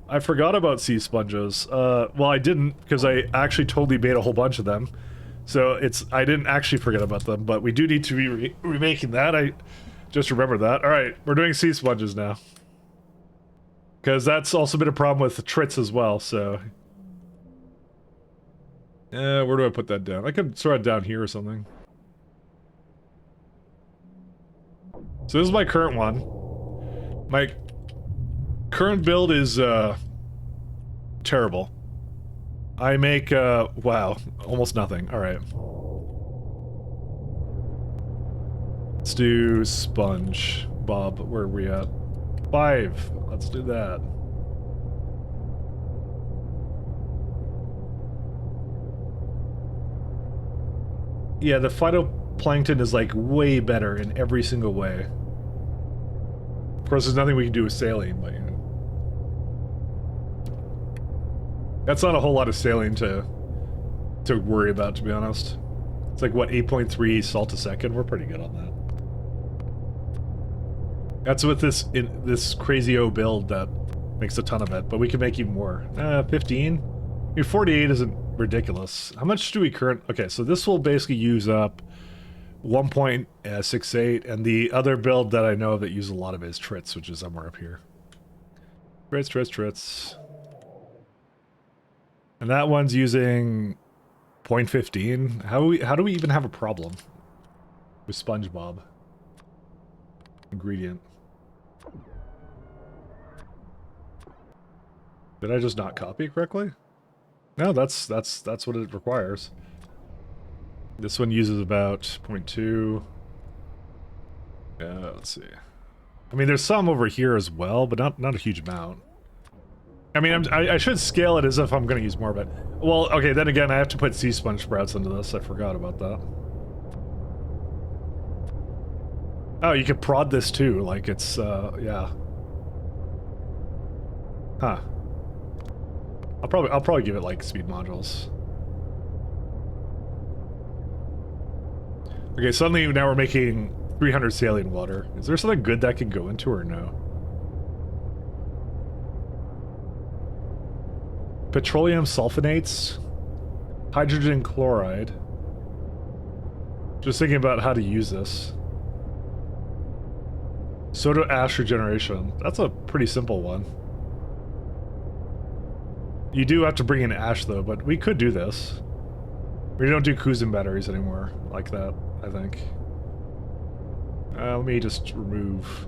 I forgot about sea sponges. Well, I didn't because I actually totally made a whole bunch of them. So I didn't actually forget about them, but we do need to be remaking that. I just remembered that. All right, we're doing sea sponges now. Because that's also been a problem with the trits as well, so... where do I put that down? I could throw it down here or something. So this is my current one. My current build is, terrible. I make, wow, almost nothing. Alright. Let's do sponge. Bob, where are we at? 5. Let's do that. Yeah, the phytoplankton is like way better in every single way. Of course, there's nothing we can do with saline, but you know. That's not a whole lot of saline to worry about, to be honest. It's like, what, 8.3 salt a second? We're pretty good on that. That's with this crazy-o build that makes a ton of it, but we can make even more. 15? I mean, 48 isn't ridiculous. How much do we Okay, so this will basically use up 1.68, and the other build that I know of that uses a lot of it is Trits, which is somewhere up here. Trits. And that one's using 0.15. How do we even have a problem with SpongeBob? Ingredient. Did I just not copy it correctly? No, that's what it requires. This one uses about 0.2. Let's see. I mean, there's some over here as well, but not a huge amount. I mean, I should scale it as if I'm going to use more of it. Well, okay, then again, I have to put sea sponge sprouts into this. I forgot about that. Oh, you could prod this too. Like it's, yeah. Huh. I'll probably give it like speed modules. Okay, suddenly now we're making 300 saline water. Is there something good that can go into or no? Petroleum sulfonates, hydrogen chloride. Just thinking about how to use this. Soda ash regeneration. That's a pretty simple one. You do have to bring in ash though, but we could do this. We don't do Kuzin batteries anymore like that, I think. Let me just remove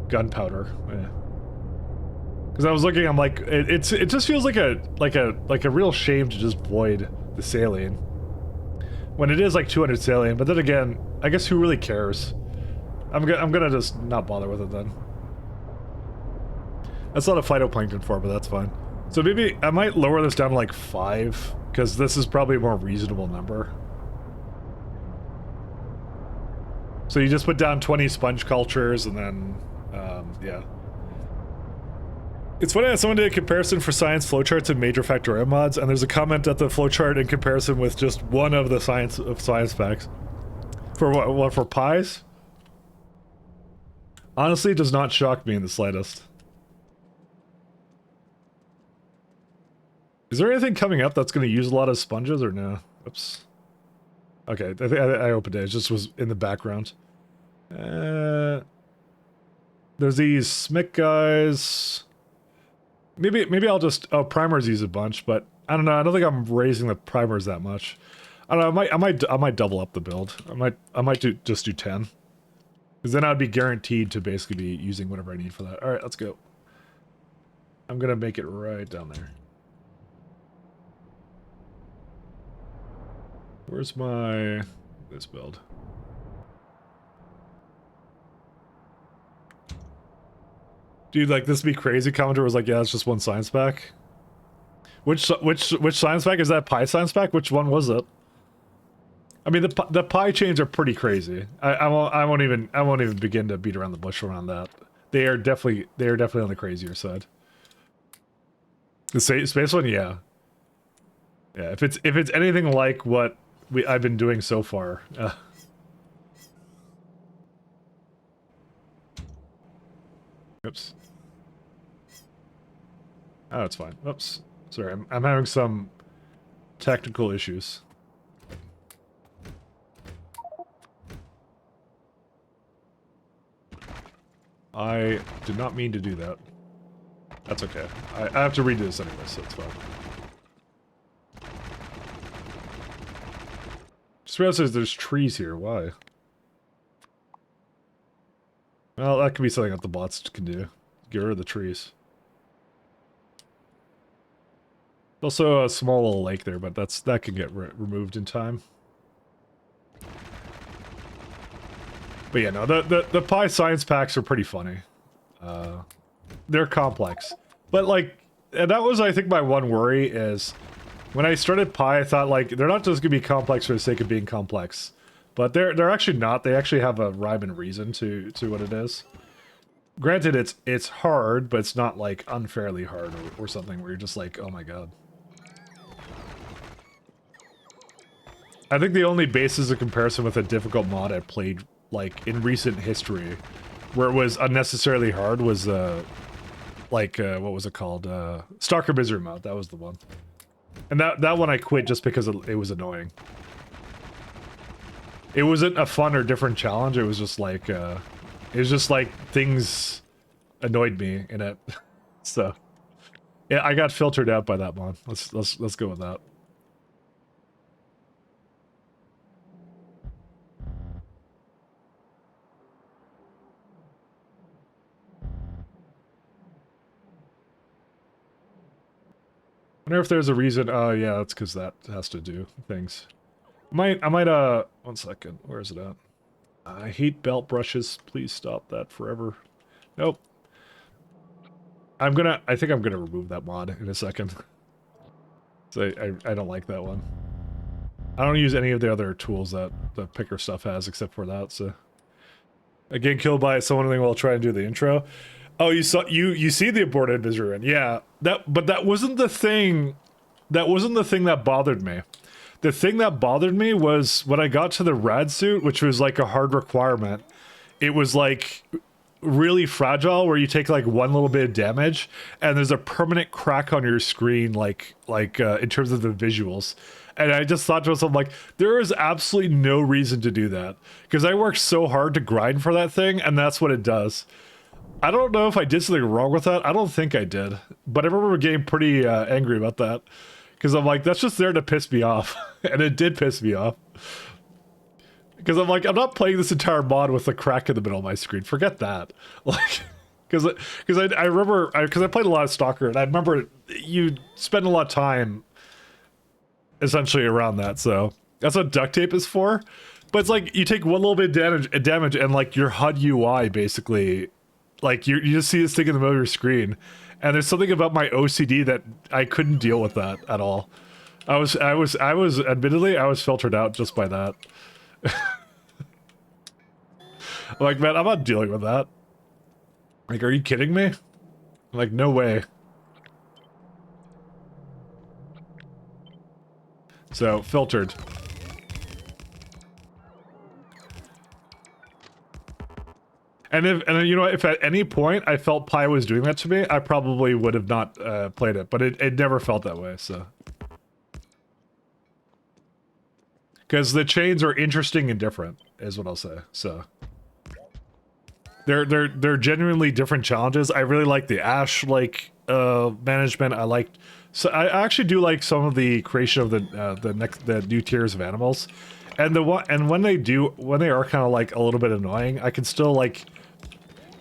gunpowder. Because I was looking, I'm like, it just feels like a real shame to just void the saline when it is like 200 saline. But then again, I guess who really cares? I'm gonna just not bother with it then. That's not a phytoplankton form, but that's fine. So maybe I might lower this down to like 5, because this is probably a more reasonable number. So you just put down 20 sponge cultures and then, yeah. It's funny that someone did a comparison for science flowcharts and major Factorio mods, and there's a comment at the flowchart in comparison with just one of the science packs. For what, for pies? Honestly, it does not shock me in the slightest. Is there anything coming up that's going to use a lot of sponges or no? Oops. Okay, I think I opened it. It just was in the background. There's these SMIC guys. Maybe I'll just... Oh, primers use a bunch, but I don't know. I don't think I'm raising the primers that much. I don't know. I might double up the build. I might just do 10. Because then I'd be guaranteed to basically be using whatever I need for that. All right, let's go. I'm gonna make it right down there. Where's this build? Dude, like, this would be crazy. Commenter was like, yeah, it's just one science pack. Which science pack? Is that Pi science pack? Which one was it? I mean, the pie chains are pretty crazy. I won't even begin to beat around the bush around that. They are definitely on the crazier side. The space one, yeah. Yeah, if it's anything like what I've been doing so far. Oops. Oh, it's fine. Oops. Sorry, I'm having some technical issues. I did not mean to do that. That's okay. I have to redo this anyway, so it's fine. Just realized there's trees here. Why? Well, that could be something that the bots can do. Get rid of the trees. Also a small little lake there, but that can get removed in time. But yeah, no, the Pi science packs are pretty funny. They're complex. But like, and that was, I think, my one worry is when I started Pi, I thought like, they're not just gonna be complex for the sake of being complex. But they're actually not. They actually have a rhyme and reason to what it is. Granted, it's hard, but it's not like unfairly hard or something where you're just like, oh my god. I think the only basis of comparison with a difficult mod I played like in recent history where it was unnecessarily hard was what was it called? Stalker Misery mod. That was the one. And that one I quit just because it was annoying. It wasn't a fun or different challenge. It was just like things annoyed me in it. So yeah, I got filtered out by that mod. Let's go with that. I wonder if there's a reason. Oh yeah, that's because that has to do things. I might 1 second. Where is it at? I hate belt brushes. Please stop that forever. Nope. I think I'm gonna remove that mod in a second. So I don't like that one. I don't use any of the other tools that the picker stuff has except for that, so. Again, killed by someone while trying to do the intro. Oh, you see the aborted misery run. Yeah. But that wasn't the thing. That wasn't the thing that bothered me. The thing that bothered me was when I got to the rad suit, which was like a hard requirement. It was like really fragile where you take like one little bit of damage and there's a permanent crack on your screen like in terms of the visuals. And I just thought to myself, like, there is absolutely no reason to do that because I worked so hard to grind for that thing and that's what it does. I don't know if I did something wrong with that. I don't think I did, but I remember getting pretty angry about that because I'm like, that's just there to piss me off. And it did piss me off. Because I'm like, I'm not playing this entire mod with a crack in the middle of my screen. Forget that. Like, because I remember, because I played a lot of Stalker, and I remember you spend a lot of time essentially around that, so that's what duct tape is for. But it's like, you take one little bit of damage and like your HUD UI basically, like you just see this thing in the middle of your screen. And there's something about my OCD that I couldn't deal with that at all. I was admittedly, I was filtered out just by that. Like, man, I'm not dealing with that. Like, are you kidding me? Like, no way. So, filtered. And you know, if at any point I felt Pi was doing that to me, I probably would have not played it, but it never felt that way, so. Because the chains are interesting and different, is what I'll say, so. They're genuinely different challenges. I really like the Ash, like, management. So I actually do like some of the creation of the new tiers of animals. And when they are kind of like a little bit annoying, I can still like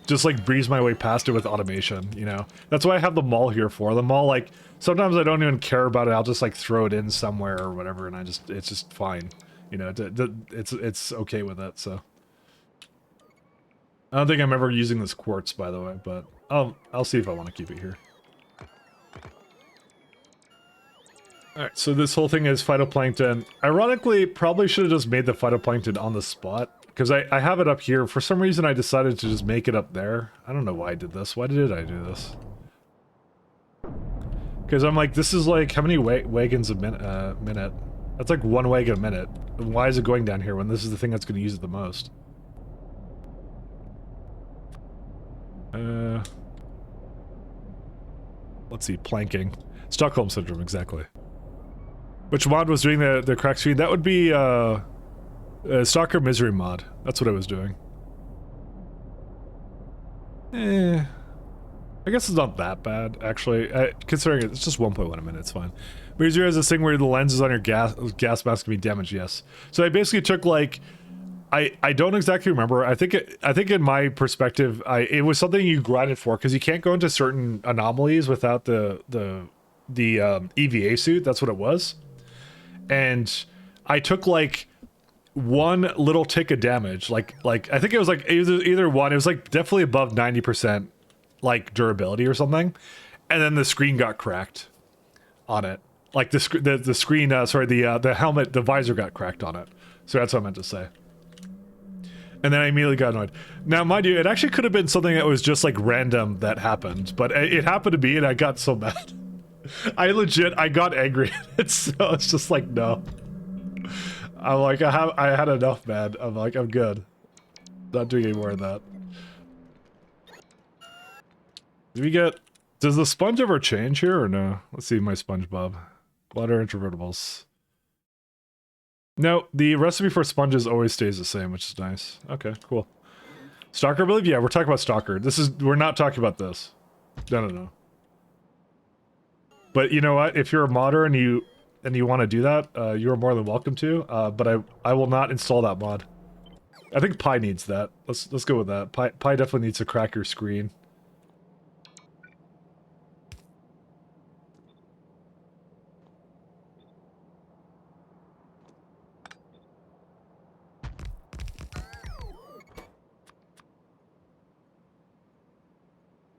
just like breeze my way past it with automation, you know. That's why I have the mall here for. The mall, like, sometimes I don't even care about it. I'll just like throw it in somewhere or whatever, and it's just fine, you know. It's okay with it. So I don't think I'm ever using this quartz, by the way, but I'll see if I want to keep it here. Alright, so this whole thing is phytoplankton. Ironically, probably should have just made the phytoplankton on the spot. Because I have it up here. For some reason, I decided to just make it up there. I don't know why I did this. Why did I do this? Because I'm like, this is like, how many wagons a minute? That's like 1 wagon a minute. Why is it going down here when this is the thing that's going to use it the most? Let's see, planking. Stockholm Syndrome, exactly. Which mod was doing the crack screen? That would be, Stalker Misery mod. That's what I was doing. I guess it's not that bad, actually. Considering it's just 1.1 a minute, it's fine. Misery has this thing where the lenses on your gas mask can be damaged, yes. So I basically took, like... I don't exactly remember. I think in my perspective, it was something you grinded for, because you can't go into certain anomalies without the EVA suit. That's what it was. And I took, like... one little tick of damage, like I think it was like either one. It was like definitely above 90% like durability or something, and then the screen got cracked on it. Like the screen, sorry, the helmet, the visor got cracked on it. So that's what I meant to say. And then I immediately got annoyed. Now, mind you, it actually could have been something that was just like random that happened, but it happened to be, and I got so mad. I got angry at it. So it's just like no. I'm like, I had enough, man. I'm like, I'm good. Not doing any more of that. Does the sponge ever change here or no? Let's see my SpongeBob. Water introvertibles. No, the recipe for sponges always stays the same, which is nice. Okay, cool. Stalker, I believe? Yeah, we're talking about Stalker. We're not talking about this. No. But you know what? If you're a modder and you want to do that, you're more than welcome to. But I will not install that mod. I think Pi needs that. Let's go with that. Pi definitely needs to crack your screen.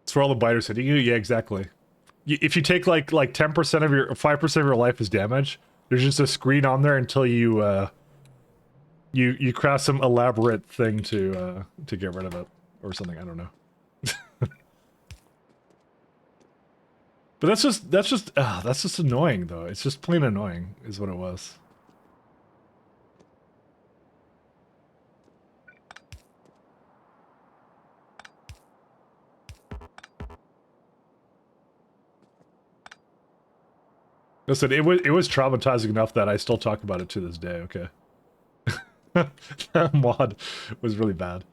It's for all the biters hitting you. Yeah, exactly. If you take like 10% of your 5% of your life is damage, there's just a screen on there until you you craft some elaborate thing to get rid of it or something. I don't know. But that's just annoying though. It's just plain annoying is what it was. Listen, it was traumatizing enough that I still talk about it to this day, okay? That mod was really bad.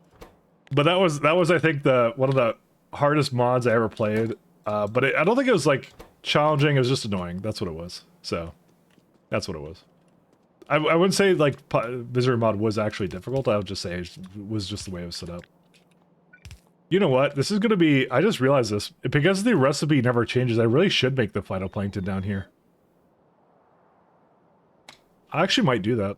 But that was I think one of the hardest mods I ever played. But I don't think it was like challenging, it was just annoying. That's what it was. So that's what it was. I wouldn't say like Misery mod was actually difficult. I would just say it was just the way it was set up. You know what? This is gonna be, I just realized this. Because the recipe never changes, I really should make the phytoplankton down here. I actually might do that.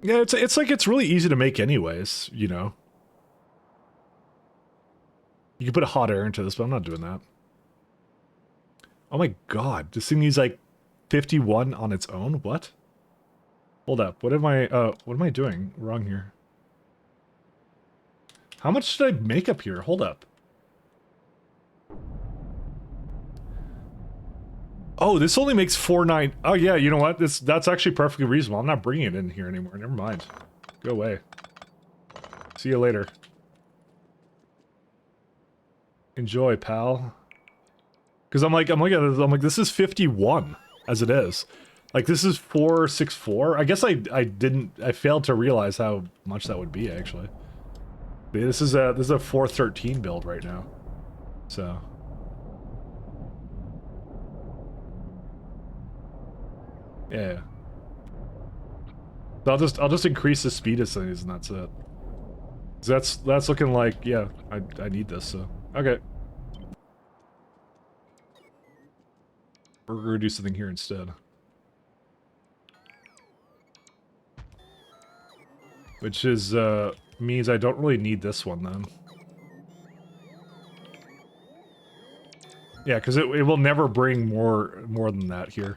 Yeah, it's like it's really easy to make anyways, you know. You can put a hot air into this, but I'm not doing that. Oh my god, this thing needs like 51 on its own? What? Hold up, what am I doing wrong here? How much did I make up here? Hold up. Oh, this only makes 4.9. Oh yeah, you know what? That's actually perfectly reasonable. I'm not bringing it in here anymore. Never mind. Go away. See you later. Enjoy, pal. Because I'm looking at this, I'm like, this is 51 as it is. Like this is 464. I guess I failed to realize how much that would be actually. This is a 413 build right now. So. Yeah. I'll just increase the speed of things and that's it. That's looking like, yeah, I need this, so. Okay. We're gonna do something here instead. Which is, means I don't really need this one then. Yeah, because it will never bring more than that here.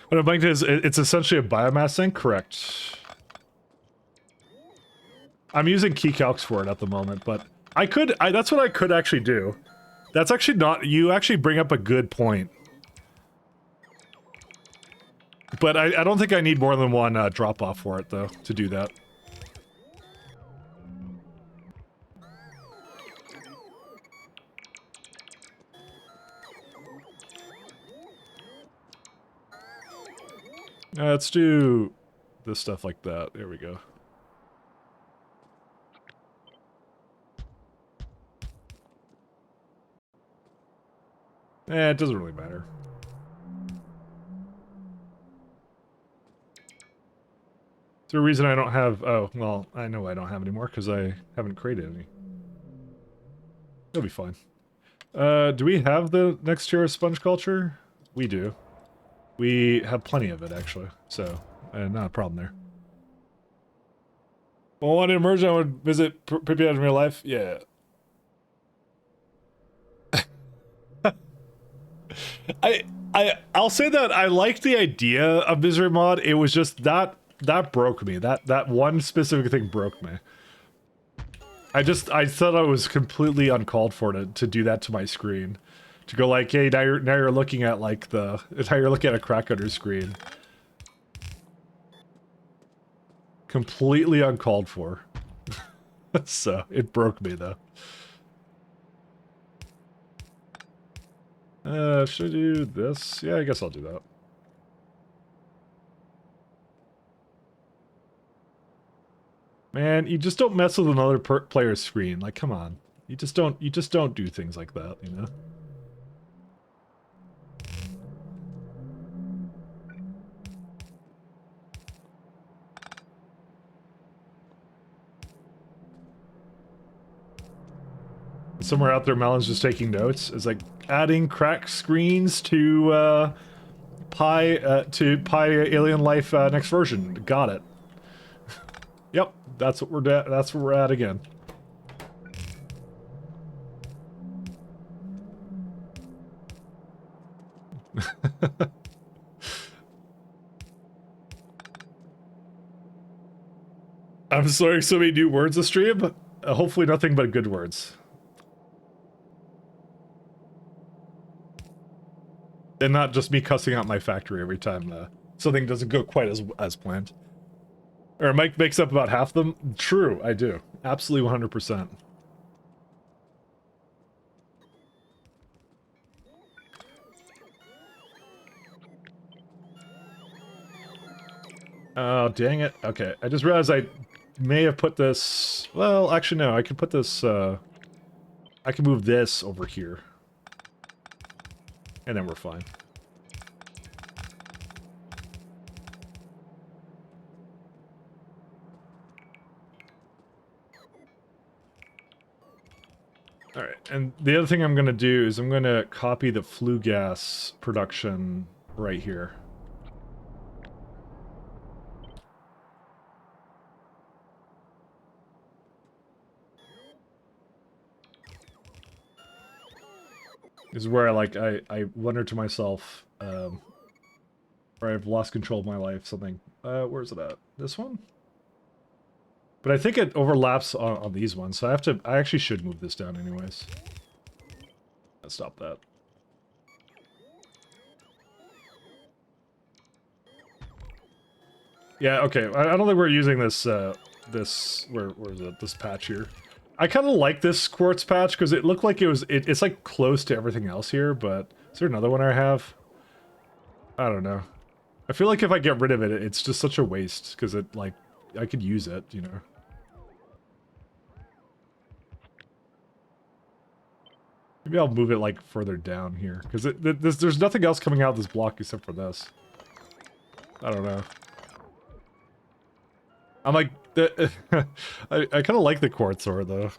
What I'm blanking is it's essentially a biomass thing, correct? I'm using keycalcs for it at the moment, but that's what I could actually do. That's actually not, you actually bring up a good point. But I don't think I need more than one drop off for it though, to do that. Let's do this stuff like that. There we go. It doesn't really matter. Is there a reason I don't have... Oh, well, I know I don't have any more because I haven't created any. It'll be fine. Do we have the next tier of sponge culture? We do. We have plenty of it, actually. So, not a problem there. Well, I wanted to merge, I would visit Pripyat in real life? Yeah. I'll say that I liked the idea of Misery Mod. It was just that broke me. That one specific thing broke me. I thought I was completely uncalled for to do that to my screen. To go like, hey, now you're looking at like now you're looking at a crack under screen. Completely uncalled for. So it broke me though. Should I do this? Yeah, I guess I'll do that. Man, you just don't mess with another player's screen. Like, come on. You just don't do things like that, you know? Somewhere out there, Melon's just taking notes. It's like adding crack screens to Pi Alien Life next version. Got it. Yep, that's what we're at again. I'm sorry, so many new words a stream. Hopefully nothing but good words. And not just me cussing out my factory every time something doesn't go quite as planned. Or Mike makes up about half of them. True, I do. Absolutely 100%. Oh, dang it. Okay, I just realized I may have put this... Well, actually, no. I can put this... I can move this over here. And then we're fine. Alright, and the other thing I'm going to do is I'm going to copy the flue gas production right here. This is where I wonder to myself, where I've lost control of my life, something. Where's it at? This one? But I think it overlaps on these ones, so I actually should move this down anyways. Let's stop that. Yeah, okay, I don't think we're using this, where is it? This patch here. I kind of like this quartz patch because it looked like it's like close to everything else here, but is there another one I have? I don't know. I feel like if I get rid of it, it's just such a waste because it like I could use it, you know. Maybe I'll move it like further down here because there's nothing else coming out of this block except for this. I don't know. I'm like, I kind of like the quartz ore though,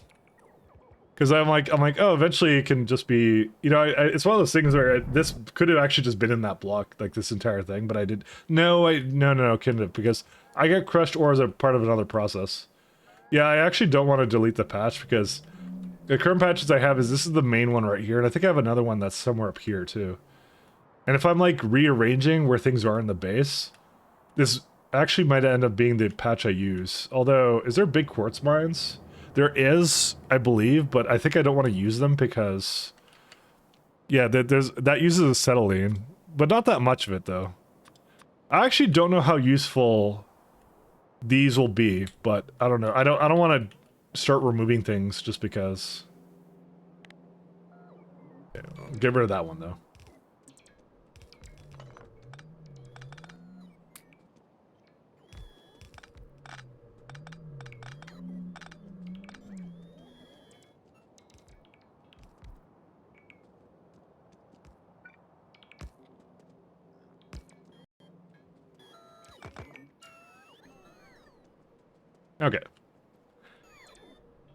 because I'm like, oh, eventually it can just be, you know, it's one of those things where this could have actually just been in that block, like this entire thing, but I did, no, couldn't have, because I got crushed ore as a part of another process. Yeah, I actually don't want to delete the patch because The current patches I have is this is the main one right here, and I think I have another one that's somewhere up here too. And if I'm like rearranging where things are in the base, this actually might end up being the patch I use. Although, is there big quartz mines? There is, I believe, but I think I don't want to use them because, yeah, that uses acetylene, but not that much of it though. I actually don't know how useful these will be, but I don't know. I don't want to start removing things just because. Yeah, get rid of that one though. Okay.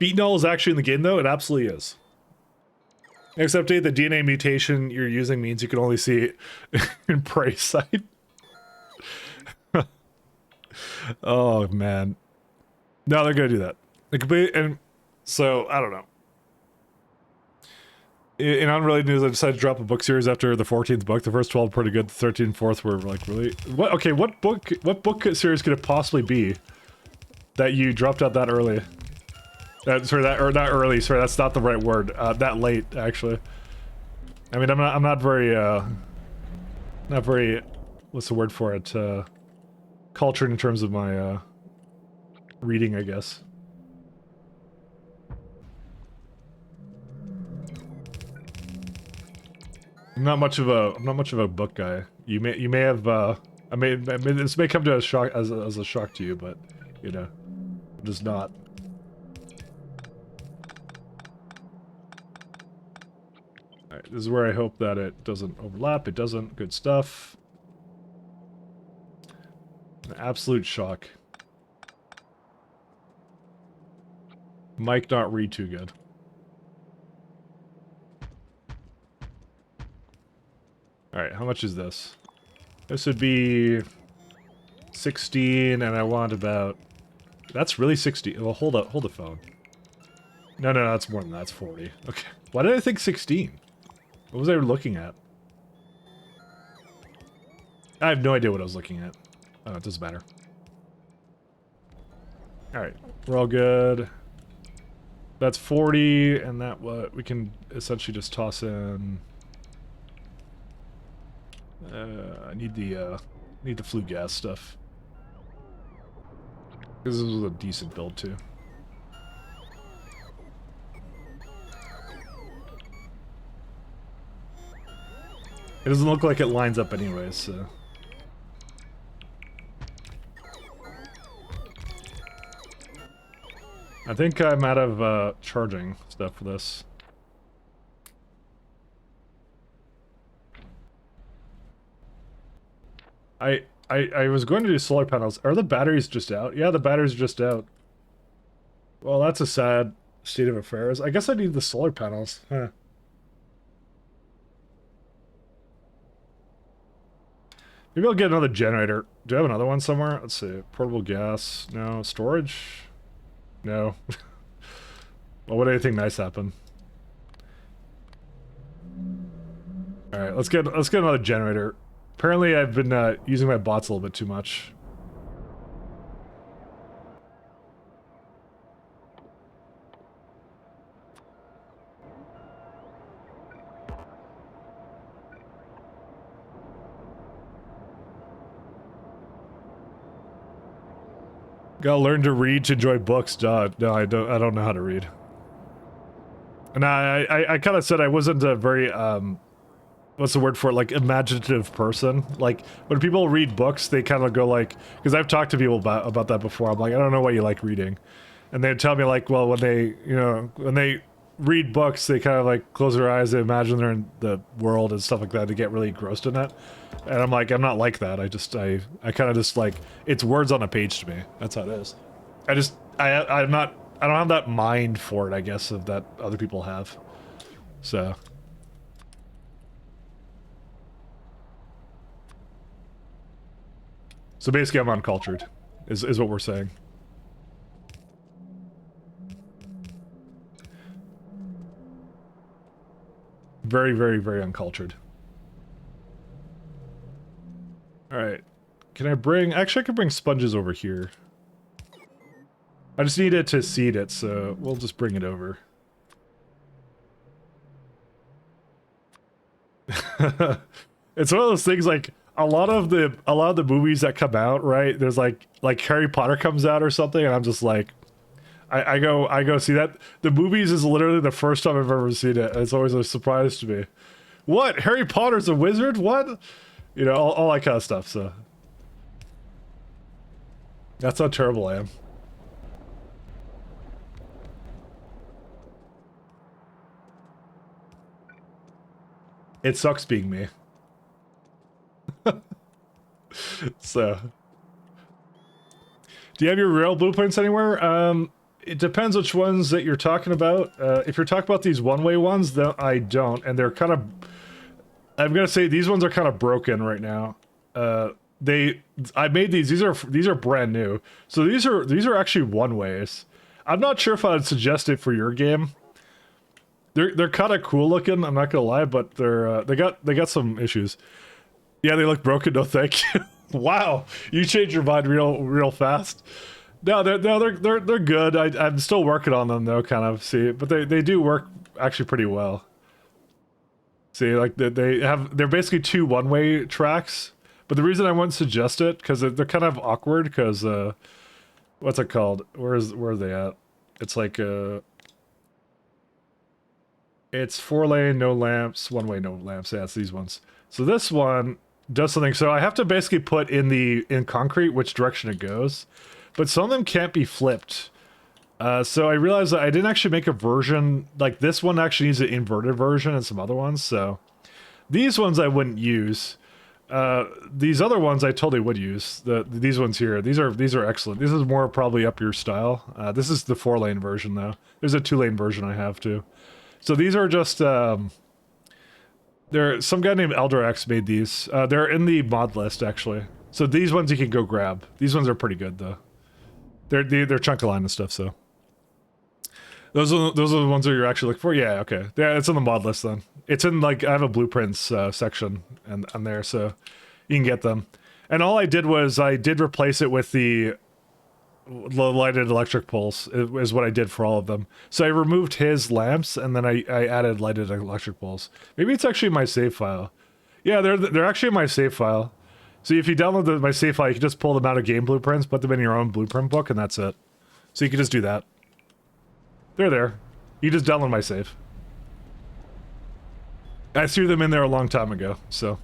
Phenol is actually in the game, though. It absolutely is. Next update, the DNA mutation you're using means you can only see it in prey site. Oh, man. No, they're going to do that. And so, I don't know. In unrelated news, I decided to drop a book series after the 14th book. The first 12 were pretty good. The 13th and 4th were like, really? What? Okay, what book series could it possibly be that you dropped out that early? Sorry, not early. Sorry, that's not the right word. That late, actually. I mean, I'm not very, what's the word for it? Cultured in terms of my, reading, I guess. I'm not much of a book guy. You may have, this may come to a shock, as a shock to you, but, you know, I'm just not. Alright, this is where I hope that it doesn't overlap. It doesn't. Good stuff. An absolute shock. Might not read too good. Alright, how much is this? This would be 16, and I want about... That's really 60. Well, hold the phone. No, that's more than that. That's 40. Okay. Why did I think 16? What was I looking at? I have no idea what I was looking at. Oh, it doesn't matter. Alright, we're all good. That's 40, and that what we can essentially just toss in. I need the flue gas stuff. Because this was a decent build too. It doesn't look like it lines up anyways, so. I think I'm out of charging stuff for this. I was going to do solar panels. Are the batteries just out? Yeah, the batteries are just out. Well, that's a sad state of affairs. I guess I need the solar panels. Huh. Maybe I'll get another generator. Do I have another one somewhere? Let's see. Portable gas. No. Storage? No. Well, would anything nice happen? Alright, let's get another generator. Apparently I've been using my bots a little bit too much. Gotta learn to read to enjoy books, duh. No, I don't know how to read. And I kind of said I wasn't a very, what's the word for it, like, imaginative person. Like, when people read books, they kind of go like, because I've talked to people about that before, I'm like, I don't know why you like reading. And they tell me like, well, when they read books, they kind of like close their eyes, they imagine they're in the world and stuff like that, they get really engrossed in that. And I'm like, I'm not like that, I kind of just like, it's words on a page to me, that's how it is. I don't have that mind for it, I guess, of that other people have. So... So basically I'm uncultured, is what we're saying. Very, very, very uncultured. Alright. Can I bring... Actually, I could bring sponges over here. I just need it to seed it, so we'll just bring it over. It's one of those things, like, a lot of the movies that come out, right? There's like Harry Potter comes out or something, and I'm just like, I go see that. The movies is literally the first time I've ever seen it. And it's always a surprise to me. What? Harry Potter's a wizard? What? You know, all that kind of stuff. So that's how terrible I am. It sucks being me. So, do you have your rail blueprints anywhere? It depends which ones that you're talking about. If you're talking about these one-way ones, then I don't, and they're kind of... I'm gonna say these ones are kind of broken right now. I made these. These are brand new. So these are actually one-ways. I'm not sure if I'd suggest it for your game. They're kind of cool looking. I'm not gonna lie, but they got some issues. Yeah, they look broken. No, thank you. Wow, you changed your mind real fast. No, they're good. I'm still working on them though, kind of. See, but they do work actually pretty well. See, like they're basically two one-way tracks. But the reason I wouldn't suggest it because they're kind of awkward. Because what's it called? Where are they at? It's like it's 4-lane, no lamps, one-way, no lamps. Yeah, it's these ones. So this one does something. So I have to basically put in concrete which direction it goes, but some of them can't be flipped. So I realized that I didn't actually make a version like this one. Actually needs an inverted version and some other ones. So these ones I wouldn't use. These other ones I totally would use. These ones here. These are excellent. This is more probably up your style. This is the 4-lane version though. There's a 2-lane version I have too. So these are just some guy named Eldrax made these. They're in the mod list actually. So these ones you can go grab. These ones are pretty good though. They're chunk line and stuff. So those are the ones that you're actually looking for. Yeah, okay. Yeah, it's on the mod list then. It's in like I have a blueprints section and on there, so you can get them. And all I did was I did replace it with the lighted electric poles is what I did for all of them. So I removed his lamps and then I added lighted electric poles. Maybe it's actually my save file. Yeah, they're actually in my save file. So if you download my save file, you can just pull them out of game blueprints, put them in your own blueprint book, and that's it. So you can just do that. They're there. You just download my save. I threw them in there a long time ago, so.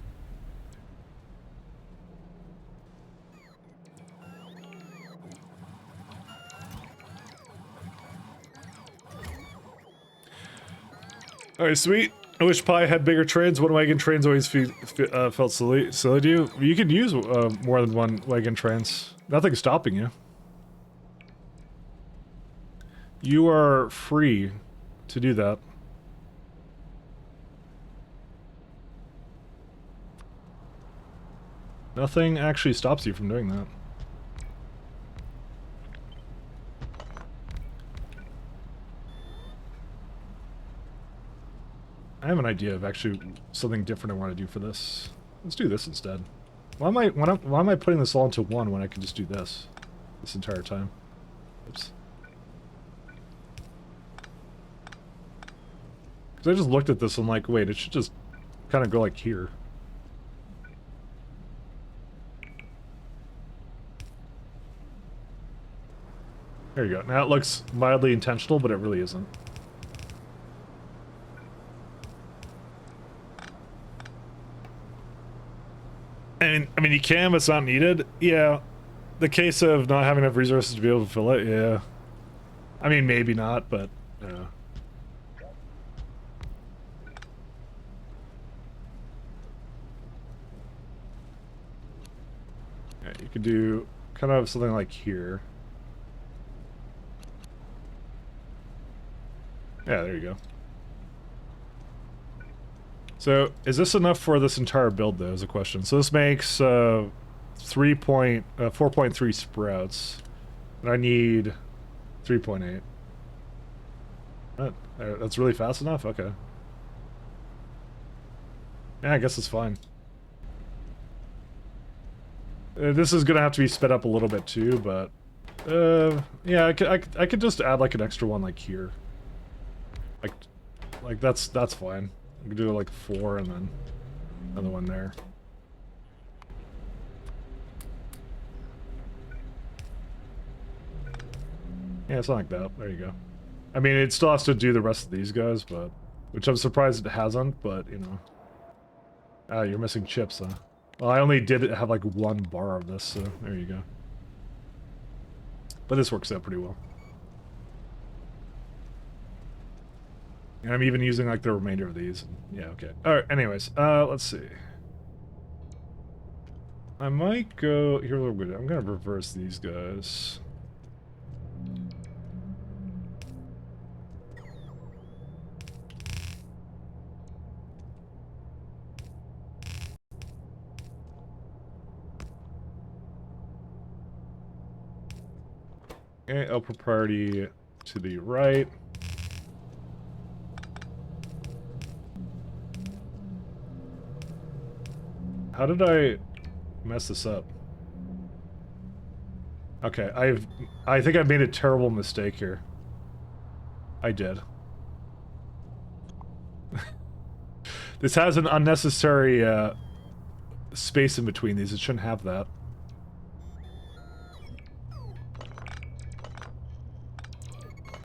Alright, sweet. I wish Pi had bigger trains. One wagon trains always felt silly to you. You can use more than one wagon trains. Nothing's stopping you. You are free to do that. Nothing actually stops you from doing that. I have an idea of actually something different I want to do for this. Let's do this instead. Why am I putting this all into one when I can just do this entire time? Oops. Because I just looked at this and I'm like, wait, it should just kind of go like here. There you go. Now it looks mildly intentional, but it really isn't. I mean, you can, but it's not needed. Yeah. The case of not having enough resources to be able to fill it, yeah. I mean, maybe not, but, yeah. Yeah, you could do kind of something like here. Yeah, there you go. So, is this enough for this entire build, though, is a question. So this makes 4.3 sprouts. And I need 3.8. That's really fast enough? Okay. Yeah, I guess it's fine. This is gonna have to be sped up a little bit too, but yeah, I could just add like an extra one like here. Like that's fine. I could do like 4 and then another one there. Yeah, it's not like that. There you go. I mean, it still has to do the rest of these guys, but which I'm surprised it hasn't. But you know, you're missing chips, huh? Well, I only did have like 1 bar of this, so there you go. But this works out pretty well. And I'm even using like the remainder of these. Yeah, okay. Alright, anyways, let's see. I might go... Here's what I'm gonna do. I'm gonna reverse these guys. Okay, upper priority to the right. How did I mess this up? Okay, I think I made a terrible mistake here. I did. This has an unnecessary space in between these. It shouldn't have that.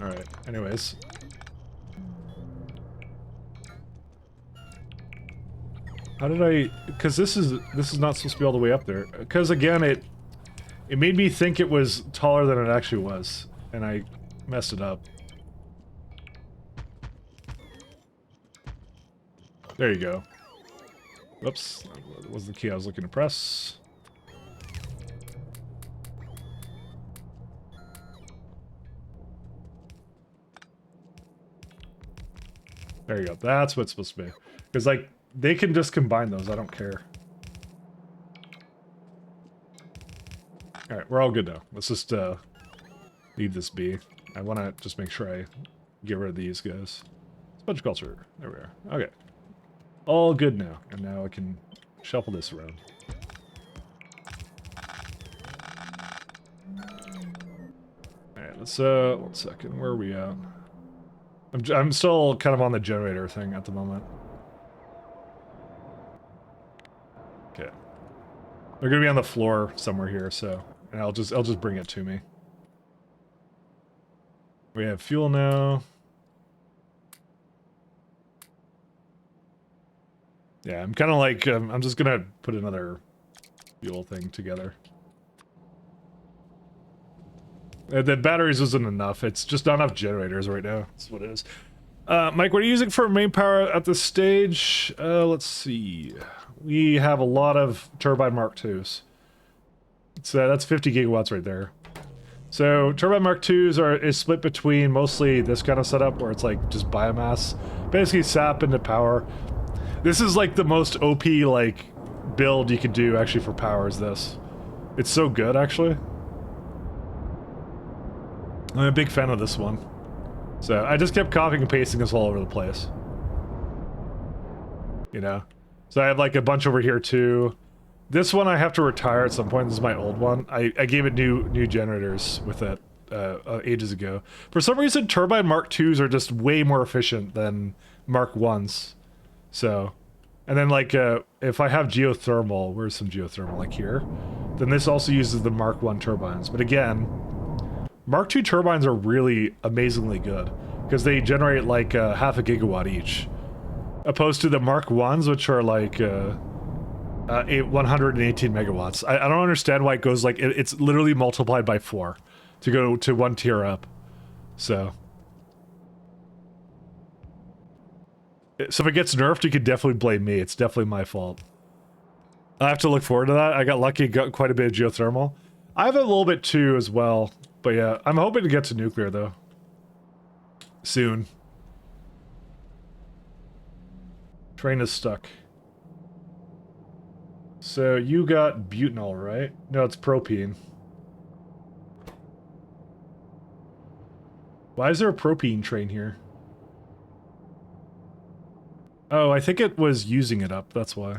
Alright, anyways. How did I... Because this is not supposed to be all the way up there. Because again, it made me think it was taller than it actually was. And I messed it up. There you go. Whoops. That wasn't the key I was looking to press. There you go. That's what it's supposed to be. Because, like, they can just combine those. I don't care. Alright, we're all good now. Let's just leave this be. I want to just make sure I get rid of these guys. Sponge culture. There we are. Okay. All good now. And now I can shuffle this around. Alright, let's, 1 second. Where are we at? I'm still kind of on the generator thing at the moment. Okay. They're gonna be on the floor somewhere here, so... And I'll just bring it to me. We have fuel now. Yeah, I'm kind of like, I'm just gonna put another fuel thing together. The batteries isn't enough. It's just not enough generators right now. That's what it is. Mike, what are you using for main power at this stage? Let's see. We have a lot of turbine Mark IIs. So that's 50 gigawatts right there. So turbine Mark IIs is split between mostly this kind of setup where it's like just biomass, basically sap into power. This is like the most OP like build you could do actually for power is this. It's so good actually. I'm a big fan of this one. So I just kept copying and pasting this all over the place. You know? So I have like a bunch over here too. This one I have to retire at some point. This is my old one. I gave it new generators with it ages ago. For some reason, turbine Mark IIs are just way more efficient than Mark Is. So, and then like if I have geothermal, where's some geothermal? Like here. Then this also uses the Mark I turbines. But again, Mark II turbines are really amazingly good because they generate like half a gigawatt each. Opposed to the Mark Is, which are like 118 megawatts. I don't understand why it goes like it's literally multiplied by 4 to go to 1 tier up. So if it gets nerfed, you could definitely blame me. It's definitely my fault. I have to look forward to that. I got lucky, got quite a bit of geothermal. I have a little bit too as well, but yeah, I'm hoping to get to nuclear though. Soon. Train is stuck. So you got butanol, right? No, it's propene. Why is there a propene train here? Oh, I think it was using it up, that's why.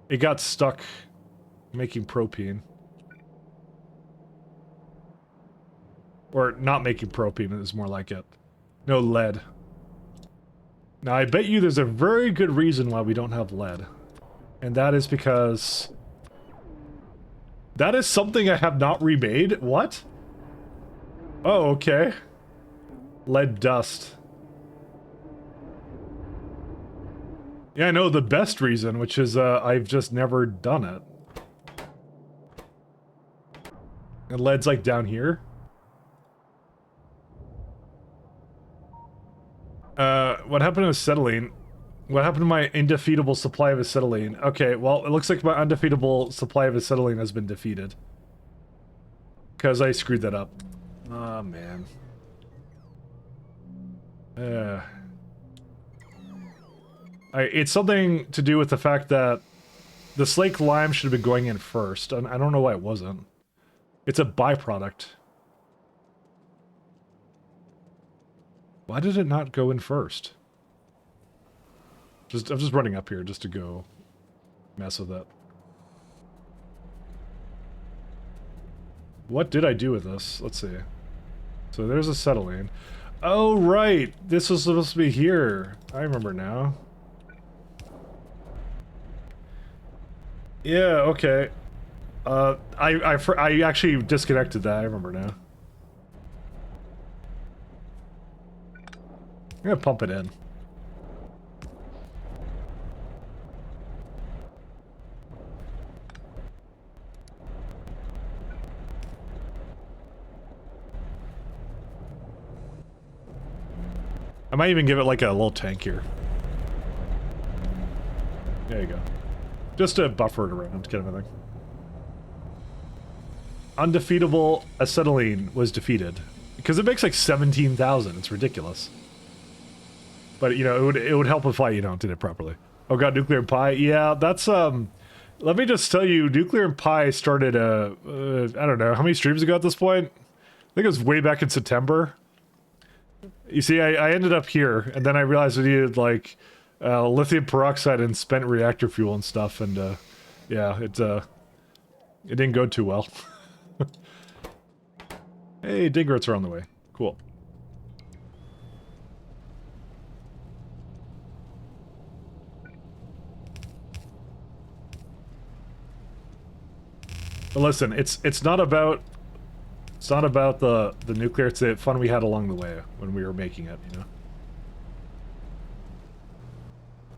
It got stuck making propane. Or not making propane, is more like it. No lead. Now, I bet you there's a very good reason why we don't have lead. And that is because... that is something I have not remade? What? Oh, okay. Lead dust. Yeah, I know the best reason, which is I've just never done it. And lead's like down here. What happened to acetylene? What happened to my indefeatable supply of acetylene? Okay, well, it looks like my undefeatable supply of acetylene has been defeated. Because I screwed that up. Oh, man. It's something to do with the fact that the slake lime should have been going in first, and I don't know why it wasn't. It's a byproduct. Why did it not go in first? I'm just running up here just to go mess with it. What did I do with this? Let's see. So there's acetylene. Oh, right! This was supposed to be here. I remember now. Yeah, okay. I actually disconnected that. I remember now. I'm gonna pump it in. I might even give it like a little tank here. There you go. Just to buffer it around, kind of a thing. Undefeatable acetylene was defeated. Because it makes like 17,000. It's ridiculous. But, you know, it would help if I, you know, did it properly. Oh god, Nuclear and Pi? Yeah, that's, let me just tell you, Nuclear and Pi started, I don't know, how many streams ago at this point? I think it was way back in September. You see, I ended up here, and then I realized we needed, like, lithium peroxide and spent reactor fuel and stuff, and, yeah, it didn't go too well. Hey, Dingrats are on the way. Cool. But listen, it's not about the nuclear, it's the fun we had along the way when we were making it, you know.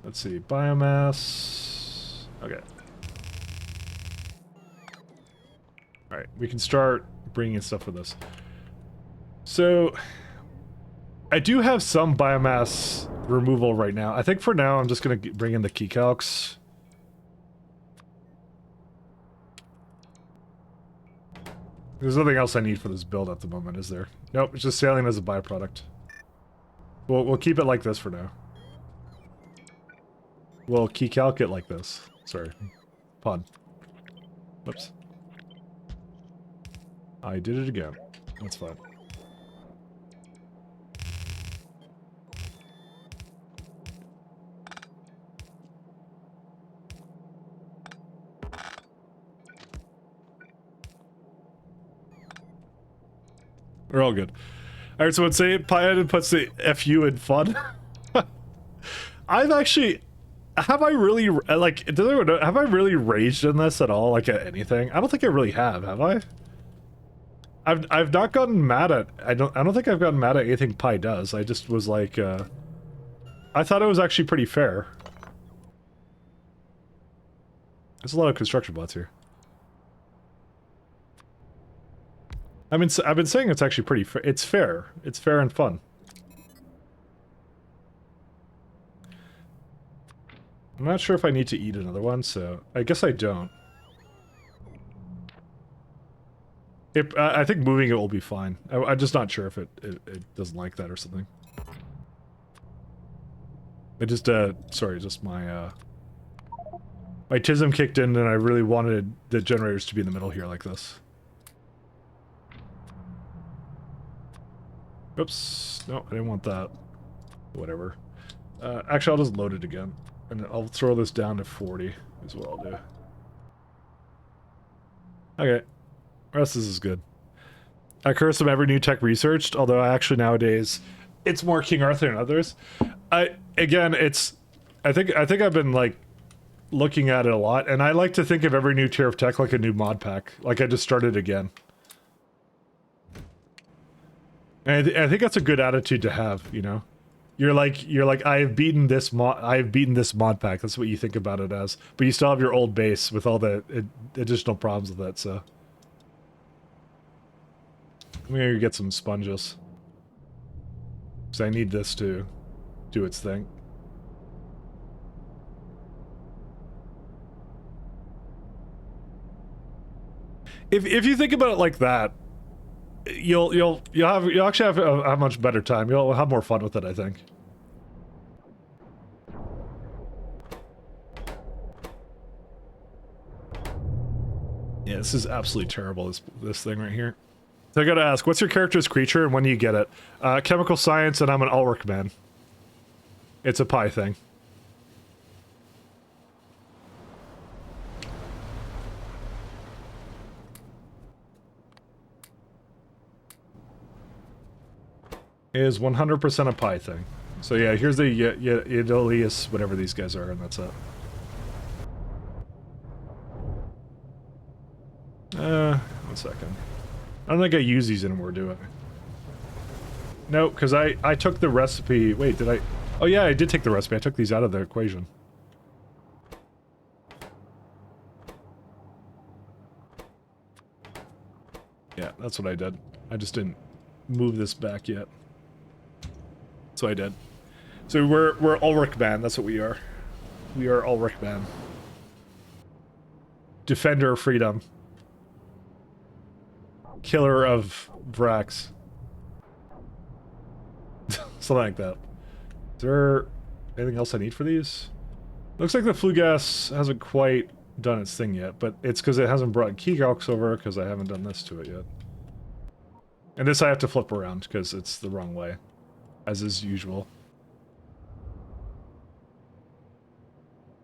Let's see, biomass. Okay. Alright, we can start bringing in stuff with us. So, I do have some biomass removal right now. I think for now I'm just going to bring in the key calcs. There's nothing else I need for this build at the moment, is there? Nope, it's just sailing as a byproduct. We'll keep it like this for now. We'll key calc it like this. Sorry. Pun. Whoops. I did it again. That's fine. We're all good. Alright, so let's say Pyanodon puts the FU in fun. I've actually... Have I really, like, have I really raged in this at all, like, at anything? I don't think I really have I? I've not gotten mad at... I don't think I've gotten mad at anything Pi does. I just was like, I thought it was actually pretty fair. There's a lot of construction bots here. I've been saying it's actually pretty fair. It's fair. It's fair and fun. I'm not sure if I need to eat another one, so I guess I don't. I think moving it will be fine. I'm just not sure if it doesn't like that or something. I just, sorry, just my TISM kicked in and I really wanted the generators to be in the middle here like this. Oops. No, I didn't want that. Whatever. Actually, I'll just load it again. And I'll throw this down to 40 is what I'll do. Okay. The rest of this is good. I curse them every new tech researched, although actually nowadays it's more King Arthur than others. Again, it's I think I've been like looking at it a lot, and I like to think of every new tier of tech like a new mod pack. Like I just started again. And I think that's a good attitude to have, you know? You're like I have beaten this mod pack. That's what you think about it as. But you still have your old base with all the additional problems with it, so. I'm gonna get some sponges. Because I need this to do its thing. If you think about it like that, you'll actually have a much better time. You'll have more fun with it, I think. Yeah, this is absolutely terrible, this thing right here. So I gotta ask, what's your character's creature and when do you get it? Chemical science, and I'm an Ulrich man. It's a pie thing. It is 100% a pie thing. So yeah, here's the Yedolius, whatever these guys are, and that's it. One second. I don't think I use these anymore, do I? No, because I took the recipe. Wait, did I? Oh yeah, I did take the recipe. I took these out of the equation. Yeah, that's what I did. I just didn't move this back yet. So I did. So we're Ulrich man. That's what we are. We are Ulrich man. Defender of freedom. Killer of Vrax. Something like that. Is there anything else I need for these? Looks like the flue gas hasn't quite done its thing yet, but it's because it hasn't brought key calcs over because I haven't done this to it yet. And this I have to flip around because it's the wrong way, as is usual.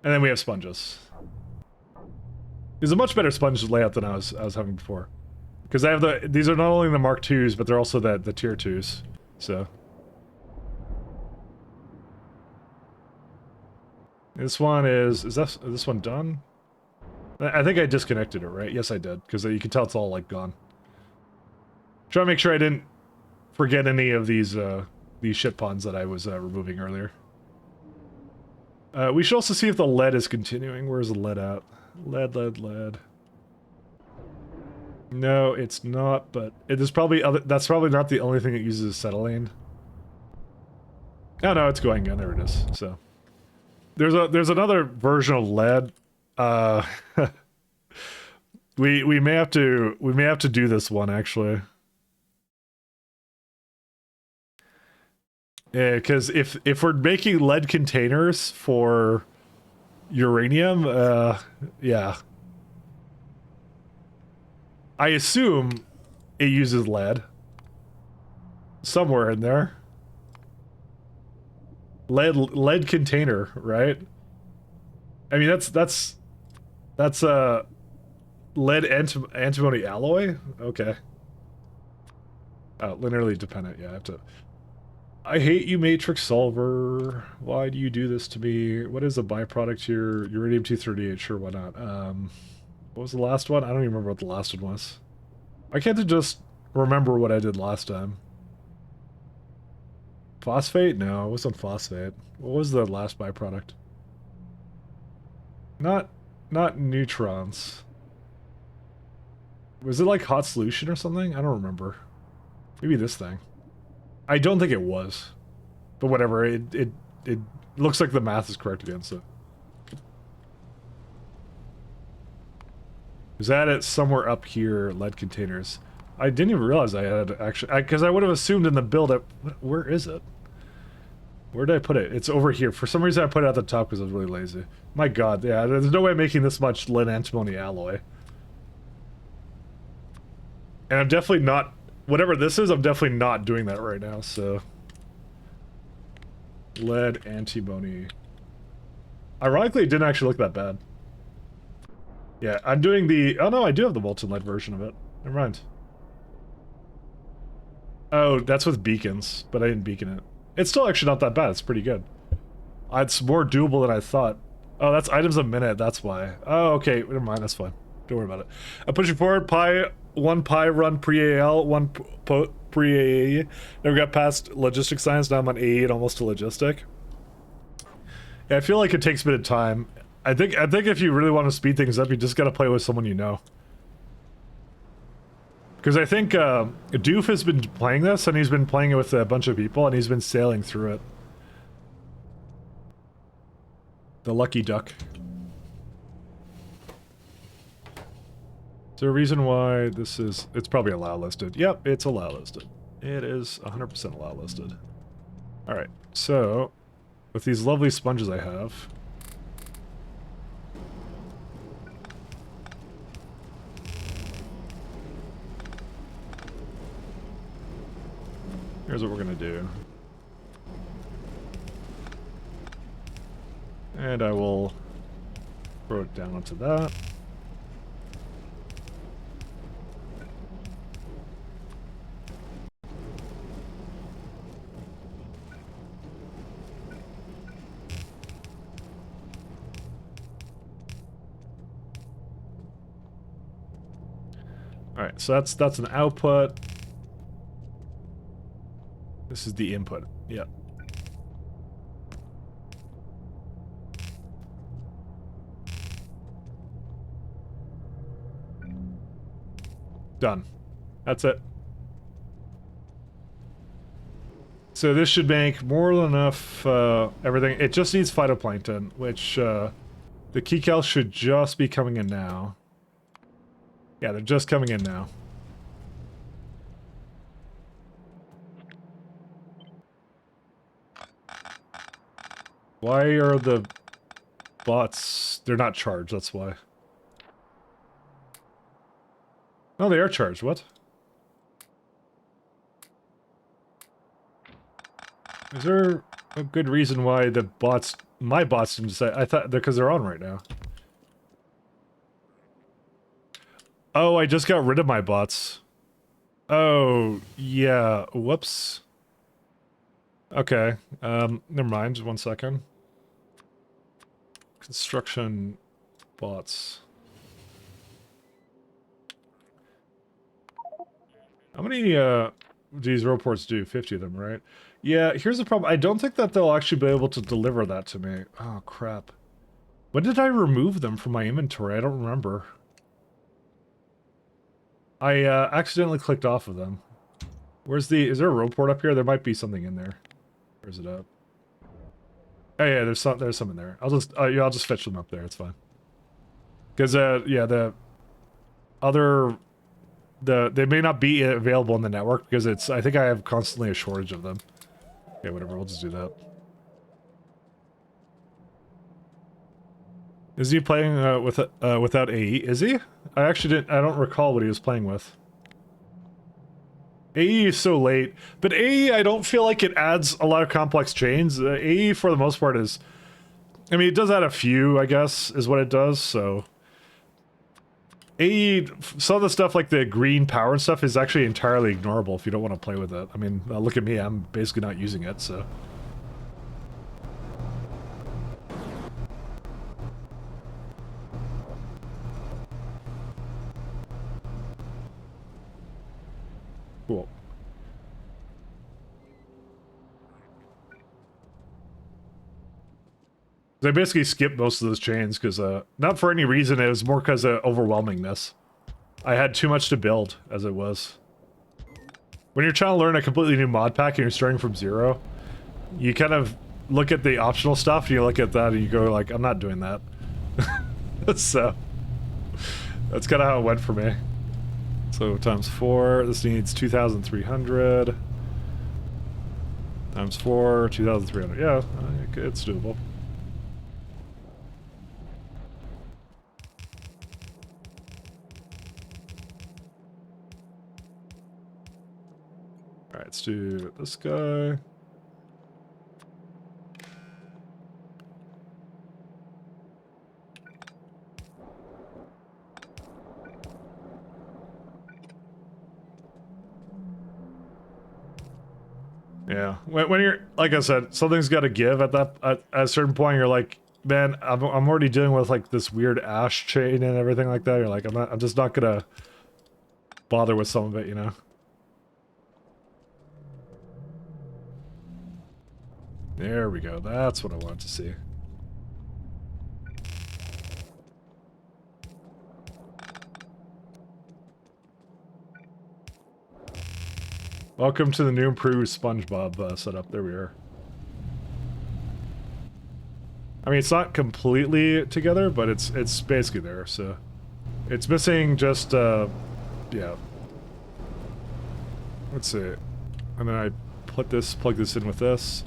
And then we have sponges. It's a much better sponge layout than I was having before. Because I have these are not only the Mark IIs, but they're also the tier 2s. So. This one is this one done? I think I disconnected it, right? Yes, I did, because you can tell it's all, like, gone. Try to make sure I didn't forget any of these shit pawns that I was removing earlier. We should also see if the lead is continuing. Where's the lead at? Lead. No, it's not, but it is probably that's probably not the only thing that uses acetylene. Oh no, it's going again. There it is. So there's another version of lead. We may have to do this one actually. Yeah, because if we're making lead containers for uranium, yeah. I assume it uses lead. Somewhere in there. Lead container, right? I mean that's lead antimony alloy? Okay. Oh, linearly dependent, yeah, I have to. I hate you, Matrix Solver. Why do you do this to me? What is a byproduct here? Uranium-238, sure, why not? What was the last one? I don't even remember what the last one was. Why can't I just remember what I did last time? Phosphate? No, it wasn't phosphate. What was the last byproduct? Not neutrons. Was it like hot solution or something? I don't remember. Maybe this thing. I don't think it was. But whatever, it looks like the math is correct again, so. Is that it somewhere up here, lead containers? I didn't even realize I had actually, because I would have assumed in the build up, where is it? Where did I put it? It's over here. For some reason I put it at the top because I was really lazy. My god, yeah, there's no way I'm making this much lead antimony alloy. And I'm definitely not, whatever this is, I'm definitely not doing that right now, so. Lead antimony. Ironically, it didn't actually look that bad. Yeah, I'm doing the... Oh no, I do have the molten lead version of it. Never mind. Oh, that's with beacons, but I didn't beacon it. It's still actually not that bad. It's pretty good. It's more doable than I thought. Oh, that's items a minute. That's why. Oh, okay. Never mind. That's fine. Don't worry about it. I'm pushing forward. One pi run pre-AL, one pre-AE. Never got past logistic science. Now I'm on AE and almost to logistic. Yeah, I feel like it takes a bit of time. I think if you really want to speed things up, you just gotta play with someone you know. Because I think Doof has been playing this, and he's been playing it with a bunch of people, and he's been sailing through it. The lucky duck. Is there a reason why this is... It's probably allow listed. Yep, it's allow listed. It is 100% allow listed. Alright, so... With these lovely sponges I have... Here's what we're gonna do. And I will throw it down onto that. Alright, so that's an output. This is the input. Yep. Done. That's it. So this should make more than enough everything. It just needs phytoplankton, which the keycal should just be coming in now. Yeah, they're just coming in now. Why are the bots... They're not charged, that's why. No, they are charged, what? Is there a good reason why the bots... My bots didn't decide... I thought... Because they're on right now. Oh, I just got rid of my bots. Oh, yeah. Whoops. Okay. Never mind. 1 second. Construction bots. How many, these reports do? 50 of them, right? Yeah, here's the problem. I don't think that they'll actually be able to deliver that to me. Oh, crap. When did I remove them from my inventory? I don't remember. I, accidentally clicked off of them. Where's the... Is there a report up here? There might be something in there. Where's it up? Oh yeah, there's some in there. I'll just yeah, I'll just fetch them up there. It's fine. Because yeah, the other they may not be available in the network because it's... I think I have constantly a shortage of them. Okay, whatever. We'll just do that. Is he playing without AE? Is he? I actually didn't... I don't recall what he was playing with. AE is so late, but AE, I don't feel like it adds a lot of complex chains. AE, for the most part, is... I mean, it does add a few, I guess, is what it does, so... AE, some of the stuff like the green power and stuff is actually entirely ignorable if you don't want to play with it. I mean, look at me, I'm basically not using it, so... Cool. I basically skipped most of those chains because, not for any reason, it was more because of overwhelmingness. I had too much to build, as it was. When you're trying to learn a completely new mod pack and you're starting from zero, you kind of look at the optional stuff, and you look at that and you go like, I'm not doing that. So, that's kind of how it went for me. So, times 4, this needs 2,300. Times 4, 2,300. Yeah, it's doable. Alright, let's do this guy. Yeah, when you're, like I said, something's got to give at that, at a certain point, you're like, man, I'm already dealing with like this weird ash chain and everything like that. You're like, I'm just not gonna bother with some of it, you know? There we go, that's what I wanted to see. Welcome to the new improved SpongeBob setup. There we are. I mean, it's not completely together, but it's basically there, so... It's missing just, yeah. Let's see. And then I plug this in with this.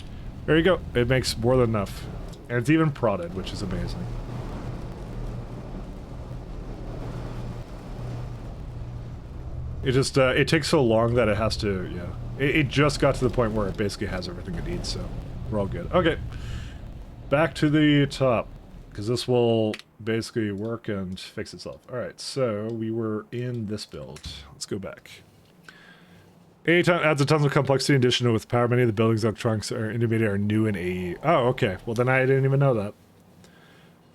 There you go. It makes more than enough. And it's even prodded, which is amazing. It just, it takes so long that it has to, yeah. It just got to the point where it basically has everything it needs, so we're all good. Okay. Back to the top, because this will basically work and fix itself. Alright, so we were in this build. Let's go back. AE adds a tons of complexity in addition with power. Many of the buildings electronics are intermediate are new in AE. Oh, okay. Well, then I didn't even know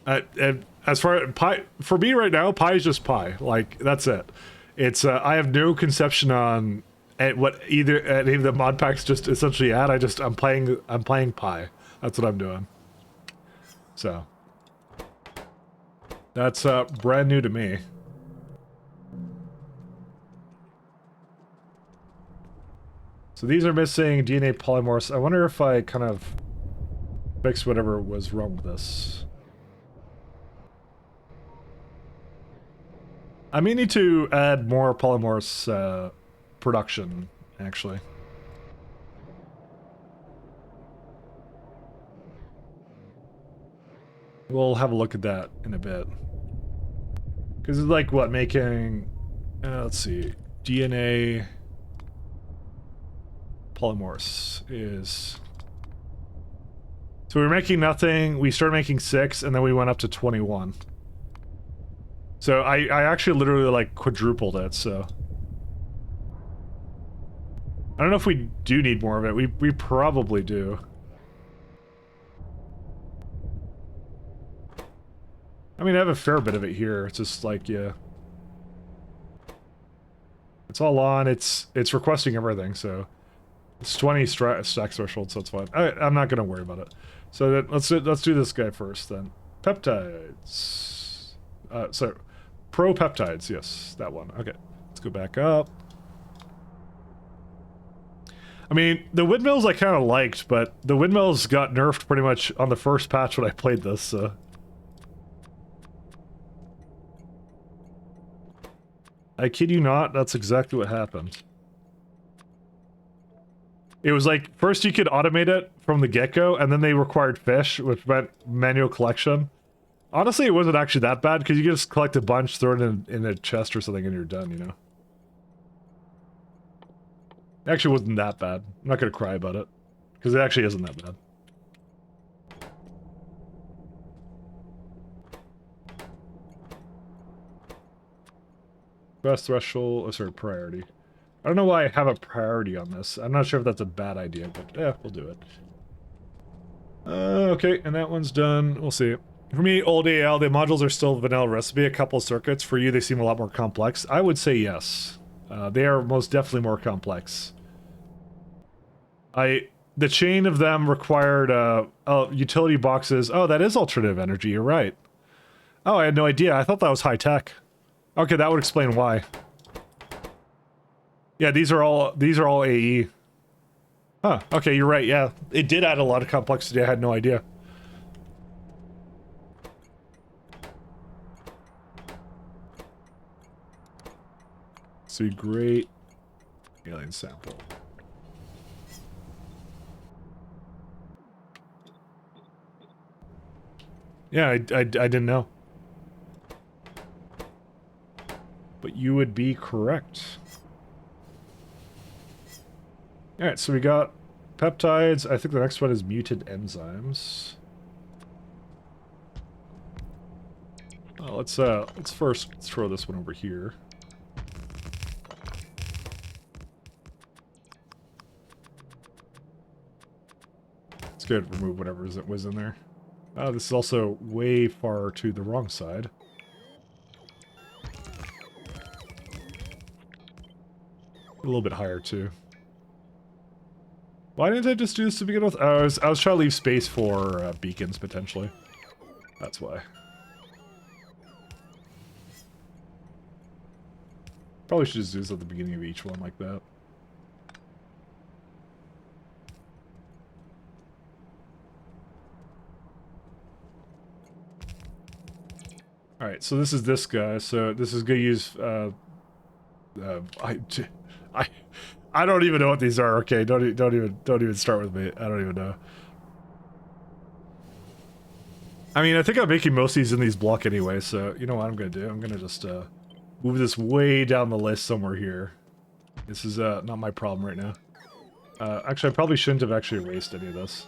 that. And as far pi for me right now, pi is just pi. Like, that's it. It's I have no conception on what either any of the mod packs just essentially add. I'm playing pi. That's what I'm doing. So that's brand new to me. So these are missing DNA polymorphs. I wonder if I kind of fix whatever was wrong with this. I may need to add more polymorphs production, actually. We'll have a look at that in a bit. Because it's like, what, making... let's see. DNA... polymorphs is... So we were making nothing, we started making 6, and then we went up to 21. So I actually literally, like, quadrupled it, so... I don't know if we do need more of it. We probably do. I mean, I have a fair bit of it here. It's just like, yeah. It's all on. It's requesting everything, so... It's 20 stack threshold, so it's fine. I'm not gonna worry about it. So then, let's do this guy first, then. Peptides. So, pro-peptides, yes, that one. Okay, let's go back up. I mean, the windmills I kind of liked, but the windmills got nerfed pretty much on the first patch when I played this, so... I kid you not, that's exactly what happened. It was like, first you could automate it from the get-go, and then they required fish, which meant manual collection. Honestly, it wasn't actually that bad, because you could just collect a bunch, throw it in a chest or something, and you're done, you know? It actually wasn't that bad. I'm not gonna cry about it, because it actually isn't that bad. Best threshold, oh, sorry, priority. I don't know why I have a priority on this. I'm not sure if that's a bad idea, but yeah, we'll do it. Okay, and that one's done. We'll see. For me, old AL, the modules are still vanilla recipe, a couple circuits. For you, they seem a lot more complex. I would say yes. They are most definitely more complex. The chain of them required, utility boxes. Oh, that is alternative energy, you're right. Oh, I had no idea. I thought that was high tech. Okay, that would explain why. Yeah, these are all AE. Huh, okay, you're right, yeah. It did add a lot of complexity, I had no idea. See, great alien sample. Yeah, I didn't know. But you would be correct. Alright, so we got peptides. I think the next one is muted enzymes. Let's first throw this one over here. Let's go ahead and remove whatever was in there. Oh, this is also way far to the wrong side. A little bit higher, too. Why didn't I just do this to begin with? Oh, I was trying to leave space for beacons, potentially. That's why. Probably should just do this at the beginning of each one like that. Alright, so this is this guy. So this is going to use... I I don't even know what these are. Okay, don't even start with me. I don't even know. I mean, I think I'm making most of these in these block anyway, so you know what I'm gonna do? I'm gonna just move this way down the list somewhere here. This is not my problem right now. Actually, I probably shouldn't have actually erased any of this.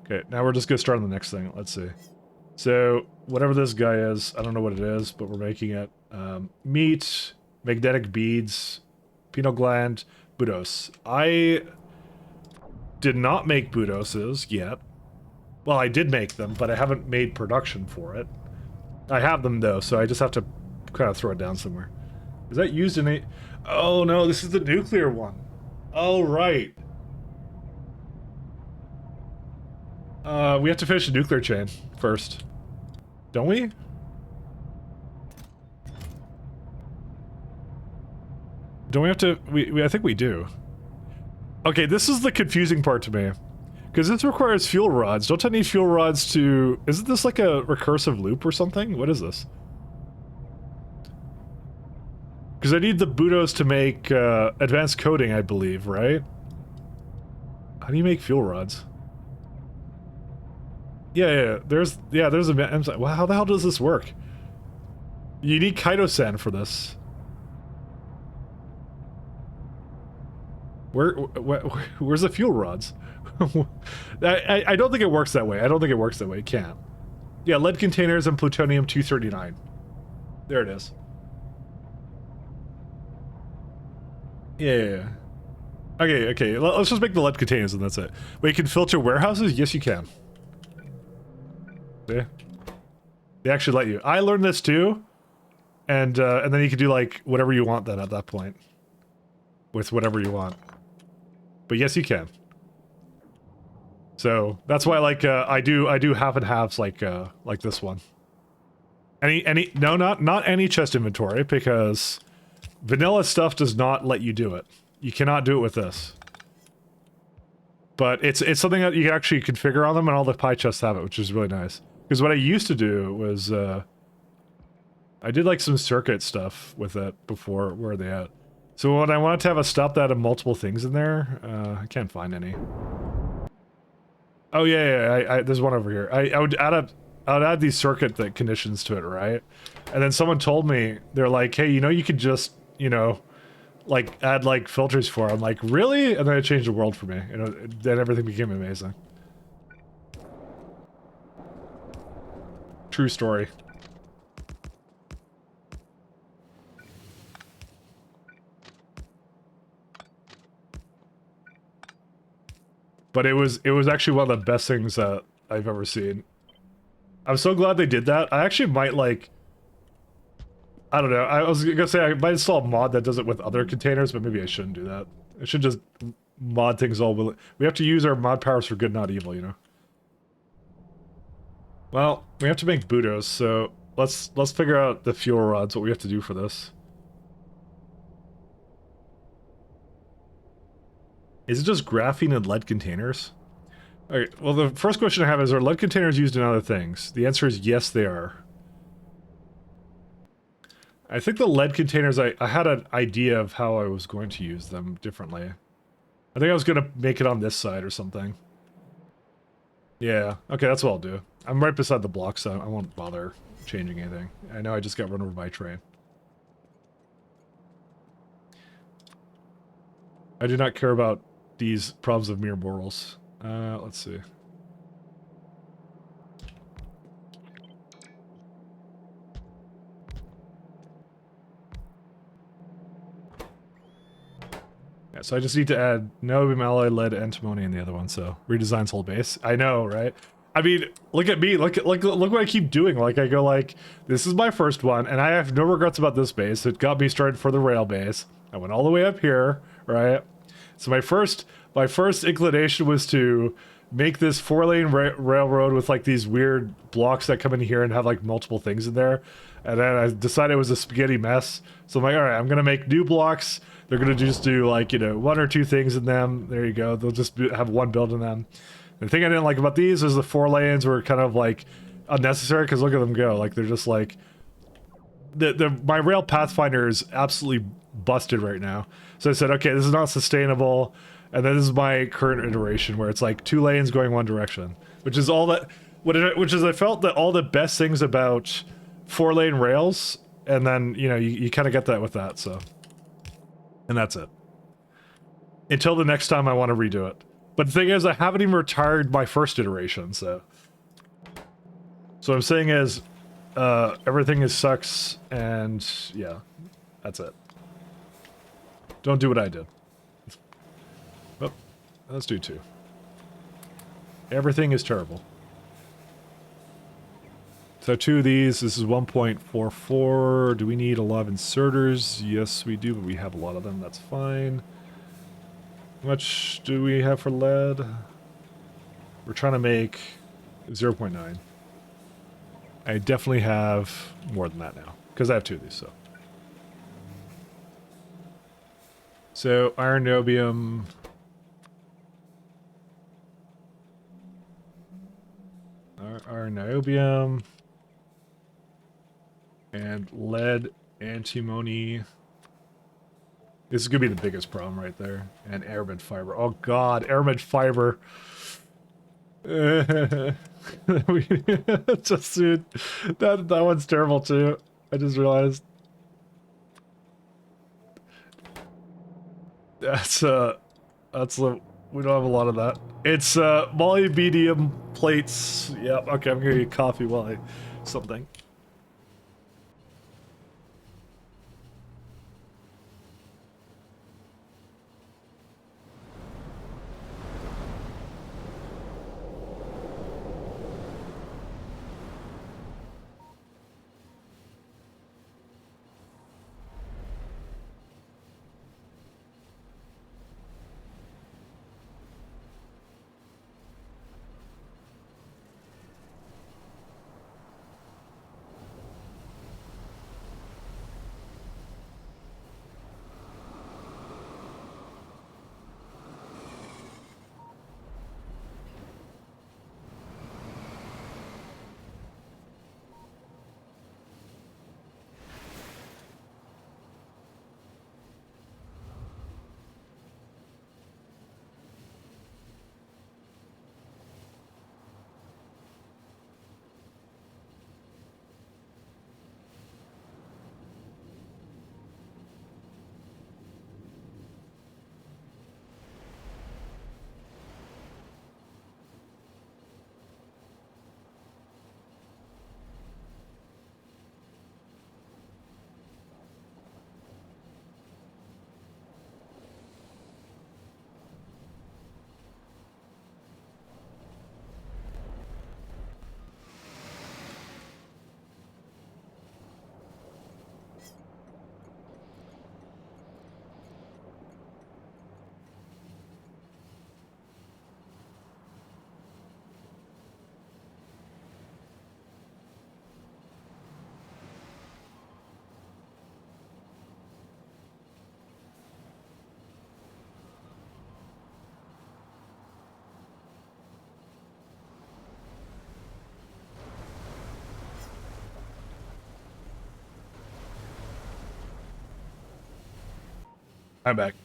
Okay, now we're just gonna start on the next thing. Let's see. So, whatever this guy is, I don't know what it is, but we're making it. Meat, magnetic beads, pineal gland, budos. I did not make budoses yet. Well, I did make them, but I haven't made production for it. I have them, though, so I just have to kind of throw it down somewhere. Is that used in a... Oh, no, this is the nuclear one. Oh, right. We have to finish the nuclear chain first. Don't we? Don't we have to... I think we do. Okay, this is the confusing part to me. Because this requires fuel rods. Don't I need fuel rods to... Isn't this like a recursive loop or something? What is this? Because I need the budos to make advanced coding, I believe, right? How do you make fuel rods? Yeah, there's a... Well, how the hell does this work? You need chitosan for this. Where's the fuel rods? I don't think it works that way. I don't think it works that way. It can't. Yeah, lead containers and plutonium-239. There it is. Yeah. Okay. Let's just make the lead containers and that's it. Wait, you can filter warehouses? Yes, you can. See? They actually let you. I learned this too. And then you can do like whatever you want then at that point. With whatever you want. But yes, you can. So that's why, like, I do half and halves like this one. Not any chest inventory because vanilla stuff does not let you do it. You cannot do it with this. But it's something that you can actually configure on them, and all the pie chests have it, which is really nice. Because what I used to do was I did like some circuit stuff with it before. Where are they at? So when I wanted to have a stop that and multiple things in there, I can't find any. Oh yeah, there's one over here. I would add these circuit conditions to it, right? And then someone told me, they're like, hey, you could just, like add like filters for it. I'm like, really? And then it changed the world for me. Then everything became amazing. True story. But it was actually one of the best things that I've ever seen. I'm so glad they did that. I actually might like... I don't know. I was gonna say I might install a mod that does it with other containers, but maybe I shouldn't do that. I should just mod things all... We have to use our mod powers for good, not evil, Well, we have to make budos, so let's figure out the fuel rods, what we have to do for this. Is it just graphene and lead containers? Alright, well the first question I have is, are lead containers used in other things? The answer is yes, they are. I think the lead containers, I had an idea of how I was going to use them differently. I think I was going to make it on this side or something. Yeah, okay, that's what I'll do. I'm right beside the block, so I won't bother changing anything. I know I just got run over by a train. I do not care about these problems of mere mortals. Let's see. Yeah, Alright, so I just need to add niobium alloy, lead, antimony in the other one, so redesigns whole base. I know, right? I mean, look at me, look what I keep doing. Like, I go like, this is my first one, and I have no regrets about this base. It got me started for the rail base. I went all the way up here, right? So my first inclination was to make this 4-lane railroad with like these weird blocks that come in here and have like multiple things in there. And then I decided it was a spaghetti mess. So I'm like, all right, I'm gonna make new blocks. They're gonna just do like, you know, 1 or 2 things in them. There you go. They'll just have one build in them. The thing I didn't like about these is the 4 lanes were kind of like unnecessary because look at them go. Like they're just like my rail pathfinder is absolutely busted right now. So I said, okay, this is not sustainable. And then this is my current iteration where it's like 2 lanes going one direction, which is all that. Which is I felt that all the best things about 4-lane rails, and then you know you kind of get that with that. So, and that's it. Until the next time I want to redo it. But the thing is, I haven't even retired my first iteration, so. So what I'm saying is, everything is sucks, and yeah, that's it. Don't do what I did. Oh, let's do 2. Everything is terrible. So 2 of these, this is 1.44. Do we need a lot of inserters? Yes, we do, but we have a lot of them, that's fine. How much do we have for lead? We're trying to make 0.9. I definitely have more than that now, because I have 2 of these, so. So, iron, niobium. Iron, niobium. And lead, antimony. This is going to be the biggest problem right there. And aramid fiber. Oh god, aramid fiber. Just dude, that one's terrible too. I just realized. That's we don't have a lot of that. It's molybdenum plates. Yep, okay, I'm gonna get coffee while I something. I'm back.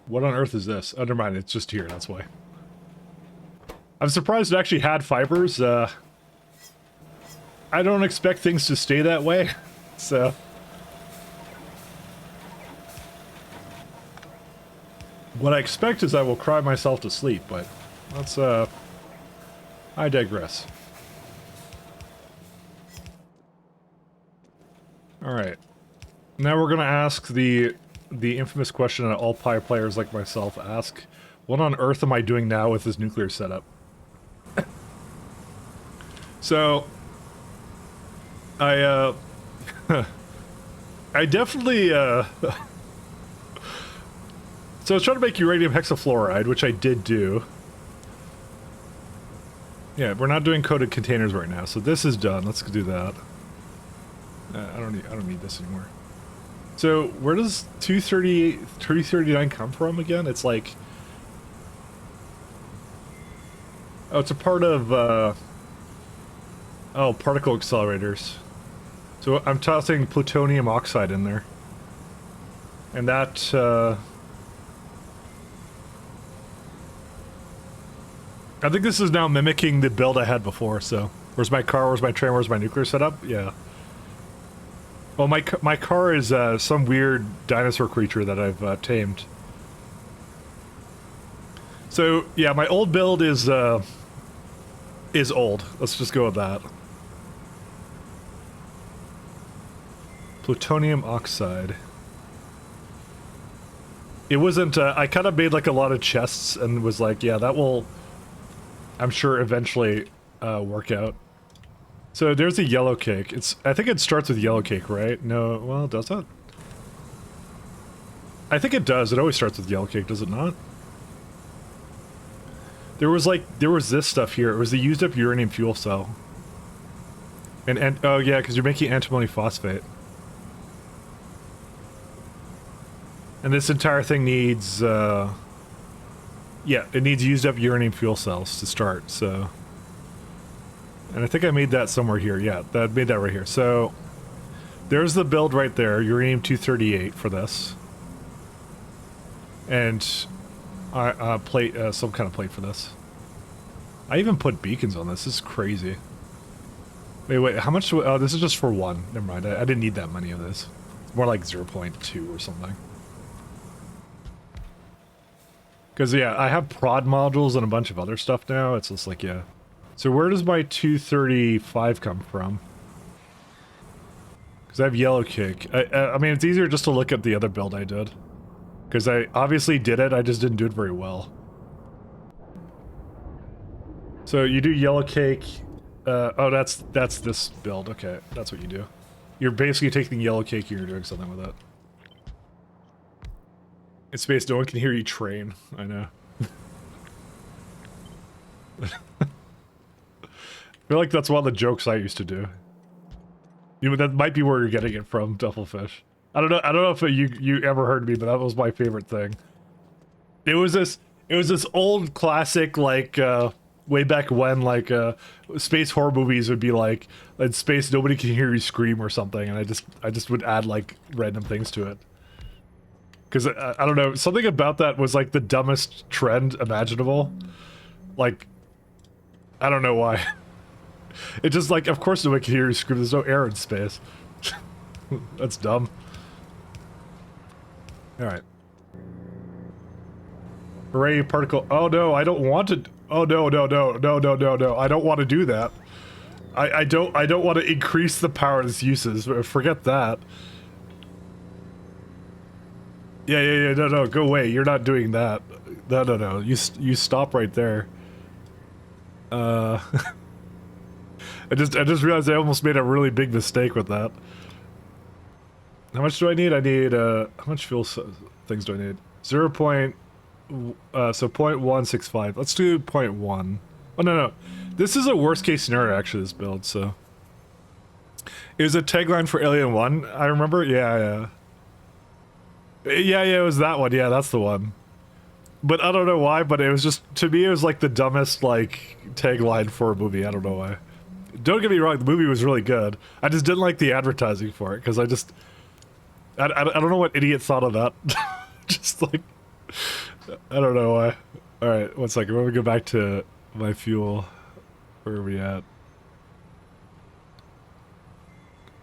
What on earth is this? Oh, never mind, it's just here, that's why. I'm surprised it actually had fibers. I don't expect things to stay that way, so. What I expect is I will cry myself to sleep, but that's, I digress. Alright. Now we're gonna ask the infamous question that all Pi players like myself ask. What on earth am I doing now with this nuclear setup? So, I definitely, so I was trying to make uranium hexafluoride, which I did do. Yeah, we're not doing coated containers right now, so this is done. Let's do that. I don't need this anymore. So, where does 239 come from again? It's like... Oh, it's a part of, oh, particle accelerators. So I'm tossing plutonium oxide in there. And that, I think this is now mimicking the build I had before, so... Where's my car, where's my train, where's my nuclear setup? Yeah. Well, my car is, some weird dinosaur creature that I've, tamed. So, yeah, my old build is old. Let's just go with that. Plutonium oxide. It wasn't, I kind of made like a lot of chests and was like, yeah, that will, I'm sure eventually, work out. So there's a yellow cake. I think it starts with yellow cake, right? No, well, does it? I think it does. It always starts with yellow cake, does it not? There was this stuff here. It was the used up uranium fuel cell. And oh yeah, because you're making antimony phosphate. And this entire thing needs, yeah, it needs used up uranium fuel cells to start, so... And I think I made that somewhere here, yeah, I made that right here. So, there's the build right there, uranium-238 for this. And, plate, some kind of plate for this. I even put beacons on this is crazy. Wait, how much, oh, this is just for one, never mind, I didn't need that many of this. More like 0.2 or something. Because, yeah, I have prod modules and a bunch of other stuff now. It's just like, yeah. So where does my 235 come from? Because I have yellow cake. I mean, it's easier just to look at the other build I did. Because I obviously did it, I just didn't do it very well. So you do yellow cake. Oh, that's this build. Okay, that's what you do. You're basically taking yellow cake and you're doing something with it. In space, no one can hear you train. I know. I feel like that's one of the jokes I used to do. You know, that might be where you're getting it from, Dufflefish. I don't know if you ever heard me, but that was my favorite thing. It was this old classic, like, way back when, like, space horror movies would be like, in space nobody can hear you scream or something, and I just would add, like, random things to it. Because, I don't know, something about that was, like, the dumbest trend imaginable. Like, I don't know why. It just, like, of course nobody can hear you scream, there's no air in space. That's dumb. Alright. Array particle, oh no, I don't want to, oh no, I don't want to do that. I don't want to increase the power this uses, forget that. Yeah, no, go away, you're not doing that. No, you stop right there. I just realized I almost made a really big mistake with that. How much do I need? I need, how much fuel things do I need? 0. So 0.165. Let's do 0.1. Oh, no. This is a worst case scenario, actually, this build, so. It was a tagline for Alien 1, I remember? Yeah, it was that one. Yeah, that's the one. But I don't know why, but it was just, to me, it was like the dumbest, like, tagline for a movie. I don't know why. Don't get me wrong, the movie was really good. I just didn't like the advertising for it, because I don't know what idiot thought of that. Just like, I don't know why. Alright, one second, let me go back to my fuel. Where are we at?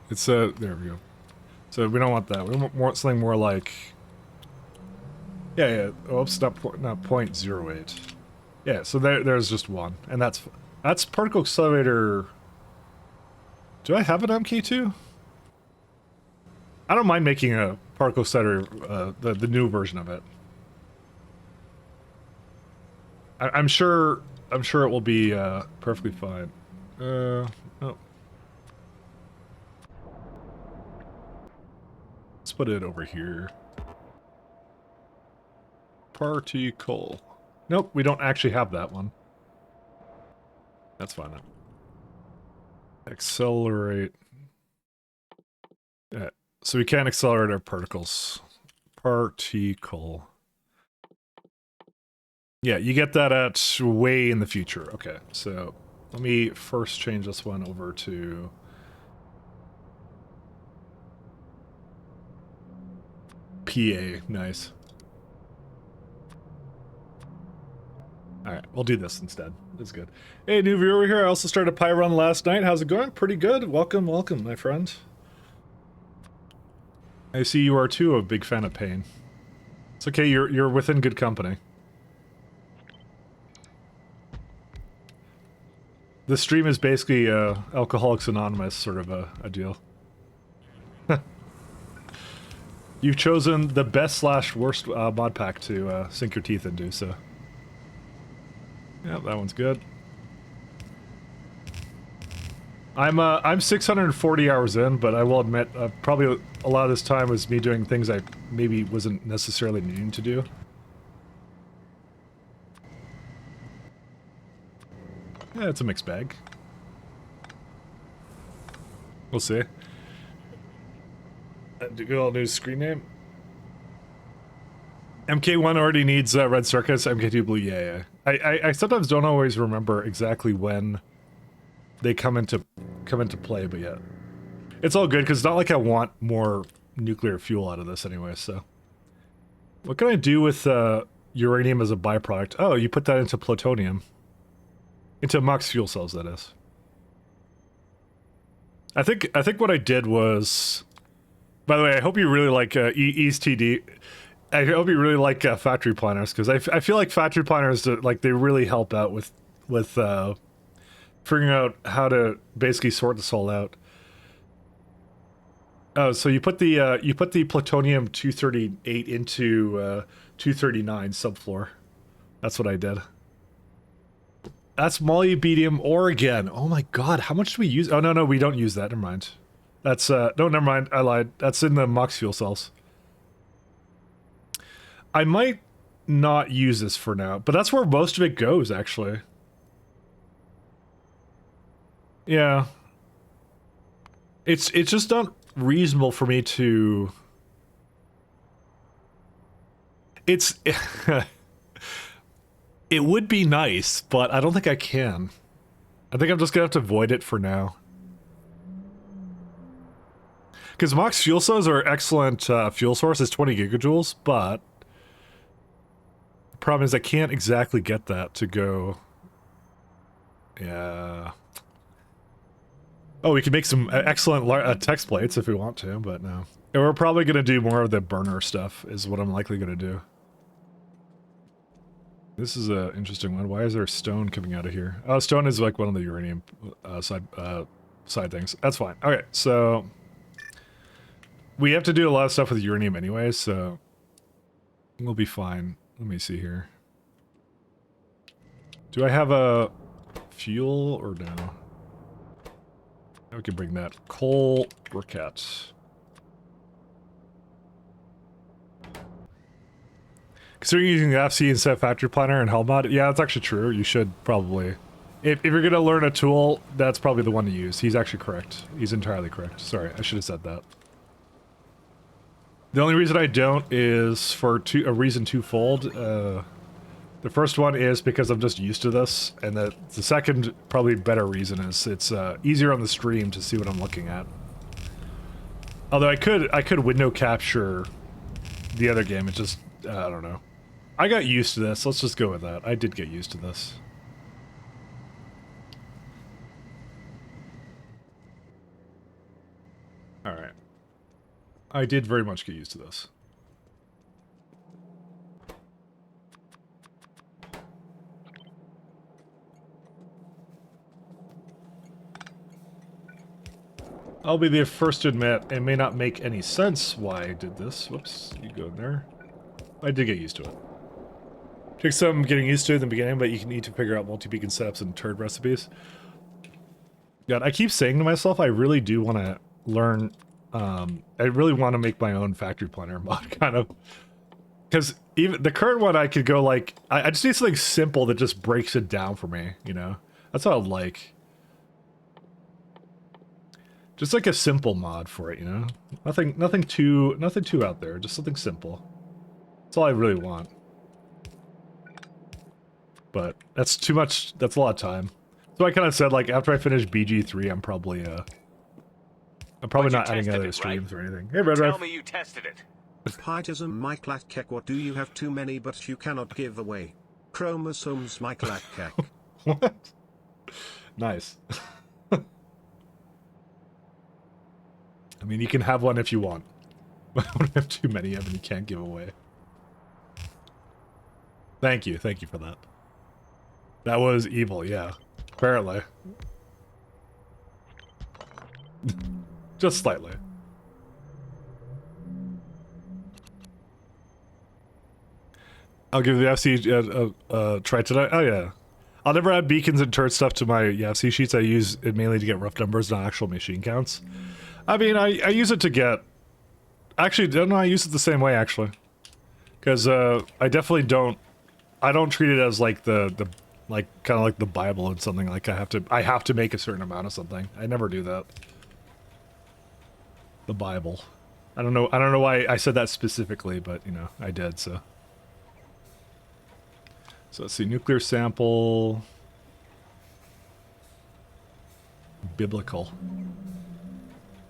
It's, there we go. So we don't want that, we want something more like... Yeah, oops, not 0.08. Yeah, so there's just one, and that's particle accelerator... Do I have an MK2? I don't mind making a particle setter, the new version of it. I'm sure it will be perfectly fine. Oh. Let's put it over here. Particle. Nope, we don't actually have that one. That's fine then. Accelerate. Yeah. So we can't accelerate our particles. Particle. Yeah, you get that at way in the future. Okay, so let me first change this one over to PA. Nice. Alright, we'll do this instead. That's good. Hey, new viewer here. I also started a pie run last night. How's it going? Pretty good. Welcome, welcome, my friend. I see you are too a big fan of pain. It's okay, you're within good company. The stream is basically Alcoholics Anonymous sort of a deal. You've chosen the best / worst mod pack to sink your teeth into, so. Yeah, that one's good. I'm 640 hours in, but I will admit, probably a lot of this time was me doing things I maybe wasn't necessarily needing to do. Yeah, it's a mixed bag. We'll see. Google new screen name. MK1 already needs red circuits. MK2 blue, yeah. I sometimes don't always remember exactly when they come into play, but yeah, it's all good because it's not like I want more nuclear fuel out of this anyway. So, what can I do with uranium as a byproduct? Oh, you put that into plutonium, into MOX fuel cells. That is. I think what I did was. By the way, I hope you really like EastTD. I hope you really like factory planners because I feel like factory planners like they really help out with figuring out how to basically sort this all out. Oh, so you put the plutonium 238 into 239 subfloor. That's what I did. That's molybdenum ore again. Oh my god, how much do we use? Oh no, we don't use that. Never mind. That's no, never mind. I lied. That's in the MOX fuel cells. I might not use this for now, but that's where most of it goes, actually. Yeah. It's just not reasonable for me to... It's... It would be nice, but I don't think I can. I think I'm just gonna have to avoid it for now. Because MOX fuel cells are excellent fuel source, it's 20 gigajoules, but... The problem is I can't exactly get that to go... Yeah... Oh, we can make some excellent text plates if we want to, but no. And we're probably going to do more of the burner stuff, is what I'm likely going to do. This is an interesting one. Why is there stone coming out of here? Oh, stone is like one of the uranium side things. That's fine. Okay, so... We have to do a lot of stuff with uranium anyway, so... We'll be fine. Let me see here. Do I have a fuel or no? We can bring that. Coal briquette. Considering using the FC instead of Factory Planner and Helmod, yeah, that's actually true. You should probably... If you're going to learn a tool, that's probably the one to use. He's actually correct. He's entirely correct. Sorry, I should have said that. The only reason I don't is for a reason twofold. The first one is because I'm just used to this, and the second, probably better reason is it's easier on the stream to see what I'm looking at. Although I could window capture the other game, it just, I don't know. I got used to this, let's just go with that. I did get used to this. Alright. I did very much get used to this. I'll be the first to admit it may not make any sense why I did this. Whoops, you go in there. I did get used to it. Takes some getting used to in the beginning, but you need to figure out multi-beacon setups and turd recipes. God, I keep saying to myself, I really do want to learn, I really want to make my own factory planner mod, kind of. Because even the current one, I could go like, I just need something simple that just breaks it down for me, you know? That's what I'd like. Just like a simple mod for it, you know? Nothing too out there, just something simple. That's all I really want. But that's too much, that's a lot of time. So I kind of said, like, after I finish BG3, I'm probably not adding other streams or anything. Hey, Red Tell me you tested it. Pietism Michaelatkek, what do you have too many but you cannot give away? Chromosomes Michaelatkek. What? Nice. I mean, you can have one if you want. I don't have too many of them you can't give away. Thank you for that. That was evil, yeah. Apparently. Just slightly. I'll give the FC a try tonight. Oh yeah. I'll never add beacons and turret stuff to my FC sheets. I use it mainly to get rough numbers, not actual machine counts. I mean, I use it to get... Actually, no, I use it the same way, actually. Because I definitely don't... I don't treat it as like the like kind of like the Bible and something like I have to make a certain amount of something. I never do that. The Bible. I don't know why I said that specifically, but you know, I did, so. So let's see, nuclear sample. Biblical.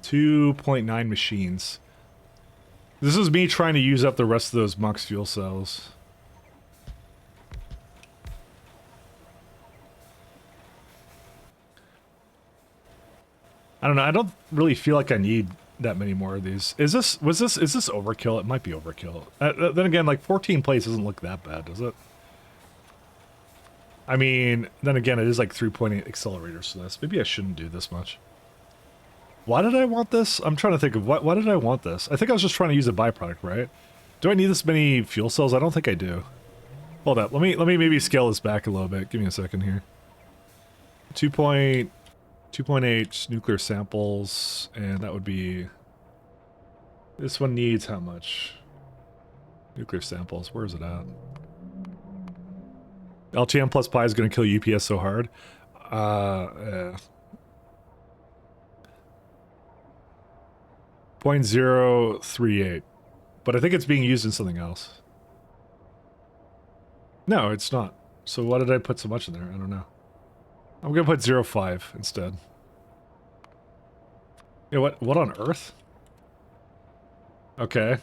2.9 machines. This is me trying to use up the rest of those Mux fuel cells. I don't know, I don't really feel like I need that many more of these. Is this overkill? It might be overkill. Then again, like 14 plates doesn't look that bad, does it? I mean, then again, it is like 3.8 accelerators for this. Maybe I shouldn't do this much. Why did I want this? I'm trying to think of why did I want this? I think I was just trying to use a byproduct, right? Do I need this many fuel cells? I don't think I do. Hold up, let me maybe scale this back a little bit. Give me a second here. 2.8 nuclear samples, and that would be... This one needs how much? Nuclear samples, where is it at? LTM plus pi is going to kill UPS so hard. Yeah. 0.038. But I think it's being used in something else. No, it's not. So why did I put so much in there? I don't know. I'm going to put 0.5 instead. Yeah, what on earth? Okay.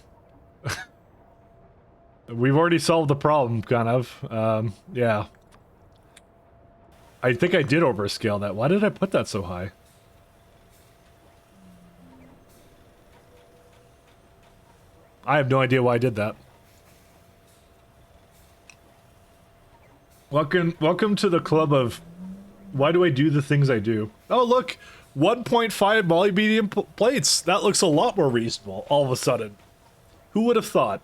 We've already solved the problem, kind of. Yeah. I think I did overscale that. Why did I put that so high? I have no idea why I did that. Welcome to the club of why do I do the things I do? Oh, look! 1.5 molybdenum plates! That looks a lot more reasonable, all of a sudden. Who would have thought?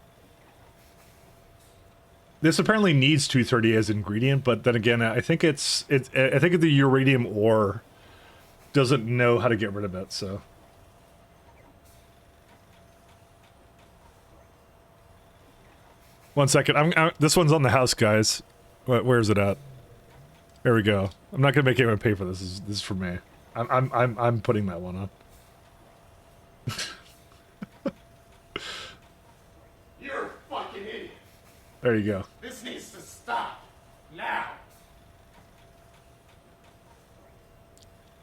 This apparently needs 230 as ingredient, but then again, I think I think the uranium ore doesn't know how to get rid of it, so. One second, this one's on the house, guys. Where is it at? There we go. I'm not gonna make anyone pay for this. This is for me. I'm putting that one on. You're a fucking idiot. There you go. This needs to stop. Now.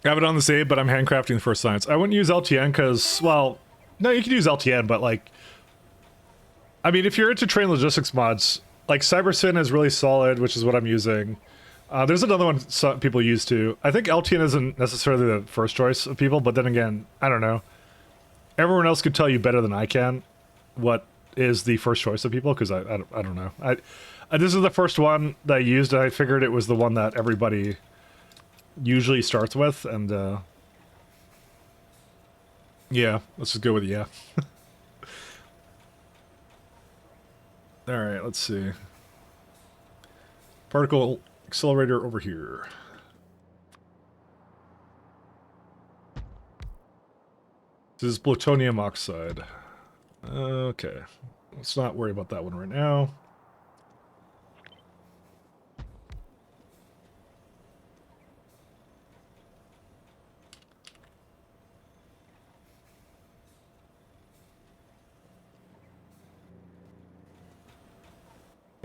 I have it on the save, but I'm handcrafting the first science. I wouldn't use LTN because, well, no, you can use LTN, but like, I mean, if you're into train logistics mods, like CyberSyn is really solid, which is what I'm using. There's another one some people use too. I think LTN isn't necessarily the first choice of people, but then again, I don't know. Everyone else could tell you better than I can what is the first choice of people, because I don't know. This is the first one that I used, and I figured it was the one that everybody usually starts with, and Yeah, let's just go with yeah. Alright, let's see. Particle accelerator over here. This is plutonium oxide. Okay. Let's not worry about that one right now.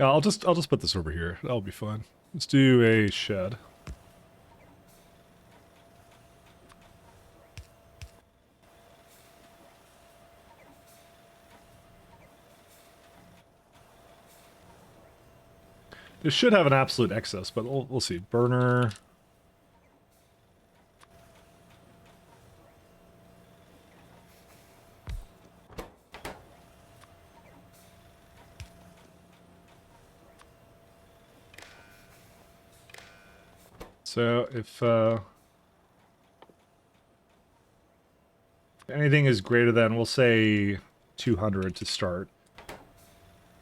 Yeah, I'll just put this over here. That'll be fine. Let's do a shed. This should have an absolute excess, but we'll see. Burner. So if anything is greater than, we'll say 200 to start.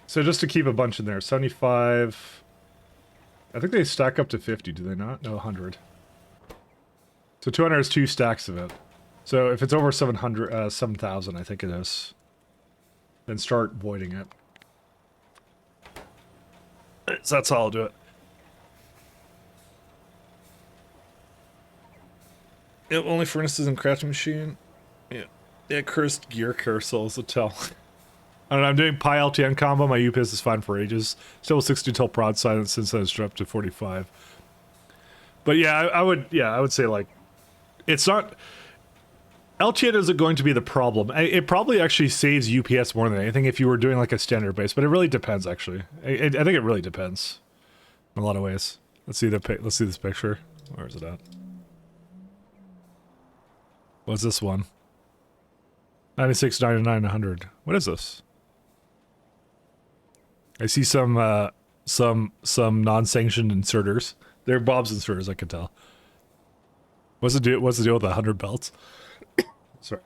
So just to keep a bunch in there, 75. I think they stack up to 50, do they not? No, 100. So 200 is 2 stacks of it. So if it's over 700, 7,000, I think it is, then start voiding it. So that's how I'll do it. Yep, only furnaces and crafting machine. Yeah. Yeah, cursed gear carousels to tell. I don't know, I'm doing Pi LTN combo. My UPS is fine for ages. Still 60 till prod silence since then it's dropped to 45. But yeah, I would say like, it's not... LTN isn't going to be the problem. It probably actually saves UPS more than anything if you were doing like a standard base, but it really depends actually. I think it really depends in a lot of ways. Let's see this picture. Where is it at? What's this one? 96, 99, 100. What is this? I see some non-sanctioned inserters. They're Bob's inserters, I can tell. What's the deal with the 100 belts? Sorry.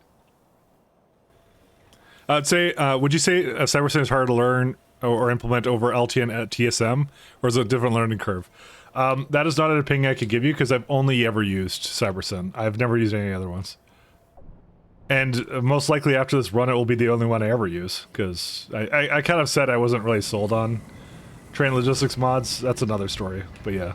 I'd say, would you say CyberSyn is hard to learn or implement over LTN at TSM, or is it a different learning curve? That is not an opinion I could give you because I've only ever used CyberSyn. I've never used any other ones. And most likely after this run, it will be the only one I ever use, because I kind of said I wasn't really sold on train logistics mods. That's another story, but yeah.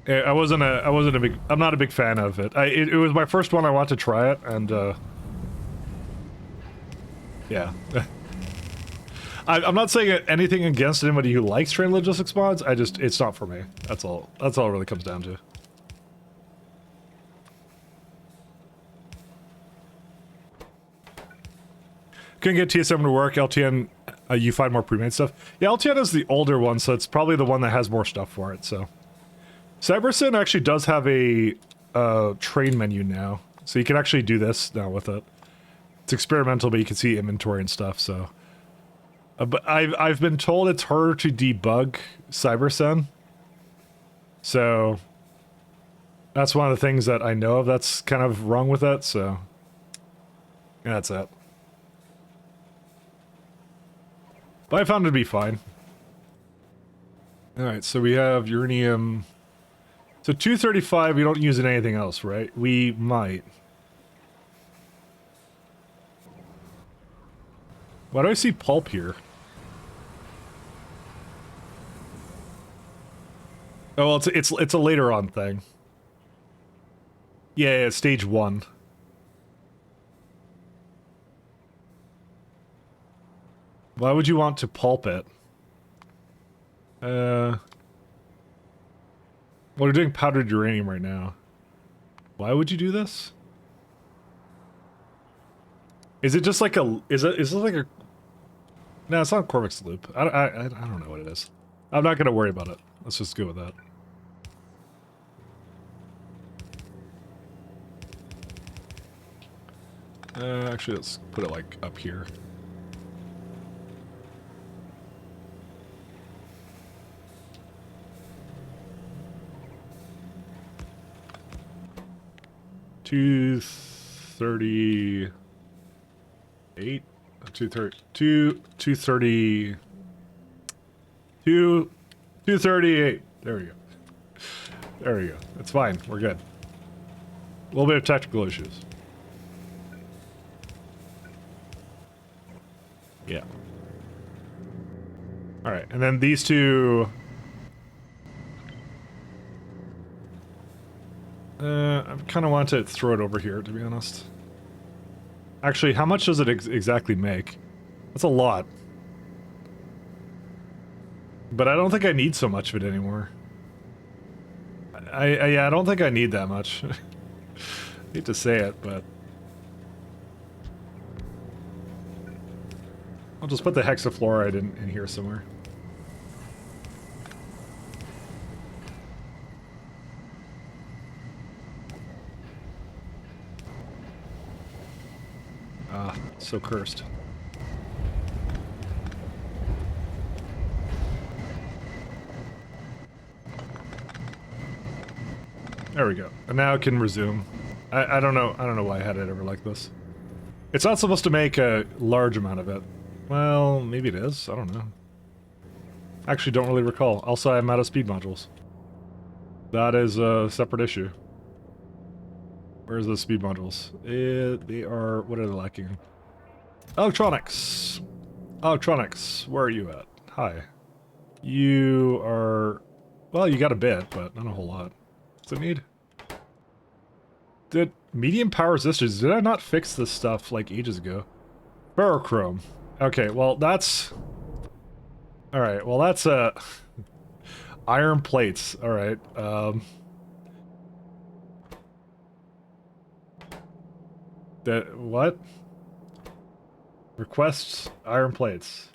I'm not a big fan of it. It was my first one. I wanted to try it, and yeah. I'm not saying anything against anybody who likes train logistics mods. It's not for me. That's all it really comes down to. Couldn't get TSM to work. LTN, you find more pre-made stuff. Yeah, LTN is the older one, so it's probably the one that has more stuff for it, so. CyberSyn actually does have a train menu now, so you can actually do this now with it. It's experimental, but you can see inventory and stuff, so. But I've been told it's harder to debug CyberSyn, so that's one of the things that I know of that's kind of wrong with it, so yeah, that's it. But I found it to be fine. Alright, so we have uranium. So 235, we don't use in anything else, right? We might. Why do I see pulp here? Oh, well, it's a later on thing. Yeah, stage 1. Why would you want to pulp it? Well, we're doing powdered uranium right now. Why would you do this? Is it just like a... Is it like a... No, it's not a Corvix loop. I don't know what it is. I'm not going to worry about it. Let's just go with that. Actually, let's put it like up here. 238, 230, 238. There we go. There we go. It's fine. We're good. A little bit of technical issues. Yeah. All right, and then these two. I kind of want to throw it over here, to be honest. Actually, how much does it exactly make? That's a lot. But I don't think I need so much of it anymore. Yeah, I don't think I need that much. I hate to say it, but... I'll just put the hexafluoride in here somewhere. Ah, so cursed. There we go. And now it can resume. I don't know why I had it ever like this. It's not supposed to make a large amount of it. Well, maybe it is. I don't know. Actually, don't really recall. Also, I'm out of speed modules. That is a separate issue. Where's the speed modules? They are... What are they lacking? Electronics! Electronics, where are you at? Hi. You are... Well, you got a bit, but not a whole lot. What's it need? Did medium power resistors, did I not fix this stuff like ages ago? Ferrochrome. Okay, well that's... Alright, well that's iron plates, alright. What? Requests iron plates.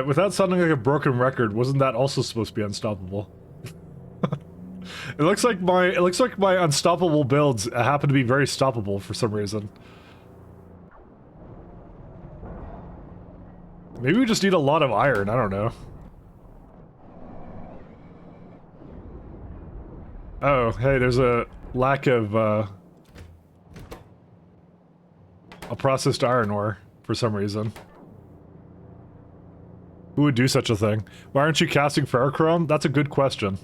Without sounding like a broken record, wasn't that also supposed to be unstoppable? It looks like my unstoppable builds happen to be very stoppable for some reason. Maybe we just need a lot of iron, I don't know. Oh, hey, there's a lack of a processed iron ore for some reason. Who would do such a thing? Why aren't you casting ferrochrome? That's a good question.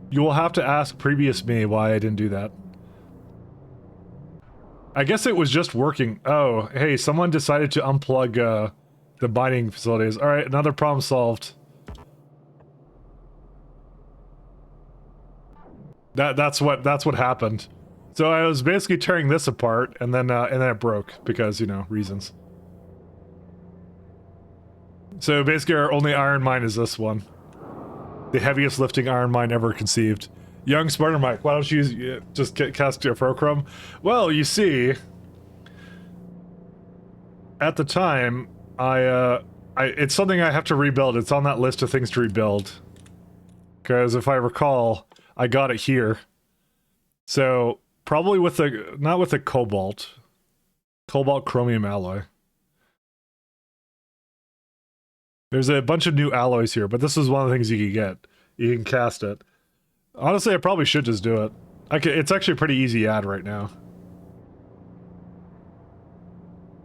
You will have to ask previous me why I didn't do that. I guess it was just working. Oh, hey, someone decided to unplug the mining facilities. Alright, another problem solved. That's what happened. So I was basically tearing this apart, and then it broke because, you know, reasons. So basically our only iron mine is this one. The heaviest lifting iron mine ever conceived. Young Smarter Mike, why don't you just cast your ferrochrome? Well, you see, at the time, it's something I have to rebuild. It's on that list of things to rebuild. Because if I recall, I got it here. So, probably with the, not with the cobalt chromium alloy. There's a bunch of new alloys here, but this is one of the things you can get. You can cast it. Honestly, I probably should just do it. It's actually a pretty easy add right now.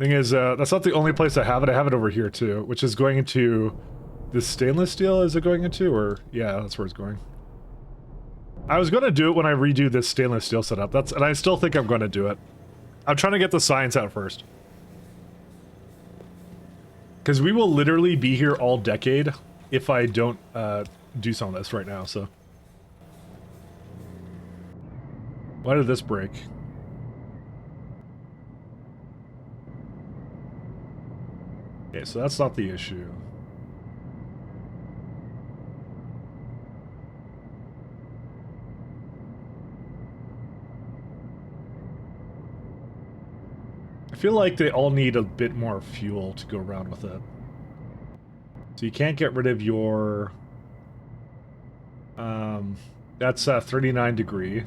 Thing is, that's not the only place I have it. I have it over here too, which is going into this stainless steel. Is it going into, or yeah, that's where it's going. I was going to do it when I redo this stainless steel setup. And I still think I'm going to do it. I'm trying to get the science out first. Because we will literally be here all decade if I don't do some of this right now, so. Why did this break? Okay, so that's not the issue. I feel like they all need a bit more fuel to go around with it. So you can't get rid of your... that's 39 degree.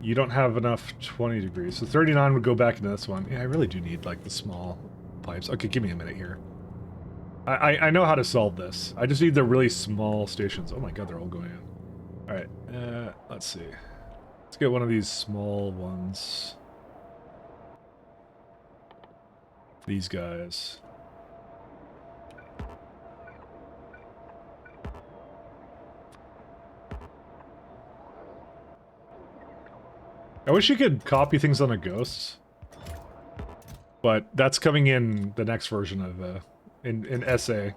You don't have enough 20 degrees. So 39 would go back into this one. Yeah, I really do need, like, the small pipes. Okay, give me a minute here. I know how to solve this. I just need the really small stations. Oh my god, they're all going in. Alright, let's see. Let's get one of these small ones. These guys. I wish you could copy things on a ghost. But that's coming in the next version of, in SA.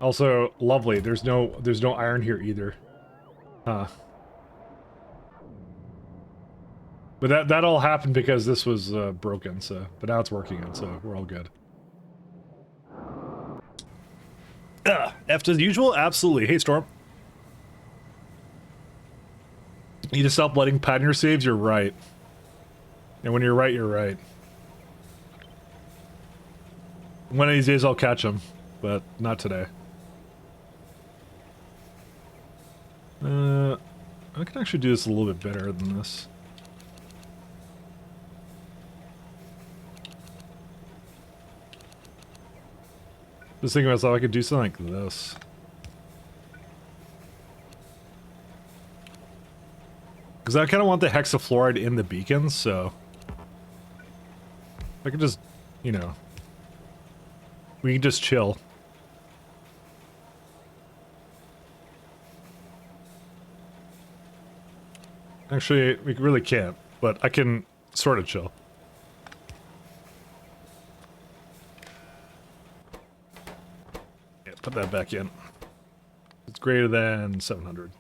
Also, lovely. There's no iron here either. Huh. But that all happened because this was broken, so but now it's working and so we're all good. F as usual? Absolutely. Hey Storm. You need to stop letting pattern your saves, you're right. And when you're right, you're right. One of these days I'll catch them, but not today. I can actually do this a little bit better than this. Just thinking to myself, I could do something like this. Because I kind of want the hexafluoride in the beacons, so... I could just, you know... We can just chill. Actually, we really can't, but I can sort of chill. Yeah, put that back in. It's greater than 700.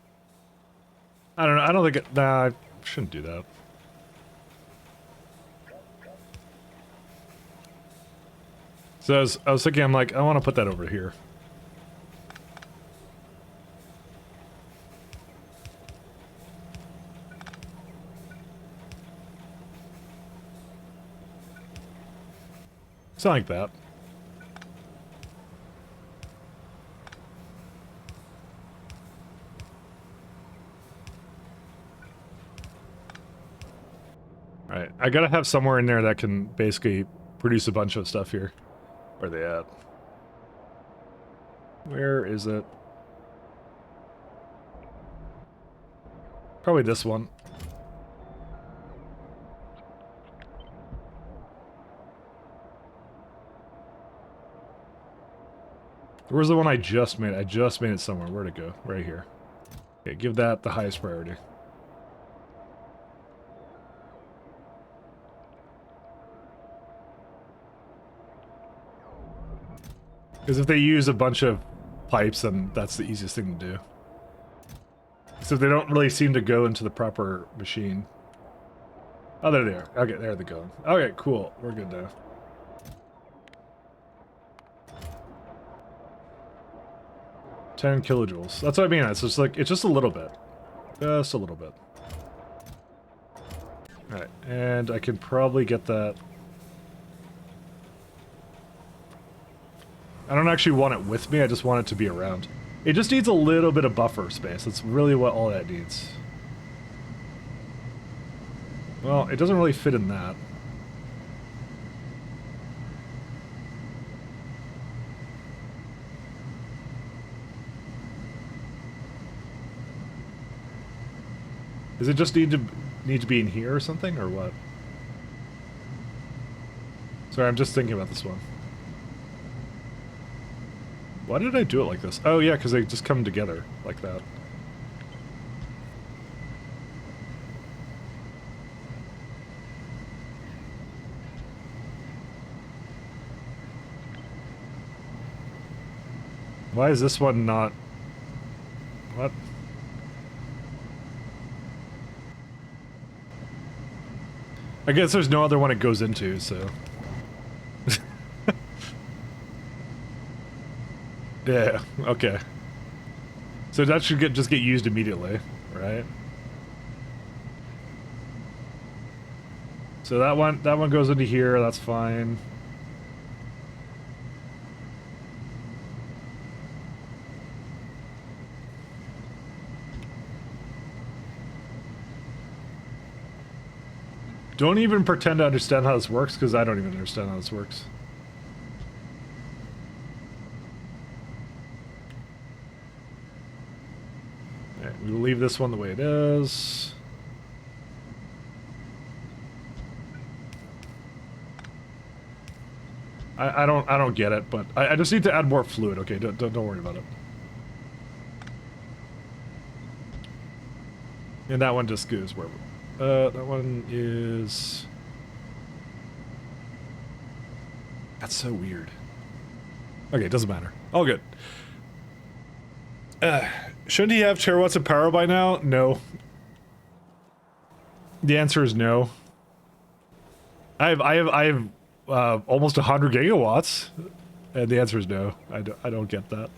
I don't know, I don't think it... Nah, I shouldn't do that. So I was thinking, I'm like, I want to put that over here. Something like that. Alright, I gotta have somewhere in there that can basically produce a bunch of stuff here. Where are they at? Where is it? Probably this one. Where's the one I just made? I just made it somewhere. Where'd it go? Right here. Okay, give that the highest priority. Because if they use a bunch of pipes, then that's the easiest thing to do. So they don't really seem to go into the proper machine. Oh, there they are. Okay, there they go. Okay, cool. We're good now. $10 kilojoules. That's what I mean. It's just like, it's just a little bit. Just a little bit. Alright, and I can probably get that. I don't actually want it with me, I just want it to be around. It just needs a little bit of buffer space. That's really what all that needs. Well, it doesn't really fit in that. Does it just need to be in here or something, or what? Sorry, I'm just thinking about this one. Why did I do it like this? Oh yeah, because they just come together like that. Why is this one not... What? I guess there's no other one it goes into, so... Yeah, okay. So that should just get used immediately, right? So that one goes into here, that's fine. Don't even pretend to understand how this works, because I don't even understand how this works. Alright, we'll leave this one the way it is. I don't get it, but I just need to add more fluid. Okay, don't worry about it. And that one just goes wherever. That one is... That's so weird. Okay, it doesn't matter. All good. Shouldn't he have terawatts of power by now? No. The answer is no. I have almost 100 gigawatts, and the answer is no. I don't get that.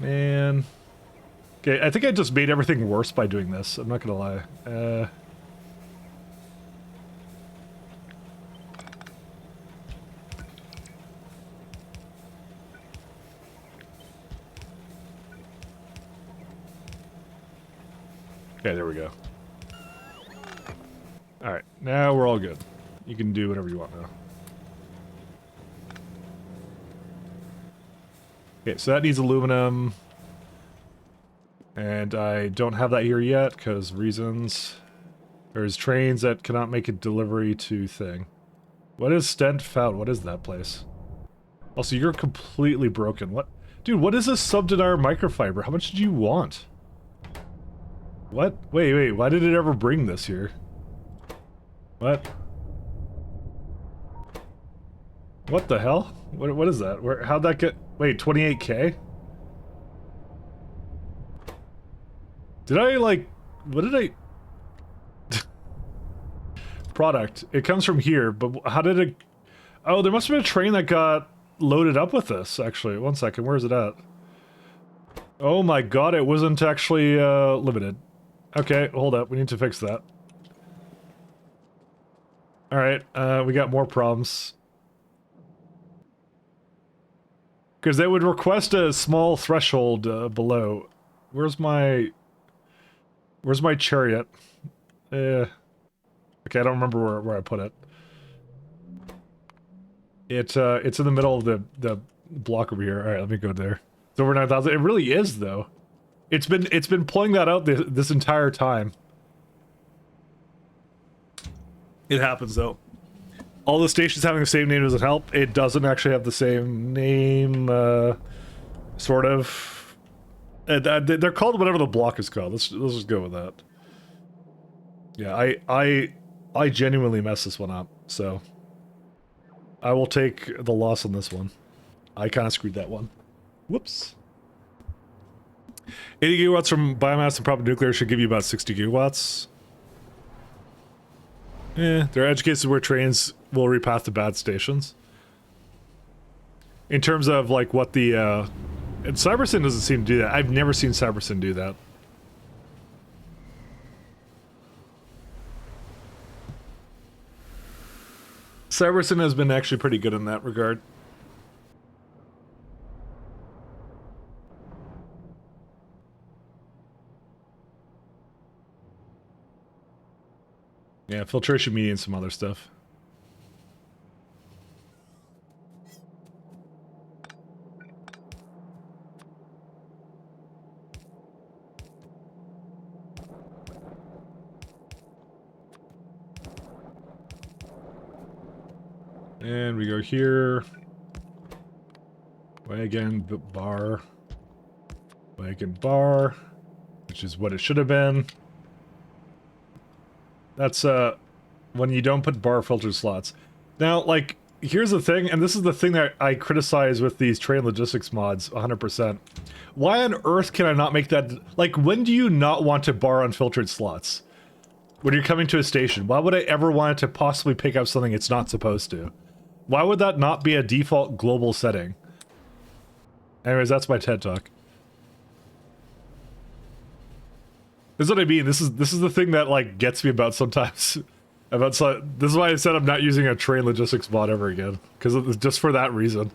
Man. Okay, I think I just made everything worse by doing this. I'm not gonna lie. Okay, there we go. Alright, now we're all good. You can do whatever you want now. Okay, so that needs aluminum. And I don't have that here yet, because reasons. There's trains that cannot make a delivery to thing. What is Stent Found? What is that place? Also, you're completely broken. What? Dude, what is this sub-dinar microfiber? How much did you want? What? Wait, why did it ever bring this here? What? What the hell? What is that? How'd that get... Wait, 28k? Did I, like... What did I... Product. It comes from here, but how did it... Oh, there must have been a train that got loaded up with this, actually. One second, where is it at? Oh my god, it wasn't actually, limited. Okay, hold up, we need to fix that. Alright, we got more problems. Because they would request a small threshold below. Where's my chariot? Okay, I don't remember where I put it. It's in the middle of the block over here. All right, let me go there. It's over 9,000. It really is, though. It's been pulling that out this entire time. It happens, though. All the stations having the same name doesn't help. It doesn't actually have the same name, sort of. They're called whatever the block is called. Let's just go with that. Yeah, I genuinely messed this one up, so I will take the loss on this one. I kind of screwed that one. Whoops. 80 gigawatts from biomass and proper nuclear should give you about 60 gigawatts. There are edge cases where trains will repath to bad stations. In terms of, like, what the, and Cybersyn doesn't seem to do that. I've never seen Cybersyn do that. Cybersyn has been actually pretty good in that regard. Yeah, filtration media and some other stuff. And we go here. Wagon, bar. Wagon, bar. Which is what it should have been. That's, when you don't put bar filter slots. Now, like, here's the thing, and this is the thing that I criticize with these train logistics mods, 100%. Why on earth can I not make that... Like, when do you not want to bar unfiltered slots? When you're coming to a station, why would I ever want it to possibly pick up something it's not supposed to? Why would that not be a default global setting? Anyways, that's my TED Talk. This is what I mean. This is the thing that, like, gets me about sometimes. This is why I said I'm not using a train logistics mod ever again. Because it's just for that reason.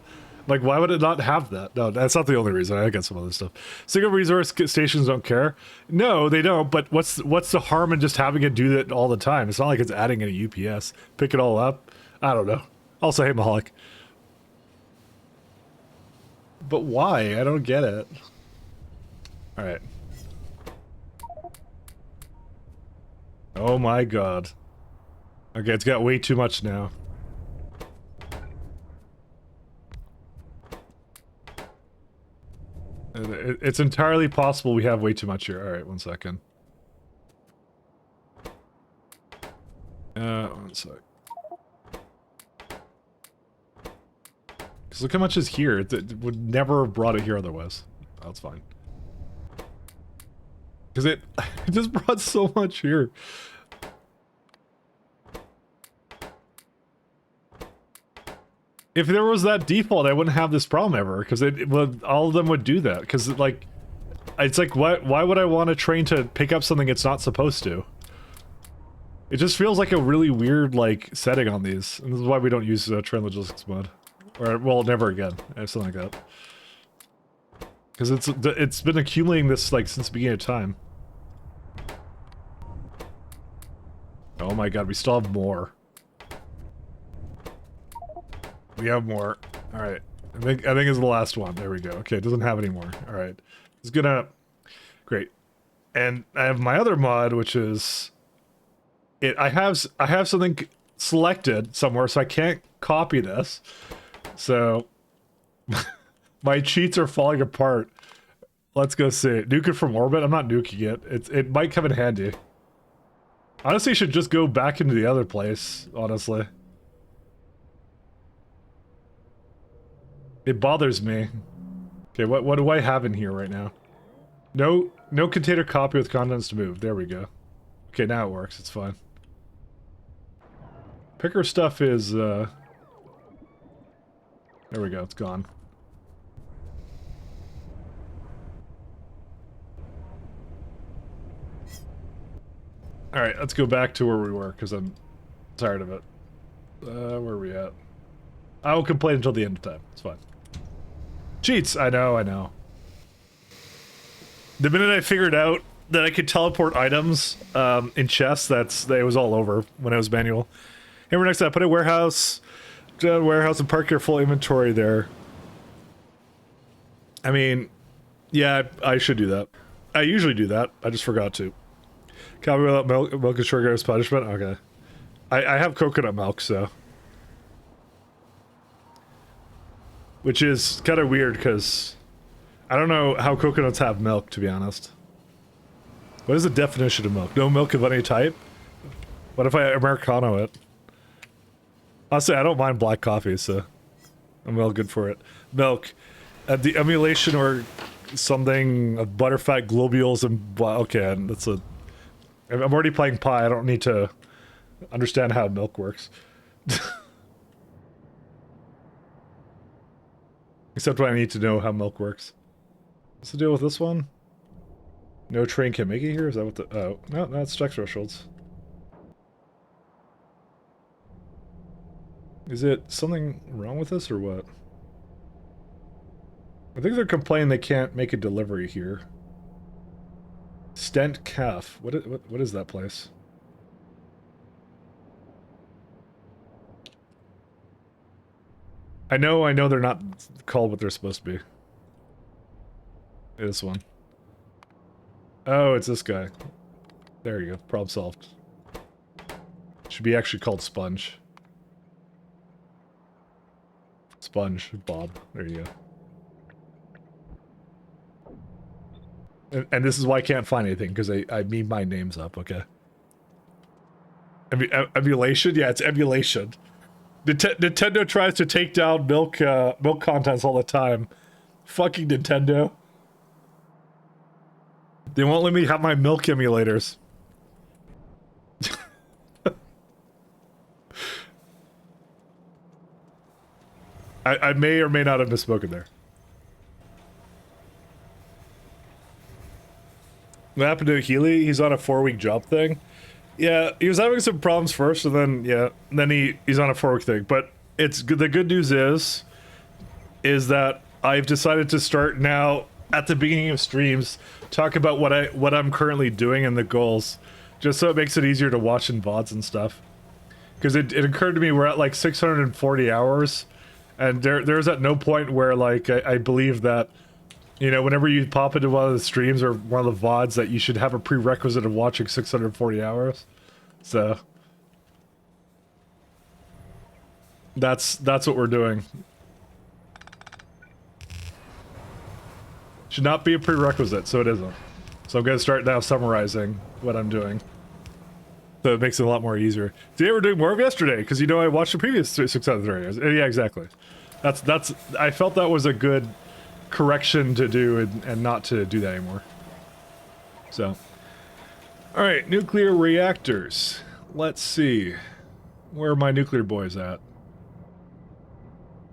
Like, why would it not have that? No, that's not the only reason. I got some other stuff. Single resource stations don't care. No, they don't. But what's the harm in just having it do that all the time? It's not like it's adding any UPS. Pick it all up. I don't know. Also, hey, Mahalik. But why? I don't get it. All right. Oh my god. Okay, it's got way too much now. It's entirely possible we have way too much here. Alright, 1 second. 1 sec. Because look how much is here. It would never have brought it here otherwise. That's fine. Because it just brought so much here. If there was that default, I wouldn't have this problem ever, because all of them would do that. Because like, it's like, why would I want a train to pick up something it's not supposed to? It just feels like a really weird like setting on these, and this is why we don't use train logistics mod, or well, never again, or something like that. Because it's been accumulating this like since the beginning of time. Oh my god, we still have more. We have more. Alright. I think it's the last one. There we go. Okay, it doesn't have any more. Alright. It's gonna... Great. And I have my other mod, which is... I have something selected somewhere, so I can't copy this. So... my cheats are falling apart. Let's go see it. Nuke it from orbit? I'm not nuking it. It might come in handy. Honestly, I should just go back into the other place, honestly. It bothers me. Okay, what do I have in here right now? No container copy with contents to move. There we go. Okay, now it works. It's fine. Picker stuff is, there we go. It's gone. Alright, let's go back to where we were, because I'm tired of it. Where are we at? I will complain until the end of time. It's fine. Cheats! I know. The minute I figured out that I could teleport items in chests, it was all over when I was manual. Here, next up, put a warehouse and park your full inventory there. I mean, yeah, I should do that. I usually do that. I just forgot to. Copy without milk and sugar as punishment? Okay. I have coconut milk, so... Which is kind of weird, because... I don't know how coconuts have milk, to be honest. What is the definition of milk? No milk of any type? What if I Americano it? Honestly, I don't mind black coffee, so... I'm well good for it. Milk. The emulation or something of butterfat globules and... Okay, that's a... I'm already playing pie, I don't need to understand how milk works. Except when I need to know how milk works. What's the deal with this one? No train can make it here? Is that what the... Oh, no, it's check thresholds. Is it something wrong with this or what? I think they're complaining they can't make a delivery here. Stent Calf. What is that place? I know they're not called what they're supposed to be. This one. Oh, it's this guy. There you go. Problem solved. Should be actually called Sponge. Sponge Bob. There you go. And this is why I can't find anything, because I mean my name's up, okay? Emulation? Yeah, it's emulation. Nintendo tries to take down milk contents all the time. Fucking Nintendo. They won't let me have my milk emulators. I may or may not have misspoken there. What happened to Healy? He's on a 4-week job thing. Yeah, he was having some problems first, and then he's on a 4-week thing. But it's good. The good news is that I've decided to start now at the beginning of streams talk about what I'm currently doing and the goals, just so it makes it easier to watch in VODs and stuff. Because it occurred to me we're at like 640 hours, and there's at no point where like I believe that, you know, whenever you pop into one of the streams or one of the VODs that you should have a prerequisite of watching 640 hours. So that's what we're doing. Should not be a prerequisite, so it isn't. So I'm gonna start now summarizing what I'm doing. So it makes it a lot more easier. Today we're doing more of yesterday, because you know I watched the previous 600 hours. Yeah, exactly. That's I felt that was a good correction to do and not to do that anymore. So, all right, nuclear reactors. Let's see. Where are my nuclear boys at?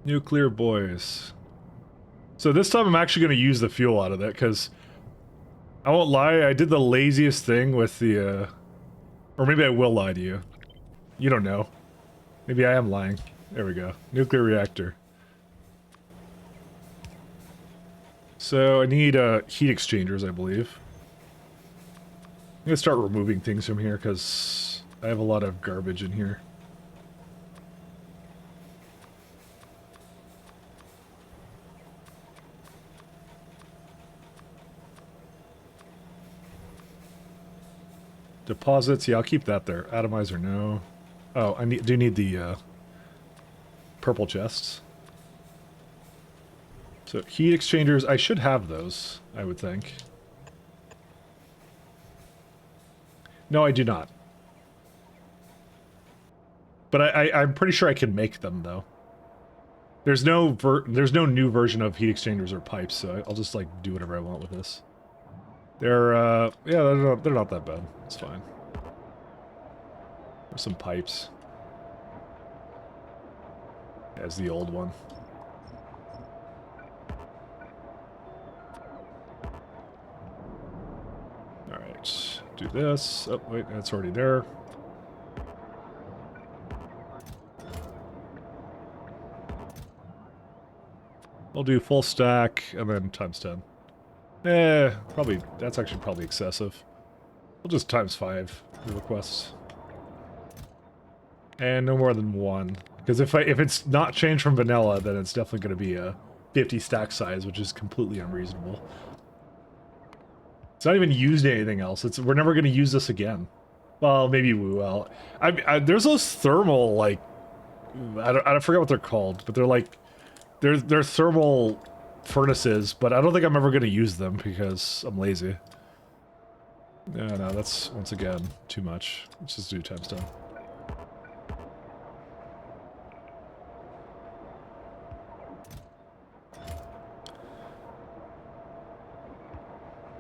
Nuclear boys. So this time I'm actually going to use the fuel out of it, because I won't lie, I did the laziest thing with the, or maybe I will lie to you. You don't know. Maybe I am lying. There we go. Nuclear reactor. So I need heat exchangers, I believe. I'm going to start removing things from here, because I have a lot of garbage in here. Deposits, yeah, I'll keep that there. Atomizer, no. Oh, I do need the purple chests. So heat exchangers, I should have those, I would think. No, I do not. But I'm pretty sure I can make them though. There's no new version of heat exchangers or pipes, so I'll just like do whatever I want with this. They're yeah, they're not that bad. It's fine. There's some pipes. As the old one. Alright, do this. Oh, wait, that's already there. We'll do full stack, and then times 10. Probably, that's actually probably excessive. We'll just times 5 the requests. And no more than 1. Because if it's not changed from vanilla, then it's definitely going to be a 50 stack size, which is completely unreasonable. It's not even used anything else. We're never going to use this again. Well, maybe we will. There's those thermal, like, I forget what they're called, but they're like, they're thermal furnaces, but I don't think I'm ever going to use them because I'm lazy. No, that's, once again, too much. Let's just do times 10.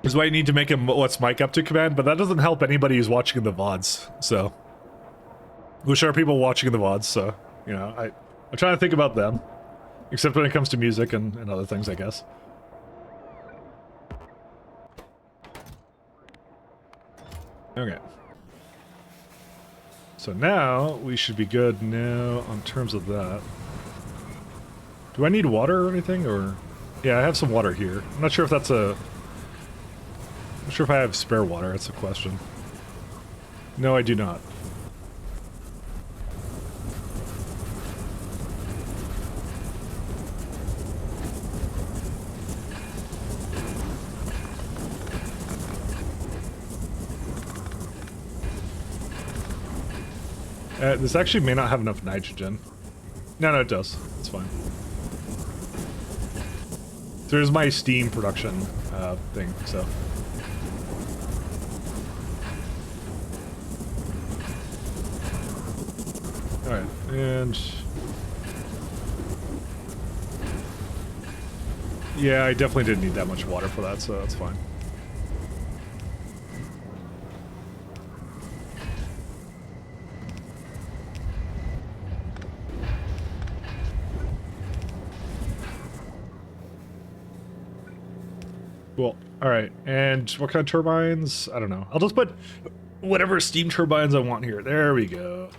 This is why you need to make a what's mic up to command, but that doesn't help anybody who's watching in the VODs, so. Which are people watching in the VODs, so, you know, I'm trying to think about them. Except when it comes to music and other things, I guess. Okay. So now, we should be good now on terms of that. Do I need water or anything, or... Yeah, I have some water here. I'm not sure if that's a... I'm not sure if I have spare water, that's the question. No, I do not. This actually may not have enough nitrogen. No, it does. It's fine. So there's my steam production thing, so. Alright, and... Yeah, I definitely didn't need that much water for that, so that's fine. Cool. All right, and what kind of turbines? I don't know. I'll just put whatever steam turbines I want here. There we go.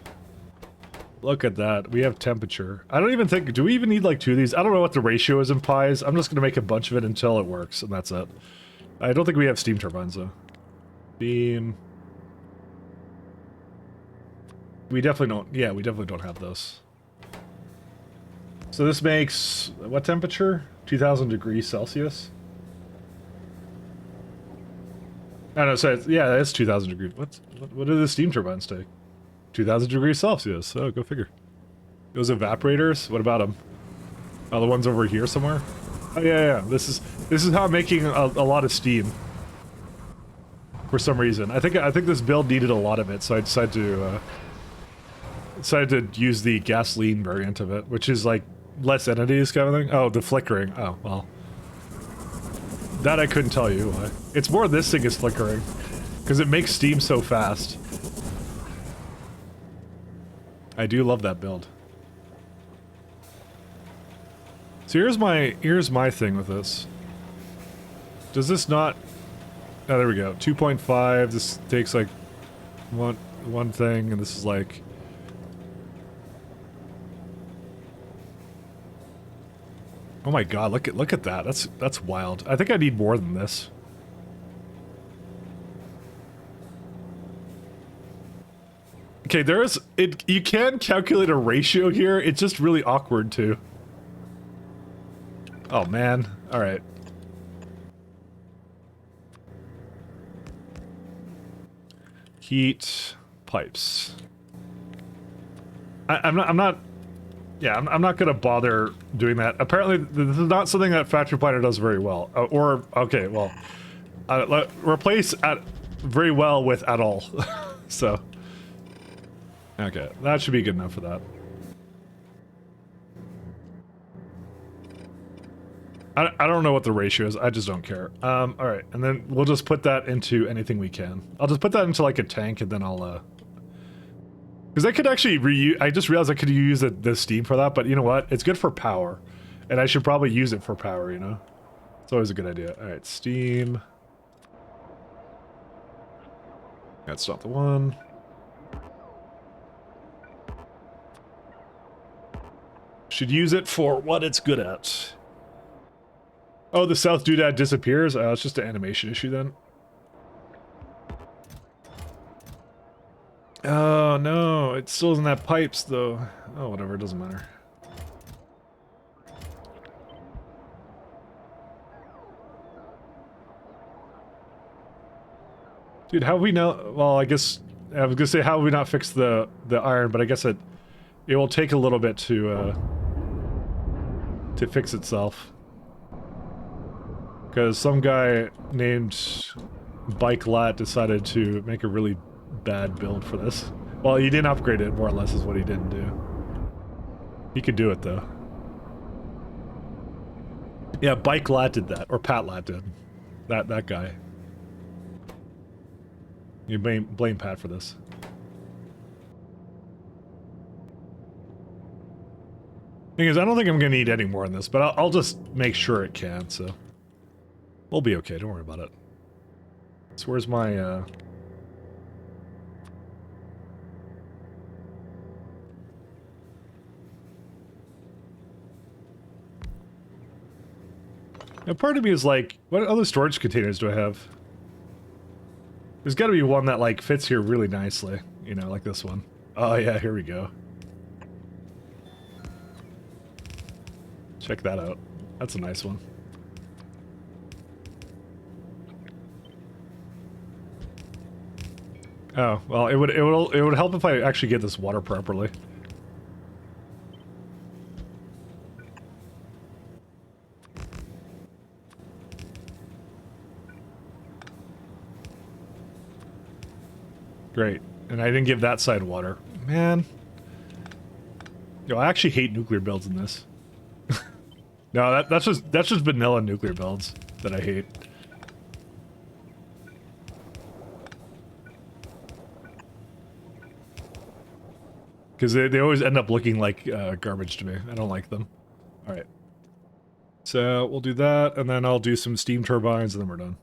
Look at that. We have temperature. I don't even think... Do we even need like 2 of these? I don't know what the ratio is in pies. I'm just going to make a bunch of it until it works, and that's it. I don't think we have steam turbines, though. Beam. We definitely don't... Yeah, we definitely don't have those. So this makes... What temperature? 2,000 degrees Celsius? I don't know, so it's, yeah, it's 2,000 degrees. What do the steam turbines take? 2,000 degrees Celsius. Oh, go figure. Those evaporators? What about them? Oh, the ones over here somewhere? Oh, yeah. This is how I'm making a lot of steam. For some reason. I think this build needed a lot of it, so I decided to use the gasoline variant of it, which is like less entities kind of thing. Oh, the flickering. Oh, well. That I couldn't tell you why. It's more this thing is flickering. Because it makes steam so fast. I do love that build. So here's my thing with this. Does this not... Oh, there we go. 2.5. This takes like one thing, and this is like... Oh my god, look at that. That's wild. I think I need more than this. Okay, you can calculate a ratio here. It's just really awkward too. Oh man. All right. Heat pipes. I'm not Yeah, I'm not gonna bother doing that. Apparently, this is not something that Factorio Pyanodons does very well. Okay, well, replace at very well with at all. So, okay, that should be good enough for that. I don't know what the ratio is. I just don't care. All right, and then we'll just put that into anything we can. I'll just put that into like a tank, and then I'll because I could actually reuse... I just realized I could use the steam for that, but you know what? It's good for power. And I should probably use it for power, you know? It's always a good idea. Alright, steam. That's not the one. Should use it for what it's good at. Oh, the South Doodad disappears? Oh, it's just an animation issue then. Oh no, it still doesn't have pipes though. Oh, whatever, it doesn't matter. Dude, how have we now? Well, I guess I was gonna say how have we not fixed the iron, but I guess it will take a little bit to fix itself. Because some guy named Bike Lat decided to make a really bad build for this. Well, he didn't upgrade it, more or less, is what he didn't do. He could do it, though. Yeah, Bike Lat did that, or Pat Lat did. That guy. You blame Pat for this. Thing is, I don't think I'm gonna need any more in this, but I'll just make sure it can, so... We'll be okay, don't worry about it. So where's my, Now, part of me is like, what other storage containers do I have? There's got to be one that, like, fits here really nicely. You know, like this one. Oh, yeah, here we go. Check that out. That's a nice one. Oh, well, it would help if I actually get this water properly. Great. And I didn't give that side water. Man. Yo, I actually hate nuclear builds in this. No, that's just vanilla nuclear builds that I hate. Because they always end up looking like garbage to me. I don't like them. Alright. So, we'll do that, and then I'll do some steam turbines, and then we're done.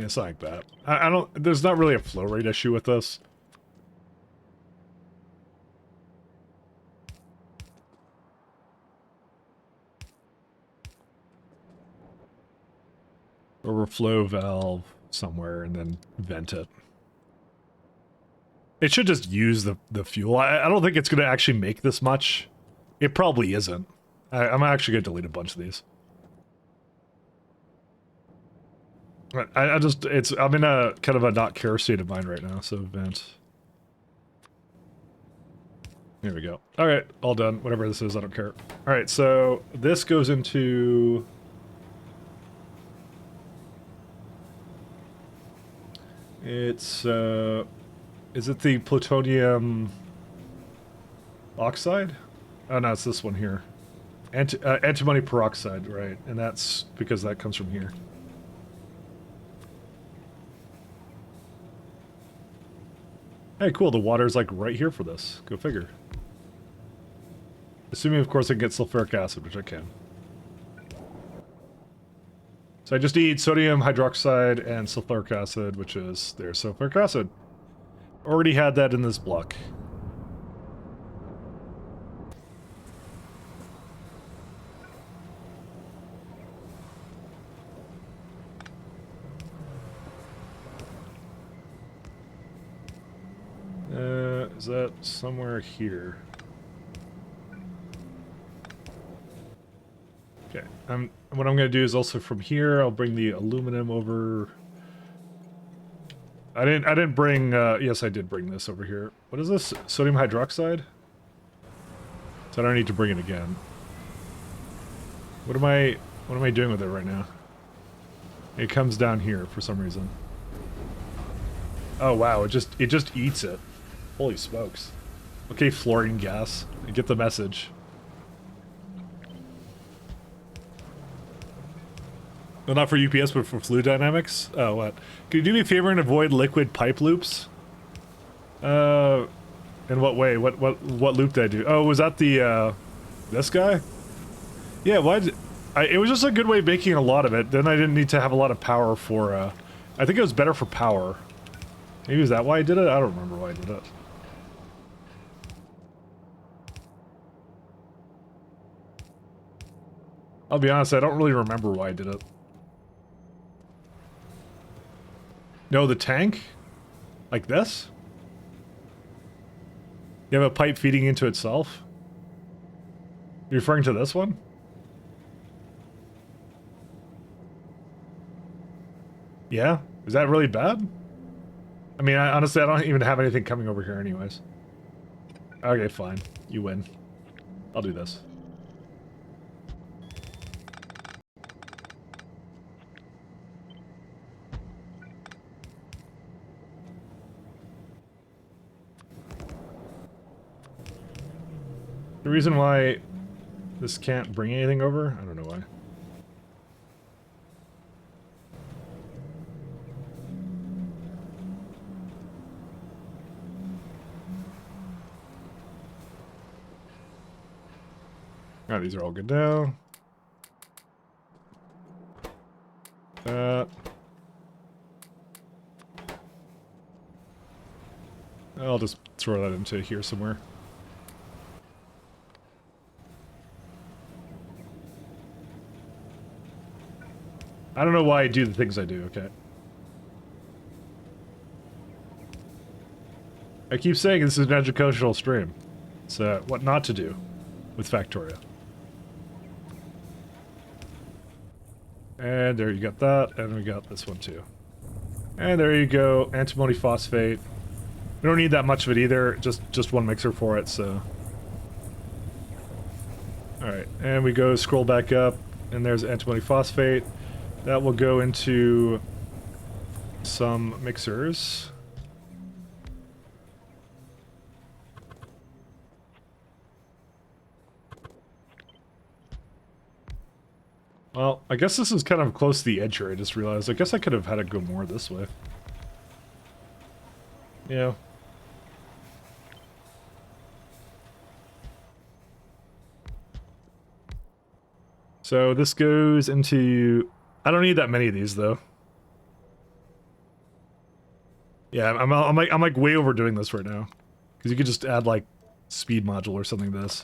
It's not like that. I don't, there's not really a flow rate issue with this. Overflow valve somewhere and then vent it. It should just use the fuel. I don't think it's going to actually make this much. It probably isn't. I'm actually going to delete a bunch of these. I just, I'm in a kind of a not care state of mind right now, so vent. Here we go. Alright, all done. Whatever this is, I don't care. Alright, so this goes into... It's, is it the plutonium oxide? Oh no, it's this one here. Antimony peroxide, right. And that's because that comes from here. Hey, cool, the water's like right here for this. Go figure. Assuming, of course, I can get sulfuric acid, which I can. So I just need sodium hydroxide and sulfuric acid, which is there's sulfuric acid. Already had that in this block. Is that somewhere here? Okay, what I'm gonna do is also from here, I'll bring the aluminum over. I didn't bring, yes I did bring this over here. What is this? Sodium hydroxide? So I don't need to bring it again. What am I doing with it right now? It comes down here for some reason. Oh wow, it just eats it. Holy smokes. Okay, fluorine gas. I get the message. Well, not for UPS, but for fluid dynamics? Oh, what? Can you do me a favor and avoid liquid pipe loops? In what way? What loop did I do? Oh, was that the, this guy? Yeah, it was just a good way of making a lot of it. Then I didn't need to have a lot of power for, I think it was better for power. Maybe is that why I did it? I don't remember why I did it. I'll be honest, I don't really remember why I did it. No, the tank? Like this? You have a pipe feeding into itself? You're referring to this one? Yeah? Is that really bad? I mean, honestly, I don't even have anything coming over here anyways. Okay, fine. You win. I'll do this. The reason why this can't bring anything over? I don't know why. Oh, these are all good now. I'll just throw that into here somewhere. I don't know why I do the things I do, okay. I keep saying this is an educational stream. It's what not to do with Factorio. And there you got that, and we got this one too. And there you go, antimony phosphate. We don't need that much of it either, just one mixer for it, so. Alright, and we go scroll back up, and there's antimony phosphate. That will go into some mixers. Well, I guess this is kind of close to the edge here, I just realized. I guess I could have had it go more this way. Yeah. So this goes into... I don't need that many of these, though. Yeah, I'm like way overdoing this right now. Because you could just add like speed module or something to this.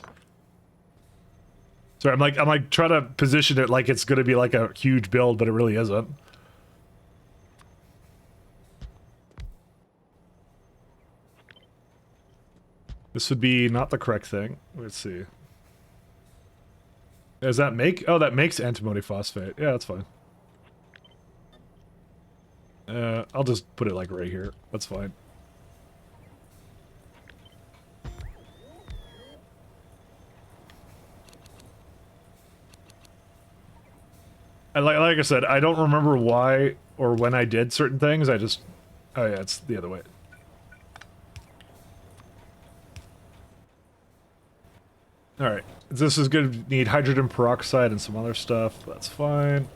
Sorry, I'm like trying to position it like it's gonna be like a huge build, but it really isn't. This would be not the correct thing. Let's see. Does that make? Oh, that makes antimony phosphate. Yeah, that's fine. I'll just put it like right here. That's fine. And like I said, I don't remember why or when I did certain things. I just... Oh yeah, it's the other way. Alright, this is going to need hydrogen peroxide and some other stuff. That's fine.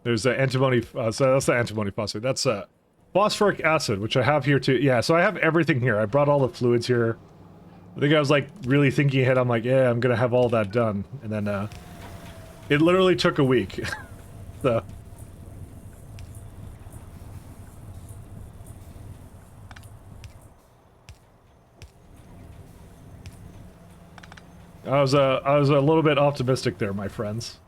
There's antimony... so that's the antimony phosphate. That's phosphoric acid, which I have here too. Yeah, so I have everything here. I brought all the fluids here. I think I was like really thinking ahead. I'm like, yeah, I'm going to have all that done. And then it literally took a week. So... I was a little bit optimistic there, my friends.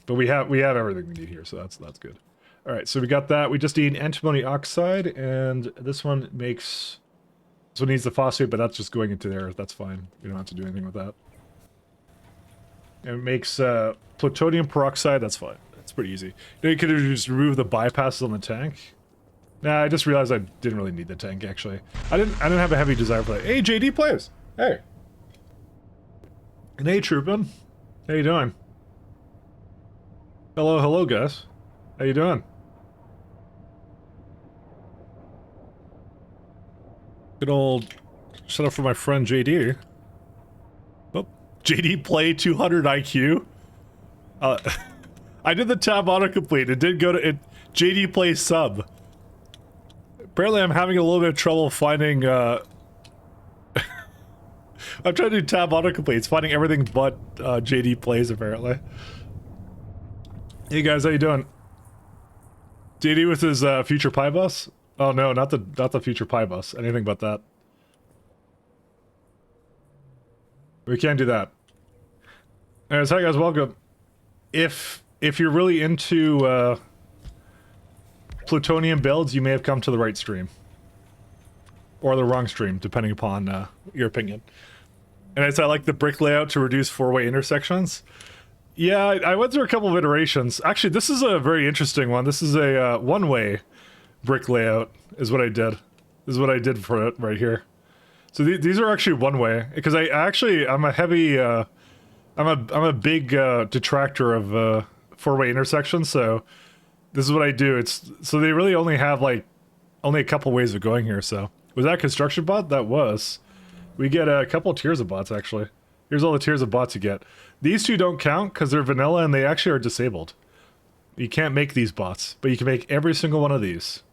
But we have everything we need here, so that's good. All right, so we got that. We just need antimony oxide, and this one makes... This one needs the phosphate, but that's just going into there. That's fine. We don't have to do anything with that. And it makes plutonium peroxide. That's fine. That's pretty easy. You know, you could have just removed the bypasses on the tank. Nah, I just realized I didn't really need the tank, actually. I didn't have a heavy desire for that. Hey, JD Plays! Hey! And hey, Troopin'. How you doing? Hello, guys. How you doing? Good old shout out for my friend JD. Oh, JD Play 200 IQ. I did the tab autocomplete. It did go to it. JD Play sub. Apparently, I'm having a little bit of trouble finding. I'm trying to do tab autocomplete. It's finding everything but JD Plays apparently. Hey guys, how you doing? JD with his future Pi bus? Oh no, not the future Pi bus. Anything but that. We can't do that. Anyways, hi guys, welcome. If you're really into plutonium builds, you may have come to the right stream. Or the wrong stream, depending upon your opinion. And I like the brick layout to reduce four-way intersections. Yeah, I went through a couple of iterations. Actually, this is a very interesting one. This is a one-way brick layout, is what I did. This is what I did for it right here. So these are actually one-way, because I'm a heavy, I'm a big detractor of four-way intersections, so this is what I do. So they really only have, like, only a couple ways of going here, so. Was that a construction bot? That was. We get a couple of tiers of bots, actually. Here's all the tiers of bots you get. These two don't count because they're vanilla and they actually are disabled. You can't make these bots, but you can make every single one of these.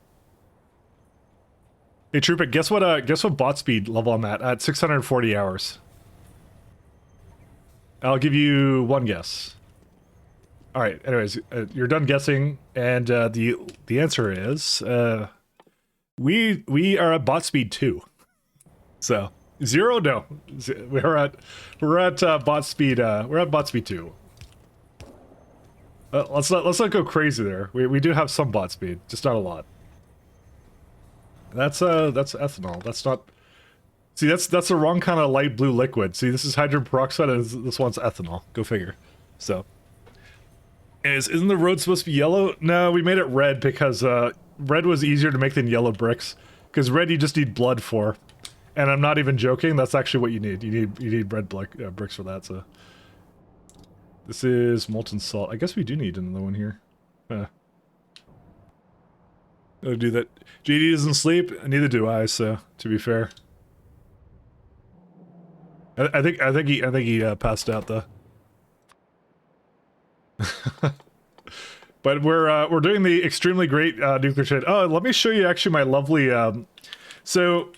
Hey Trooper, guess what bot speed level I'm at 640 hours. I'll give you one guess. All right, anyways, you're done guessing, and the answer is we are at bot speed 2. So 0, no. We're at bot speed. We're at bot speed 2. Let's not go crazy there. We do have some bot speed, just not a lot. That's ethanol. That's not. See, that's the wrong kind of light blue liquid. See, this is hydrogen peroxide, and this one's ethanol. Go figure. So, isn't the road supposed to be yellow? No, we made it red because red was easier to make than yellow bricks. Because red you just need blood for. And I'm not even joking, that's actually what you need. You need red bricks for that, so... This is molten salt. I guess we do need another one here. I'll do that. JD doesn't sleep, and neither do I, so, to be fair. I think he passed out, though. But we're doing the extremely great nuclear trade. Oh, let me show you actually my lovely. So,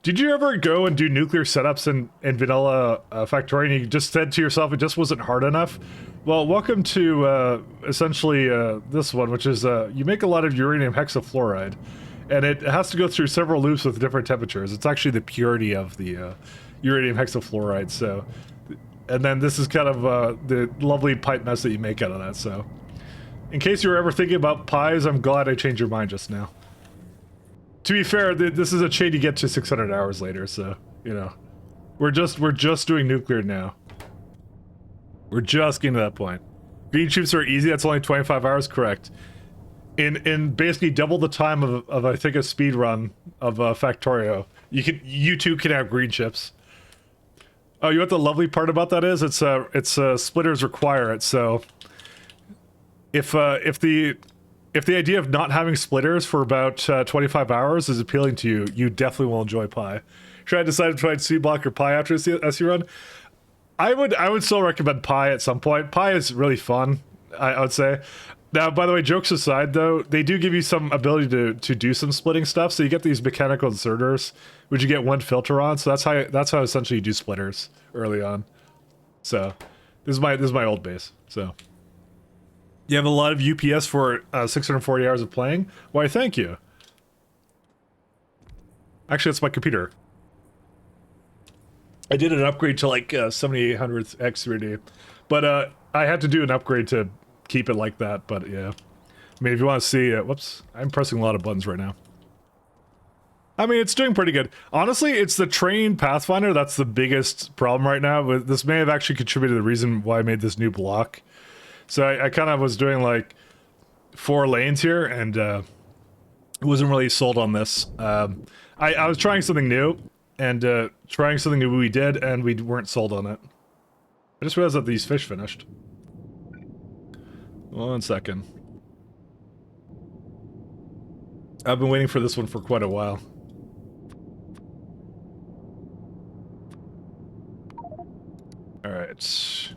did you ever go and do nuclear setups in vanilla Factorio and you just said to yourself it just wasn't hard enough? Well, welcome to essentially this one, which is you make a lot of uranium hexafluoride, and it has to go through several loops with different temperatures. It's actually the purity of the uranium hexafluoride. So, and then this is kind of the lovely pipe mess that you make out of that. So, in case you were ever thinking about pies, I'm glad I changed your mind just now. To be fair, this is a chain you get to 600 hours later, so, you know. We're just doing nuclear now. We're just getting to that point. Green shoots are easy, that's only 25 hours, correct. In basically double the time of I think a speed run of Factorio, you too can have green chips. Oh, you know what the lovely part about that is? It's splitters require it, so if the idea of not having splitters for about 25 hours is appealing to you, you definitely will enjoy pie. Should I decide to try C block or pie after SE run? I would still recommend pie at some point. Pie is really fun, I would say. Now, by the way, jokes aside, though, they do give you some ability to do some splitting stuff. So you get these mechanical inserters, which you get one filter on. So that's how essentially you do splitters early on. So this is my old base. So. You have a lot of UPS for 640 hours of playing? Why, thank you. Actually, it's my computer. I did an upgrade to like 7800 X3D. But I had to do an upgrade to keep it like that, but yeah. I mean, if you want to see it, whoops, I'm pressing a lot of buttons right now. I mean, it's doing pretty good. Honestly, it's the train Pathfinder that's the biggest problem right now. But this may have actually contributed to the reason why I made this new block. So I kind of was doing like 4 lanes here and wasn't really sold on this. I was trying something new and trying something new we did and we weren't sold on it. I just realized that these fish finished. 1 second. I've been waiting for this one for quite a while. Alright.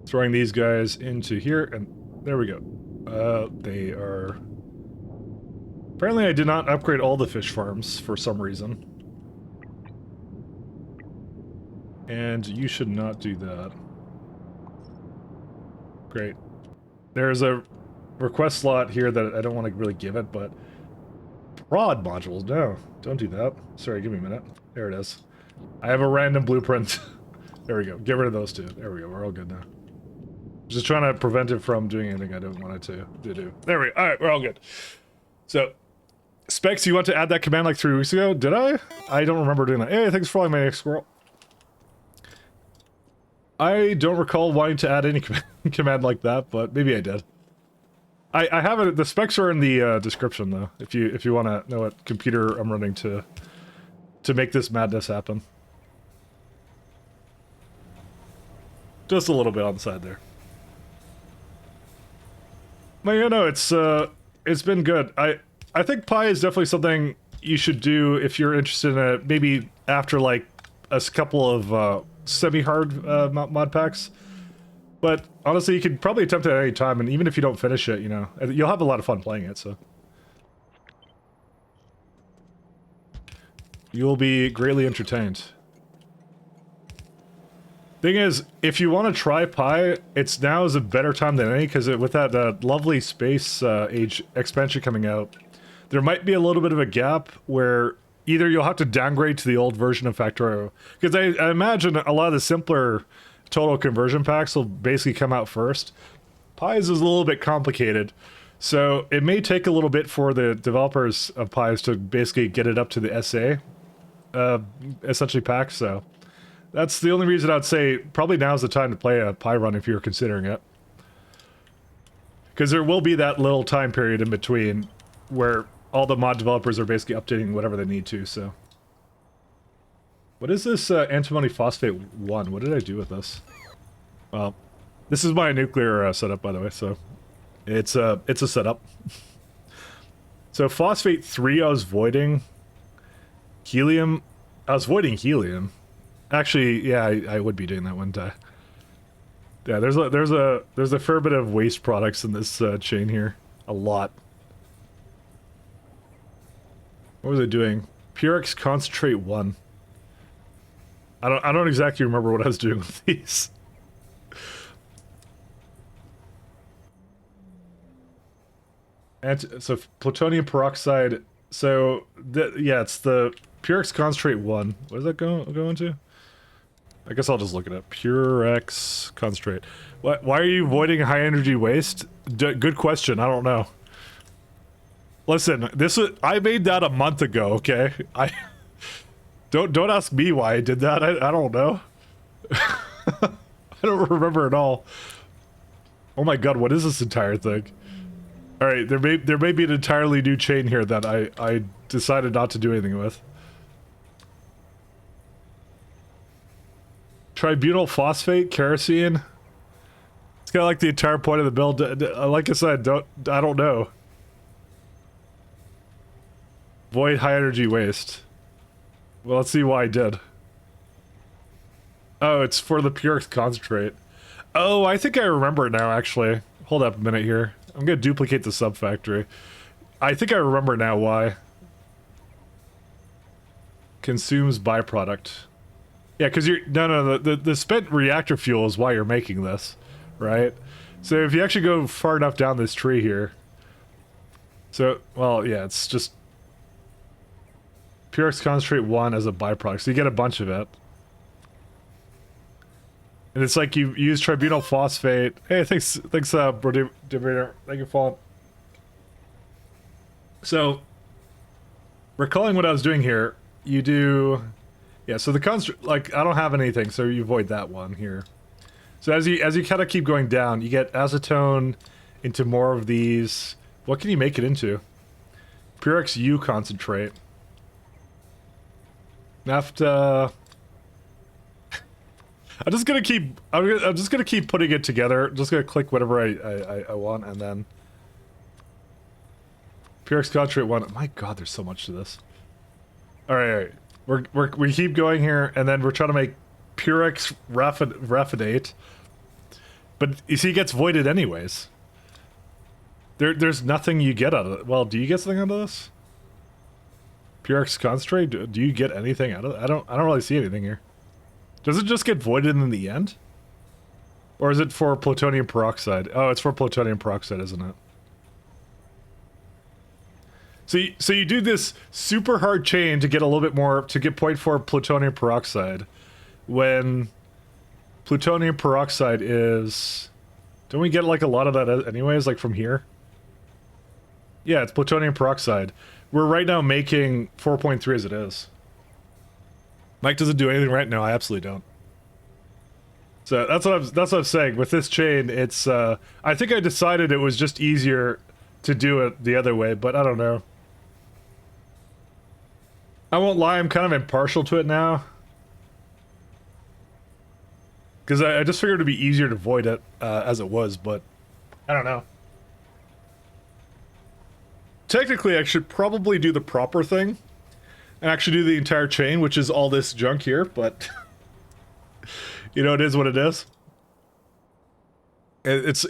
Throwing these guys into here, and there we go. They are... Apparently I did not upgrade all the fish farms for some reason. And you should not do that. Great. There's a request slot here that I don't want to really give it, but... Prod modules, no. Don't do that. Sorry, give me a minute. There it is. I have a random blueprint. There we go. Get rid of those two. There we go. We're all good now. Just trying to prevent it from doing anything I don't want it to do. There we go. Alright, we're all good. So, Specs, you want to add that command like 3 weeks ago? Did I? I don't remember doing that. Hey, thanks for following my next squirrel. I don't recall wanting to add any command like that, but maybe I did. I have it. The specs are in the description, though. If you want to know what computer I'm running to make this madness happen. Just a little bit on the side there. But you know, it's been good. I think Pi is definitely something you should do if you're interested in it. Maybe after like a couple of semi-hard mod packs. But honestly, you could probably attempt it at any time, and even if you don't finish it, you know, you'll have a lot of fun playing it. So you'll be greatly entertained. Thing is, if you want to try Pi, it's now is a better time than any, because with that lovely space age expansion coming out, there might be a little bit of a gap where either you'll have to downgrade to the old version of Factorio, because I imagine a lot of the simpler total conversion packs will basically come out first. Pies is a little bit complicated, so it may take a little bit for the developers of Pies to basically get it up to the SA, essentially pack, so... That's the only reason I'd say probably now's the time to play a Pi run if you're considering it. Because there will be that little time period in between where all the mod developers are basically updating whatever they need to, so... What is this antimony phosphate 1? What did I do with this? Well, this is my nuclear setup, by the way, so... It's a setup. So phosphate 3 I was voiding. Helium... I was voiding helium. Actually, yeah, I would be doing that one time. Yeah, there's a fair bit of waste products in this chain here. A lot. What was I doing? Purex concentrate 1. I don't exactly remember what I was doing with these. And so plutonium peroxide. So yeah, it's the Purex concentrate 1. What does that go into? I guess I'll just look it up. Purex concentrate. Why are you avoiding high energy waste? Good question. I don't know. Listen, I made that a month ago. Okay, don't ask me why I did that. I don't know. I don't remember at all. Oh my god, what is this entire thing? All right, there may be an entirely new chain here that I decided not to do anything with. Tributyl phosphate, kerosene. It's kind of like the entire point of the build. Like I said, I don't know. Void high energy waste. Well, let's see why I did. Oh, it's for the Purex concentrate. Oh, I think I remember it now, actually. Hold up a minute here. I'm gonna duplicate the sub-factory. I think I remember now why. Consumes byproduct. Yeah, because the spent reactor fuel is why you're making this, right? So if you actually go far enough down this tree here, so, well, yeah, it's just Purex concentrate 1 as a byproduct, so you get a bunch of it. And it's like you use tributyl phosphate. Hey, thanks, bro, Debater. Thank you for following. So, recalling what I was doing here, you do... Yeah, so the like, I don't have anything, so you avoid that one here. So as you kind of keep going down, you get acetone into more of these. What can you make it into? Purex U concentrate. Naphtha. I'm just gonna keep putting it together. I'm just gonna click whatever I want, and then Purex concentrate 1. My God, there's so much to this. All right. We keep going here, and then we're trying to make Purex raffinate. But you see, it gets voided anyways. There's nothing you get out of it. Well, do you get something out of this? Purex concentrate? Do you get anything out of it? I don't really see anything here. Does it just get voided in the end? Or is it for plutonium peroxide? Oh, it's for plutonium peroxide, isn't it? So you do this super hard chain to get a little bit more, to get 0.4 plutonium peroxide, when plutonium peroxide is... Don't we get like a lot of that anyways, like from here? Yeah, it's plutonium peroxide. We're right now making 4.3 as it is. Mike doesn't do anything right now, I absolutely don't. So that's what I'm saying. With this chain, it's I think I decided it was just easier to do it the other way, but I don't know. I won't lie, I'm kind of impartial to it now. Because I just figured it'd be easier to void it as it was, but I don't know. Technically, I should probably do the proper thing and actually do the entire chain, which is all this junk here, but you know, it is what it is. It's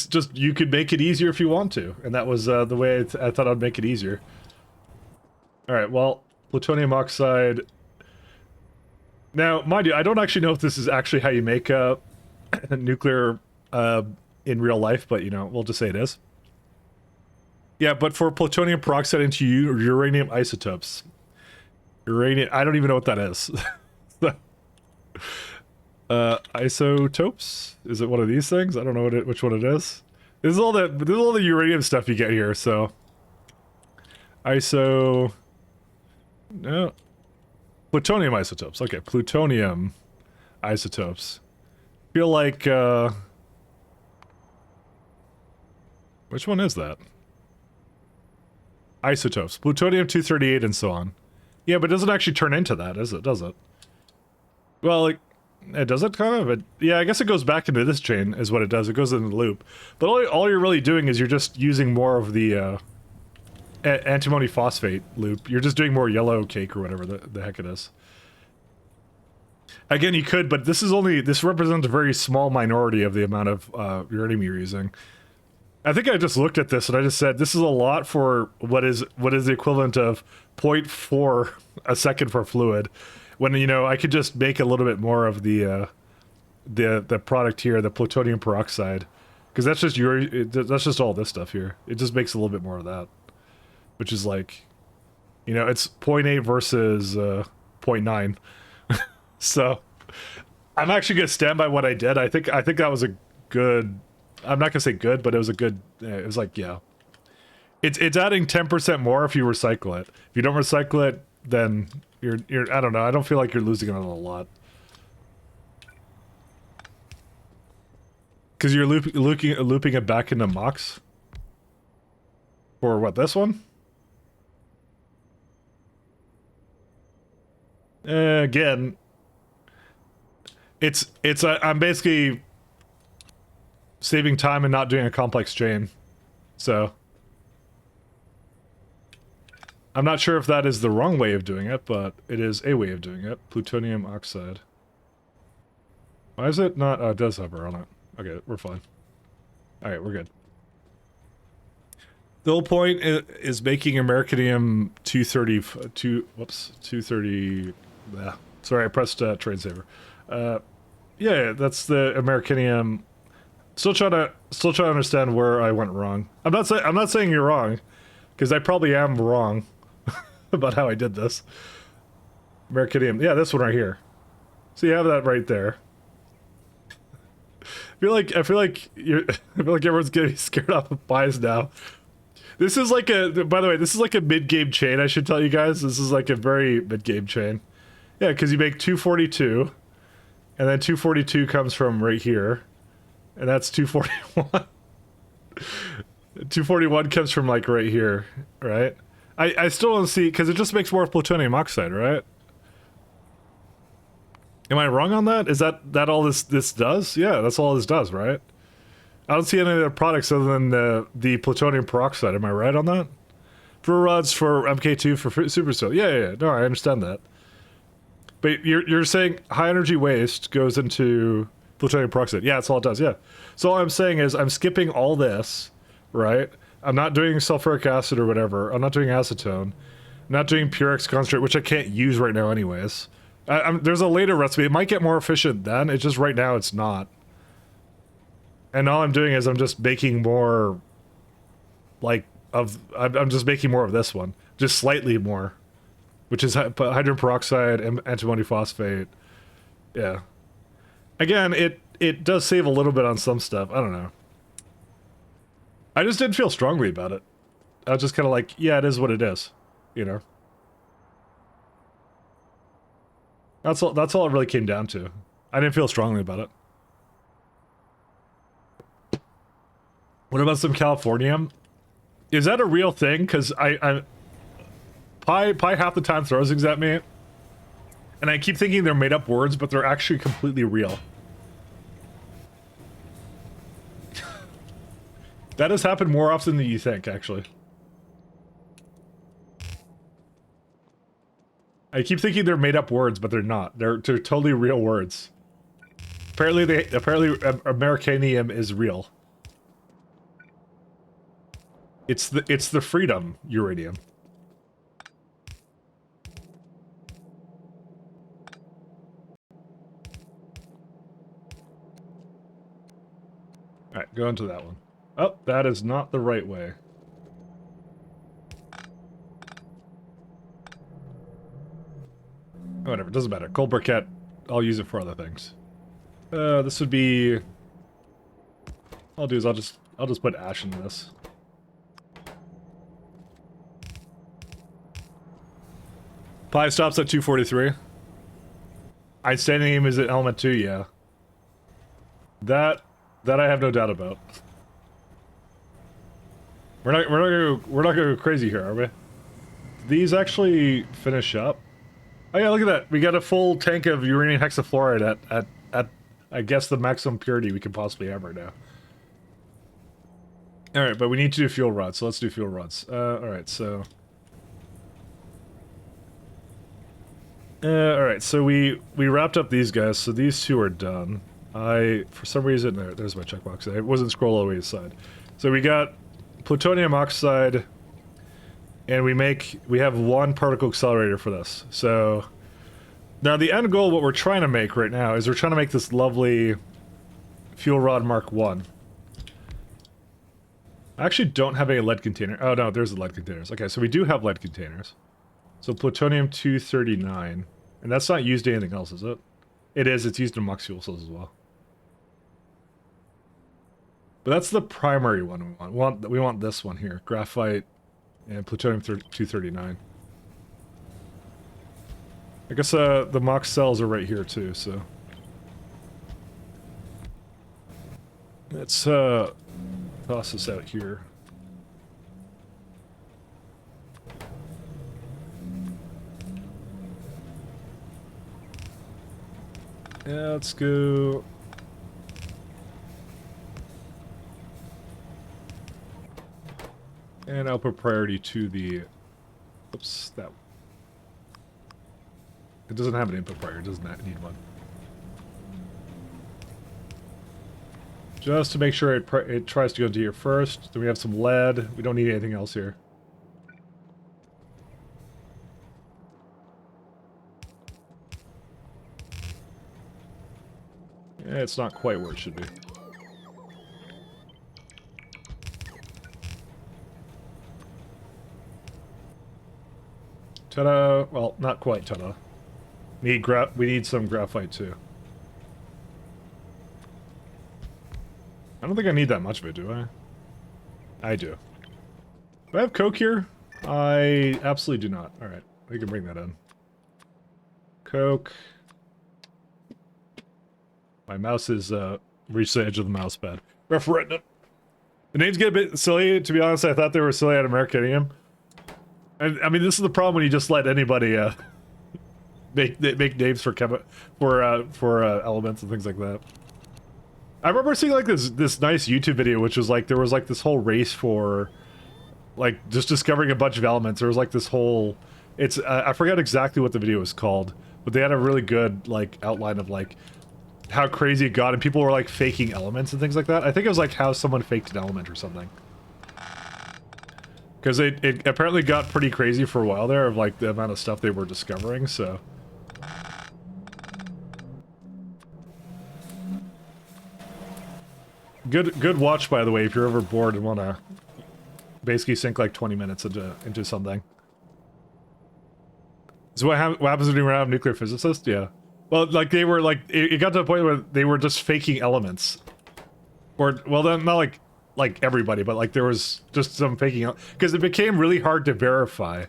just you could make it easier if you want to, and that was the way I thought I'd make it easier. All right, well, plutonium oxide. Now, mind you, I don't actually know if this is actually how you make nuclear in real life, but you know, we'll just say it is. Yeah, but for plutonium peroxide into uranium isotopes. Uranium, I don't even know what that is. Isotopes? Is it one of these things? I don't know which one it is. This is all the uranium stuff you get here, so. No. Plutonium isotopes. Okay, plutonium isotopes. Feel like, which one is that? Isotopes. Plutonium-238 and so on. Yeah, but it doesn't actually turn into that, does it? Well, like, does it kind of? Yeah, I guess it goes back into this chain, is what it does. It goes in the loop. But all you're really doing is you're just using more of the, antimony phosphate loop. You're just doing more yellow cake or whatever the heck it is. Again, you could, but this represents a very small minority of the amount of uranium you're using. I think I just looked at this and I just said this is a lot for what is the equivalent of zero 0.4 a second for fluid. When I could just make a little bit more of the product here, the plutonium peroxide, because that's just all this stuff here. It just makes a little bit more of that, which is like, it's 0.8 versus 0.9. So I'm actually gonna stand by what I did. I think that was a good. I'm not gonna say good, but it was a good. It was like, yeah, it's adding 10% more if you recycle it. If you don't recycle it, then you're I don't know. I don't feel like you're losing on a lot because you're looping it back into MOX for what, this one? Again, I'm basically saving time and not doing a complex chain. So I'm not sure if that is the wrong way of doing it, but it is a way of doing it. Plutonium oxide. Why is it not? Oh, it does hover on it. Okay, we're fine. Alright, we're good. The whole point is making Americanium 230. Sorry, I pressed trade saver. Yeah, that's the Americanium. Still trying to understand where I went wrong. I'm not saying you're wrong, because I probably am wrong about how I did this. Americanium, yeah, this one right here. So you have that right there. I feel like everyone's getting scared off of pies now. This is like by the way, this is like a mid-game chain, I should tell you guys. This is like a very mid-game chain. Yeah, because you make 242, and then 242 comes from right here, and that's 241. 241 comes from like right here, right? I still don't see, because it just makes more plutonium oxide, right? Am I wrong on that? Is that all this does? Yeah, that's all this does, right? I don't see any other products other than the plutonium peroxide. Am I right on that? For rods, for MK2, for Supercell. Yeah. No, I understand that. But you're saying high energy waste goes into plutonium peroxide. Yeah, that's all it does, yeah. So all I'm saying is I'm skipping all this, right? I'm not doing sulfuric acid or whatever. I'm not doing acetone. I'm not doing Purex concentrate, which I can't use right now anyways. There's a later recipe. It might get more efficient then. It's just right now it's not. And all I'm doing is I'm just making more, I'm just making more of this one. Just slightly more. Which is hydrogen peroxide and antimony phosphate. Yeah. Again, it does save a little bit on some stuff. I don't know. I just didn't feel strongly about it. I was just kind of like, yeah, it is what it is. That's all it really came down to. I didn't feel strongly about it. What about some Californium? Is that a real thing? Because Pi half the time throws things at me, and I keep thinking they're made up words, but they're actually completely real. That has happened more often than you think, actually. I keep thinking they're made up words, but they're not. They're totally real words. Apparently Americanium is real. It's the freedom uranium. Alright, go into that one. Oh, that is not the right way. Whatever, doesn't matter. Cold briquette, I'll use it for other things. This would be... What I'll do is I'll just put ash in this. Pi stops at 243. Einsteinium is at element 2, yeah. That I have no doubt about. We're not gonna go crazy here, are we? These actually finish up. Oh yeah, look at that. We got a full tank of uranium hexafluoride at I guess the maximum purity we can possibly have right now. Alright, but we need to do fuel rods, so let's do fuel rods. Alright, so All right, so we wrapped up these guys, so these two are done. For some reason, there's my checkbox. It wasn't scroll all the way to the side. So we got plutonium oxide, and we have one particle accelerator for this. So now the end goal, what we're trying to make right now, is we're trying to make this lovely fuel rod Mark 1. I actually don't have any lead container. Oh no, there's the lead containers. Okay, so we do have lead containers. So plutonium-239. And that's not used in anything else, is it? It is, it's used in MOX fuel cells as well. But that's the primary one we want. We want this one here. Graphite and plutonium-239. I guess the MOX cells are right here too, so... Let's toss this out here. Yeah, let's go. And I'll put priority to the... Oops, that... It doesn't have an input priority, it does not need one. Just to make sure it tries to go into here first. Then we have some lead. We don't need anything else here. Yeah, it's not quite where it should be. Ta-da! Well, not quite ta-da. We need some graphite too. I don't think I need that much of it, do I? I do. Do I have coke here? I absolutely do not. Alright, we can bring that in. Coke. My mouse is, reached the edge of the mouse pad. Referendum. The names get a bit silly, to be honest. I thought they were silly out of Americanium. And, I mean, this is the problem when you just let anybody, make names for elements and things like that. I remember seeing like this nice YouTube video, which was like there was like this whole race for, like, just discovering a bunch of elements. There was like this whole, I forget exactly what the video was called, but they had a really good like outline of like how crazy it got, and people were like faking elements and things like that. I think it was like how someone faked an element or something. Because it apparently got pretty crazy for a while there of like the amount of stuff they were discovering, so. Good watch, by the way, if you're ever bored and want to basically sink like 20 minutes into something. So what happens when you run out of nuclear physicists? Yeah. Well, like they were like, it got to the point where they were just faking elements. Or, well, then not like everybody, but like there was just some faking, because it became really hard to verify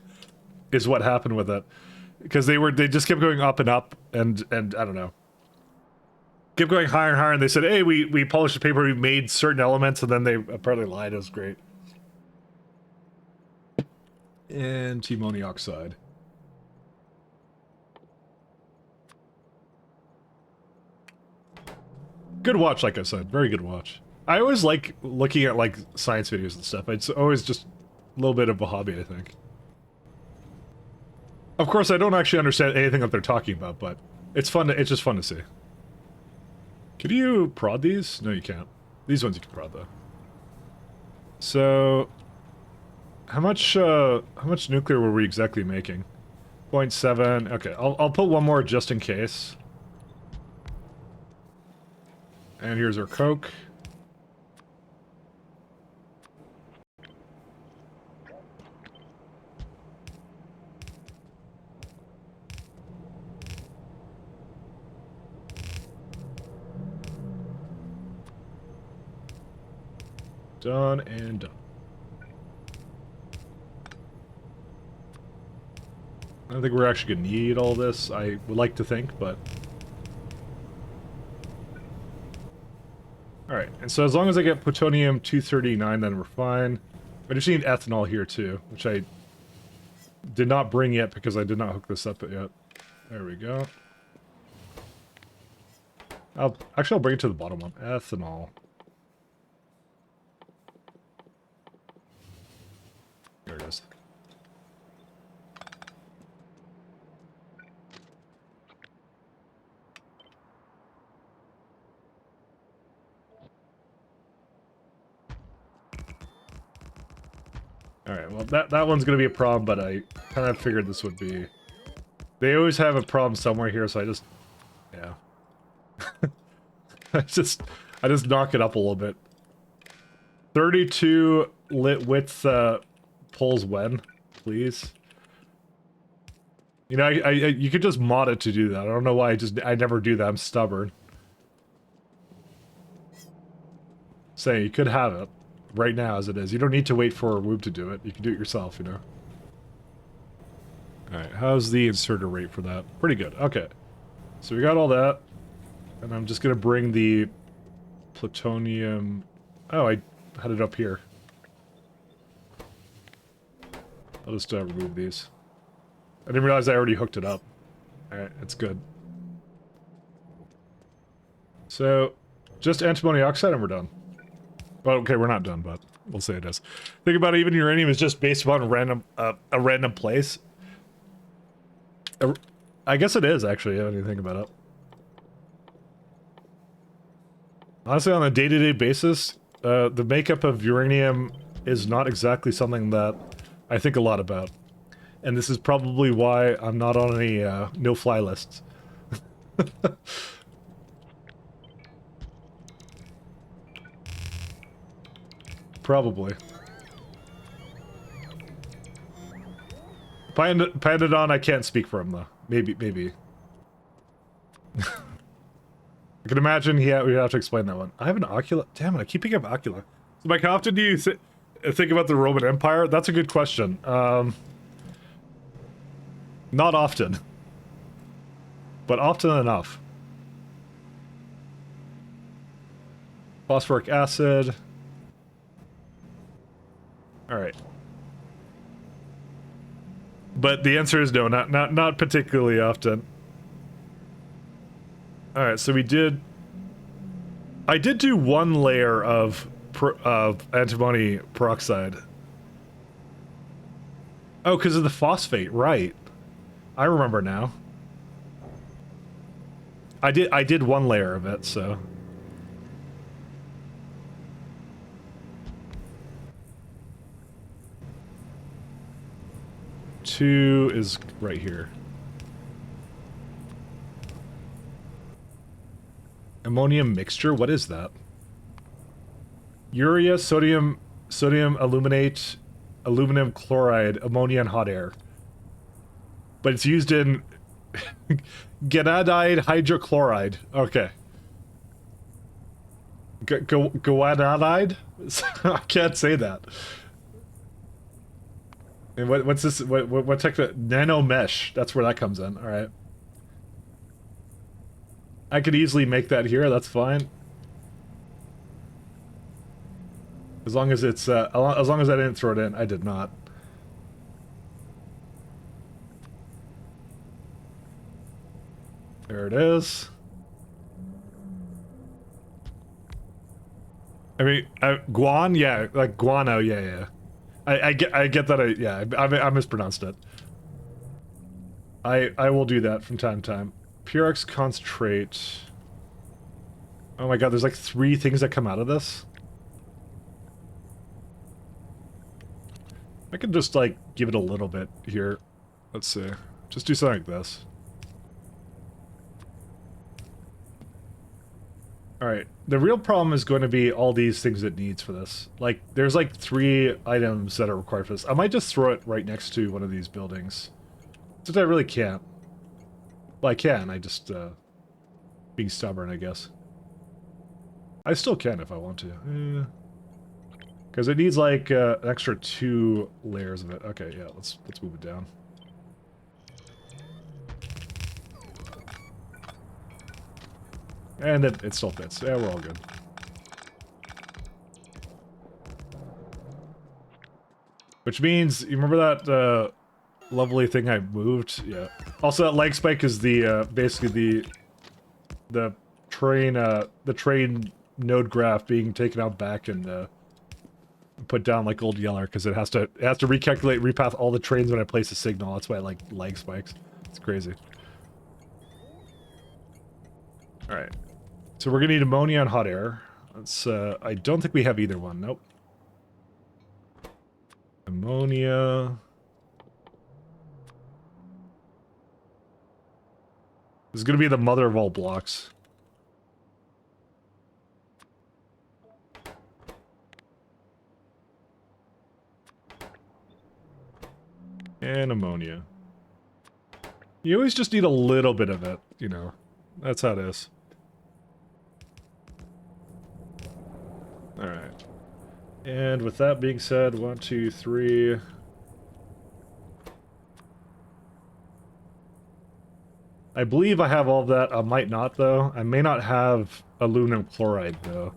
is what happened with it. Because they just kept going up, and I don't know. Kept going higher and higher, and they said, hey, we published a paper, we made certain elements, and then they apparently lied. It was great. Antimony oxide. Good watch, like I said. Very good watch. I always like looking at, like, science videos and stuff. It's always just a little bit of a hobby, I think. Of course, I don't actually understand anything that they're talking about, but it's just fun to see. Could you prod these? No, you can't. These ones you can prod, though. So, how much nuclear were we exactly making? 0.7. Okay, I'll put one more just in case. And here's our coke. Done and done. I don't think we're actually gonna need all this. I would like to think, but... Alright, and so as long as I get plutonium-239, then we're fine. I just need ethanol here, too, which I did not bring yet because I did not hook this up yet. There we go. I'll bring it to the bottom one. Ethanol. There it is. Alright, well, that one's gonna be a problem, but I kind of figured this would be... They always have a problem somewhere here, so I just... Yeah. I just knock it up a little bit. 32 lit width pulls when, please. You know, you could just mod it to do that. I don't know why I never do that. I'm stubborn. Say, you could have it right now as it is. You don't need to wait for a Woob to do it. You can do it yourself, you know. Alright, how's the inserter rate for that? Pretty good. Okay. So we got all that. And I'm just gonna bring the plutonium... Oh, I had it up here. I'll just remove these. I didn't realize I already hooked it up. Alright, it's good. So, just antimony oxide and we're done. Well, okay, we're not done, but we'll say it is. Think about it, even uranium is just based upon a random place. I guess it is, actually, when you think about it. Honestly, on a day-to-day basis, the makeup of uranium is not exactly something that I think a lot about. And this is probably why I'm not on any no-fly lists. Probably. Pyanodon, I can't speak for him, though. Maybe. I can imagine we'd have to explain that one. I have an Ocula. Damn it, I keep picking up Ocula. So, Mike, how often do you think about the Roman Empire? That's a good question. Not often. But often enough. Phosphoric acid. Alright. But the answer is no, not particularly often. Alright, so I did do one layer of antimony peroxide. Oh, because of the phosphate, right. I remember now. I did one layer of it, so... Two is right here. Ammonium mixture? What is that? Urea, sodium aluminate, aluminum chloride, ammonia, and hot air. But it's used in ganadide hydrochloride. Okay. Guanadide? I can't say that. And what's this? What tech? Nano mesh. That's where that comes in. All right. I could easily make that here. That's fine. As long as it's as long as I didn't throw it in. I did not. There it is. I mean, guan, yeah, like guano, yeah. I get that. I mispronounced it. I will do that from time to time. Purex concentrate. Oh my god, there's like 3 things that come out of this. I could just like give it a little bit here. Let's see. Just do something like this. Alright, the real problem is going to be all these things it needs for this. Like, there's like 3 items that are required for this. I might just throw it right next to one of these buildings. Since I really can't. Well, I can, I just, being stubborn, I guess. I still can if I want to. Because it needs like, an extra 2 layers of it. Okay, yeah, let's move it down. And it still fits. Yeah, we're all good. Which means, you remember that lovely thing I moved? Yeah. Also, that leg spike is the basically the train node graph being taken out back and put down like old Yeller because it has to recalculate, repath all the trains when I place a signal. That's why I like leg spikes. It's crazy. All right. So we're gonna need ammonia and hot air. Let's, I don't think we have either one, nope. Ammonia. This is going to be the mother of all blocks. And ammonia. You always just need a little bit of it, you know. That's how it is. Alright. And with that being said, 1, 2, 3... I believe I have all of that. I might not, though. I may not have aluminum chloride, though.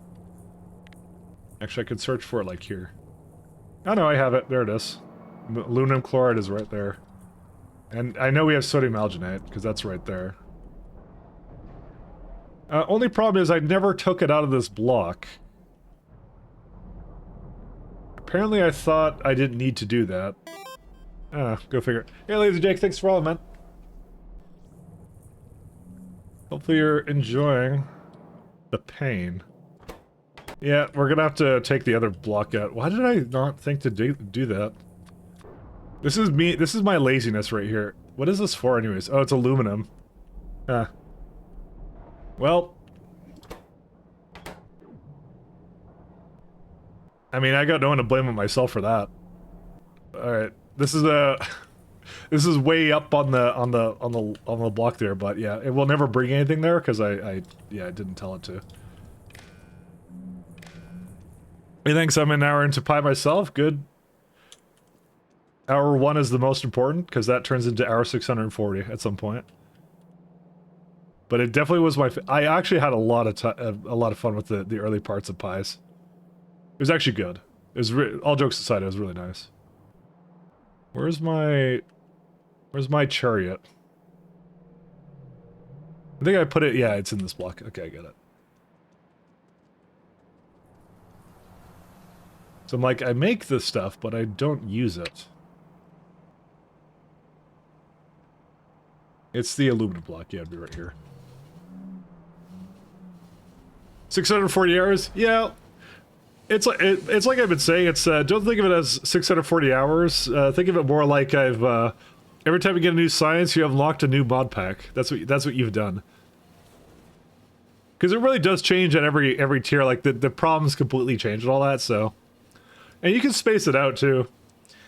Actually, I could search for it, like, here. Oh, no, I have it. There it is. Aluminum chloride is right there. And I know we have sodium alginate, because that's right there. Only problem is I never took it out of this block. Apparently I thought I didn't need to do that. Go figure. Hey, Lazy Jake, thanks for all, man. Hopefully you're enjoying the pain. Yeah, we're gonna have to take the other block out. Why did I not think to do that? This is me. This is my laziness right here. What is this for anyways? Oh, it's aluminum. Well. I mean, I got no one to blame but myself for that. Alright. This is this is way up on the block there, but yeah, it will never bring anything there because I didn't tell it to. He thinks I'm an hour into Pi myself. Good. Hour 1 is the most important because that turns into hour 640 at some point. But it definitely was I actually had a lot of fun with the early parts of Pies. It was actually good. It was all jokes aside, it was really nice. Where's my chariot? I think I put it, yeah, it's in this block. Okay, I get it. So I'm like, I make this stuff, but I don't use it. It's the aluminum block, yeah, it'd be right here. 640 hours? Yeah. It's like I've been saying, it's, don't think of it as 640 hours, think of it more like I've, every time you get a new science, you have unlocked a new mod pack. That's what you've done. Because it really does change at every tier, like, the problems completely change and all that, so... And you can space it out, too.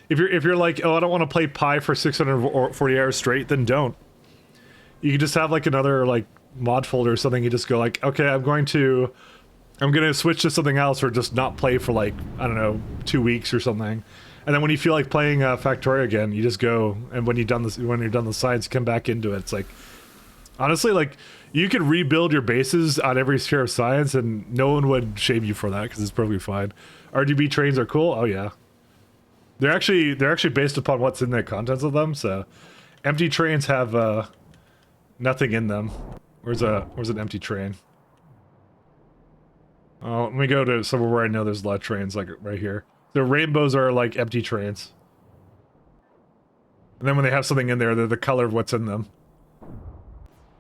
If you're like, oh, I don't want to play Pi for 640 hours straight, then don't. You can just have, like, another, like, mod folder or something, you just go like, okay, I'm gonna switch to something else or just not play for like, I don't know, 2 weeks or something. And then when you feel like playing Factorio again, you just go, and when you're done the science, you come back into it. It's like, honestly, like, you could rebuild your bases on every sphere of science and no one would shame you for that because it's perfectly fine. RGB trains are cool, oh yeah. They're actually based upon what's in the contents of them, so empty trains have nothing in them. Where's an empty train? Oh, let me go to somewhere where I know there's a lot of trains, like right here. The rainbows are like empty trains. And then when they have something in there, they're the color of what's in them.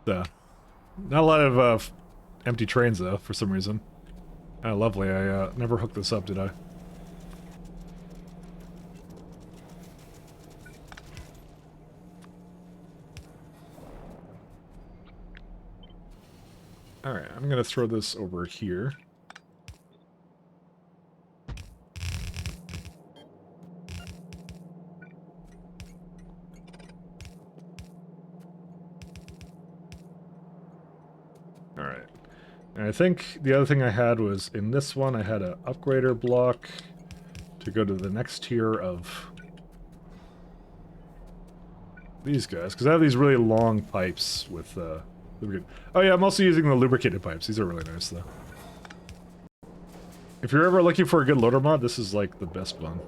So, not a lot of empty trains though, for some reason. Oh, lovely. I never hooked this up, did I? Alright, I'm gonna throw this over here. Alright. And I think the other thing I had was, in this one, I had an upgrader block to go to the next tier of these guys, because I have these really long pipes with lubricant. Oh yeah, I'm also using the lubricated pipes. These are really nice, though. If you're ever looking for a good loader mod, this is like the best one.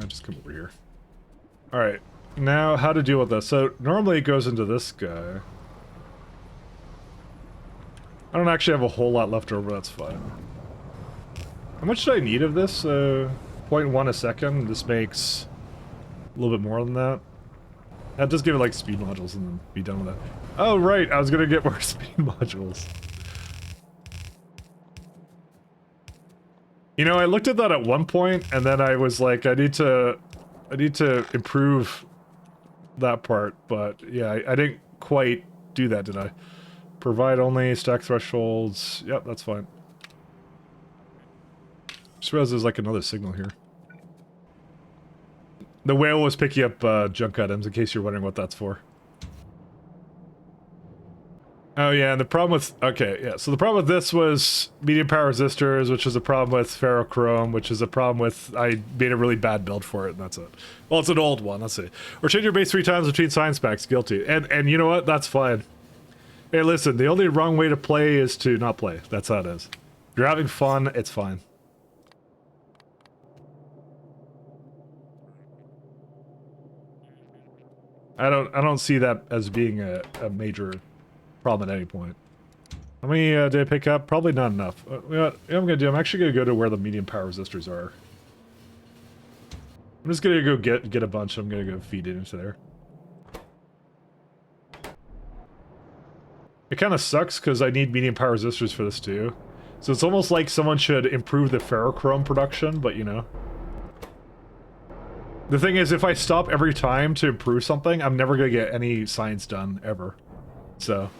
Just come over here. Alright, now how to deal with this. So, normally it goes into this guy. I don't actually have a whole lot left over, that's fine. How much do I need of this? 0.1 a second. This makes a little bit more than that. That does give it like speed modules and then be done with that. Oh right, I was gonna get more speed modules. You know, I looked at that at one point, and then I was like, I need to improve that part, but yeah, I didn't quite do that, did I? Provide only, stack thresholds. Yep, that's fine. Just realized there's like another signal here. The whale was picking up junk items, in case you're wondering what that's for. Oh yeah, and the problem with... Okay, yeah, so the problem with this was medium power resistors, which is a problem with ferrochrome, which is a problem with... I made a really bad build for it, and that's it. Well, it's an old one, let's see. Or change your base 3 times between science packs, guilty. And you know what? That's fine. Hey, listen, the only wrong way to play is to not play. That's how it is. If you're having fun, it's fine. I don't see that as being a major problem at any point. How many did I pick up? Probably not enough. You know what I'm gonna do? I'm actually gonna go to where the medium power resistors are. I'm just gonna go get a bunch. I'm gonna go feed it into there. It kind of sucks because I need medium power resistors for this too. So it's almost like someone should improve the ferrochrome production, but you know. The thing is, if I stop every time to improve something, I'm never gonna get any science done, ever. So...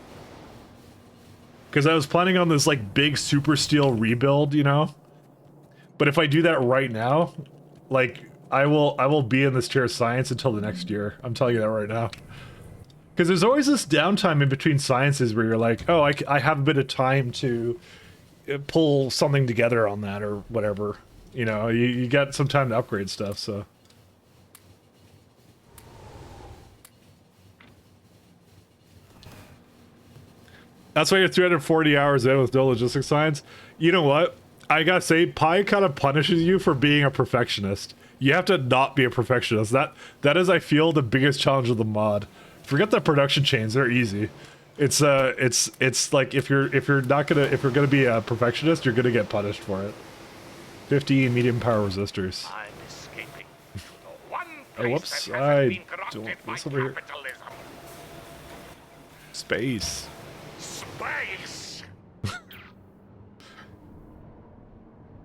Because I was planning on this, like, big super steel rebuild, you know? But if I do that right now, like, I will be in this chair of science until the next year. I'm telling you that right now. Because there's always this downtime in between sciences where you're like, oh, I have a bit of time to pull something together on that or whatever. You know, you got some time to upgrade stuff, so... That's why you're 340 hours in with no logistics science. You know what? I gotta say, Pi kind of punishes you for being a perfectionist. You have to not be a perfectionist. That is, I feel, the biggest challenge of the mod. Forget the production chains; they're easy. It's like if you're gonna be a perfectionist, you're gonna get punished for it. 15 medium power resistors. I'm escaping. The one Oh, place whoops! that hasn't I been corrupted don't. by What's over here? capitalism. Space. Space.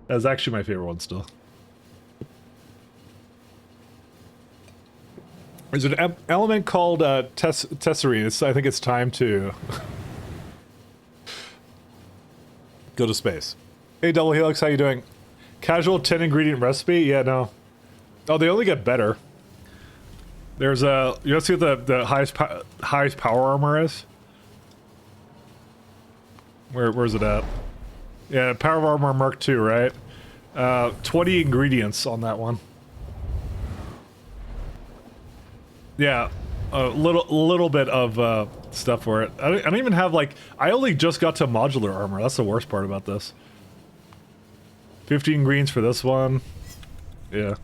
That's actually my favorite one still. There's an element called tesserine. I think it's time to go to space. Hey, Double Helix, how you doing? Casual 10 ingredient recipe? Yeah, no. Oh, they only get better. There's a... You want to see what the highest power armor is? Where's it at? Yeah, Power Armor Mark II, right? 20 ingredients on that one. Yeah, a little bit of stuff for it. I don't even have, like... I only just got to modular armor. That's the worst part about this. 15 greens for this one. Yeah.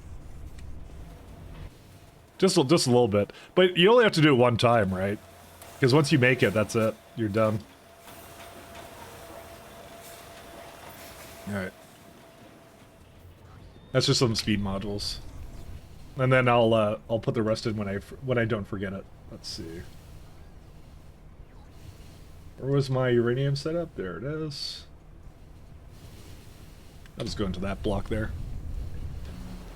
Just a little bit. But you only have to do it one time, right? Because once you make it, that's it. You're done. Alright. That's just some speed modules. And then I'll put the rest in when I don't forget it. Let's see. Where was my uranium setup? There it is. I'll just go into that block there.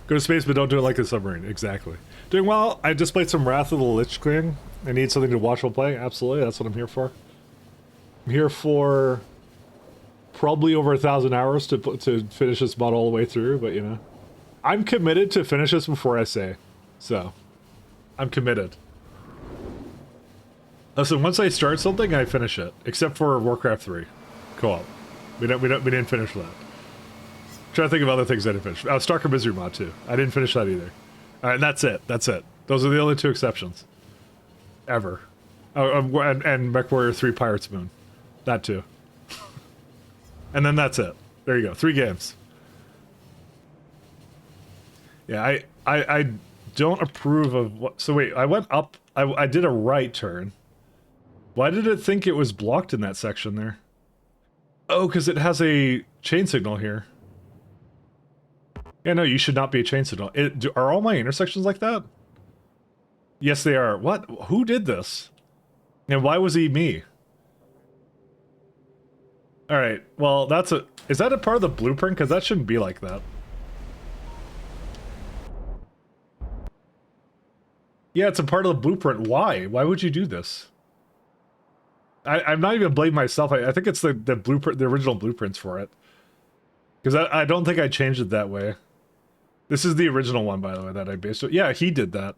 Go to space, but don't do it like a submarine. Exactly. Doing well. I just played some Wrath of the Lich King. I need something to watch while playing. Absolutely, that's what I'm here for. I'm here for probably over 1,000 hours to finish this mod all the way through, but you know. I'm committed to finish this before I say. So, I'm committed. Listen, once I start something, I finish it. Except for Warcraft 3 co-op. We didn't finish that. I'm trying to think of other things I didn't finish. Oh, Stalker Misery mod too. I didn't finish that either. All right, that's it. That's it. Those are the only two exceptions. Ever. Oh, and MechWarrior 3 Pirates Moon. That too. And then that's it. There you go. 3 games. Yeah, I don't approve of what... So wait, I went up... I did a right turn. Why did it think it was blocked in that section there? Oh, because it has a chain signal here. Yeah, no, you should not be a chain signal. Are all my intersections like that? Yes, they are. What? Who did this? And why was he me? All right. Well, that's a. Is that a part of the blueprint? Because that shouldn't be like that. Yeah, it's a part of the blueprint. Why? Why would you do this? I'm not even blaming myself. I think it's the blueprint, the original blueprints for it. Because I don't think I changed it that way. This is the original one, by the way, that I based it. Yeah, he did that.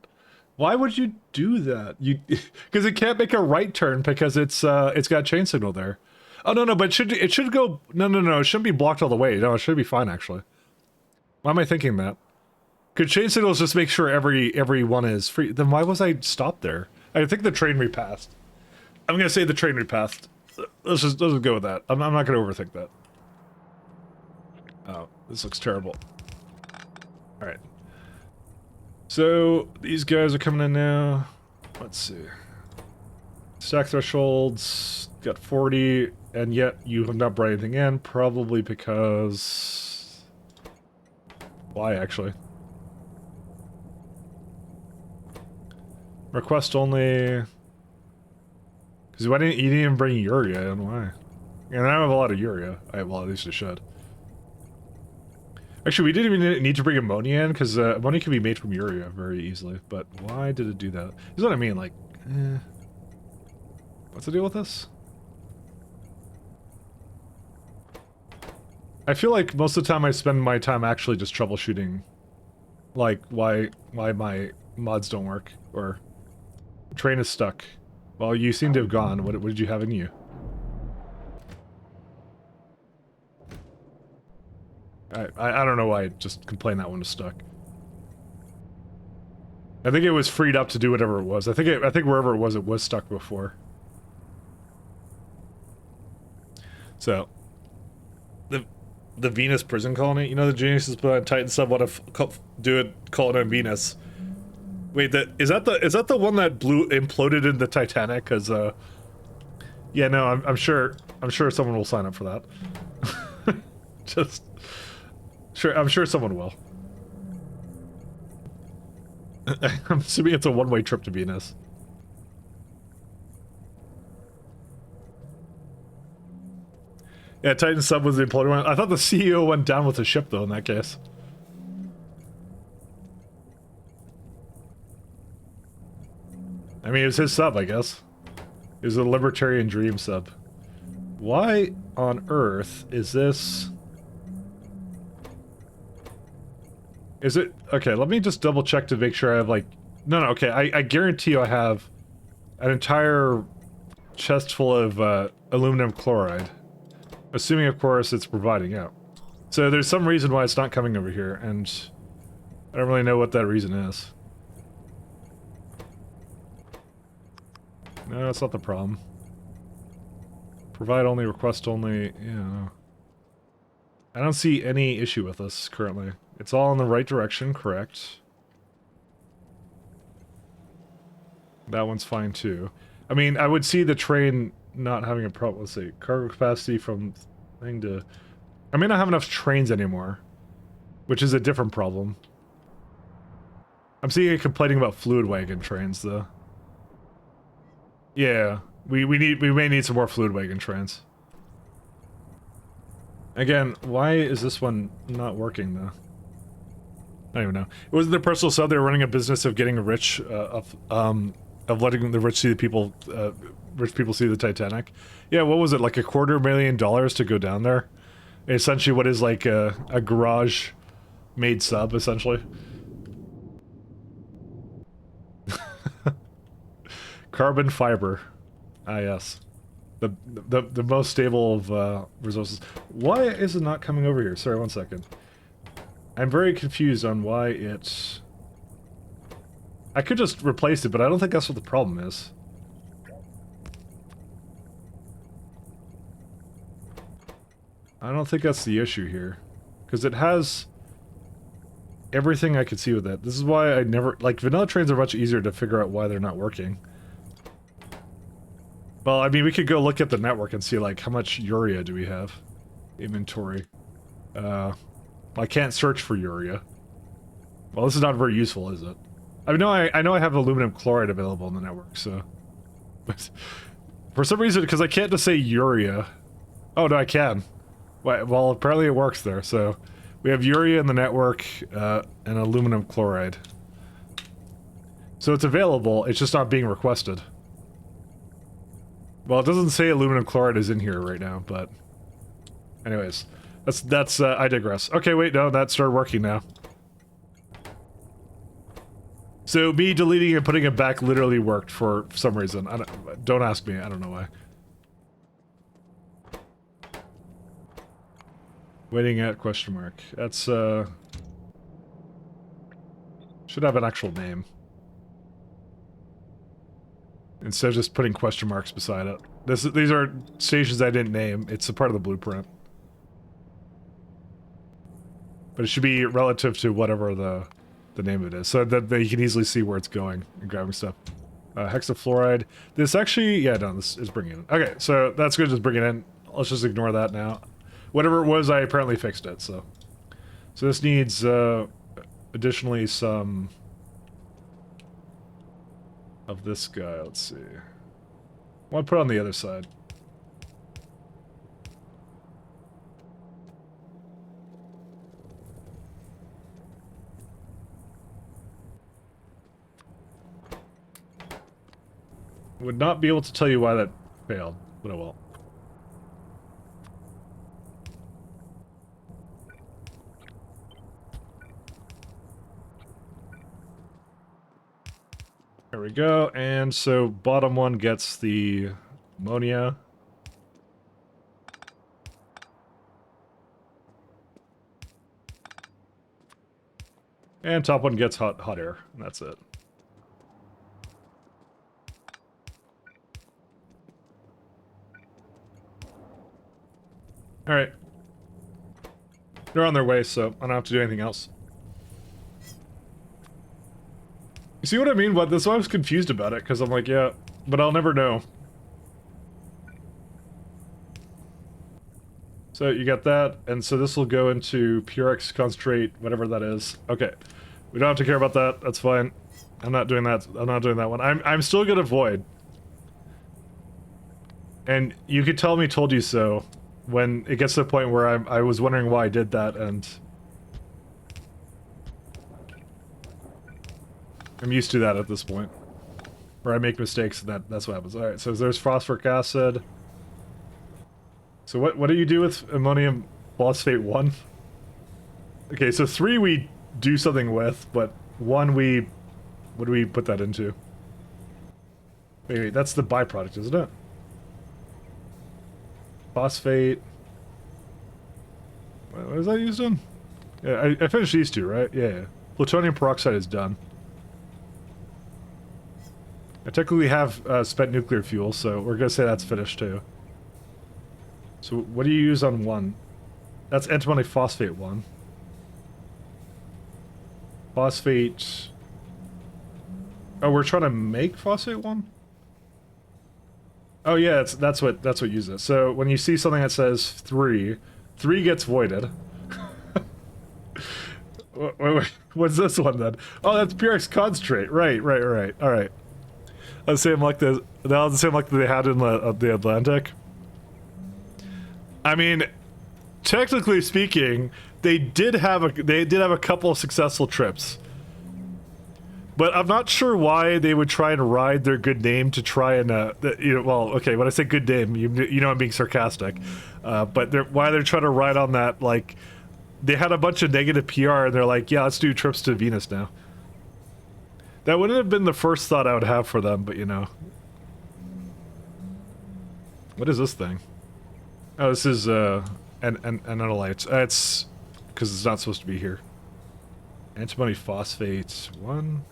Why would you do that? You because it can't make a right turn because it's got chain signal there. Oh no, but it should go. No. It shouldn't be blocked all the way. No, it should be fine actually. Why am I thinking that? Could chain signals just make sure every one is free? Then why was I stopped there? I think the train repassed. I'm gonna say the train repassed. Let's just go with that. I'm not gonna overthink that. Oh, this looks terrible. All right. So these guys are coming in now. Let's see. Stack thresholds got 40, and yet you have not brought anything in. Probably because. Why actually? Request only. Because why didn't you didn't even bring urea? I don't know why. And I have a lot of urea. Well, at least I should. Actually, we didn't even need to bring ammonia in, because ammonia can be made from urea very easily. But why did it do that? Is what I mean, like, what's the deal with this? I feel like most of the time I spend my time actually just troubleshooting, like, why my mods don't work, or train is stuck. Well, you seem to have gone. What did you have in you? I don't know why I just complained that one was stuck. I think it was freed up to do whatever it was. I think wherever it was stuck before. So, the Venus prison colony. You know the geniuses put on Titan sub want to do it, call it on Venus. Wait, is that the one that imploded in the Titanic? Because yeah, no, I'm sure someone will sign up for that. Just. Sure, I'm sure someone will. I'm assuming it's a one-way trip to Venus. Yeah, Titan sub was the imploded one. I thought the CEO went down with the ship, though, in that case. I mean, it was his sub, I guess. It was a Libertarian Dream sub. Why on earth is this... Is it... Okay, let me just double check to make sure I have, like... No, okay, I guarantee you I have an entire chest full of aluminum chloride. Assuming, of course, it's providing out. So there's some reason why it's not coming over here, and I don't really know what that reason is. No, that's not the problem. Provide only, request only, yeah. I don't see any issue with this currently. It's all in the right direction, correct. That one's fine too. I mean, I would see the train not having a problem. Let's see, cargo capacity from thing to... I may not have enough trains anymore, which is a different problem. I'm seeing it complaining about fluid wagon trains though. Yeah, we may need some more fluid wagon trains. Again, why is this one not working though? I don't even know. It wasn't their personal sub. They were running a business of getting rich, of letting the rich see the people, rich people see the Titanic. Yeah, what was it, like $250,000 to go down there? Essentially, what is like a garage-made sub, essentially. Carbon fiber. Ah, yes. The most stable of resources. Why is it not coming over here? Sorry, one second. I'm very confused on why it's... I could just replace it, but I don't think that's what the problem is. I don't think that's the issue here. Because it has everything I could see with it. This is why I never... Like, vanilla trains are much easier to figure out why they're not working. Well, I mean, we could go look at the network and see, like, how much urea do we have? Inventory. I can't search for urea. Well, this is not very useful, is it? I mean, I know I have aluminum chloride available in the network, so... But for some reason, because I can't just say urea, Oh, no, I can. Well, apparently it works there, so... We have urea in the network, and aluminum chloride. So it's available, it's just not being requested. Well, it doesn't say aluminum chloride is in here right now, but... Anyways. I digress. Okay, wait, no, that started working now. So me deleting and putting it back literally worked for some reason. Don't ask me, I don't know why. Waiting at question mark. That's, should have an actual name. Instead of just putting question marks beside it. These are stations I didn't name. It's a part of the blueprint. But it should be relative to whatever the name of it is, so that you can easily see where it's going and grabbing stuff. Hexafluoride. This actually, yeah, no, this is bringing it in. Okay, so that's good, just bring it in. Let's just ignore that now. Whatever it was, I apparently fixed it, so. So this needs, additionally some of this guy, let's see. I want to put it on the other side. Would not be able to tell you why that failed, but I will. There we go, and so bottom one gets the ammonia. And top one gets hot air, and that's it. Alright. They're on their way, so I don't have to do anything else. You see what I mean? That's why I was confused about it, because I'm like, yeah, but I'll never know. So you got that, and so this will go into Purex concentrate, whatever that is. Okay. We don't have to care about that, that's fine. I'm not doing that, I'm not doing that one. I'm still gonna void. And you could tell me told you so when it gets to the point where I was wondering why I did that, and I'm used to that at this point. Where I make mistakes, and that's what happens. Alright, so there's phosphoric acid. So what do you do with ammonium phosphate 1? Okay, so 3 we do something with, but 1 we... What do we put that into? Wait, that's the byproduct, isn't it? Phosphate... What is that used in? Yeah, I finished these two, right? Yeah. Plutonium peroxide is done. I technically have spent nuclear fuel, so we're gonna say that's finished too. So what do you use on 1? That's antimony phosphate 1. Phosphate... Oh, we're trying to make phosphate 1? Oh yeah, that's what uses it. So when you see something that says 3 gets voided. wait, what's this one then? Oh, that's Purex concentrate. Right. Alright. Let's say like the same like they had in the Atlantic. I mean, technically speaking, they did have a couple of successful trips. But I'm not sure why they would try and ride their good name to try and, well, okay, when I say good name, you know I'm being sarcastic. But why they're trying to ride on that, like, they had a bunch of negative PR and they're like, yeah, let's do trips to Venus now. That wouldn't have been the first thought I would have for them, but you know. What is this thing? Oh, this is, an analyte. It's, because it's not supposed to be here. Antimony phosphate 1.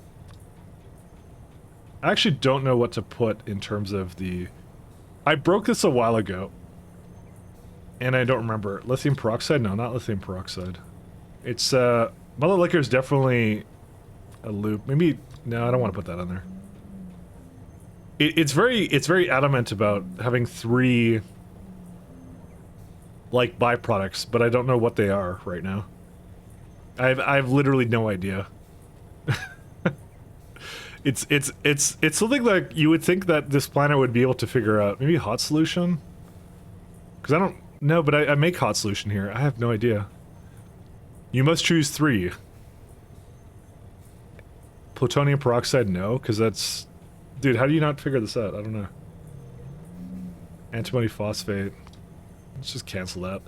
I actually don't know what to put in terms of the... I broke this a while ago. And I don't remember. Lithium peroxide? No, not lithium peroxide. It's, Mother Liquor is definitely a loop. Maybe... No, I don't want to put that on there. It's very adamant about having 3... like, byproducts, but I don't know what they are right now. I've literally no idea. It's something like you would think that this planet would be able to figure out. Maybe hot solution? Because No, but I make hot solution here. I have no idea. You must choose 3. Plutonium peroxide, no, because that's... Dude, how do you not figure this out? I don't know. Antimony phosphate. Let's just cancel that.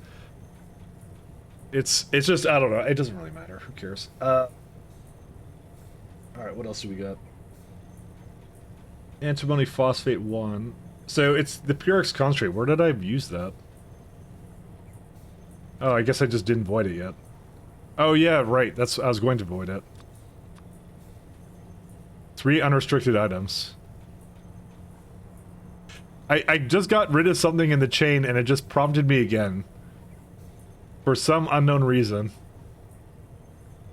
It's just, I don't know. It doesn't really matter. Who cares? Alright, what else do we got? Antimony phosphate 1. So it's the Purex concentrate. Where did I use that? Oh, I guess I just didn't void it yet. Oh yeah, right. I was going to void it. 3 unrestricted items. I just got rid of something in the chain and it just prompted me again. For some unknown reason.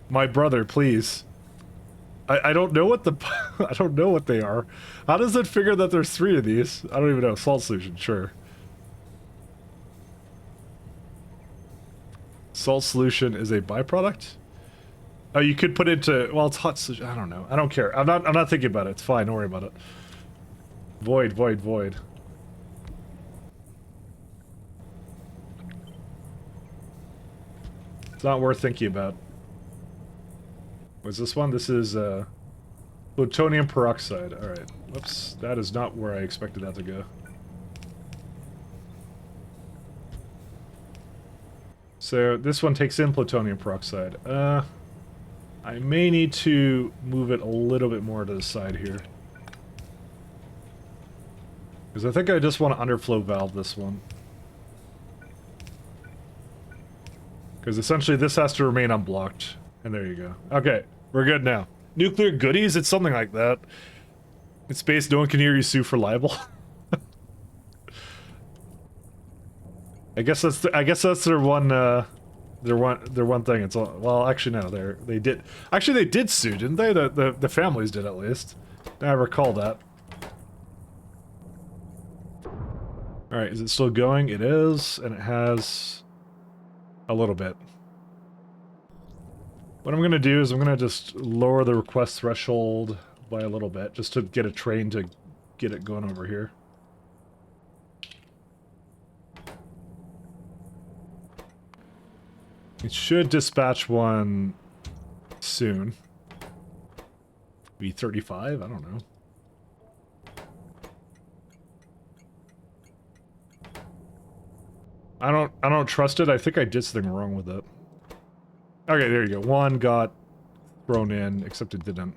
My brother, please. I don't know what the... I don't know what they are. How does it figure that there's 3 of these? I don't even know. Salt solution, sure. Salt solution is a byproduct? Oh, you could put it into... Well, it's hot solution. I don't know. I don't care. I'm not thinking about it. It's fine. Don't worry about it. Void, void, void. It's not worth thinking about. What's this one? This is, plutonium peroxide. Alright. Whoops. That is not where I expected that to go. So, this one takes in plutonium peroxide. I may need to move it a little bit more to the side here. Because I think I just want to underflow valve this one. Because essentially this has to remain unblocked. And there you go. Okay, we're good now. Nuclear goodies? It's something like that. In space, no one can hear you sue for libel. I guess that's their one thing. It's all, well, actually no, they did sue, didn't they? The families did at least. I recall that. All right, is it still going? It is, and it has a little bit. What I'm gonna do is I'm gonna just lower the request threshold by a little bit, just to get a train to get it going over here. It should dispatch one soon. Be 35? I don't know. I don't trust it. I think I did something wrong with it. Okay, there you go. One got thrown in, except it didn't.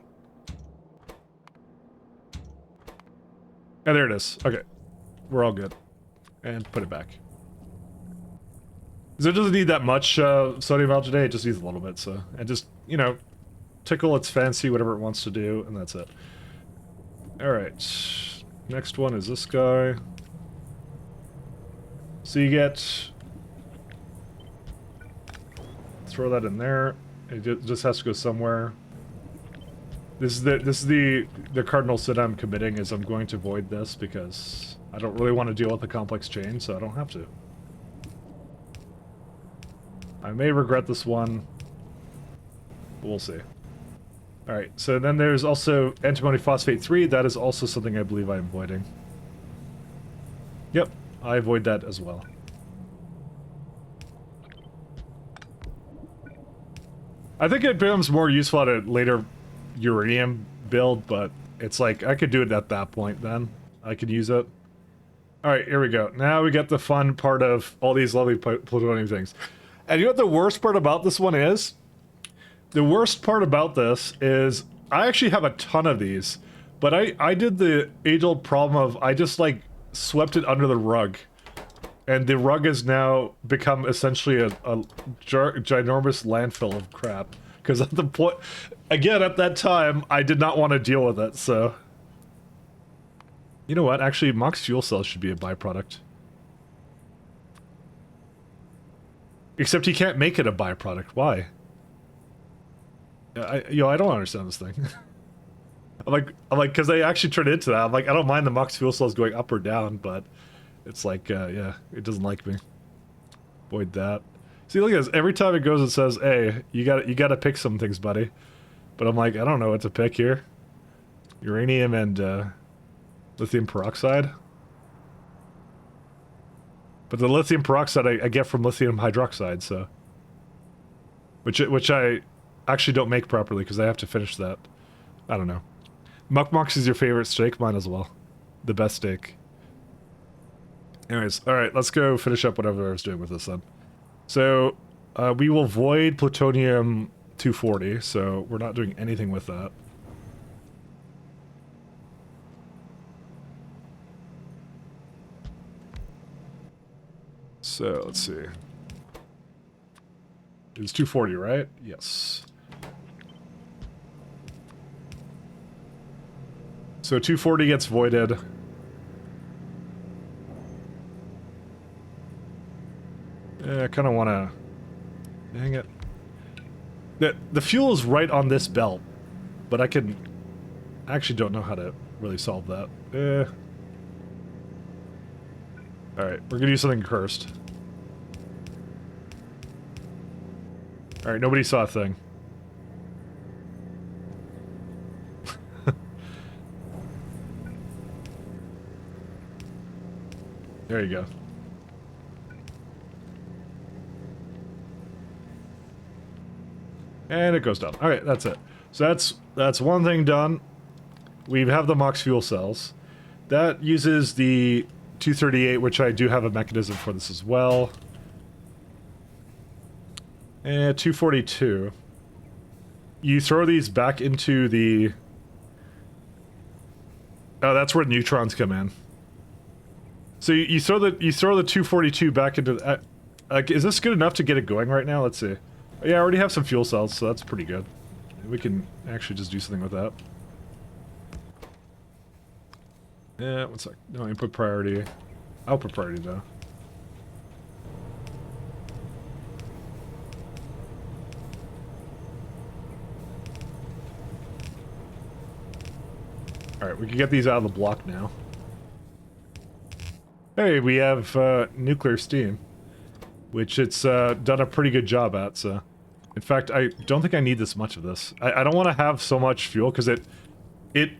Oh, there it is. Okay. We're all good. And put it back. So it doesn't need that much sodium alginate, it just needs a little bit, so... And just, you know, tickle its fancy, whatever it wants to do, and that's it. Alright. Next one is this guy. So you get... Throw that in there. It just has to go somewhere. This is the cardinal sin I'm committing, is I'm going to void this, because I don't really want to deal with the complex chain, so I don't have to. I may regret this one. We'll see. Alright, so then there's also antimony phosphate 3. That is also something I believe I am voiding. Yep, I avoid that as well. I think it becomes more useful at a later uranium build, but it's like, I could do it at that point then. I could use it. Alright, here we go. Now we get the fun part of all these lovely plutonium things. And you know what the worst part about this one is? The worst part about this is I actually have a ton of these, but I did the age-old problem of I just like swept it under the rug. And the rug has now become essentially a ginormous landfill of crap. Because at the point, again, at that time, I did not want to deal with it, so... You know what? Actually, Mox fuel cells should be a byproduct. Except he can't make it a byproduct. Why? I don't understand this thing. I'm like, because they actually turned into that. I'm like, I don't mind the Mox fuel cells going up or down, but it's like, yeah, it doesn't like me. Void that. See, look at this. Every time it goes, it says, "Hey, you gotta pick some things, buddy." But I'm like, I don't know what to pick here. Uranium and lithium peroxide. But the lithium peroxide I get from lithium hydroxide, so... Which I actually don't make properly, because I have to finish that. I don't know. Mukmuk's is your favorite steak? Mine as well. The best steak. Anyways, alright, let's go finish up whatever I was doing with this then. So, we will void plutonium-240, so we're not doing anything with that. So, let's see. It's 240, right? Yes. So 240 gets voided. I kind of want to... Dang it. The fuel is right on this belt, but I actually don't know how to really solve that. Alright, we're gonna do something cursed. Alright, nobody saw a thing. There you go. And it goes down. Alright, that's it. So that's one thing done. We have the MOX fuel cells. That uses the 238, which I do have a mechanism for this as well. And 242. You throw these back into the... Oh, that's where neutrons come in. So you throw the 242 back into... is this good enough to get it going right now? Let's see. Yeah, I already have some fuel cells, so that's pretty good. We can actually just do something with that. Yeah, one sec. No, input priority. Output priority, though. Alright, we can get these out of the block now. Hey, we have nuclear steam. Which it's done a pretty good job at, so... In fact, I don't think I need this much of this. I don't want to have so much fuel, because it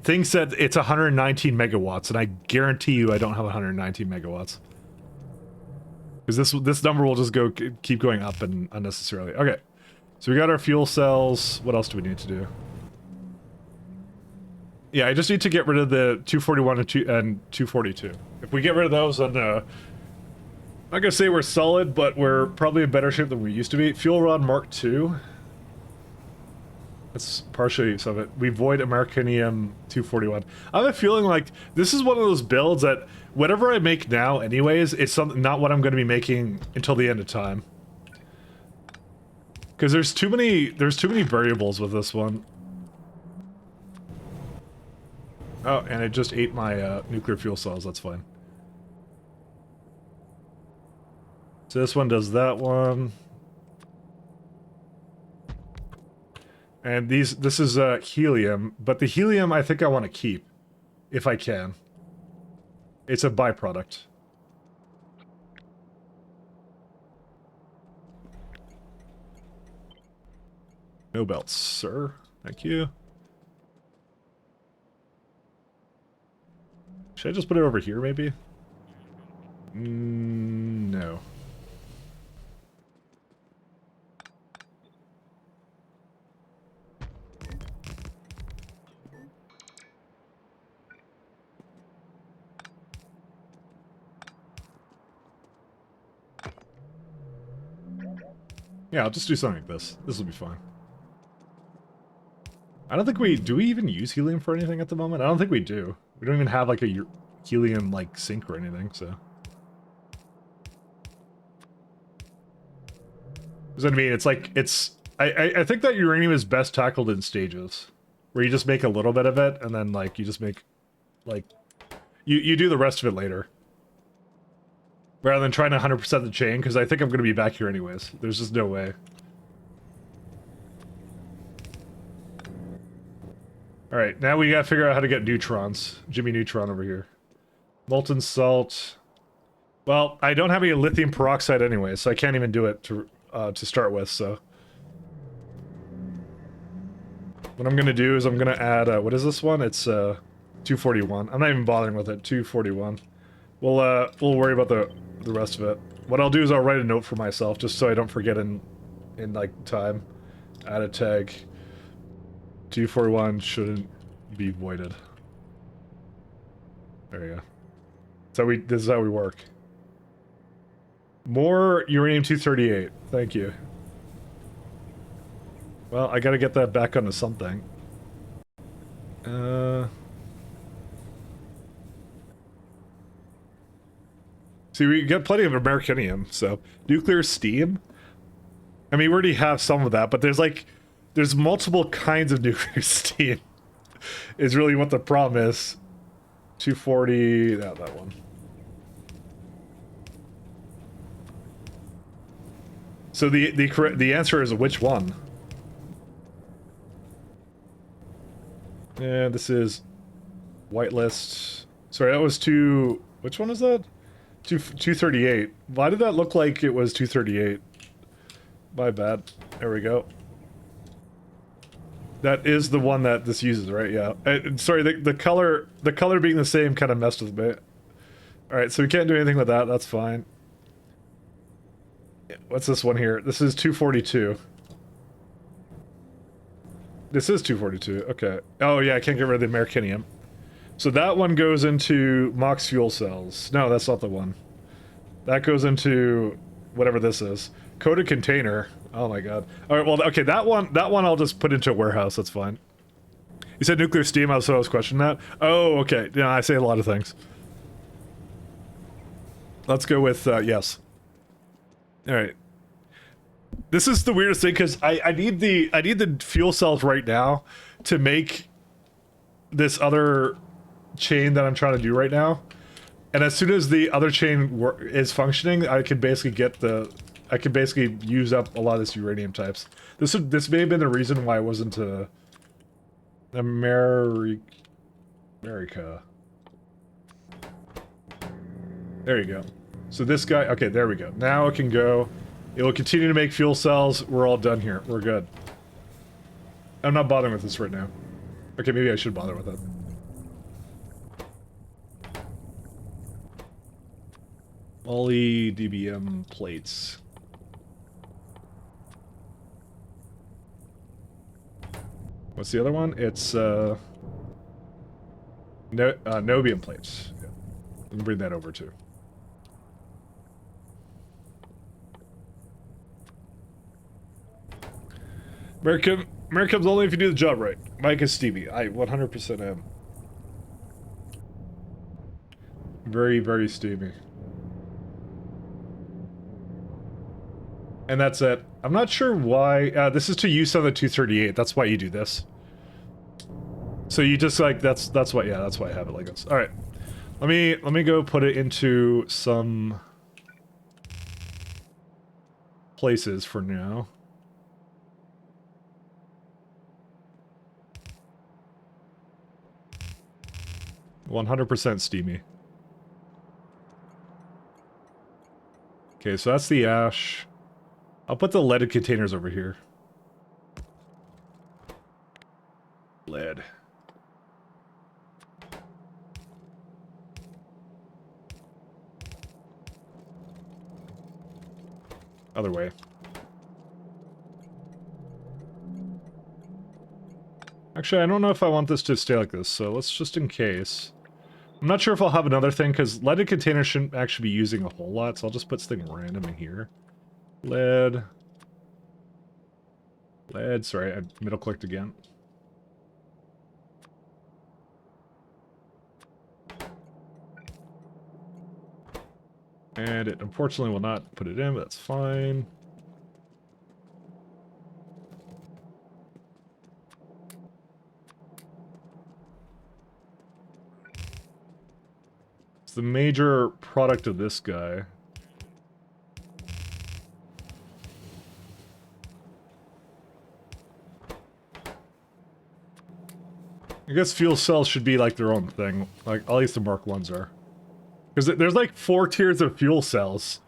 thinks that it's 119 megawatts, and I guarantee you I don't have 119 megawatts. Because this number will just keep going up and unnecessarily. Okay, so we got our fuel cells. What else do we need to do? Yeah, I just need to get rid of the 241 and 242. If we get rid of those, then I'm not gonna say we're solid, but we're probably in better shape than we used to be. Fuel rod Mark II. That's partially some of it. We void Americanium 241. I have a feeling like this is one of those builds that whatever I make now anyways, it's not what I'm going to be making until the end of time. Because there's too many variables with this one. Oh, and it just ate my nuclear fuel cells, that's fine. So this one does that one. And this is helium, but the helium I think I want to keep, if I can. It's a byproduct. No belts, sir. Thank you. Should I just put it over here, maybe? No. Yeah, I'll just do something like this. This will be fine. I don't think do we even use helium for anything at the moment? I don't think we do. We don't even have like a helium like sink or anything, so. Does that mean it's like, I think that uranium is best tackled in stages. Where you just make a little bit of it, and then like, you just make, like, you do the rest of it later. Rather than trying to 100% the chain, because I think I'm going to be back here anyways. There's just no way. Alright, now we gotta figure out how to get neutrons. Jimmy Neutron over here. Molten salt. Well, I don't have any lithium peroxide anyway, so I can't even do it to start with, so. What I'm gonna do is I'm gonna add, what is this one? It's 241. I'm not even bothering with it, 241. We'll worry about the rest of it. What I'll do is I'll write a note for myself just so I don't forget in like time. Add a tag. 241 shouldn't be voided. There you go. So this is how we work. More uranium-238. Thank you. Well, I gotta get that back onto something. See, we get plenty of Americanium, so nuclear steam. I mean, we already have some of that, but there's multiple kinds of nuclear steam. Is really what the problem is. 240, that one. So the answer is which one? Yeah, this is whitelist. Sorry, that was which one is that? 238. Why did that look like it was 238? My bad. There we go. That is the one that this uses, right? Yeah. Sorry, the color being the same kind of messed with me. Alright, so we can't do anything with that. That's fine. What's this one here? This is 242. This is 242. Okay. Oh, yeah, I can't get rid of the Americanium. So that one goes into Mox fuel cells. No, that's not the one. That goes into whatever this is. Coated container. Oh my god. Alright, well, okay, that one I'll just put into a warehouse. That's fine. You said nuclear steam, so I was questioning that. Oh, okay. Yeah, I say a lot of things. Let's go with, yes. Alright. This is the weirdest thing, because I need the fuel cells right now to make this other chain that I'm trying to do right now. And as soon as the other chain is functioning, I can basically use up a lot of this uranium types. This may have been the reason why I wasn't America. There you go. So this guy, okay, there we go. Now it can go. It will continue to make fuel cells. We're all done here. We're good. I'm not bothering with this right now. Okay, maybe I should bother with it. Poly DBM plates. What's the other one? It's Nobium plates. Yeah. Let me bring that over too. Americum's only if you do the job right. Mike is Stevie. I 100% am. Very, very Stevie. And that's it. I'm not sure why. This is to use on the 238. That's why you do this. So you just like that's why. Yeah, that's why I have it like this. All right. Let me go put it into some places for now. "100% steamy." Okay, so that's the ash. I'll put the leaded containers over here. Lead. Other way. Actually, I don't know if I want this to stay like this, so let's just in case. I'm not sure if I'll have another thing, because leaded containers shouldn't actually be using a whole lot, so I'll just put something random in here. Lead. Lead, sorry, I middle-clicked again. And it unfortunately will not put it in, but that's fine. It's the major product of this guy. I guess fuel cells should be like their own thing. Like, at least the Mark 1s are. Because there's like 4 tiers of fuel cells.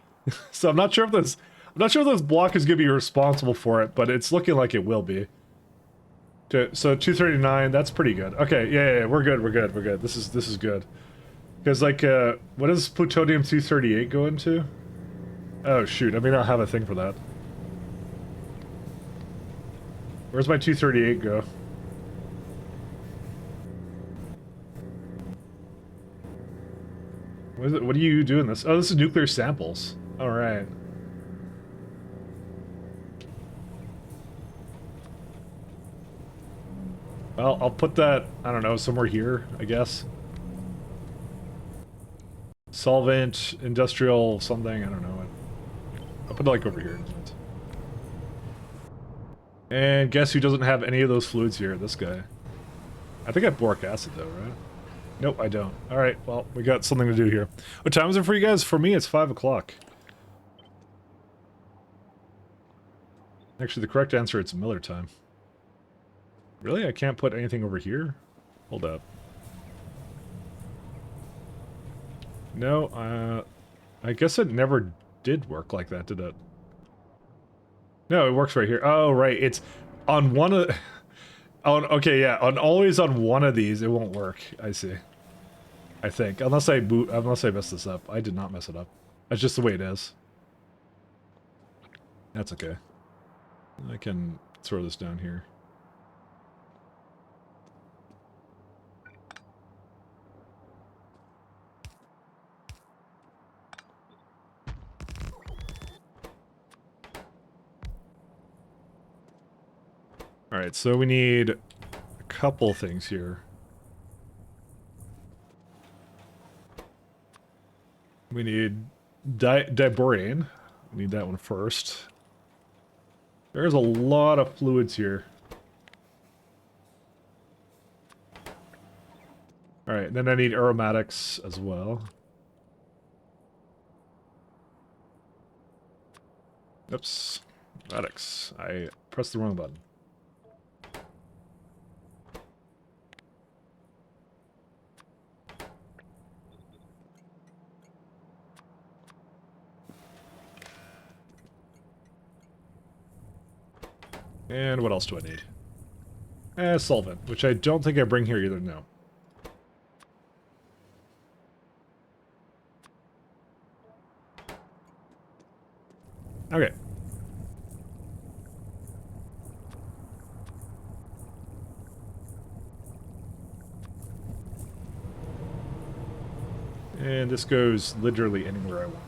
So I'm not sure if this block is going to be responsible for it, but it's looking like it will be. So 239, that's pretty good. Okay, yeah, we're good. This is good. Because, like, what does plutonium-238 go into? Oh, shoot. I may not have a thing for that. Where's my 238 go? What is it? What do you do in this? Oh, this is nuclear samples. Alright. Well, I'll put that, I don't know, somewhere here, I guess. Solvent, industrial, something, I don't know. I'll put it like over here. And guess who doesn't have any of those fluids here? This guy. I think I have boric acid though, right? Nope, I don't. Alright, well, we got something to do here. What time is it for you guys? For me, it's 5 o'clock. Actually, the correct answer, it's Miller time. Really? I can't put anything over here? Hold up. No, I guess it never did work like that, did it? No, it works right here. Oh, right. It's on one of... On, okay, yeah. Always on one of these, it won't work. I see. I think. Unless I mess this up. I did not mess it up. That's just the way it is. That's okay. I can throw this down here. Alright, so we need a couple things here. We need diborane. We need that one first. There's a lot of fluids here. Alright, then I need aromatics as well. Oops. Aromatics. I pressed the wrong button. And what else do I need? Solvent, which I don't think I bring here either, no. Okay. And this goes literally anywhere I want.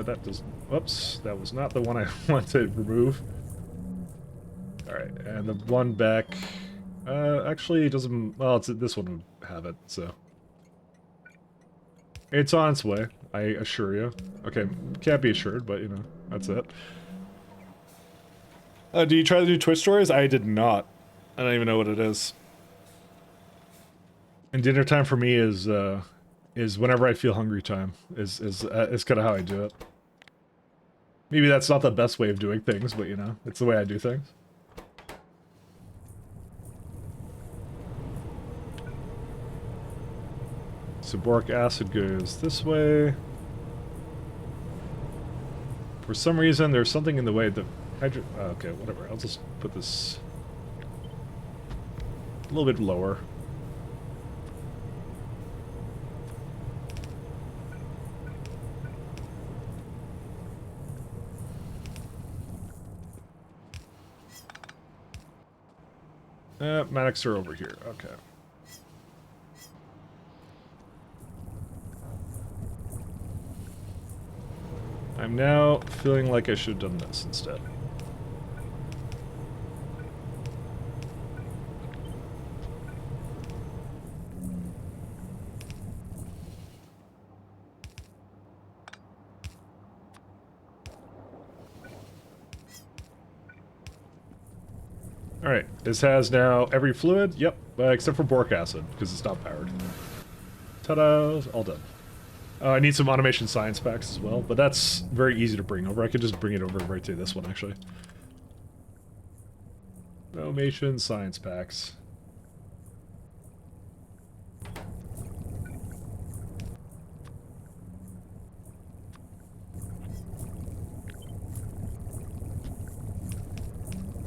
That does... Whoops, that was not the one I wanted to remove. Alright, and the one back... actually, it doesn't... Well, this one would have it, so... It's on its way, I assure you. Okay, can't be assured, but, you know, that's it. Do you try to do Twitch stories? I did not. I don't even know what it is. And dinner time for me is whenever I feel hungry time, is kind of how I do it. Maybe that's not the best way of doing things, but you know, it's the way I do things. So boric acid goes this way. For some reason, there's something in the way that okay, whatever. I'll just put this a little bit lower. Maddox are over here. Okay. I'm now feeling like I should have done this instead. Alright, this has now every fluid, yep, except for boric acid, because it's not powered. Ta-da! All done. I need some automation science packs as well, but that's very easy to bring over. I could just bring it over right to this one, actually. Automation science packs.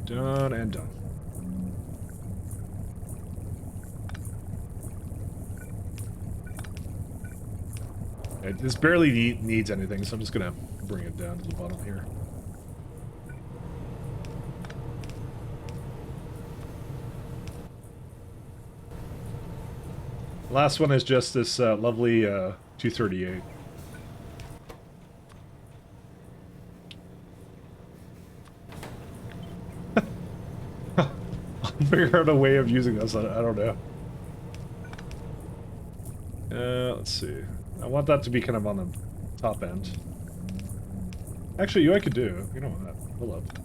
Done and done. This barely needs anything, so I'm just gonna bring it down to the bottom here. Last one is just this lovely 238. I'll figure out a way of using this. I don't know. Let's see. I want that to be kind of on the top end. Actually, you know what I could do? You know what? Hold up.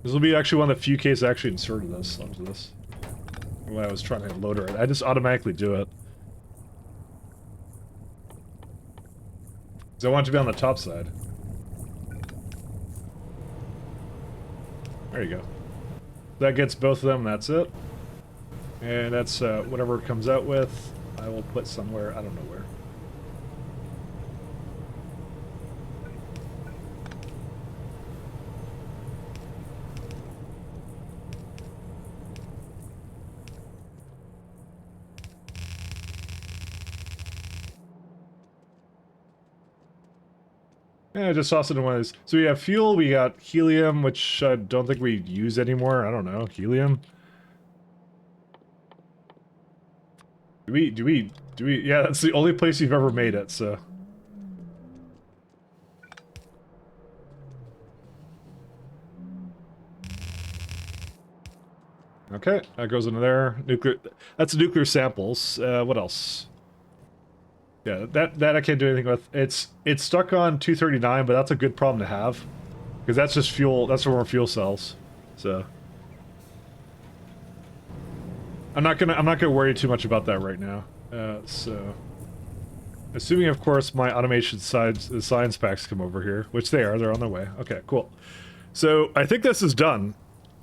This will be actually one of the few cases I actually inserted this onto this. When I was trying to load it, I just automatically do it. So I want it to be on the top side. There you go. That gets both of them, that's it. And that's whatever it comes out with, I will put somewhere, I don't know where. Yeah, I just tossed it in one of these. So we have fuel, we got helium, which I don't think we use anymore. I don't know, helium. Do we, yeah, that's the only place you've ever made it, so. Okay, that goes into there. Nuclear, that's nuclear samples. What else? Yeah, that I can't do anything with. It's stuck on 239, but that's a good problem to have. Because that's just fuel, that's from our fuel cells. So. I'm not gonna worry too much about that right now. So, assuming of course my automation science packs come over here, which they're on their way. Okay, cool. So I think this is done.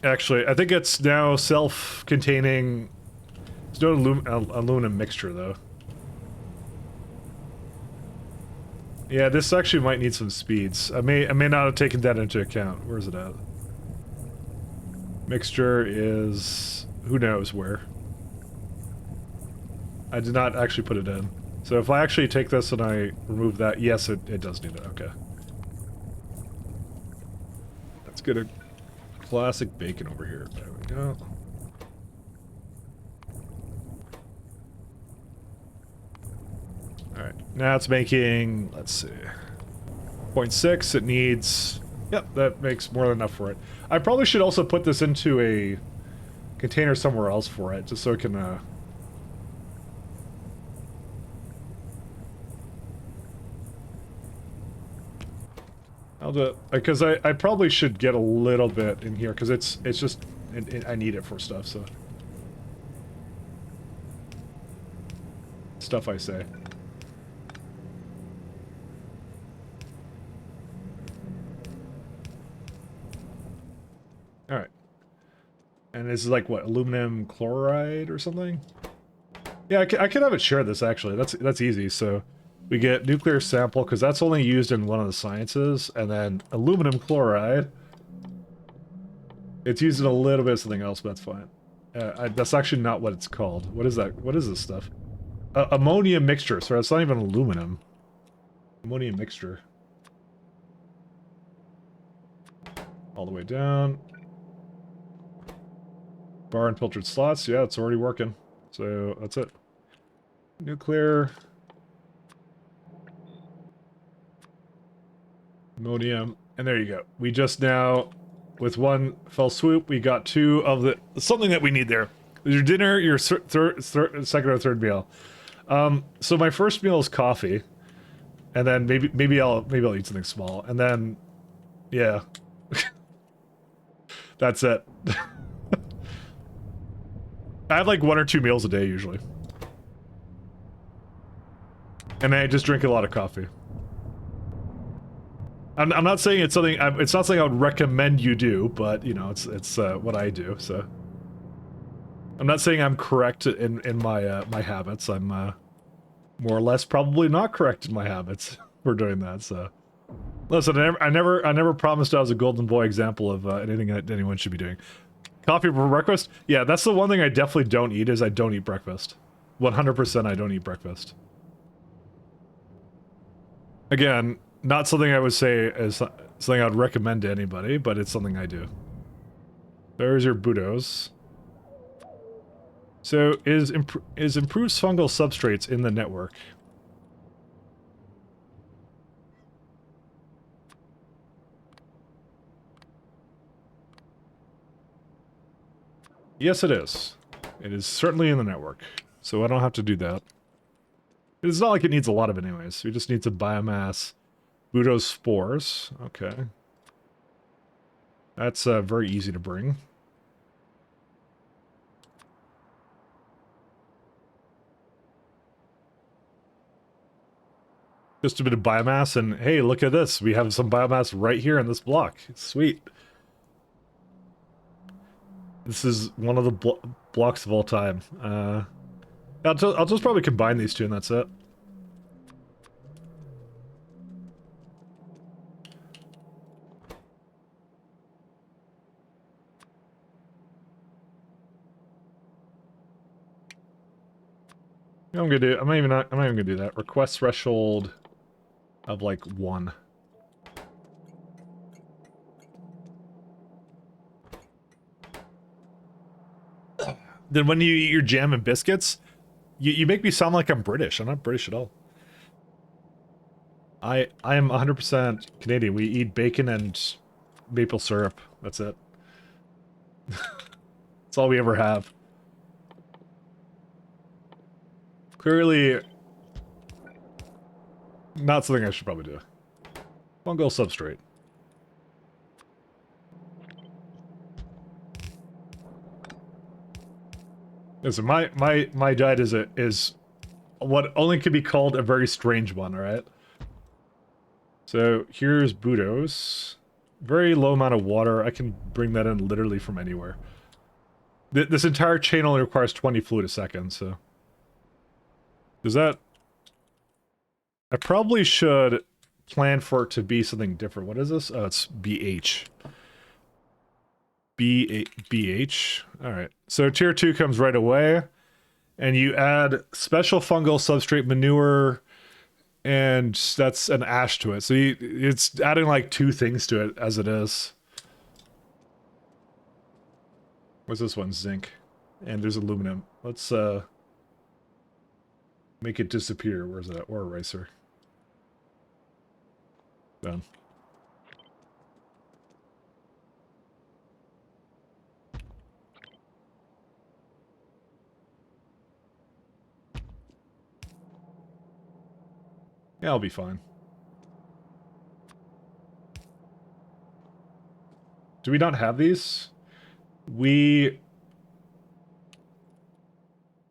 Actually, I think it's now self-containing. It's no aluminum mixture though. Yeah, this actually might need some speeds. I may not have taken that into account. Where's it at? Mixture is who knows where. I did not actually put it in. So if I actually take this and I remove that, yes, it does need it. Okay. Let's get a classic bacon over here. There we go. Alright, now it's making, let's see, 0.6. It needs, yep, that makes more than enough for it. I probably should also put this into a container somewhere else for it, just so it can, I'll do it, because I probably should get a little bit in here, because it's just, I need it for stuff, so. Stuff I say. Alright. And this is like, what, aluminum chloride or something? Yeah, I can have it share this, actually. That's easy, so. We get nuclear sample, because that's only used in one of the sciences, and then aluminum chloride. It's used in a little bit of something else, but that's fine. That's actually not what it's called. What is that? What is this stuff? Ammonia mixture, so it's not even aluminum. Ammonia mixture. All the way down. Bar and filtered slots, yeah, it's already working. So, that's it. Nuclear... ammonium, and there you go. We just now, with one fell swoop, we got two of the something that we need there. Your dinner, your second or third meal. So my first meal is coffee, and then maybe I'll eat something small, and then yeah, that's it. I have like 1 or 2 meals a day usually, and I just drink a lot of coffee. I'm not saying it's something. It's not something I would recommend you do, but you know, it's what I do. So I'm not saying I'm correct in my my habits. I'm more or less probably not correct in my habits for doing that. So listen, I never promised I was a golden boy example of anything that anyone should be doing. Coffee for breakfast? Yeah, that's the one thing I definitely don't eat. Is I don't eat breakfast. 100% I don't eat breakfast. Again, not something I would say is something I'd recommend to anybody, but it's something I do. There's your Budos. So, is improved fungal substrates in the network? Yes, it is. It is certainly in the network. So I don't have to do that. It's not like it needs a lot of it anyways. We just need some biomass. Budos spores. Okay. That's very easy to bring. Just a bit of biomass, and hey, look at this. We have some biomass right here in this block. Sweet. This is one of the blocks of all time. I'll just probably combine these two, and that's it. I'm not even gonna do that. Request threshold of like 1. Then when you eat your jam and biscuits, you make me sound like I'm British. I'm not British at all. I am 100% Canadian. We eat bacon and maple syrup. That's it. That's all we ever have. Clearly, not something I should probably do. Fungal substrate. Listen, my diet is what only could be called a very strange one, alright? So here's Budos. Very low amount of water. I can bring that in literally from anywhere. This entire chain only requires 20 fluid a second, so... Does that... I probably should plan for it to be something different. What is this? Oh, it's BH. BH. Alright. So tier 2 comes right away. And you add special fungal substrate manure, and that's an ash to it. So it's adding like 2 things to it as it is. What's this one? Zinc. And there's aluminum. Let's make it disappear. Where's that? Ore eraser. Done. Yeah, I'll be fine. Do we not have these? We...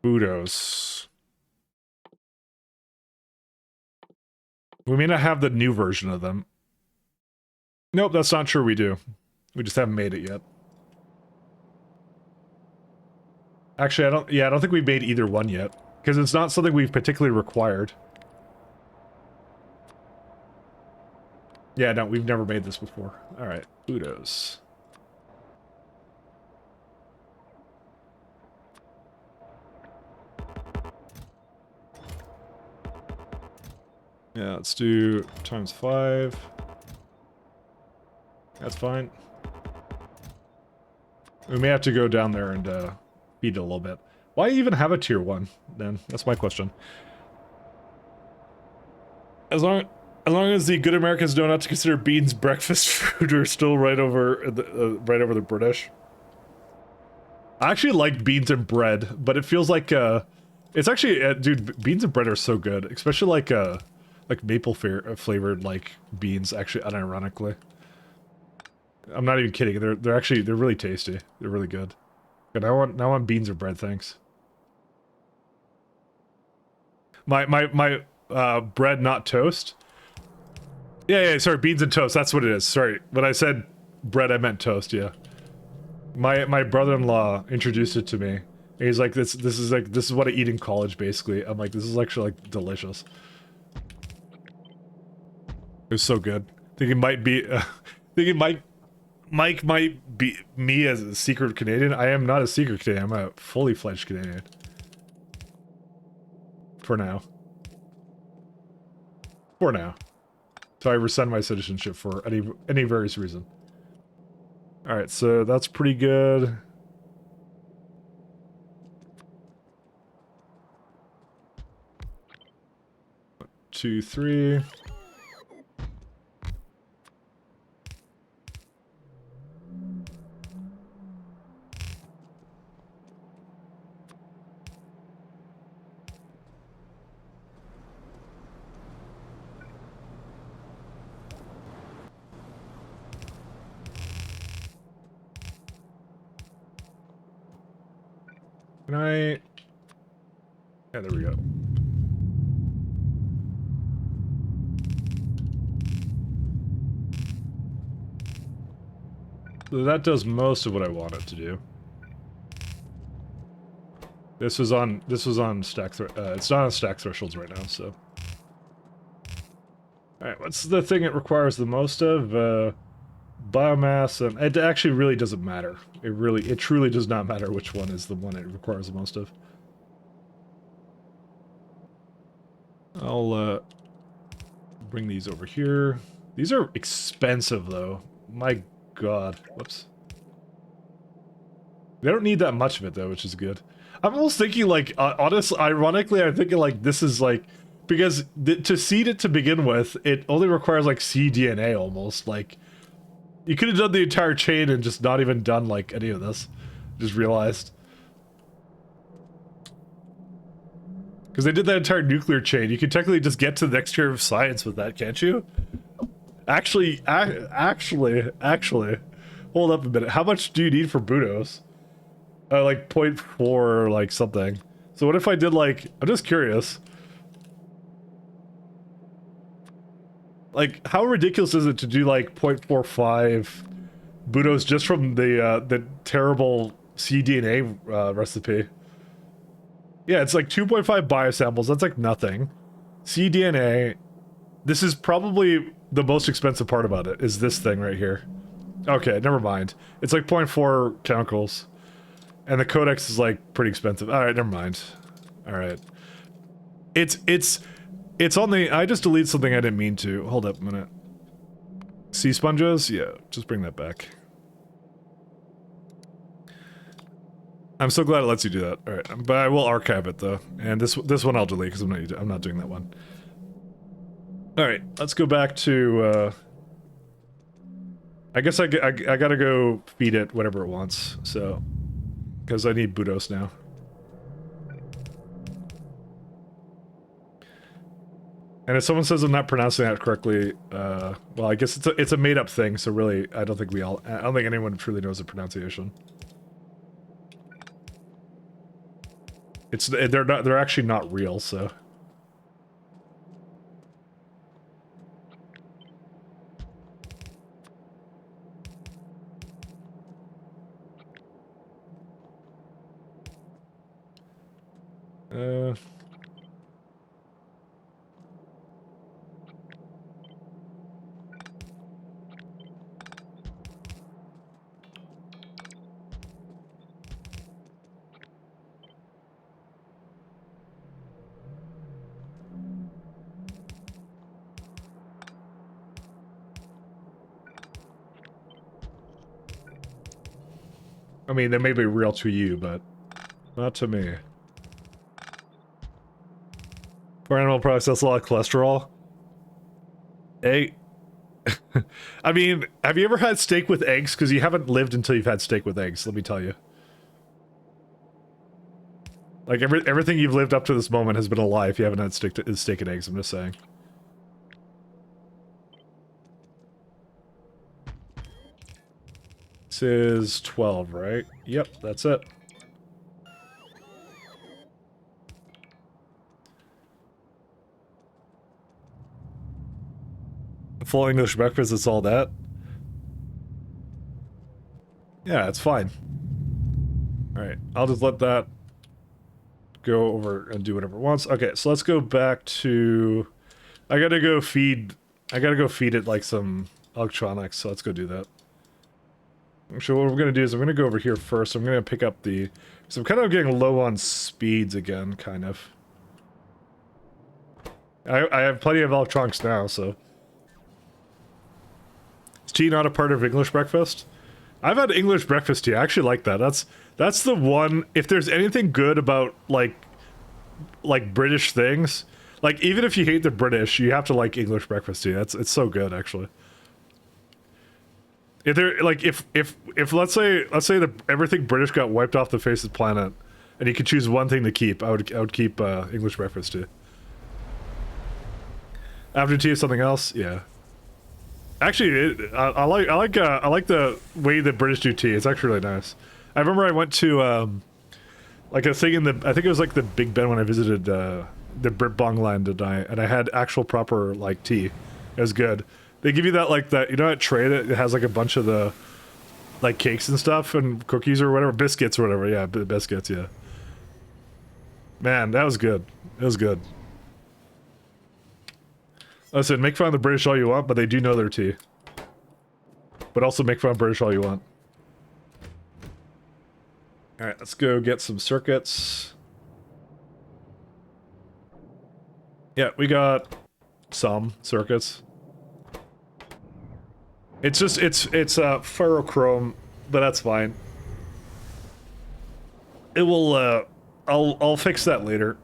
Budos. We may not have the new version of them. Nope, that's not true, we do. We just haven't made it yet. Actually, I don't think we've made either one yet. Because it's not something we've particularly required. Yeah, no, we've never made this before. Alright, Budos. Yeah, let's do times 5. That's fine. We may have to go down there and feed it a little bit. Why even have a tier 1, then? That's my question. As long as the good Americans know not to consider beans breakfast food, we're still right over the British. I actually like beans and bread, but it feels like it's actually dude, beans and bread are so good, especially like maple flavored like beans. Actually, unironically, I'm not even kidding. They're really tasty. They're really good. And I want beans or bread. Thanks. My bread, not toast. Yeah, sorry, beans and toast. That's what it is. Sorry, when I said bread, I meant toast. Yeah. My brother-in-law introduced it to me. And he's like, this is what I eat in college, basically. I'm like, this is actually like delicious. It was so good. I think it might be. Thinking Mike might be me as a secret Canadian. I am not a secret Canadian. I'm a fully fledged Canadian. For now. For now. So I rescind my citizenship for any various reason. Alright, so that's pretty good. Two, three. Can I... Yeah, there we go. So that does most of what I want it to do. This was on stack it's not on stack thresholds right now, so. Alright, what's the thing it requires the most of? Biomass, and it actually really doesn't matter. It truly does not matter which one is the one it requires the most of. I'll bring these over here. These are expensive though. My god. Whoops. They don't need that much of it though, which is good. I'm almost thinking like, honestly, ironically, I'm thinking like this is like, because to seed it to begin with, it only requires like cDNA almost. Like, you could have done the entire chain and just not even done like any of this. Just realized. Because they did that entire nuclear chain. You can technically just get to the next tier of science with that, can't you? Actually, hold up a minute. How much do you need for Budos? Like 0.4 or like something. So what if I did like, I'm just curious. Like, how ridiculous is it to do like 0.45 Budos just from the terrible cDNA recipe? Yeah, it's like 2.5 biosamples. That's like nothing. cDNA. This is probably the most expensive part about it, is this thing right here. Okay, never mind. It's like 0.4 chemicals. And the codex is like pretty expensive. Alright, never mind. Alright. It's on the... I just deleted something I didn't mean to. Hold up a minute. Sea sponges? Yeah, just bring that back. I'm so glad it lets you do that. Alright, but I will archive it though. And this one I'll delete because I'm not doing that one. Alright, let's go back to... I guess I gotta go feed it whatever it wants, so... Because I need Budos now. And if someone says I'm not pronouncing that correctly, well, I guess it's a made-up thing, so really, I don't think anyone truly knows the pronunciation. They're actually not real, so... I mean, they may be real to you, but not to me. For animal products, that's a lot of cholesterol. Egg. I mean, have you ever had steak with eggs? Because you haven't lived until you've had steak with eggs, let me tell you. Like, everything you've lived up to this moment has been a lie if you haven't had steak and eggs, I'm just saying. This is 12, right? Yep, that's it. Full English breakfast, it's all that. Yeah, it's fine. Alright, I'll just let that go over and do whatever it wants. Okay, so let's go back to... I gotta go feed it like some electronics, so let's go do that. So what we're gonna do is I'm gonna go over here first. I'm gonna pick up the... So I'm kind of getting low on speeds again, kind of. I have plenty of electronics now, so... Is tea not a part of English breakfast? I've had English breakfast tea. I actually like that. That's the one... If there's anything good about, like British things... Like, even if you hate the British, you have to like English breakfast tea. It's so good, actually. If there, like, if let's say everything British got wiped off the face of the planet, and you could choose one thing to keep, I would keep English breakfast tea. After tea is something else, yeah. Actually, I like the way the British do tea. It's actually really nice. I remember I went to like a thing in the, I think it was like the Big Ben when I visited the Brit Bongland and I had actual proper like tea. It was good. They give you that like that, you know, that tray that has like a bunch of the like cakes and stuff and cookies or whatever, biscuits or whatever. Yeah, biscuits. Yeah. Man, that was good. It was good. Listen, make fun of the British all you want, but they do know their tea. But also make fun of British all you want. Alright, let's go get some circuits. Yeah, we got some circuits. It's just, it's ferrochrome, but that's fine. It will, I'll fix that later.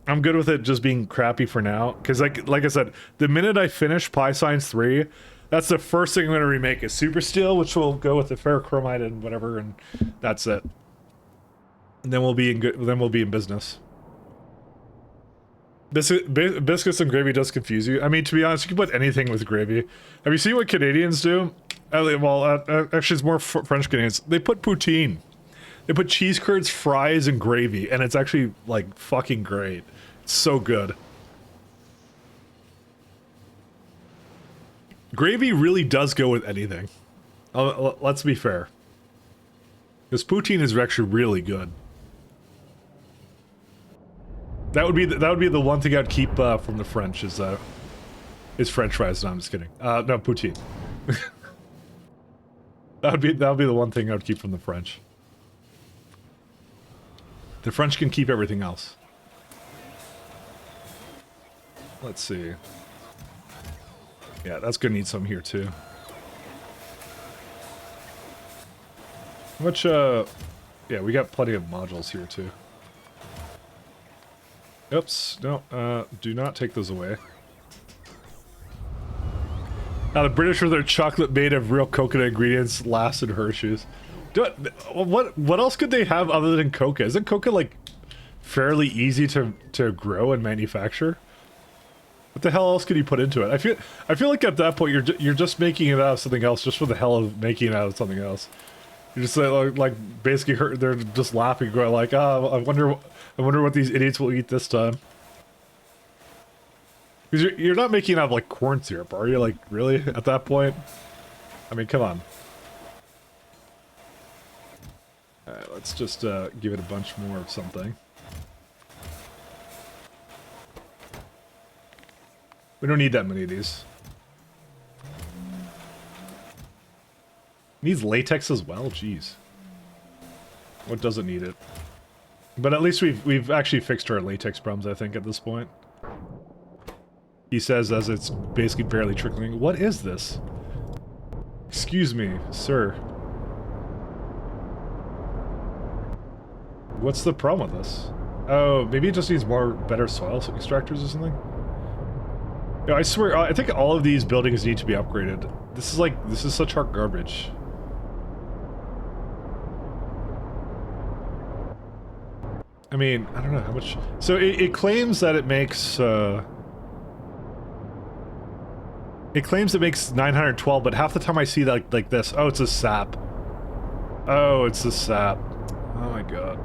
I'm good with it just being crappy for now, because like I said, the minute I finish Pi Science 3, that's the first thing I'm going to remake is Super Steel, which will go with the ferrochromite and whatever, and that's it. And then we'll be in business. Biscuits and gravy does confuse you. I mean, to be honest, you can put anything with gravy. Have you seen what Canadians do? Well, actually, it's more French Canadians. They put poutine. They put cheese curds, fries, and gravy, and it's actually, like, fucking great. It's so good. Gravy really does go with anything. Let's be fair. Because poutine is actually really good. That would be the one thing I'd keep from the French is French fries. No, I'm just kidding. No, poutine. that would be the one thing I would keep from the French. The French can keep everything else. Let's see. Yeah, that's gonna need some here too. How much? Yeah, we got plenty of modules here too. Oops, no, do not take those away. Now the British with their chocolate made of real coconut ingredients last in Hershey's. What else could they have other than coca? Isn't coca like fairly easy to grow and manufacture? What the hell else could you put into it? I feel like at that point you're just making it out of something else just for the hell of making it out of something else. You're just like basically they're just laughing, going like, oh, I wonder what these idiots will eat this time. Because you're not making it out of like corn syrup, are you? Like really at that point? I mean, come on. Alright, let's just give it a bunch more of something. We don't need that many of these. Needs latex as well? Jeez. What doesn't need it? But at least we've actually fixed our latex problems, I think, at this point. He says as it's basically barely trickling. What is this? Excuse me, sir. What's the problem with this? Oh, maybe it just needs better soil extractors or something? Yeah, I swear, I think all of these buildings need to be upgraded. This is such hard garbage. I mean, I don't know how much... So it claims that it makes, It claims it makes 912, but half the time I see that like this. Oh, it's a sap. Oh, it's a sap. Oh my god.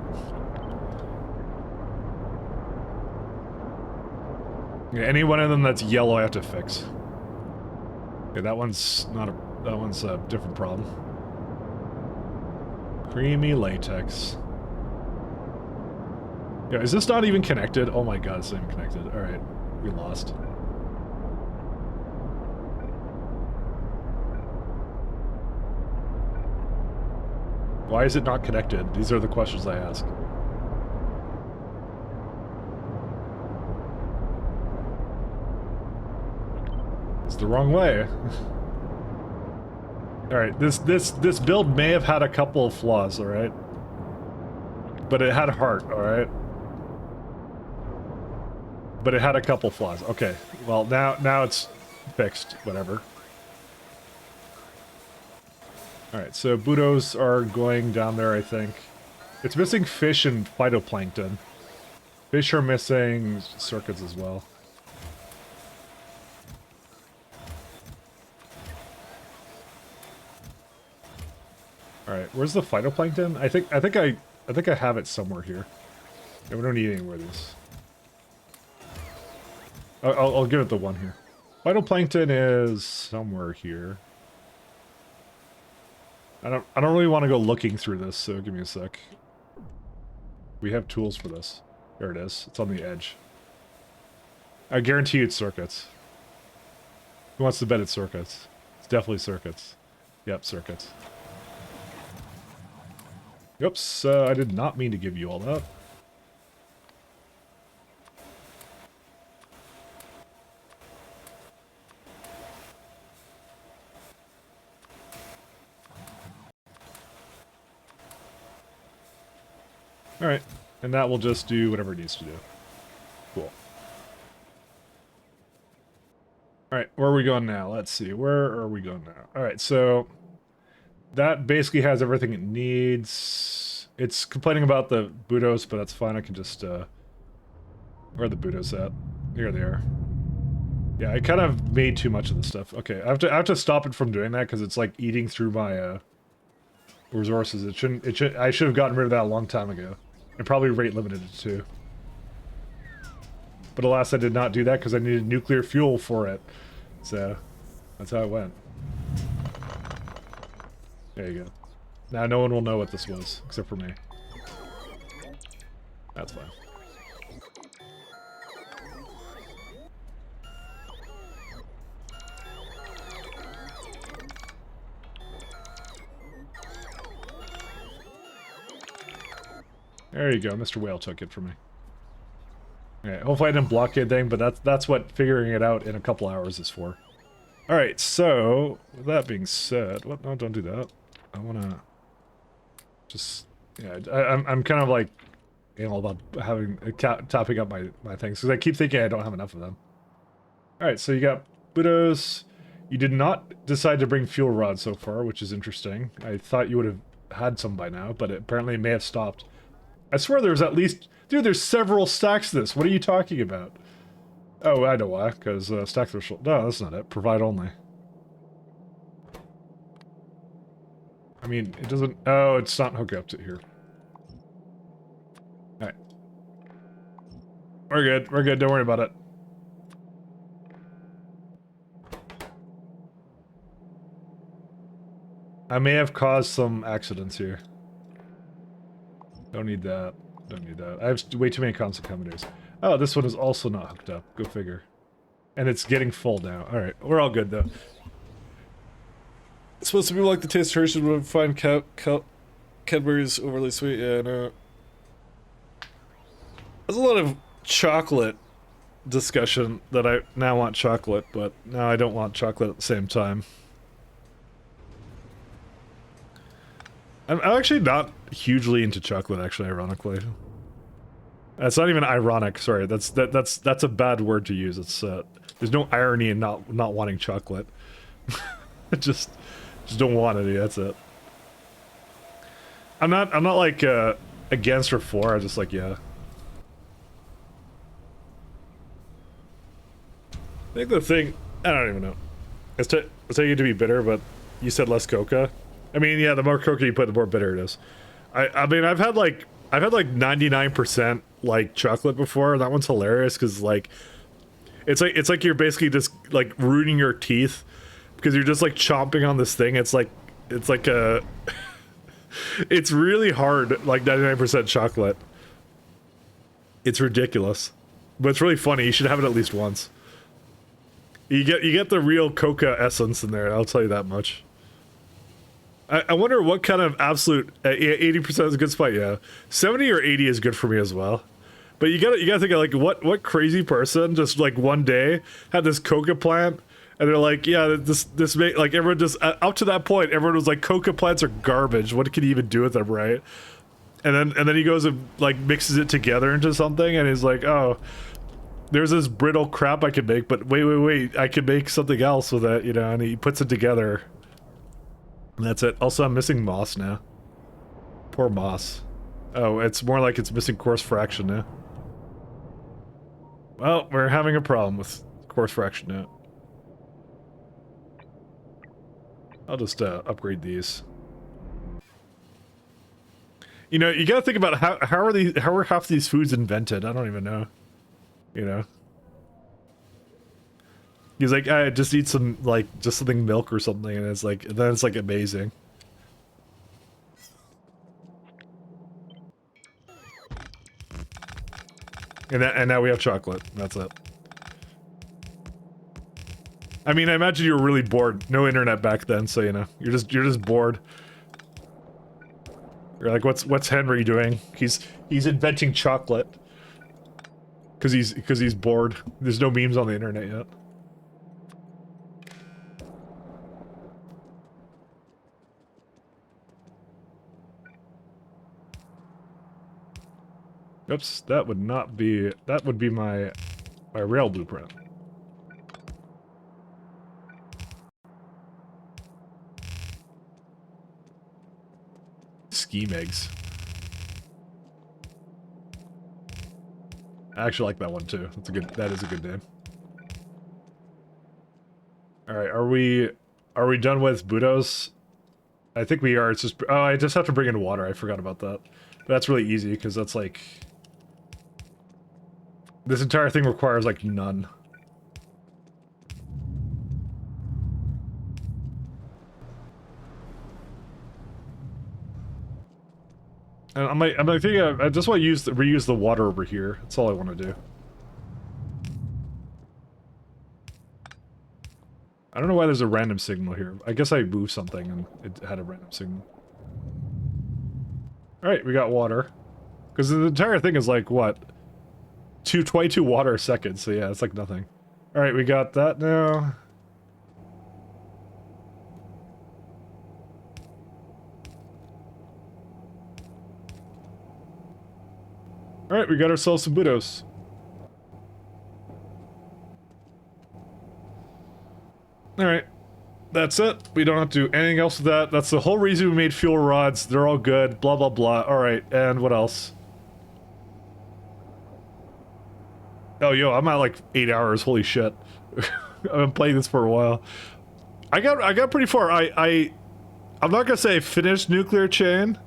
Yeah, any one of them that's yellow I have to fix. Okay, that one's not a... That one's a different problem. Creamy latex. Yeah, is this not even connected? Oh my god, it's not even connected. Alright, we lost. Why is it not connected? These are the questions I ask. It's the wrong way. Alright, this build may have had a couple of flaws, alright? But it had heart, alright? But it had a couple flaws. Okay, well now it's fixed, whatever. Alright, so Budos are going down there, I think. It's missing fish and phytoplankton. Fish are missing circuits as well. Alright, where's the phytoplankton? I think I have it somewhere here. Yeah, we don't need any more of these. I'll give it the one here. Phytoplankton is somewhere here. I don't really want to go looking through this, so give me a sec. We have tools for this. There it is. It's on the edge. I guarantee it's circuits. Who wants to bet it's circuits? It's definitely circuits. Yep, circuits. Oops, I did not mean to give you all that. Alright, and that will just do whatever it needs to do. Cool. Alright, where are we going now? Let's see, where are we going now? Alright, so... that basically has everything it needs. It's complaining about the Budos, but that's fine, I can just, where are the Budos at? Here they are. Yeah, I kind of made too much of this stuff. Okay, I have to stop it from doing that, because it's like eating through my, resources. I should have gotten rid of that a long time ago. And probably rate limited it too. But alas, I did not do that because I needed nuclear fuel for it. So, that's how it went. There you go. Now no one will know what this was, except for me. That's fine. There you go, Mr. Whale took it from me. Okay, hopefully I didn't block anything, but that's what figuring it out in a couple hours is for. Alright, so, with that being said... What? No, don't do that. I wanna... just... yeah, I'm kind of like... anal about having... topping up my things, because I keep thinking I don't have enough of them. Alright, so you got Budos. You did not decide to bring fuel rods so far, which is interesting. I thought you would have had some by now, but it apparently may have stopped. I swear there's at least... dude, there's several stacks of this. What are you talking about? Oh, I know why. Because stack threshold... no, that's not it. Provide only. I mean, it doesn't... oh, it's not hooked up to here. Alright. We're good. We're good. Don't worry about it. I may have caused some accidents here. Don't need that. Don't need that. I have way too many constant commanders. Oh, this one is also not hooked up. Go figure. And it's getting full now. Alright, we're all good though. It's supposed to be like the taste of Hershey's when we find Cadbury's overly sweet. Yeah, I know. There's a lot of chocolate discussion that I now want chocolate, but now I don't want chocolate at the same time. I'm actually not hugely into chocolate, actually, ironically. That's not even ironic, sorry. That's a bad word to use. It's there's no irony in not wanting chocolate. just don't want any, that's it. I'm not like against or for, I just like, yeah. I think the thing, I don't even know. It's taking it to be bitter, but you said less coca. I mean, yeah, the more coca you put, the more bitter it is. I mean, I've had like 99% like chocolate before, and that one's hilarious because like it's like you're basically just like ruining your teeth because you're just like chomping on this thing. It's like a it's really hard, like 99% chocolate. It's ridiculous, but it's really funny. You should have it at least once. You get the real coca essence in there, I'll tell you that much. I wonder what kind of absolute 80% is a good spot. Yeah, 70 or 80 is good for me as well. But you gotta think of like what crazy person just like one day had this coca plant and they're like, yeah, this make like everyone just up to that point everyone was like coca plants are garbage. What can you even do with them, right? And then he goes and like mixes it together into something and he's like, oh, there's this brittle crap I can make, but wait, I can make something else with it, you know, and he puts it together. And that's it. Also, I'm missing moss now. Poor moss. Oh, it's more like it's missing coarse fraction now. Well, we're having a problem with coarse fraction now. I'll just upgrade these. You know, you gotta think about how are half these foods invented? I don't even know. You know? He's like, I just eat some, like, just something milk or something, and it's like, and then it's like amazing. And now we have chocolate. That's it. I mean, I imagine you were really bored. No internet back then, so you know, you're just bored. You're like, what's Henry doing? He's inventing chocolate. Cause he's bored. There's no memes on the internet yet. Oops, that would not be, that would be my rail blueprint. Scheme eggs. I actually like that one too. That is a good name. Alright, are we done with Budos? I think we are. It's just, oh, I just have to bring in water. I forgot about that. But that's really easy because that's like, this entire thing requires like none. And I'm like thinking, I just want to reuse the water over here. That's all I want to do. I don't know why there's a random signal here. I guess I moved something and it had a random signal. Alright, we got water. Because the entire thing is like, what? 22 water a second, so yeah, it's like nothing. Alright, we got that now. Alright, we got ourselves some Budos. Alright. That's it. We don't have to do anything else with that. That's the whole reason we made fuel rods. They're all good. Blah, blah, blah. Alright, and what else? Oh, yo, I'm at like 8 hours. Holy shit. I've been playing this for a while. I got pretty far. I'm not gonna say finished Nuclear Chain,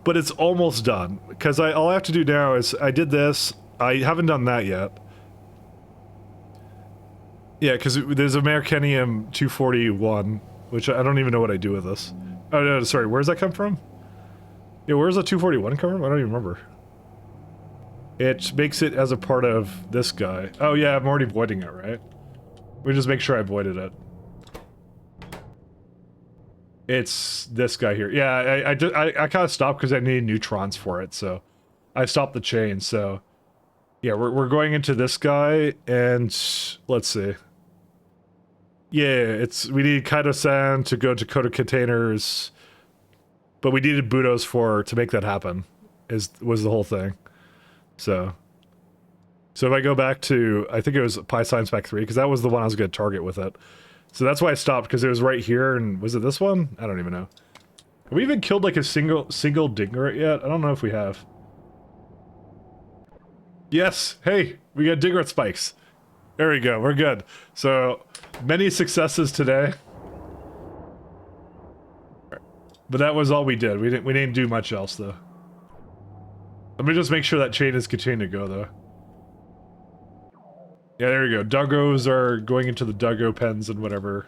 but it's almost done. Because all I have to do now is, I did this. I haven't done that yet. Yeah, because there's a Mercanium 241, which I don't even know what I do with this. Oh, no, sorry, where's that come from? Yeah, where's the 241 come from? I don't even remember. It makes it as a part of this guy. Oh yeah, I'm already voiding it, right? We just make sure I voided it. It's this guy here. Yeah, I kind of stopped because I needed neutrons for it, so I stopped the chain. So yeah, we're going into this guy, and let's see. Yeah, we need Kaito-san to go to Dakota containers, but we needed Budos to make that happen. Was the whole thing. So if I go back to, I think it was Pi Science Pack 3, because that was the one I was going to target with it. So that's why I stopped, because it was right here, and was it this one? I don't even know. Have we even killed like a single Dingerate yet? I don't know if we have. Yes! Hey! We got Dingerate spikes! There we go, we're good. So, many successes today. But that was all we did. We didn't do much else, though. Let me just make sure that chain is continuing to go, though. Yeah, there we go. Doggos are going into the doggo pens and whatever.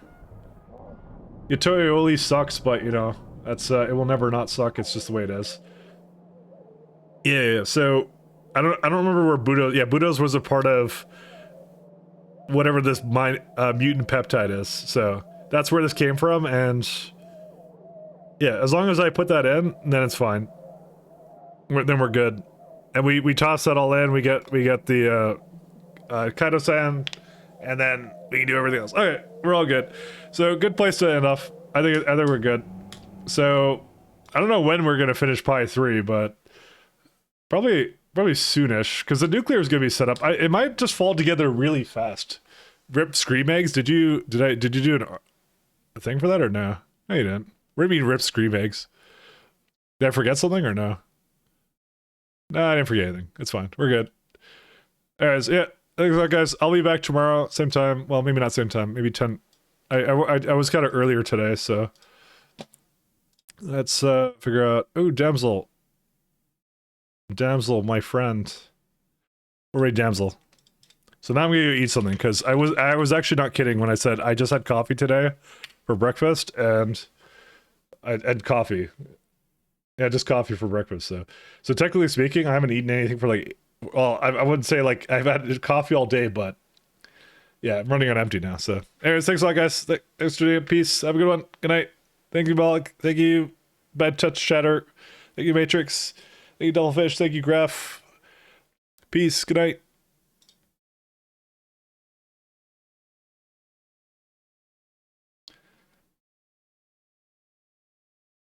Yatoyoli sucks, but you know, that's it will never not suck. It's just the way it is. Yeah. So I don't remember where Budos. Yeah, Budos was a part of whatever this mutant peptide is. So that's where this came from, and yeah, as long as I put that in, then it's fine. Then we're good. And we toss that all in. We get the Kaido-san, and then we can do everything else. Okay, we're all good. So good place to end off. I think we're good. So I don't know when we're gonna finish Pi 3, but probably soonish, because the nuclear is gonna be set up. It might just fall together really fast. Ripped scream eggs. Did you do a thing for that or no? No, you didn't. What do you mean ripped scream eggs? Did I forget something or no? No, I didn't forget anything. It's fine. We're good. Anyways, yeah. Thanks a lot, guys. I'll be back tomorrow, same time. Well, maybe not same time. Maybe 10. I was kind of earlier today, so let's figure out. Oh, damsel, my friend. We're ready, damsel. So now I'm gonna eat something, because I was actually not kidding when I said I just had coffee today for breakfast, and I had coffee. Yeah, just coffee for breakfast. So technically speaking, I haven't eaten anything for like. Well, I wouldn't say like I've had coffee all day, but yeah, I'm running on empty now. So, anyways, thanks a lot, guys. Thanks for doing. Peace. Have a good one. Good night. Thank you, Bollock. Thank you, Bad Touch Shatter. Thank you, Matrix. Thank you, Devilfish. Thank you, Graph. Peace. Good night.